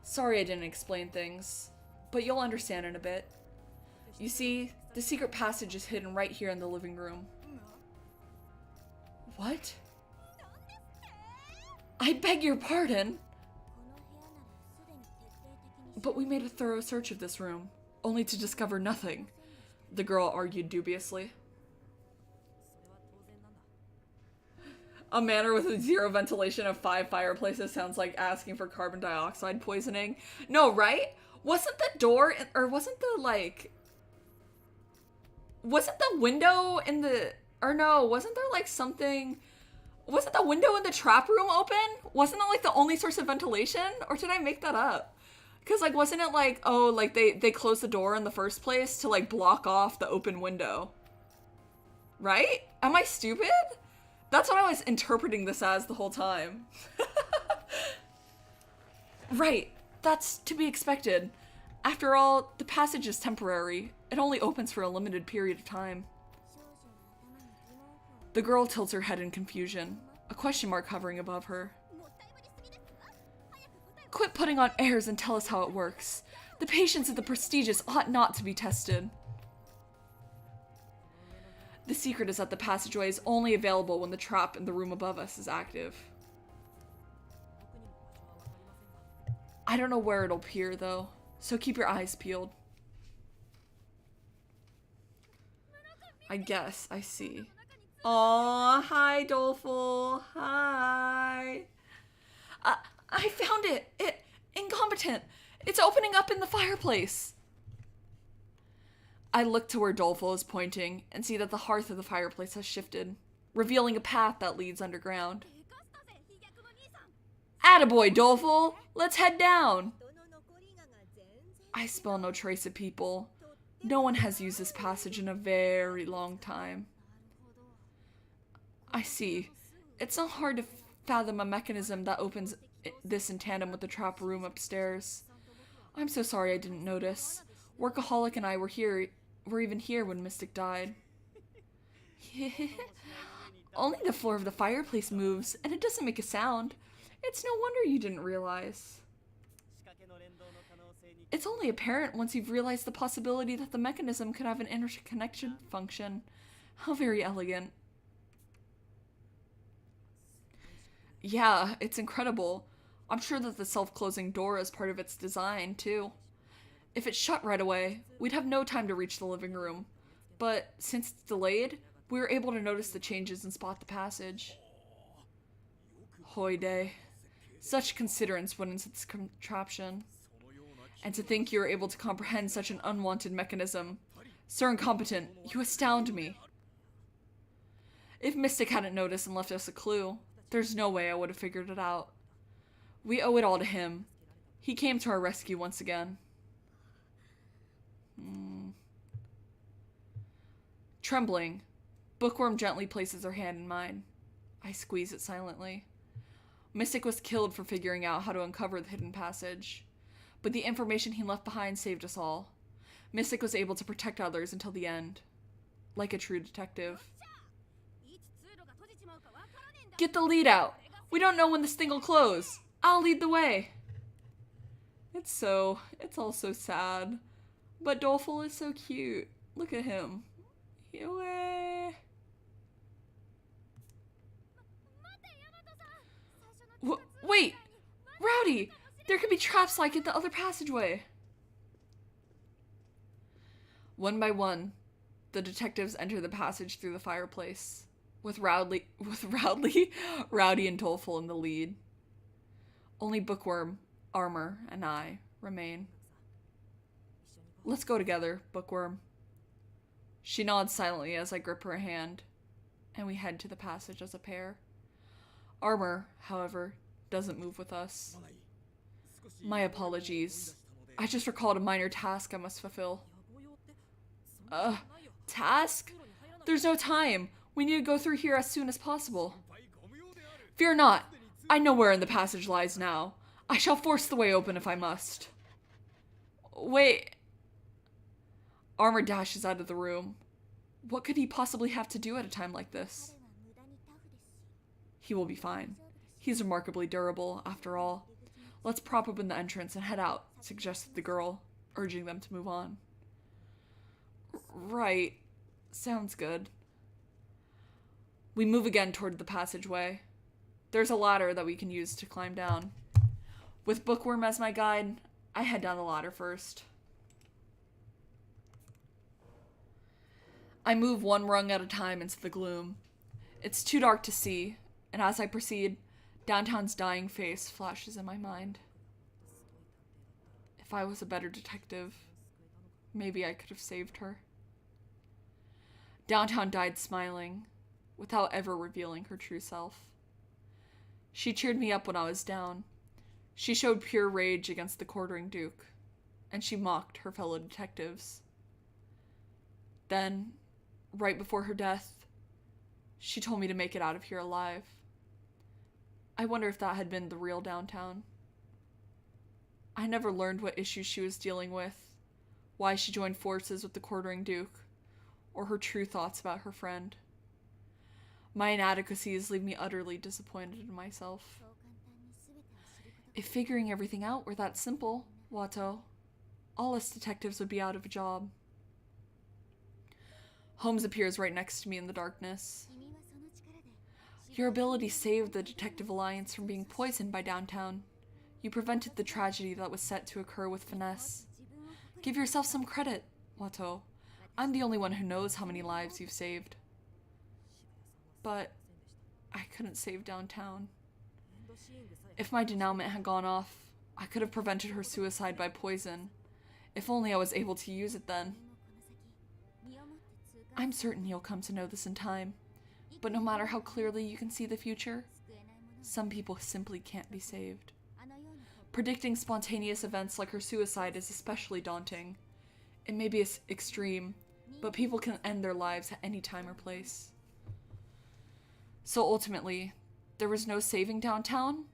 Speaker 2: Sorry I didn't explain things, but you'll understand in a bit. You see, the secret passage is hidden right here in the living room. What? I beg your pardon? But we made a thorough search of this room, only to discover nothing, the girl argued dubiously. A manor with zero ventilation of 5 fireplaces sounds like asking for carbon dioxide poisoning. No, right? Wasn't the door, or wasn't the, like... Wasn't the window in the... Or no, wasn't there, like, something... Wasn't the window in the trap room open? Wasn't that, like, the only source of ventilation? Or did I make that up? Because, like, wasn't it, like, oh, like, they closed the door in the first place to, like, block off the open window? Right? Am I stupid? That's what I was interpreting this as the whole time. Right. That's to be expected. After all, the passage is temporary. It only opens for a limited period of time. The girl tilts her head in confusion, a question mark hovering above her. Quit putting on airs and tell us how it works. The patience of the prestigious ought not to be tested. The secret is that the passageway is only available when the trap in the room above us is active. I don't know where it'll appear, though, so keep your eyes peeled. I guess, I see. Aw, hi, Doleful. Hi. I found it. Incompetent. It's opening up in the fireplace. I look to where Doleful is pointing and see that the hearth of the fireplace has shifted, revealing a path that leads underground. Attaboy, Doleful! Let's head down! I smell no trace of people. No one has used this passage in a very long time. I see. It's not hard to fathom a mechanism that opens this in tandem with the trap room upstairs. I'm so sorry I didn't notice. Workaholic and I were even here when Mystic died. Only the floor of the fireplace moves, and it doesn't make a sound. It's no wonder you didn't realize. It's only apparent once you've realized the possibility that the mechanism could have an interconnection function. How very elegant. Yeah, it's incredible. I'm sure that the self-closing door is part of its design, too. If it shut right away, we'd have no time to reach the living room. But since it's delayed, we were able to notice the changes and spot the passage. Hoy day. Such considerance went into this contraption. And to think you were able to comprehend such an unwanted mechanism. Sir Incompetent, you astound me. If Mystic hadn't noticed and left us a clue, there's no way I would have figured it out. We owe it all to him. He came to our rescue once again. Trembling, Bookworm gently places her hand in mine. I squeeze it silently. Mystic was killed for figuring out how to uncover the hidden passage, but the information he left behind saved us all. Mystic was able to protect others until the end, like a true detective. Get the lead out! We don't know when this thing will close! I'll lead the way! It's all so sad. But Doleful is so cute. Look at him. Wait! Rowdy! There could be traps like it the other passageway. One by one, the detectives enter the passage through the fireplace, with Rowdy and Doleful in the lead. Only Bookworm, Armor, and I remain. Let's go together, Bookworm. She nods silently as I grip her hand, and we head to the passage as a pair. Armor, however, doesn't move with us. My apologies. I just recalled a minor task I must fulfill. Task? There's no time. We need to go through here as soon as possible. Fear not. I know where in the passage lies now. I shall force the way open if I must. Wait. Armor dashes out of the room. What could he possibly have to do at a time like this? He will be fine. He's remarkably durable, after all. Let's prop open the entrance and head out, suggested the girl, urging them to move on. Right. Sounds good. We move again toward the passageway. There's a ladder that we can use to climb down. With Bookworm as my guide, I head down the ladder first. I move one rung at a time into the gloom. It's too dark to see, and as I proceed, downtown's dying face flashes in my mind. If I was a better detective, maybe I could have saved her. Downtown died smiling, without ever revealing her true self. She cheered me up when I was down. She showed pure rage against the quartering Duke, and she mocked her fellow detectives. Then, right before her death, she told me to make it out of here alive. I wonder if that had been the real downtown. I never learned what issues she was dealing with, why she joined forces with the quartering Duke, or her true thoughts about her friend. My inadequacies leave me utterly disappointed in myself. If figuring everything out were that simple, Watto, all us detectives would be out of a job. Holmes appears right next to me in the darkness. Your ability saved the Detective Alliance from being poisoned by downtown. You prevented the tragedy that was set to occur with finesse. Give yourself some credit, Watto. I'm the only one who knows how many lives you've saved. But I couldn't save downtown. If my denouement had gone off, I could have prevented her suicide by poison. If only I was able to use it then. I'm certain you'll come to know this in time, but no matter how clearly you can see the future, some people simply can't be saved. Predicting spontaneous events like her suicide is especially daunting. It may be extreme, but people can end their lives at any time or place. So ultimately, there was no saving downtown?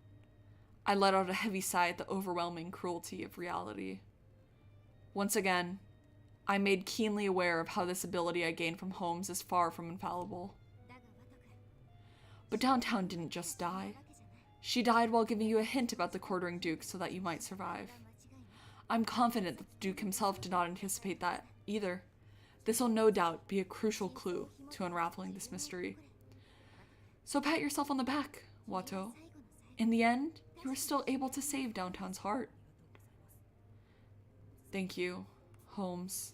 Speaker 2: I let out a heavy sigh at the overwhelming cruelty of reality. Once again, I made keenly aware of how this ability I gained from Holmes is far from infallible. But downtown didn't just die. She died while giving you a hint about the quartering Duke so that you might survive. I'm confident that the Duke himself did not anticipate that, either. This will no doubt be a crucial clue to unraveling this mystery. So pat yourself on the back, Watto. In the end, you were still able to save downtown's heart. Thank you, Holmes.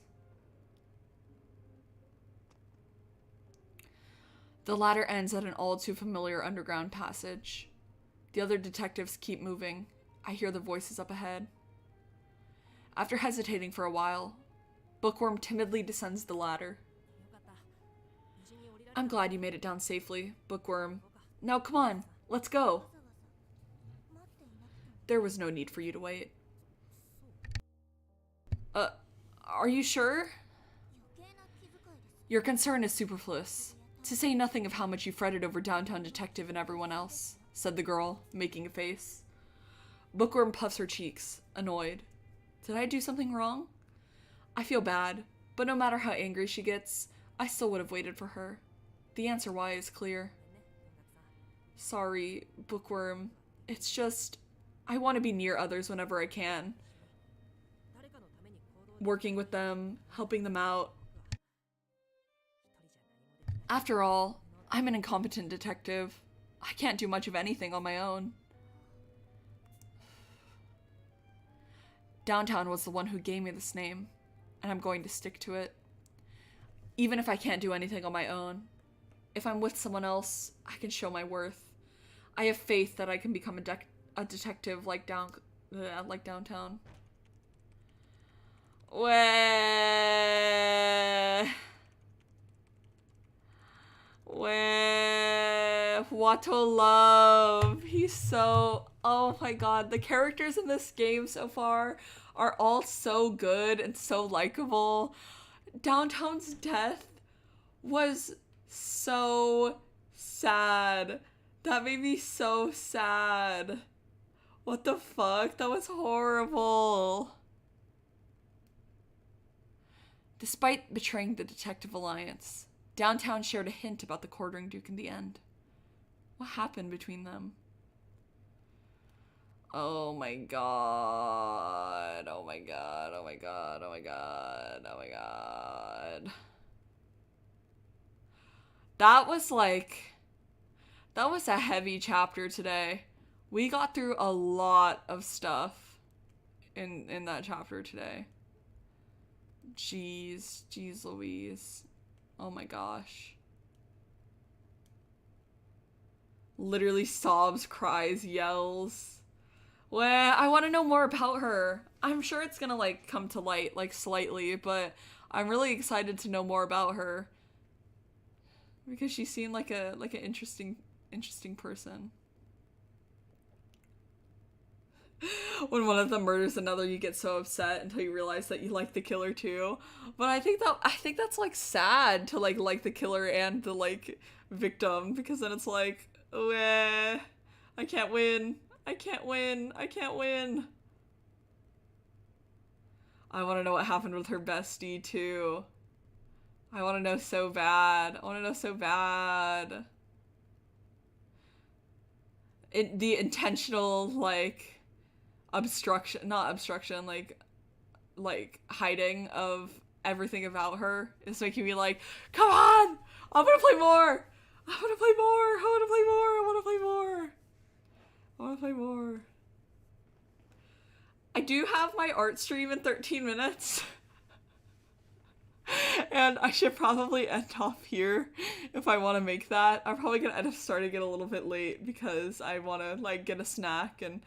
Speaker 2: The ladder ends at an all too familiar underground passage. The other detectives keep moving. I hear the voices up ahead. After hesitating for a while, Bookworm timidly descends the ladder. I'm glad you made it down safely, Bookworm. Now come on, let's go. There was no need for you to wait. Are you sure? Your concern is superfluous, to say nothing of how much you fretted over Downtown Detective and everyone else, said the girl, making a face. Bookworm puffs her cheeks, annoyed. Did I do something wrong? I feel bad, but no matter how angry she gets, I still would have waited for her. The answer why is clear. Sorry, Bookworm. It's just, I want to be near others whenever I can. Working with them, helping them out. After all, I'm an incompetent detective. I can't do much of anything on my own. Downtown was the one who gave me this name, and I'm going to stick to it. Even if I can't do anything on my own. If I'm with someone else, I can show my worth. I have faith that I can become a detective like Downtown. What a love. He's so, oh my god, the characters in this game so far are all so good and so likable. Downtown's death was so sad. That made me so sad. What the fuck? That was horrible. Despite betraying the Detective Alliance, Downtown shared a hint about the Quartering Duke in the end. What happened between them? Oh my god. Oh my god. Oh my god. Oh my god. Oh my god. That was a heavy chapter today. We got through a lot of stuff in that chapter today. Jeez Louise. Oh my gosh. Literally sobs, cries, yells. Well, I want to know more about her. I'm sure it's gonna come to light slightly, but I'm really excited to know more about her because she seemed like an interesting person. When one of them murders another, you get so upset until you realize that you like the killer too. But I think that's sad to like the killer and the victim, because then it's I can't win. I can't win. I want to know what happened with her bestie too. I want to know so bad. The intentional not obstruction, hiding of everything about her is making me come on! I'm gonna play more! I wanna play more. I do have my art stream in 13 minutes. And I should probably end off here if I want to make that. I'm probably gonna end up starting it a little bit late because I want to get a snack and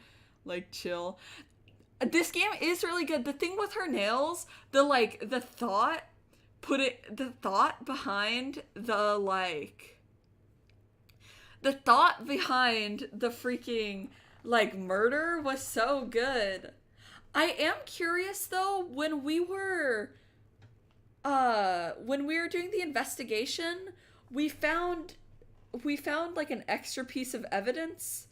Speaker 2: chill. This game is really good. The thing with her nails, the thought behind the freaking murder was so good. I am curious though, when we were doing the investigation, we found an extra piece of evidence,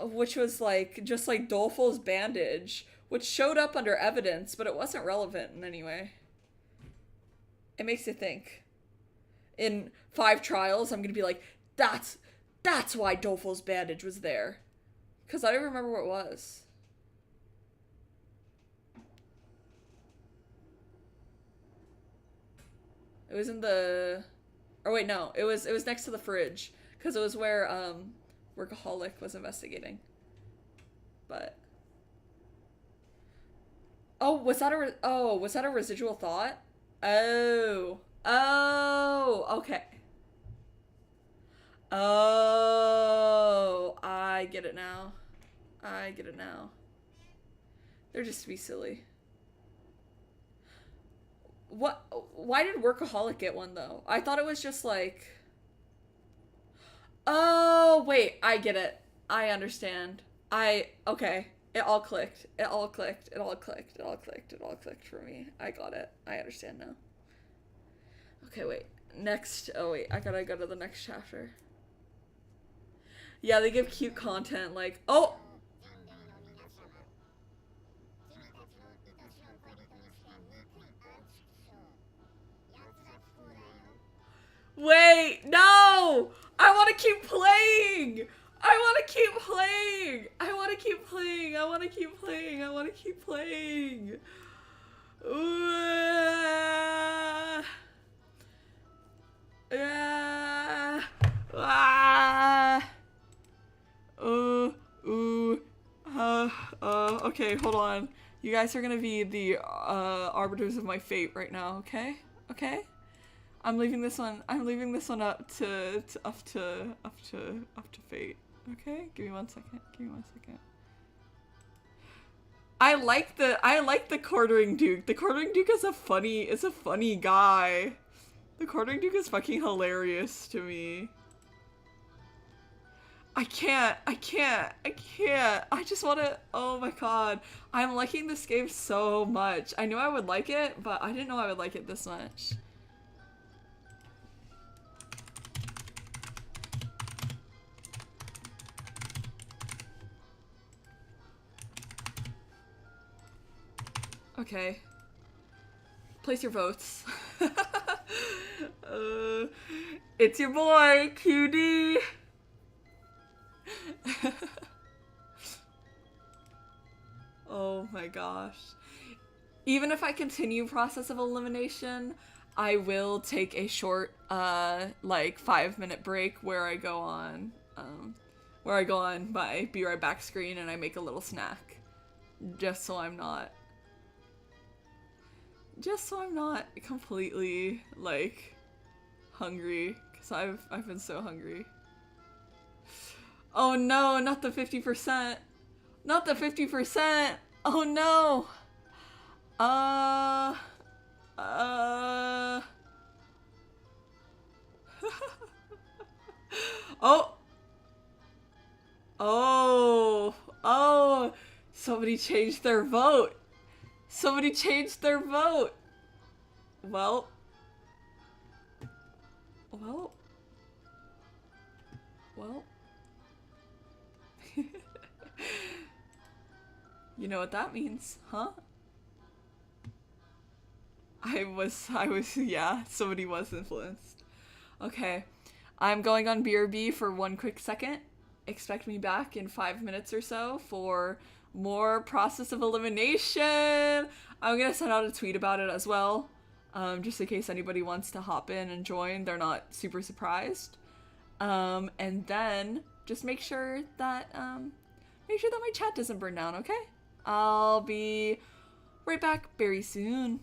Speaker 2: which was just Dolfo's bandage, which showed up under evidence, but it wasn't relevant in any way. It makes you think. In 5 trials, I'm gonna be that's why Dolfo's bandage was there. Because I don't remember what it was. It was in the... Or wait, no. It was next to the fridge. Because it was where, Workaholic was investigating. But... was that a residual thought? Oh, okay. Oh, I get it now. They're just to be silly. What? Why did Workaholic get one though? I thought it was just like. Oh wait, I get it. I understand. Okay. It all clicked. It all clicked. It all clicked. It all clicked. It all clicked for me. I got it. I understand now. Okay, wait. Next. Oh wait, I gotta go to the next chapter. Yeah, they give cute content like. Oh. Wait, no! I want to keep playing! I want to keep playing! I want to keep playing! I want to keep playing! I want to keep playing! Okay, hold on. You guys are gonna be the arbiters of my fate right now, okay? Okay? I'm leaving this one up to fate. Okay? Give me 1 second. Give me 1 second. I like the quartering duke. The quartering duke is a funny guy. The quartering duke is fucking hilarious to me. I can't. I just wanna, oh my god. I'm liking this game so much. I knew I would like it, but I didn't know I would like it this much. Okay. Place your votes. It's your boy, QD. Oh my gosh. Even if I continue process of elimination, I will take a short, like 5-minute break where I go on my be right back screen and I make a little snack. Just so I'm not completely, like, hungry. Because I've been so hungry. Oh no, not the 50%. Not the 50%. Oh no. Oh. Oh. Somebody changed their vote. Somebody changed their vote. Well. You know what that means, huh? I was, yeah, somebody was influenced. Okay, I'm going on BRB for 1 quick second. Expect me back in 5 minutes or so for more process of elimination. I'm gonna send out a tweet about it as well, just in case anybody wants to hop in and join. They're not super surprised. And then just make sure that my chat doesn't burn down, okay? I'll be right back very soon.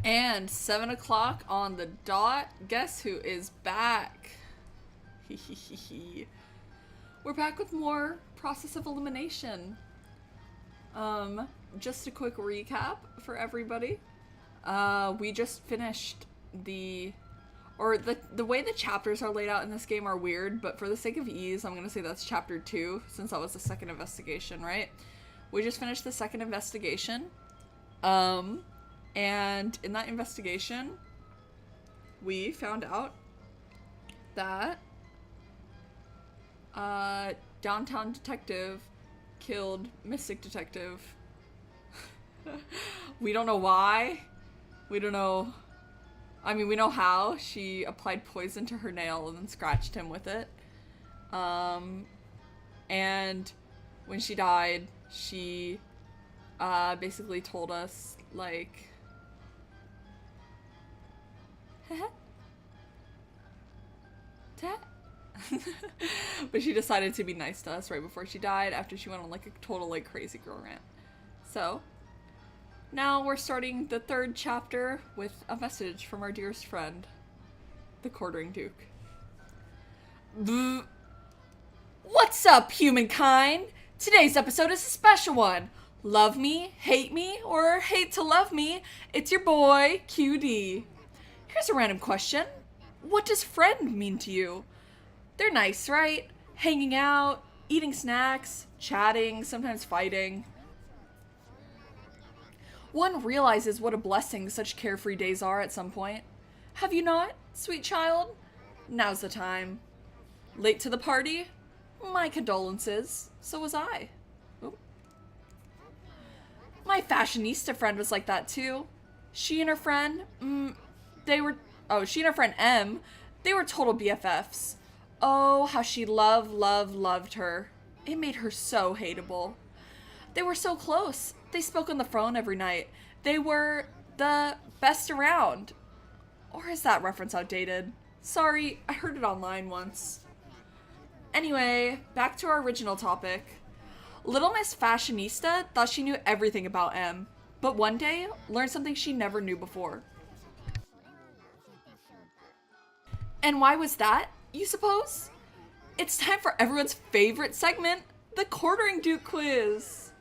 Speaker 1: And 7 o'clock on the dot. Guess who is back? We're back with more Process of Elimination. Just a quick recap for everybody. We just finished the way the chapters are laid out in this game are weird, but for the sake of ease, I'm gonna say that's chapter 2, since that was the second investigation, right? We just finished the second investigation. And in that investigation, we found out that Downtown Detective killed Mystic Detective. We don't know why. We don't know. I mean, we know how. She applied poison to her nail and then scratched him with it. And when she died, she basically told us, like, but she decided to be nice to us right before she died, after she went on like a total like crazy girl rant. So now we're starting the third chapter with a message from our dearest friend, the Quartering Duke. What's up, humankind? Today's episode is a special one. Love me, or hate to love me, it's your boy, QD. Here's a random question. What does friend mean to you? They're nice, right? Hanging out, eating snacks, chatting, sometimes fighting. One realizes what a blessing such carefree days are at some point. Have you not, sweet child? Now's the time. Late to the party? My condolences. So was I. Oop. My fashionista friend was like that too. She and her friend, she and her friend M, they were total BFFs. Oh, how she loved her. It made her so hateable. They were so close. They spoke on the phone every night. They were the best around. Or is that reference outdated? Sorry, I heard it online once. Anyway, back to our original topic. Little Miss Fashionista thought she knew everything about M, but one day learned something she never knew before. And why was that, you suppose? It's time for everyone's favorite segment, the Quartering Duke quiz.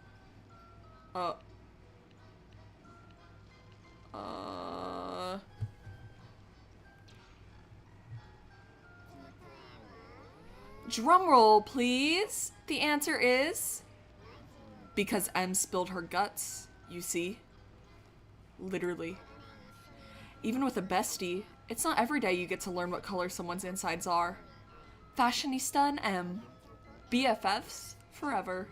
Speaker 1: Drumroll, please. The answer is because M spilled her guts, you see. Literally. Even with a bestie, it's not every day you get to learn what color someone's insides are. Fashionista and M. BFFs forever.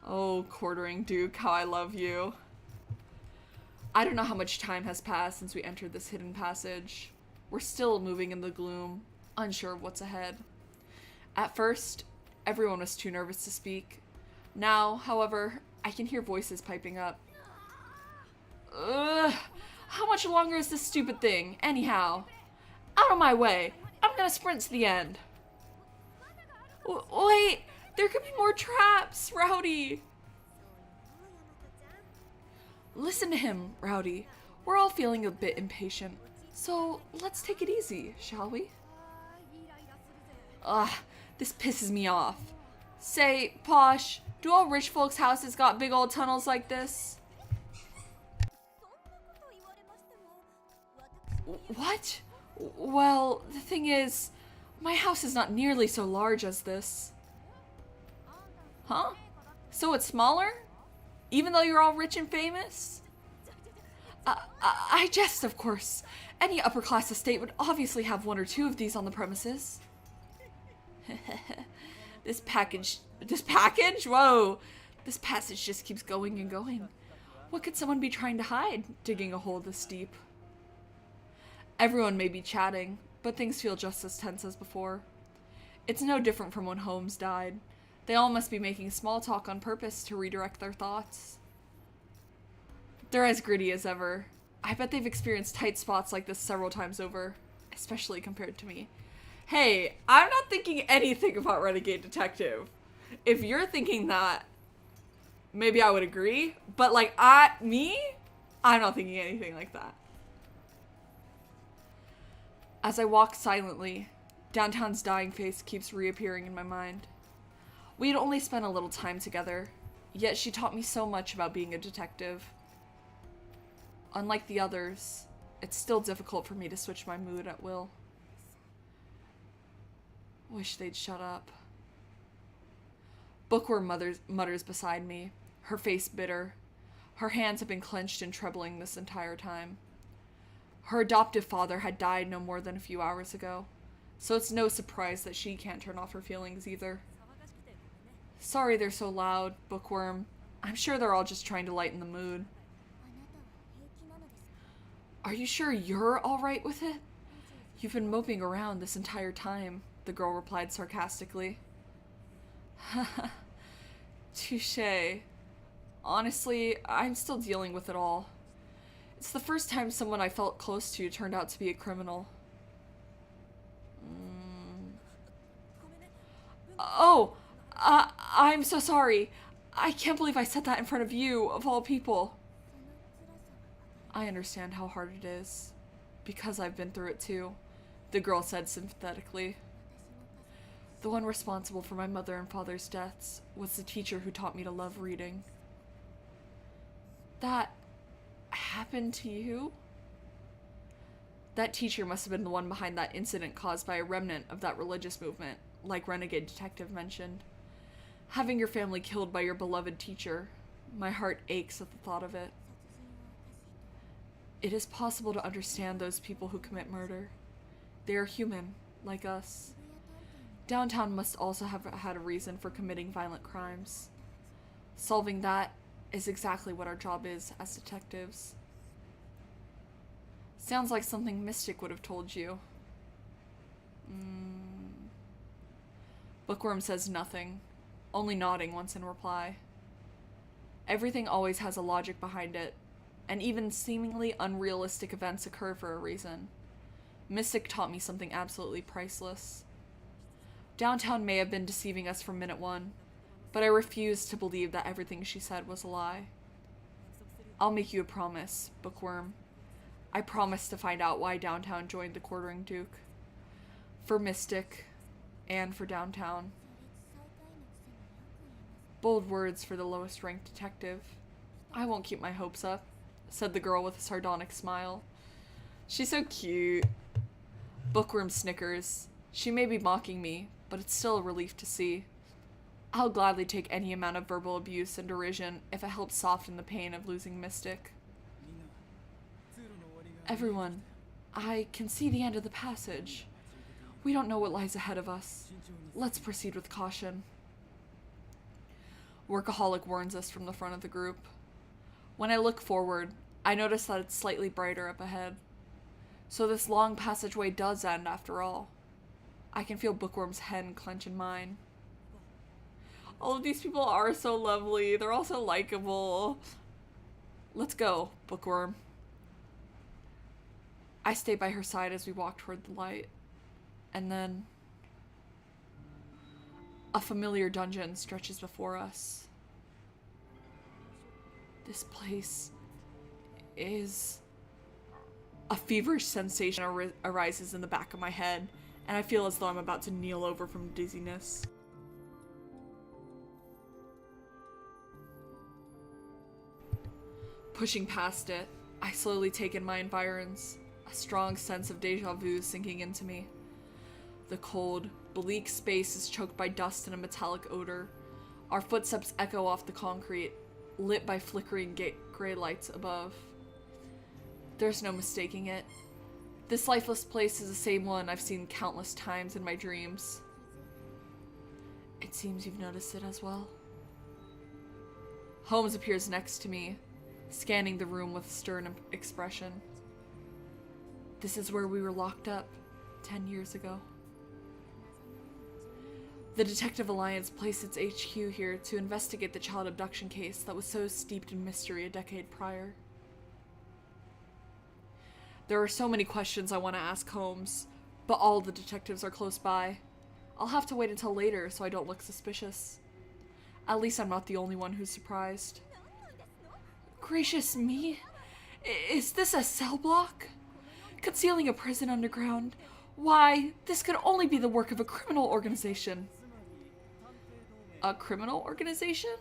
Speaker 1: Oh, Quartering Duke, how I love you. I don't know how much time has passed since we entered this hidden passage. We're still moving in the gloom, unsure of what's ahead. At first, everyone was too nervous to speak. Now, however, I can hear voices piping up. Ugh, how much longer is this stupid thing, anyhow? Out of my way! I'm gonna sprint to the end. Wait! There could be more traps, Rowdy! Listen to him, Rowdy. We're all feeling a bit impatient, so let's take it easy, shall we? Ugh, this pisses me off. Say, Posh, do all rich folks' houses got big old tunnels like this? What? Well, the thing is, my house is not nearly so large as this. Huh? So it's smaller? Even though you're all rich and famous? I jest, of course. Any upper-class estate would obviously have one or two of these on the premises. This package? Whoa! This passage just keeps going and going. What could someone be trying to hide, digging a hole this deep? Everyone may be chatting, but things feel just as tense as before. It's no different from when Holmes died. They all must be making small talk on purpose to redirect their thoughts. They're as gritty as ever. I bet they've experienced tight spots like this several times over, especially compared to me. Hey, I'm not thinking anything about Renegade Detective. If you're thinking that, maybe I would agree. But like, I'm not thinking anything like that. As I walk silently, downtown's dying face keeps reappearing in my mind. We had only spent a little time together, yet she taught me so much about being a detective. Unlike the others, it's still difficult for me to switch my mood at will. Wish they'd shut up. Bookworm mutters beside me, her face bitter. Her hands have been clenched and trembling this entire time. Her adoptive father had died no more than a few hours ago, so it's no surprise that she can't turn off her feelings either. Sorry they're so loud, Bookworm. I'm sure they're all just trying to lighten the mood. Are you sure you're alright with it? You've been moping around this entire time, the girl replied sarcastically. Haha, touché. Honestly, I'm still dealing with it all. It's the first time someone I felt close to turned out to be a criminal. Oh, I'm so sorry. I can't believe I said that in front of you, of all people. I understand how hard it is, because I've been through it too, the girl said sympathetically. The one responsible for my mother and father's deaths was the teacher who taught me to love reading. That happened to you? That teacher must have been the one behind that incident caused by a remnant of that religious movement, like Renegade Detective mentioned. Having your family killed by your beloved teacher, my heart aches at the thought of it. It is possible to understand those people who commit murder. They are human, like us. Downtown must also have had a reason for committing violent crimes. Solving that is exactly what our job is as detectives. Sounds like something Mystic would have told you. Bookworm says nothing, only nodding once in reply. Everything always has a logic behind it, and even seemingly unrealistic events occur for a reason. Mystic taught me something absolutely priceless. Downtown may have been deceiving us from minute one, but I refuse to believe that everything she said was a lie. I'll make you a promise, Bookworm. I promise to find out why Downtown joined the Quartering Duke. For Mystic, and for Downtown. Bold words for the lowest ranked detective. I won't keep my hopes up, said the girl with a sardonic smile. She's so cute. Bookworm snickers. She may be mocking me, but it's still a relief to see. I'll gladly take any amount of verbal abuse and derision if it helps soften the pain of losing Mystic. Everyone, I can see the end of the passage. We don't know what lies ahead of us. Let's proceed with caution. Workaholic warns us from the front of the group. When I look forward, I notice that it's slightly brighter up ahead. So this long passageway does end after all. I can feel Bookworm's hand clench in mine. All of these people are so lovely. They're all so likable. Let's go, Bookworm. I stay by her side as we walk toward the light. And then a familiar dungeon stretches before us. This place is... A feverish sensation arises in the back of my head, and I feel as though I'm about to kneel over from dizziness. Pushing past it, I slowly take in my environs, a strong sense of deja vu sinking into me. The cold, bleak space is choked by dust and a metallic odor. Our footsteps echo off the concrete, lit by flickering gray lights above. There's no mistaking it. This lifeless place is the same one I've seen countless times in my dreams. It seems you've noticed it as well. Holmes appears next to me, scanning the room with a stern expression. This is where we were locked up 10 years ago. The Detective Alliance placed its HQ here to investigate the child abduction case that was so steeped in mystery a decade prior. There are so many questions I want to ask Holmes, but all the detectives are close by. I'll have to wait until later so I don't look suspicious.
Speaker 2: At least I'm not the only one who's surprised. Gracious me! Is this a cell block? Concealing a prison underground? Why, this could only be the work of a criminal organization. A criminal organization?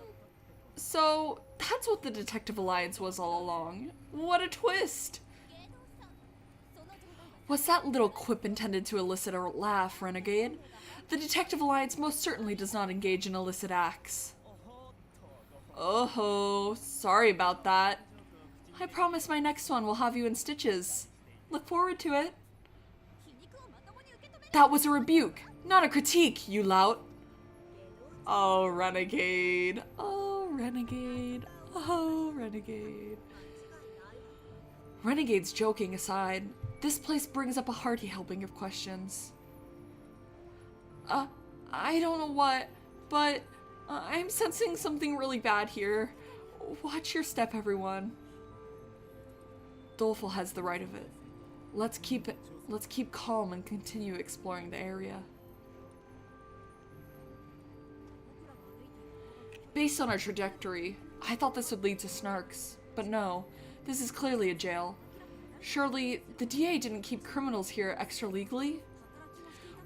Speaker 2: So, that's what the Detective Alliance was all along. What a twist! Was that little quip intended to elicit a laugh, Renegade? The Detective Alliance most certainly does not engage in illicit acts. Oh-ho, sorry about that. I promise my next one will have you in stitches. Look forward to it. That was a rebuke, not a critique, you lout. Oh, Renegade. Oh, Renegade. Oh, Renegade. Renegade's joking aside, this place brings up a hearty helping of questions. I don't know what, but I'm sensing something really bad here. Watch your step, everyone. Doleful has the right of it. Let's keep calm and continue exploring the area. Based on our trajectory, I thought this would lead to Snarks, but no, this is clearly a jail. Surely, the DA didn't keep criminals here extra legally?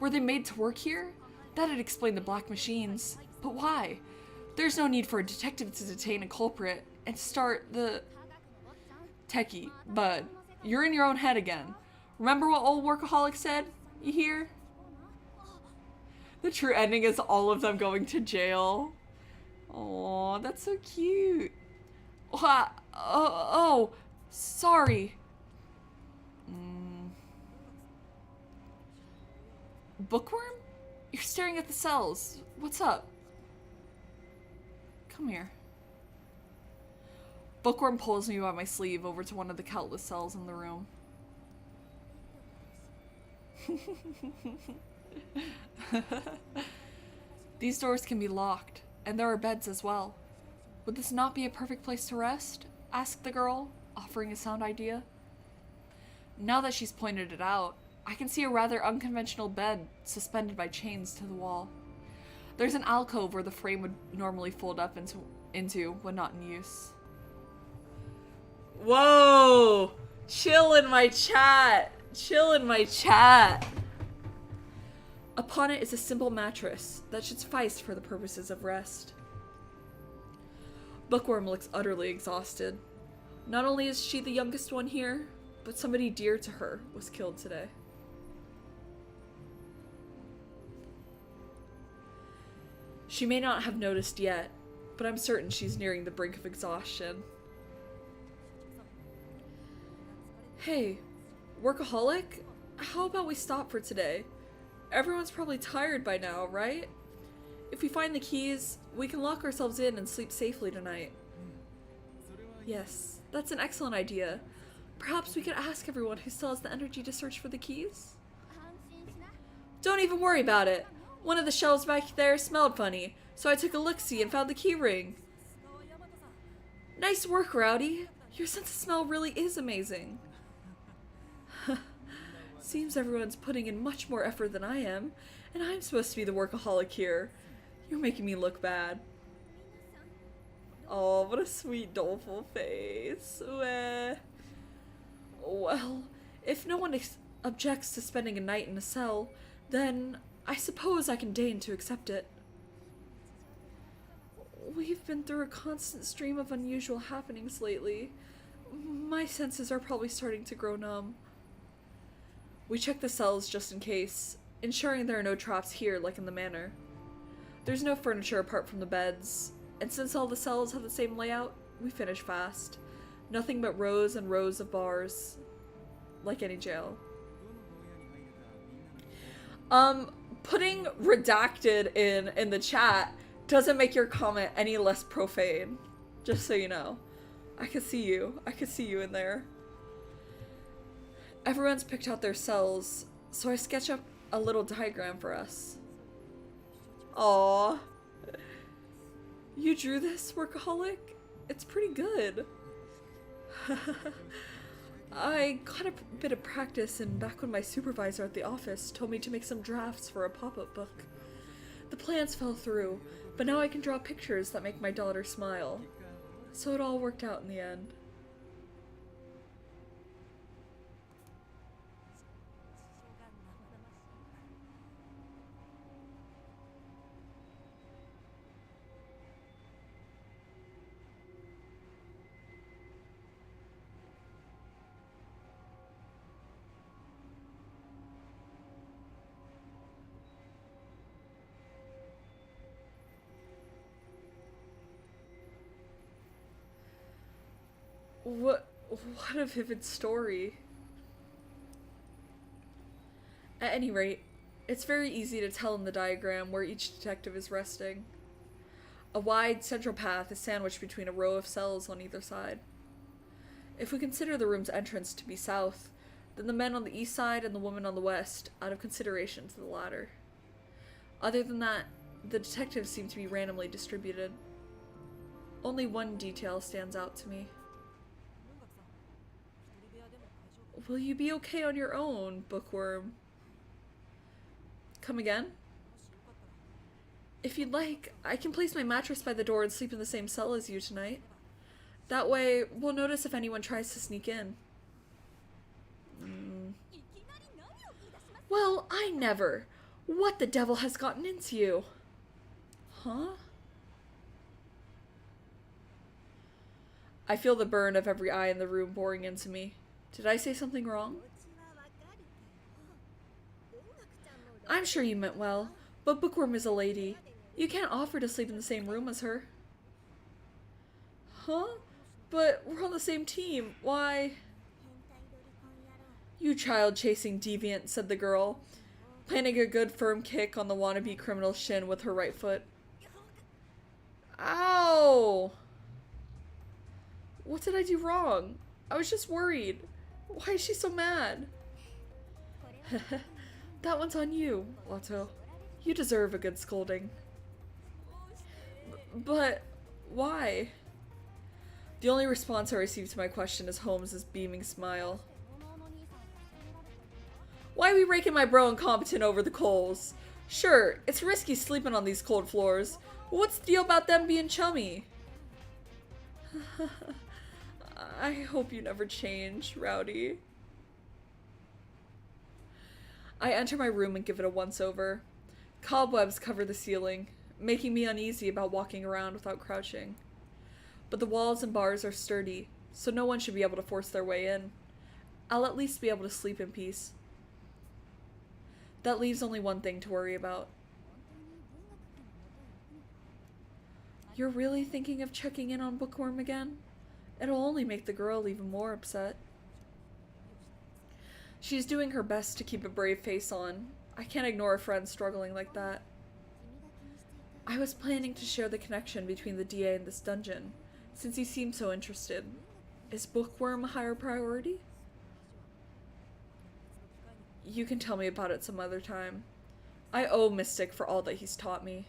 Speaker 2: Were they made to work here? That'd explain the black machines. But why? There's no need for a detective to detain a culprit and start the... Techie, bud, you're in your own head again. Remember what old Workaholic said? You hear? The true ending is all of them going to jail. Aw, that's so cute. Oh, sorry. Bookworm? You're staring at the cells. What's up? Come here. Bookworm pulls me by my sleeve over to one of the countless cells in the room. These doors can be locked, and there are beds as well. Would this not be a perfect place to rest? Asked the girl, offering a sound idea. Now that she's pointed it out, I can see a rather unconventional bed suspended by chains to the wall. There's an alcove where the frame would normally fold up into when not in use. Whoa! Chill in my chat! Chill in my chat! Upon it is a simple mattress that should suffice for the purposes of rest. Bookworm looks utterly exhausted. Not only is she the youngest one here, but somebody dear to her was killed today. She may not have noticed yet, but I'm certain she's nearing the brink of exhaustion. Hey, Workaholic? How about we stop for today? Everyone's probably tired by now, right? If we find the keys, we can lock ourselves in and sleep safely tonight. Yes, that's an excellent idea. Perhaps we could ask everyone who still has the energy to search for the keys? Don't even worry about it. One of the shelves back there smelled funny, so I took a look-see and found the key ring. Nice work, Rowdy. Your sense of smell really is amazing. Seems everyone's putting in much more effort than I am, and I'm supposed to be the workaholic here. You're making me look bad. Oh, what a sweet, doleful face. Well, if no one objects to spending a night in a cell, then I suppose I can deign to accept it. We've been through a constant stream of unusual happenings lately. My senses are probably starting to grow numb. We check the cells just in case, ensuring there are no traps here like in the manor. There's no furniture apart from the beds, and since all the cells have the same layout, we finish fast. Nothing but rows and rows of bars, like any jail. Putting redacted in the chat doesn't make your comment any less profane. Just so you know. I could see you. I could see you in there. Everyone's picked out their cells, so I sketch up a little diagram for us. Aww. You drew this, Workaholic? It's pretty good. I got a bit of practice in back when my supervisor at the office told me to make some drafts for a pop-up book. The plans fell through,
Speaker 1: But now I can draw pictures that make my daughter smile. So it all worked out in the end. What a vivid story. At any rate, it's very easy to tell in the diagram where each detective is resting. A wide central path is sandwiched between a row of cells on either side. If we consider the room's entrance to be south, then the men on the east side and the women on the west, out of consideration to the latter. Other than that, the detectives seem to be randomly distributed. Only one detail stands out to me. Will you be okay on your own, Bookworm? Come again? If you'd like, I can place my mattress by the door and sleep in the same cell as you tonight. That way, we'll notice if anyone tries to sneak in. Well, I never. What the devil has gotten into you? Huh? I feel the burn of every eye in the room boring into me. Did I say something wrong? I'm sure you meant well, but Bookworm is a lady. You can't offer to sleep in the same room as her. Huh? But we're on the same team. Why? You child-chasing deviant, said the girl, planting a good firm kick on the wannabe criminal's shin with her right foot. Ow! What did I do wrong? I was just worried. Why is she so mad? That one's on you, Otto. You deserve a good scolding. But why? The only response I received to my question is Holmes's beaming smile. Why are we raking my bro incompetent over the coals? Sure, it's risky sleeping on these cold floors. But what's the deal about them being chummy? I hope you never change, Rowdy. I enter my room and give it a once-over. Cobwebs cover the ceiling, making me uneasy about walking around without crouching. But the walls and bars are sturdy, so no one should be able to force their way in. I'll at least be able to sleep in peace. That leaves only one thing to worry about. You're really thinking of checking in on Bookworm again? It'll only make the girl even more upset. She's doing her best to keep a brave face on. I can't ignore a friend struggling like that. I was planning to share the connection between the DA and this dungeon, since he seemed so interested. Is Bookworm a higher priority? You can tell me about it some other time. I owe Mystic for all that he's taught me.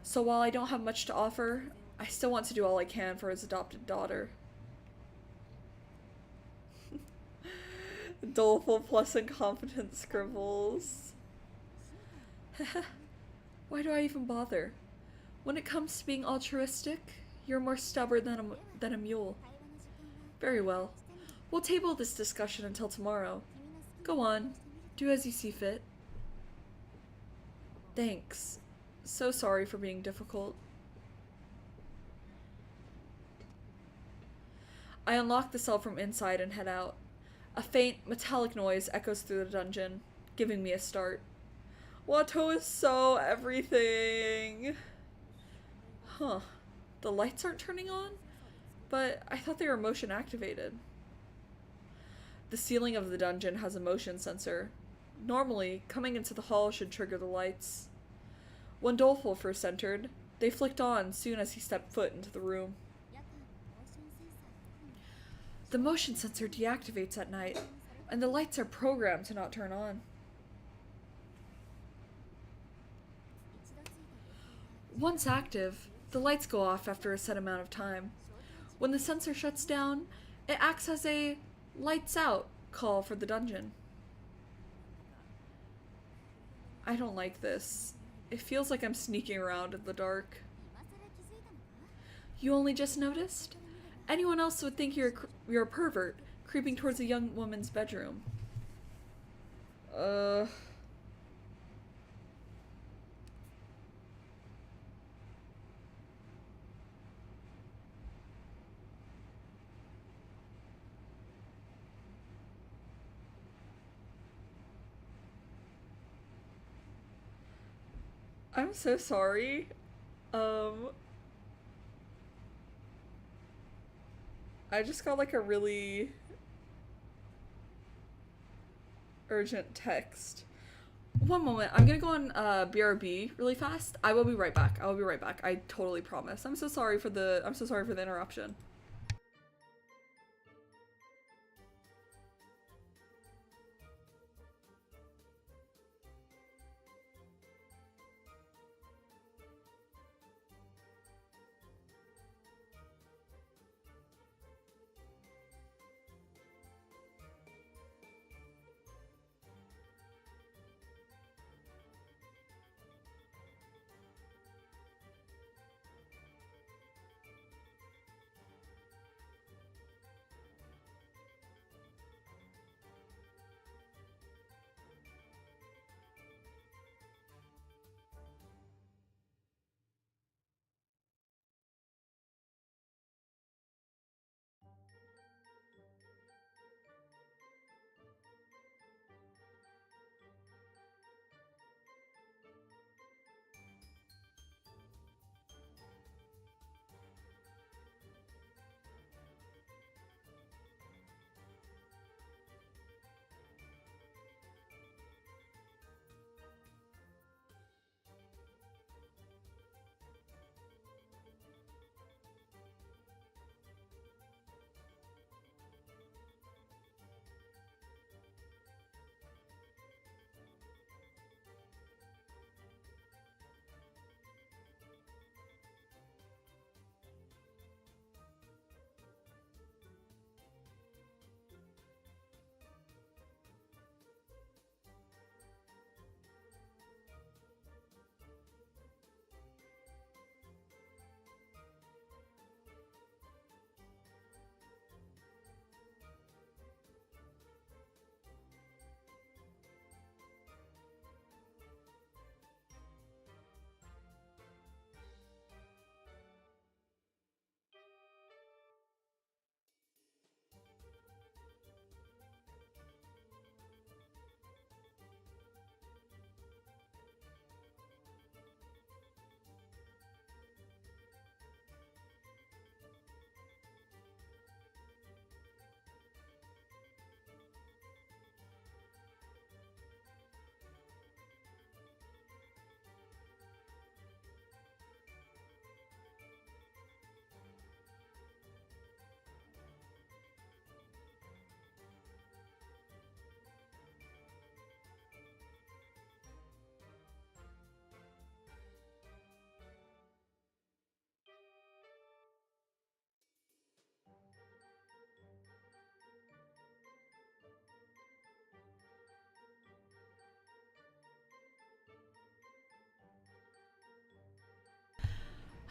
Speaker 1: So while I don't have much to offer, I still want to do all I can for his adopted daughter. Doleful plus incompetent scribbles. Why do I even bother? When it comes to being altruistic, you're more stubborn than a mule. Very well. We'll table this discussion until tomorrow. Go on. Do as you see fit. Thanks. So sorry for being difficult. I unlock the cell from inside and head out. A faint, metallic noise echoes through the dungeon, giving me a start. Watto is so everything. Huh. The lights aren't turning on? But I thought they were motion activated. The ceiling of the dungeon has a motion sensor. Normally, coming into the hall should trigger the lights. When Doleful first entered, they flicked on soon as he stepped foot into the room. The motion sensor deactivates at night, and the lights are programmed to not turn on. Once active, the lights go off after a set amount of time. When the sensor shuts down, it acts as a lights out call for the dungeon. I don't like this.
Speaker 2: It feels like I'm sneaking around in the dark. You only just noticed? Anyone else would think you're a pervert, creeping towards a young woman's bedroom. I'm so sorry. I just got like a really urgent text. One moment. I'm gonna go on BRB really fast. I will be right back. I will be right back. I totally promise. I'm so sorry for the interruption.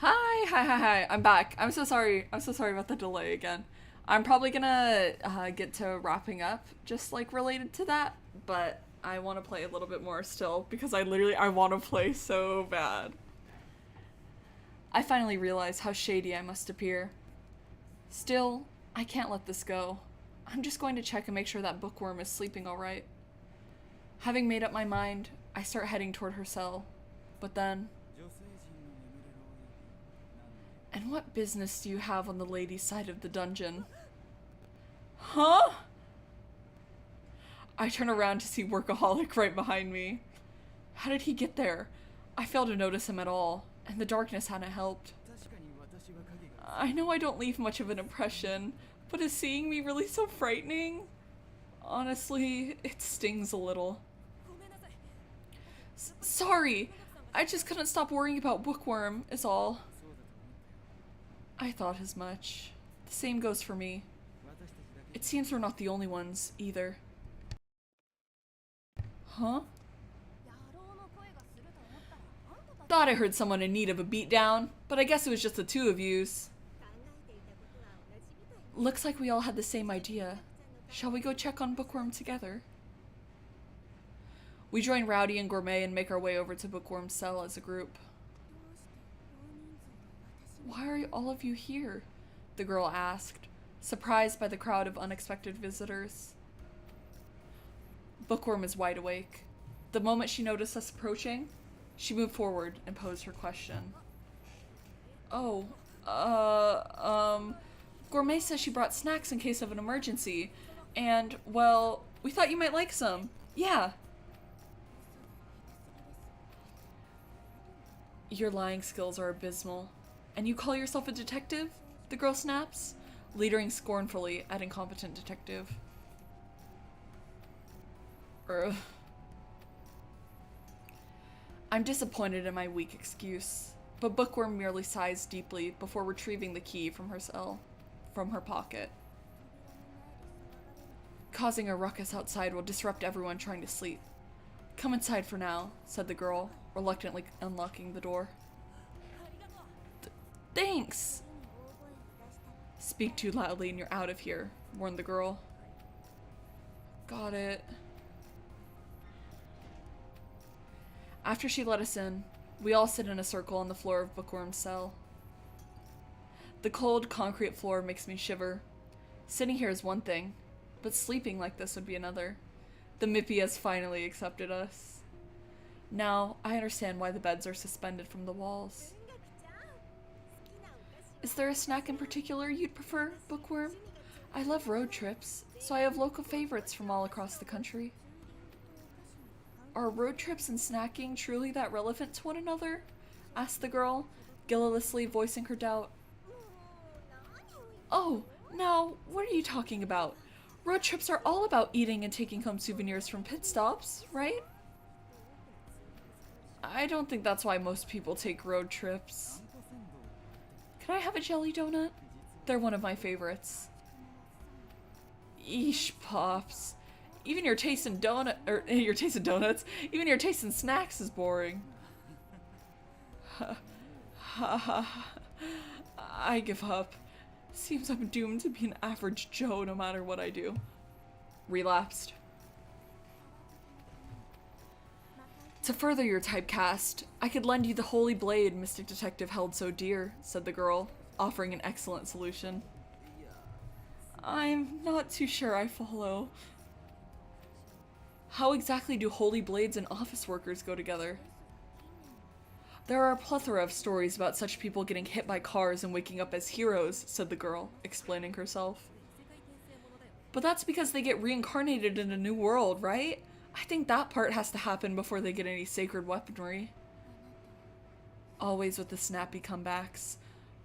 Speaker 2: Hi. I'm back. I'm so sorry. I'm so sorry about the delay again. I'm probably gonna get to wrapping up just like related to that, but I want to play a little bit more still because I want to play so bad. I finally realized how shady I must appear. Still, I can't let this go. I'm just going to check and make sure that bookworm is sleeping alright. Having made up my mind, I start heading toward her cell. But then... And what business do you have on the ladies' side of the dungeon? Huh? I turn around to see Workaholic right behind me. How did he get there? I failed to notice him at all, and the darkness hadn't helped. I know I don't leave much of an impression, but is seeing me really so frightening? Honestly, it stings a little. Sorry! I just couldn't stop worrying about Bookworm, is all. I thought as much. The same goes for me. It seems we're not the only ones, either. Huh? Thought I heard someone in need of a beatdown, but I guess it was just the two of yous. Looks like we all had the same idea. Shall we go check on Bookworm together? We join Rowdy and Gourmet and make our way over to Bookworm's cell as a group. Why are all of you here? The girl asked, surprised by the crowd of unexpected visitors. Bookworm is wide awake. The moment she noticed us approaching, she moved forward and posed her question. Oh, Gourmet says she brought snacks in case of an emergency, and, well, we thought you might like some. Yeah. Your lying skills are abysmal. And you call yourself a detective? The girl snaps, leering scornfully at incompetent detective. I'm disappointed in my weak excuse, but Bookworm merely sighs deeply before retrieving the key from her pocket. Causing a ruckus outside will disrupt everyone trying to sleep. Come inside for now, said the girl, reluctantly unlocking the door. Thanks! Speak too loudly and you're out of here, warned the girl. Got it. After she let us in, we all sit in a circle on the floor of Bookworm's cell. The cold, concrete floor makes me shiver. Sitting here is one thing, but sleeping like this would be another. The Mippy has finally accepted us. Now, I understand why the beds are suspended from the walls. Is there a snack in particular you'd prefer, Bookworm? I love road trips, so I have local favorites from all across the country. Are road trips and snacking truly that relevant to one another? Asked the girl, guilelessly voicing her doubt. Oh, now, what are you talking about? Road trips are all about eating and taking home souvenirs from pit stops, right? I don't think that's why most people take road trips. Can I have a jelly donut? They're one of my favorites. Eesh, Pops. Even your taste in donuts, even your taste in snacks is boring. I give up. Seems I'm doomed to be an average Joe no matter what I do. Relapsed. To further your typecast, I could lend you the holy blade Mystic Detective held so dear, said the girl, offering an excellent solution. I'm not too sure I follow. How exactly do holy blades and office workers go together? There are a plethora of stories about such people getting hit by cars and waking up as heroes, said the girl, explaining herself. But that's because they get reincarnated in a new world, right? I think that part has to happen before they get any sacred weaponry. Always with the snappy comebacks.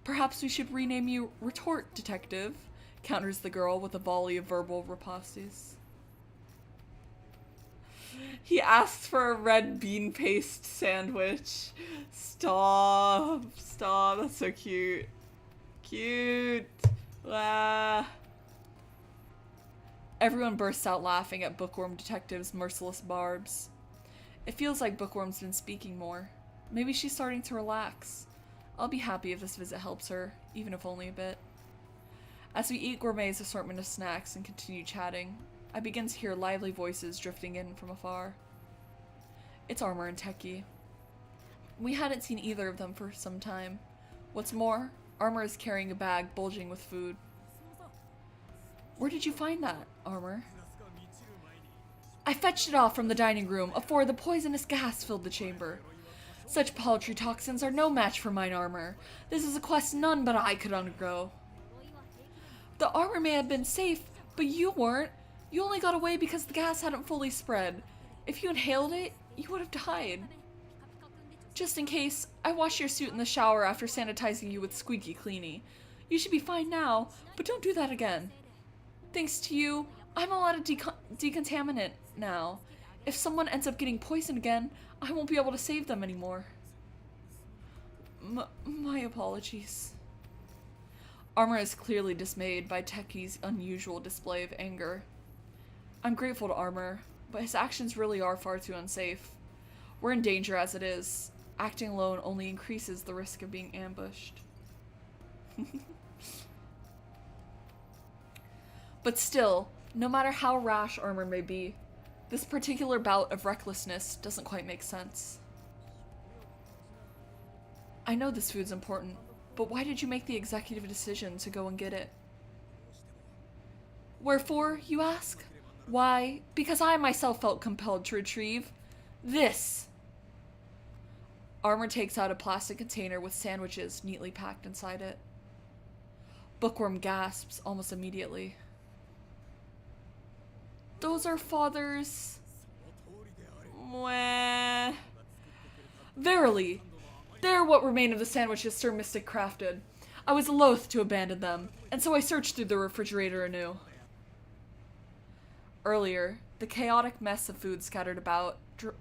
Speaker 2: Perhaps we should rename you Retort Detective, counters the girl with a volley of verbal ripostes. He asks for a red bean paste sandwich. Stop. Stop. That's so cute. Cute. Ah. Everyone bursts out laughing at Bookworm Detective's merciless barbs. It feels like Bookworm's been speaking more. Maybe she's starting to relax. I'll be happy if this visit helps her, even if only a bit. As we eat Gourmet's assortment of snacks and continue chatting, I begin to hear lively voices drifting in from afar. It's Armor and Techie. We hadn't seen either of them for some time. What's more, Armor is carrying a bag bulging with food. Where did you find that, Armor? I fetched it off from the dining room afore the poisonous gas filled the chamber. Such paltry toxins are no match for mine Armor. This is a quest none but I could undergo. The armor may have been safe, but you weren't. You only got away because the gas hadn't fully spread. If you inhaled it, you would have died. Just in case, I washed your suit in the shower after sanitizing you with Squeaky Cleany. You should be fine now, but don't do that again. Thanks to you, I'm allowed to decontaminate now. If someone ends up getting poisoned again, I won't be able to save them anymore. My apologies. Armor is clearly dismayed by Techie's unusual display of anger. I'm grateful to Armor, but his actions really are far too unsafe. We're in danger as it is. Acting alone only increases the risk of being ambushed. But still, no matter how rash armor may be, this particular bout of recklessness doesn't quite make sense. I know this food's important, but why did you make the executive decision to go and get it? Wherefore, you ask? Why, because I myself felt compelled to retrieve this. Armor takes out a plastic container with sandwiches neatly packed inside it. Bookworm gasps almost immediately. Those are father's... Mwah. Verily, they are what remain of the sandwiches Sir Mystic crafted. I was loath to abandon them, and so I searched through the refrigerator anew. Earlier, the chaotic mess of food scattered about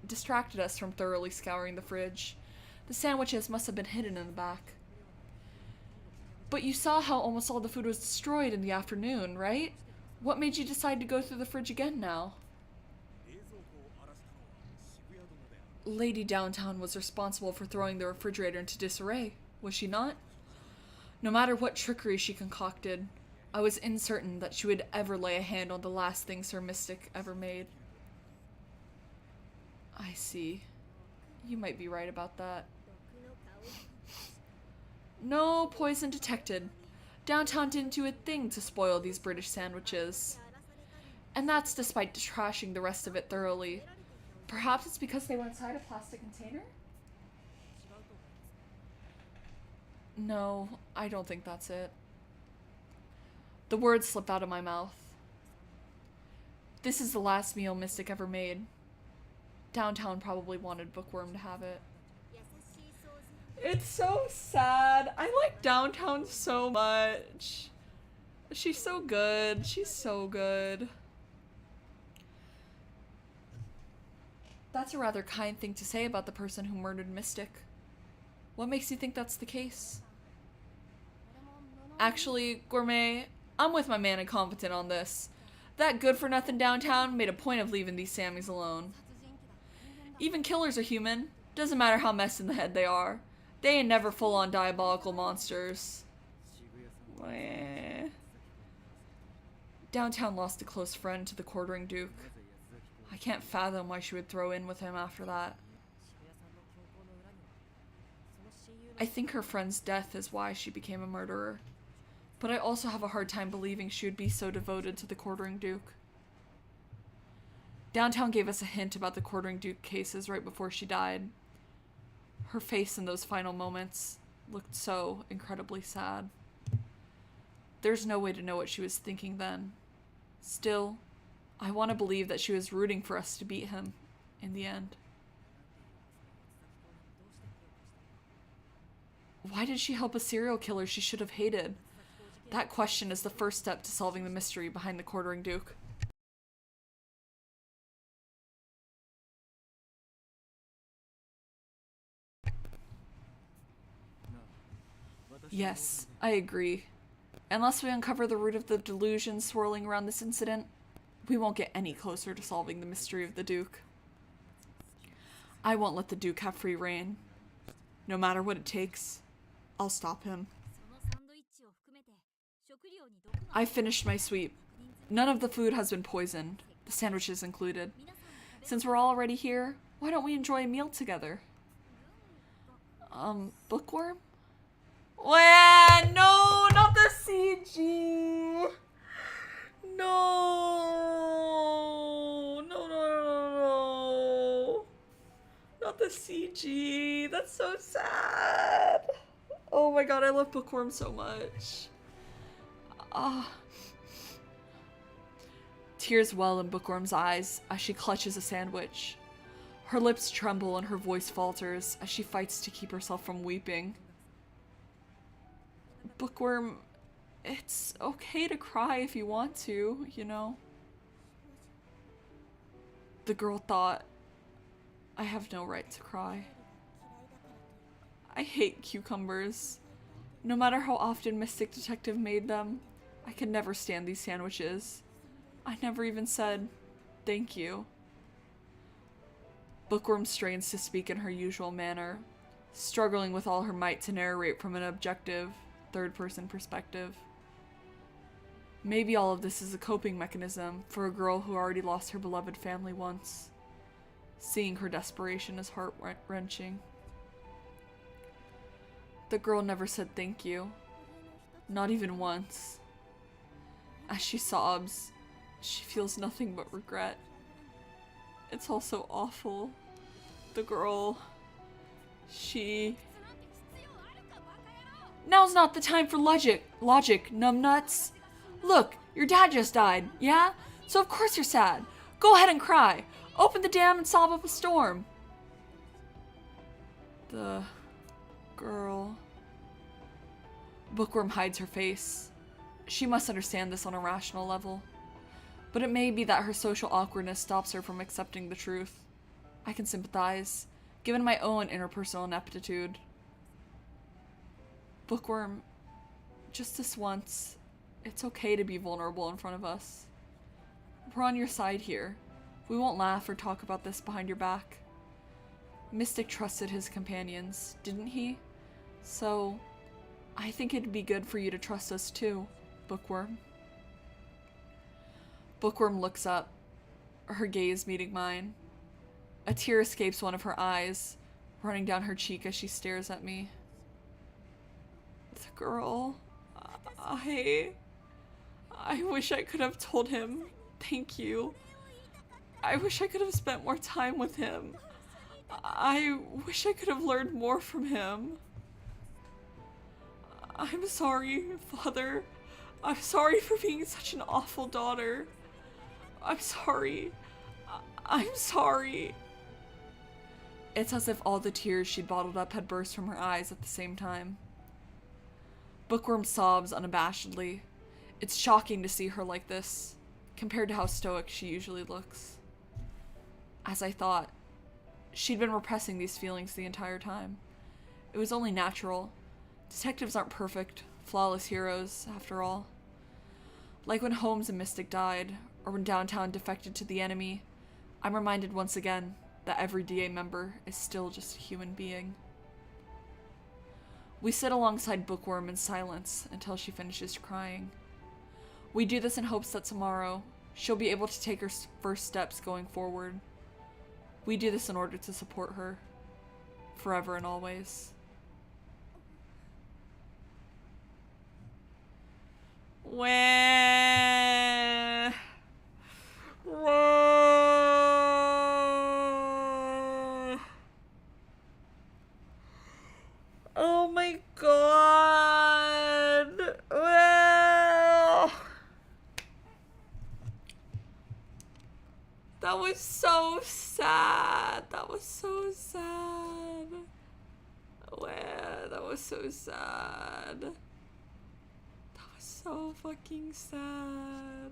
Speaker 2: distracted us from thoroughly scouring the fridge. The sandwiches must have been hidden in the back. But you saw how almost all the food was destroyed in the afternoon, right? What made you decide to go through the fridge again now? Lady Downtown was responsible for throwing the refrigerator into disarray, was she not? No matter what trickery she concocted, I was uncertain that she would ever lay a hand on the last thing Sir Mystic ever made. I see. You might be right about that. No poison detected. Downtown didn't do a thing to spoil these British sandwiches. And that's despite trashing the rest of it thoroughly. Perhaps it's because they were inside a plastic container? No, I don't think that's it. The words slip out of my mouth. This is the last meal Mystic ever made. Downtown probably wanted Bookworm to have it. It's so sad. I like Downtown so much. She's so good. She's so good. That's a rather kind thing to say about the person who murdered Mystic. What makes you think that's the case? Actually, Gourmet, I'm with my man Incompetent on this. That good-for-nothing Downtown made a point of leaving these Sammys alone. Even killers are human. Doesn't matter how messed in the head they are. They ain't never full-on diabolical monsters. Meh. Downtown lost a close friend to the Quartering Duke. I can't fathom why she would throw in with him after that. I think her friend's death is why she became a murderer. But I also have a hard time believing she would be so devoted to the Quartering Duke. Downtown gave us a hint about the Quartering Duke cases right before she died. Her face in those final moments looked so incredibly sad. There's no way to know what she was thinking then. Still, I want to believe that she was rooting for us to beat him in the end. Why did she help a serial killer she should have hated? That question is the first step to solving the mystery behind the Quartering Duke. Yes, I agree. Unless we uncover the root of the delusion swirling around this incident, we won't get any closer to solving the mystery of the Duke. I won't let the Duke have free reign. No matter what it takes, I'll stop him. I've finished my sweep. None of the food has been poisoned, the sandwiches included. Since we're all already here, why don't we enjoy a meal together? Bookworm? Wah, no, not the CG! No! No. Not the CG. That's so sad. Oh my god, I love Bookworm so much. Tears well in Bookworm's eyes as she clutches a sandwich. Her lips tremble and her voice falters as she fights to keep herself from weeping. Bookworm, it's okay to cry if you want to, you know? The girl thought, I have no right to cry. I hate cucumbers. No matter how often Mystic Detective made them, I could never stand these sandwiches. I never even said, thank you. Bookworm strains to speak in her usual manner,
Speaker 1: struggling with all her might to narrate from an objective, third-person perspective. Maybe all of this is a coping mechanism for a girl who already lost her beloved family once. Seeing her desperation is heart-wrenching. The girl never said thank you. Not even once. As she sobs, she feels nothing but regret. It's all so awful. The girl... she... Now's not the time for logic, numbnuts. Look, your dad just died, yeah? So of course you're sad. Go ahead and cry. Open the dam and sob up a storm. The girl... Bookworm hides her face. She must understand this on a rational level. But it may be that her social awkwardness stops her from accepting the truth. I can sympathize, given my own interpersonal ineptitude. Bookworm, just this once, it's okay to be vulnerable in front of us. We're on your side here. We won't laugh or talk about this behind your back. Mystic trusted his companions, didn't he? So, I think it'd be good for you to trust us too, Bookworm. Bookworm looks up, her gaze meeting mine. A tear escapes one of her eyes, running down her cheek as she stares at me. The girl... I wish I could have told him thank you. I wish I could have spent more time with him. I wish I could have learned more from him. I'm sorry, Father. I'm sorry for being such an awful daughter. I'm sorry. I'm sorry. It's as if all the tears she'd bottled up had burst from her eyes at the same time. Bookworm sobs unabashedly. It's shocking to see her like this, compared to how stoic she usually looks. As I thought, she'd been repressing these feelings the entire time. It was only natural. Detectives aren't perfect, flawless heroes, after all. Like when Holmes and Mystic died, or when Downtown defected to the enemy, I'm reminded once again that every DA member is still just a human being. We sit alongside Bookworm in silence until she finishes crying. We do this in hopes that tomorrow, she'll be able to take her first steps going forward. We do this in order to support her, forever and always. Wah. Wah. Oh my god. Wah. That was so sad. That was so sad. Wah. That was so sad. So fucking sad.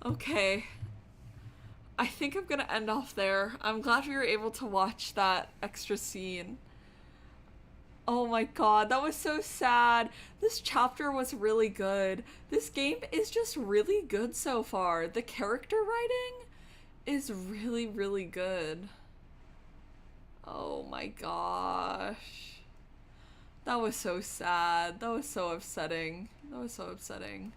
Speaker 1: Okay. I think I'm gonna end off there. I'm glad we were able to watch that extra scene. Oh my god, that was so sad. This chapter was really good. This game is just really good so far. The character writing is really, really good. Oh my gosh. That was so sad. That was so upsetting. That was so upsetting.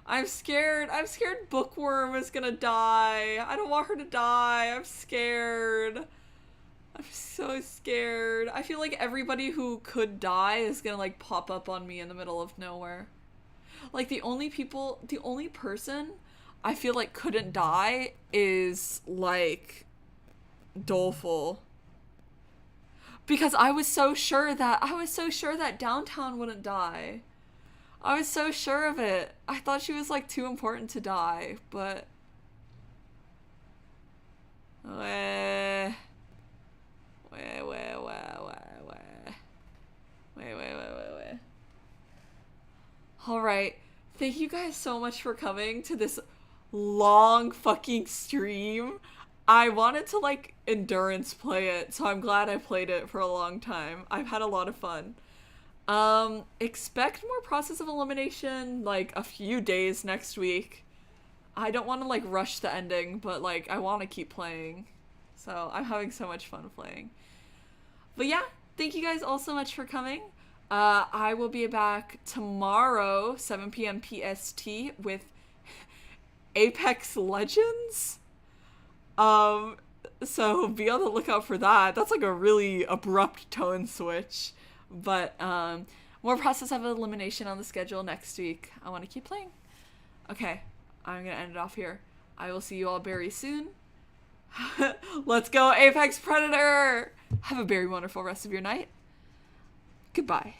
Speaker 1: I'm scared. I'm scared Bookworm is gonna die. I don't want her to die. I'm scared. I'm so scared. I feel like everybody who could die is gonna like pop up on me in the middle of nowhere. Like the only person I feel like couldn't die is like Doleful. Because I was so sure that Downtown wouldn't die. I was so sure of it. I thought she was like too important to die, but wait. All right. Thank you guys so much for coming to this long fucking stream. I wanted to like endurance play it, so I'm glad I played it for a long time. I've had a lot of fun. Expect more Process of Elimination like a few days next week. I don't want to like rush the ending, but like I want to keep playing. So I'm having so much fun playing. But yeah, thank you guys all so much for coming. I will be back tomorrow, 7 p.m. PST, with Apex Legends. So be on the lookout for that. That's like a really abrupt tone switch. But more Process of Elimination on the schedule next week. I want to keep playing. Okay, I'm going to end it off here. I will see you all very soon. Let's go, Apex Predator! Have a very wonderful rest of your night. Goodbye.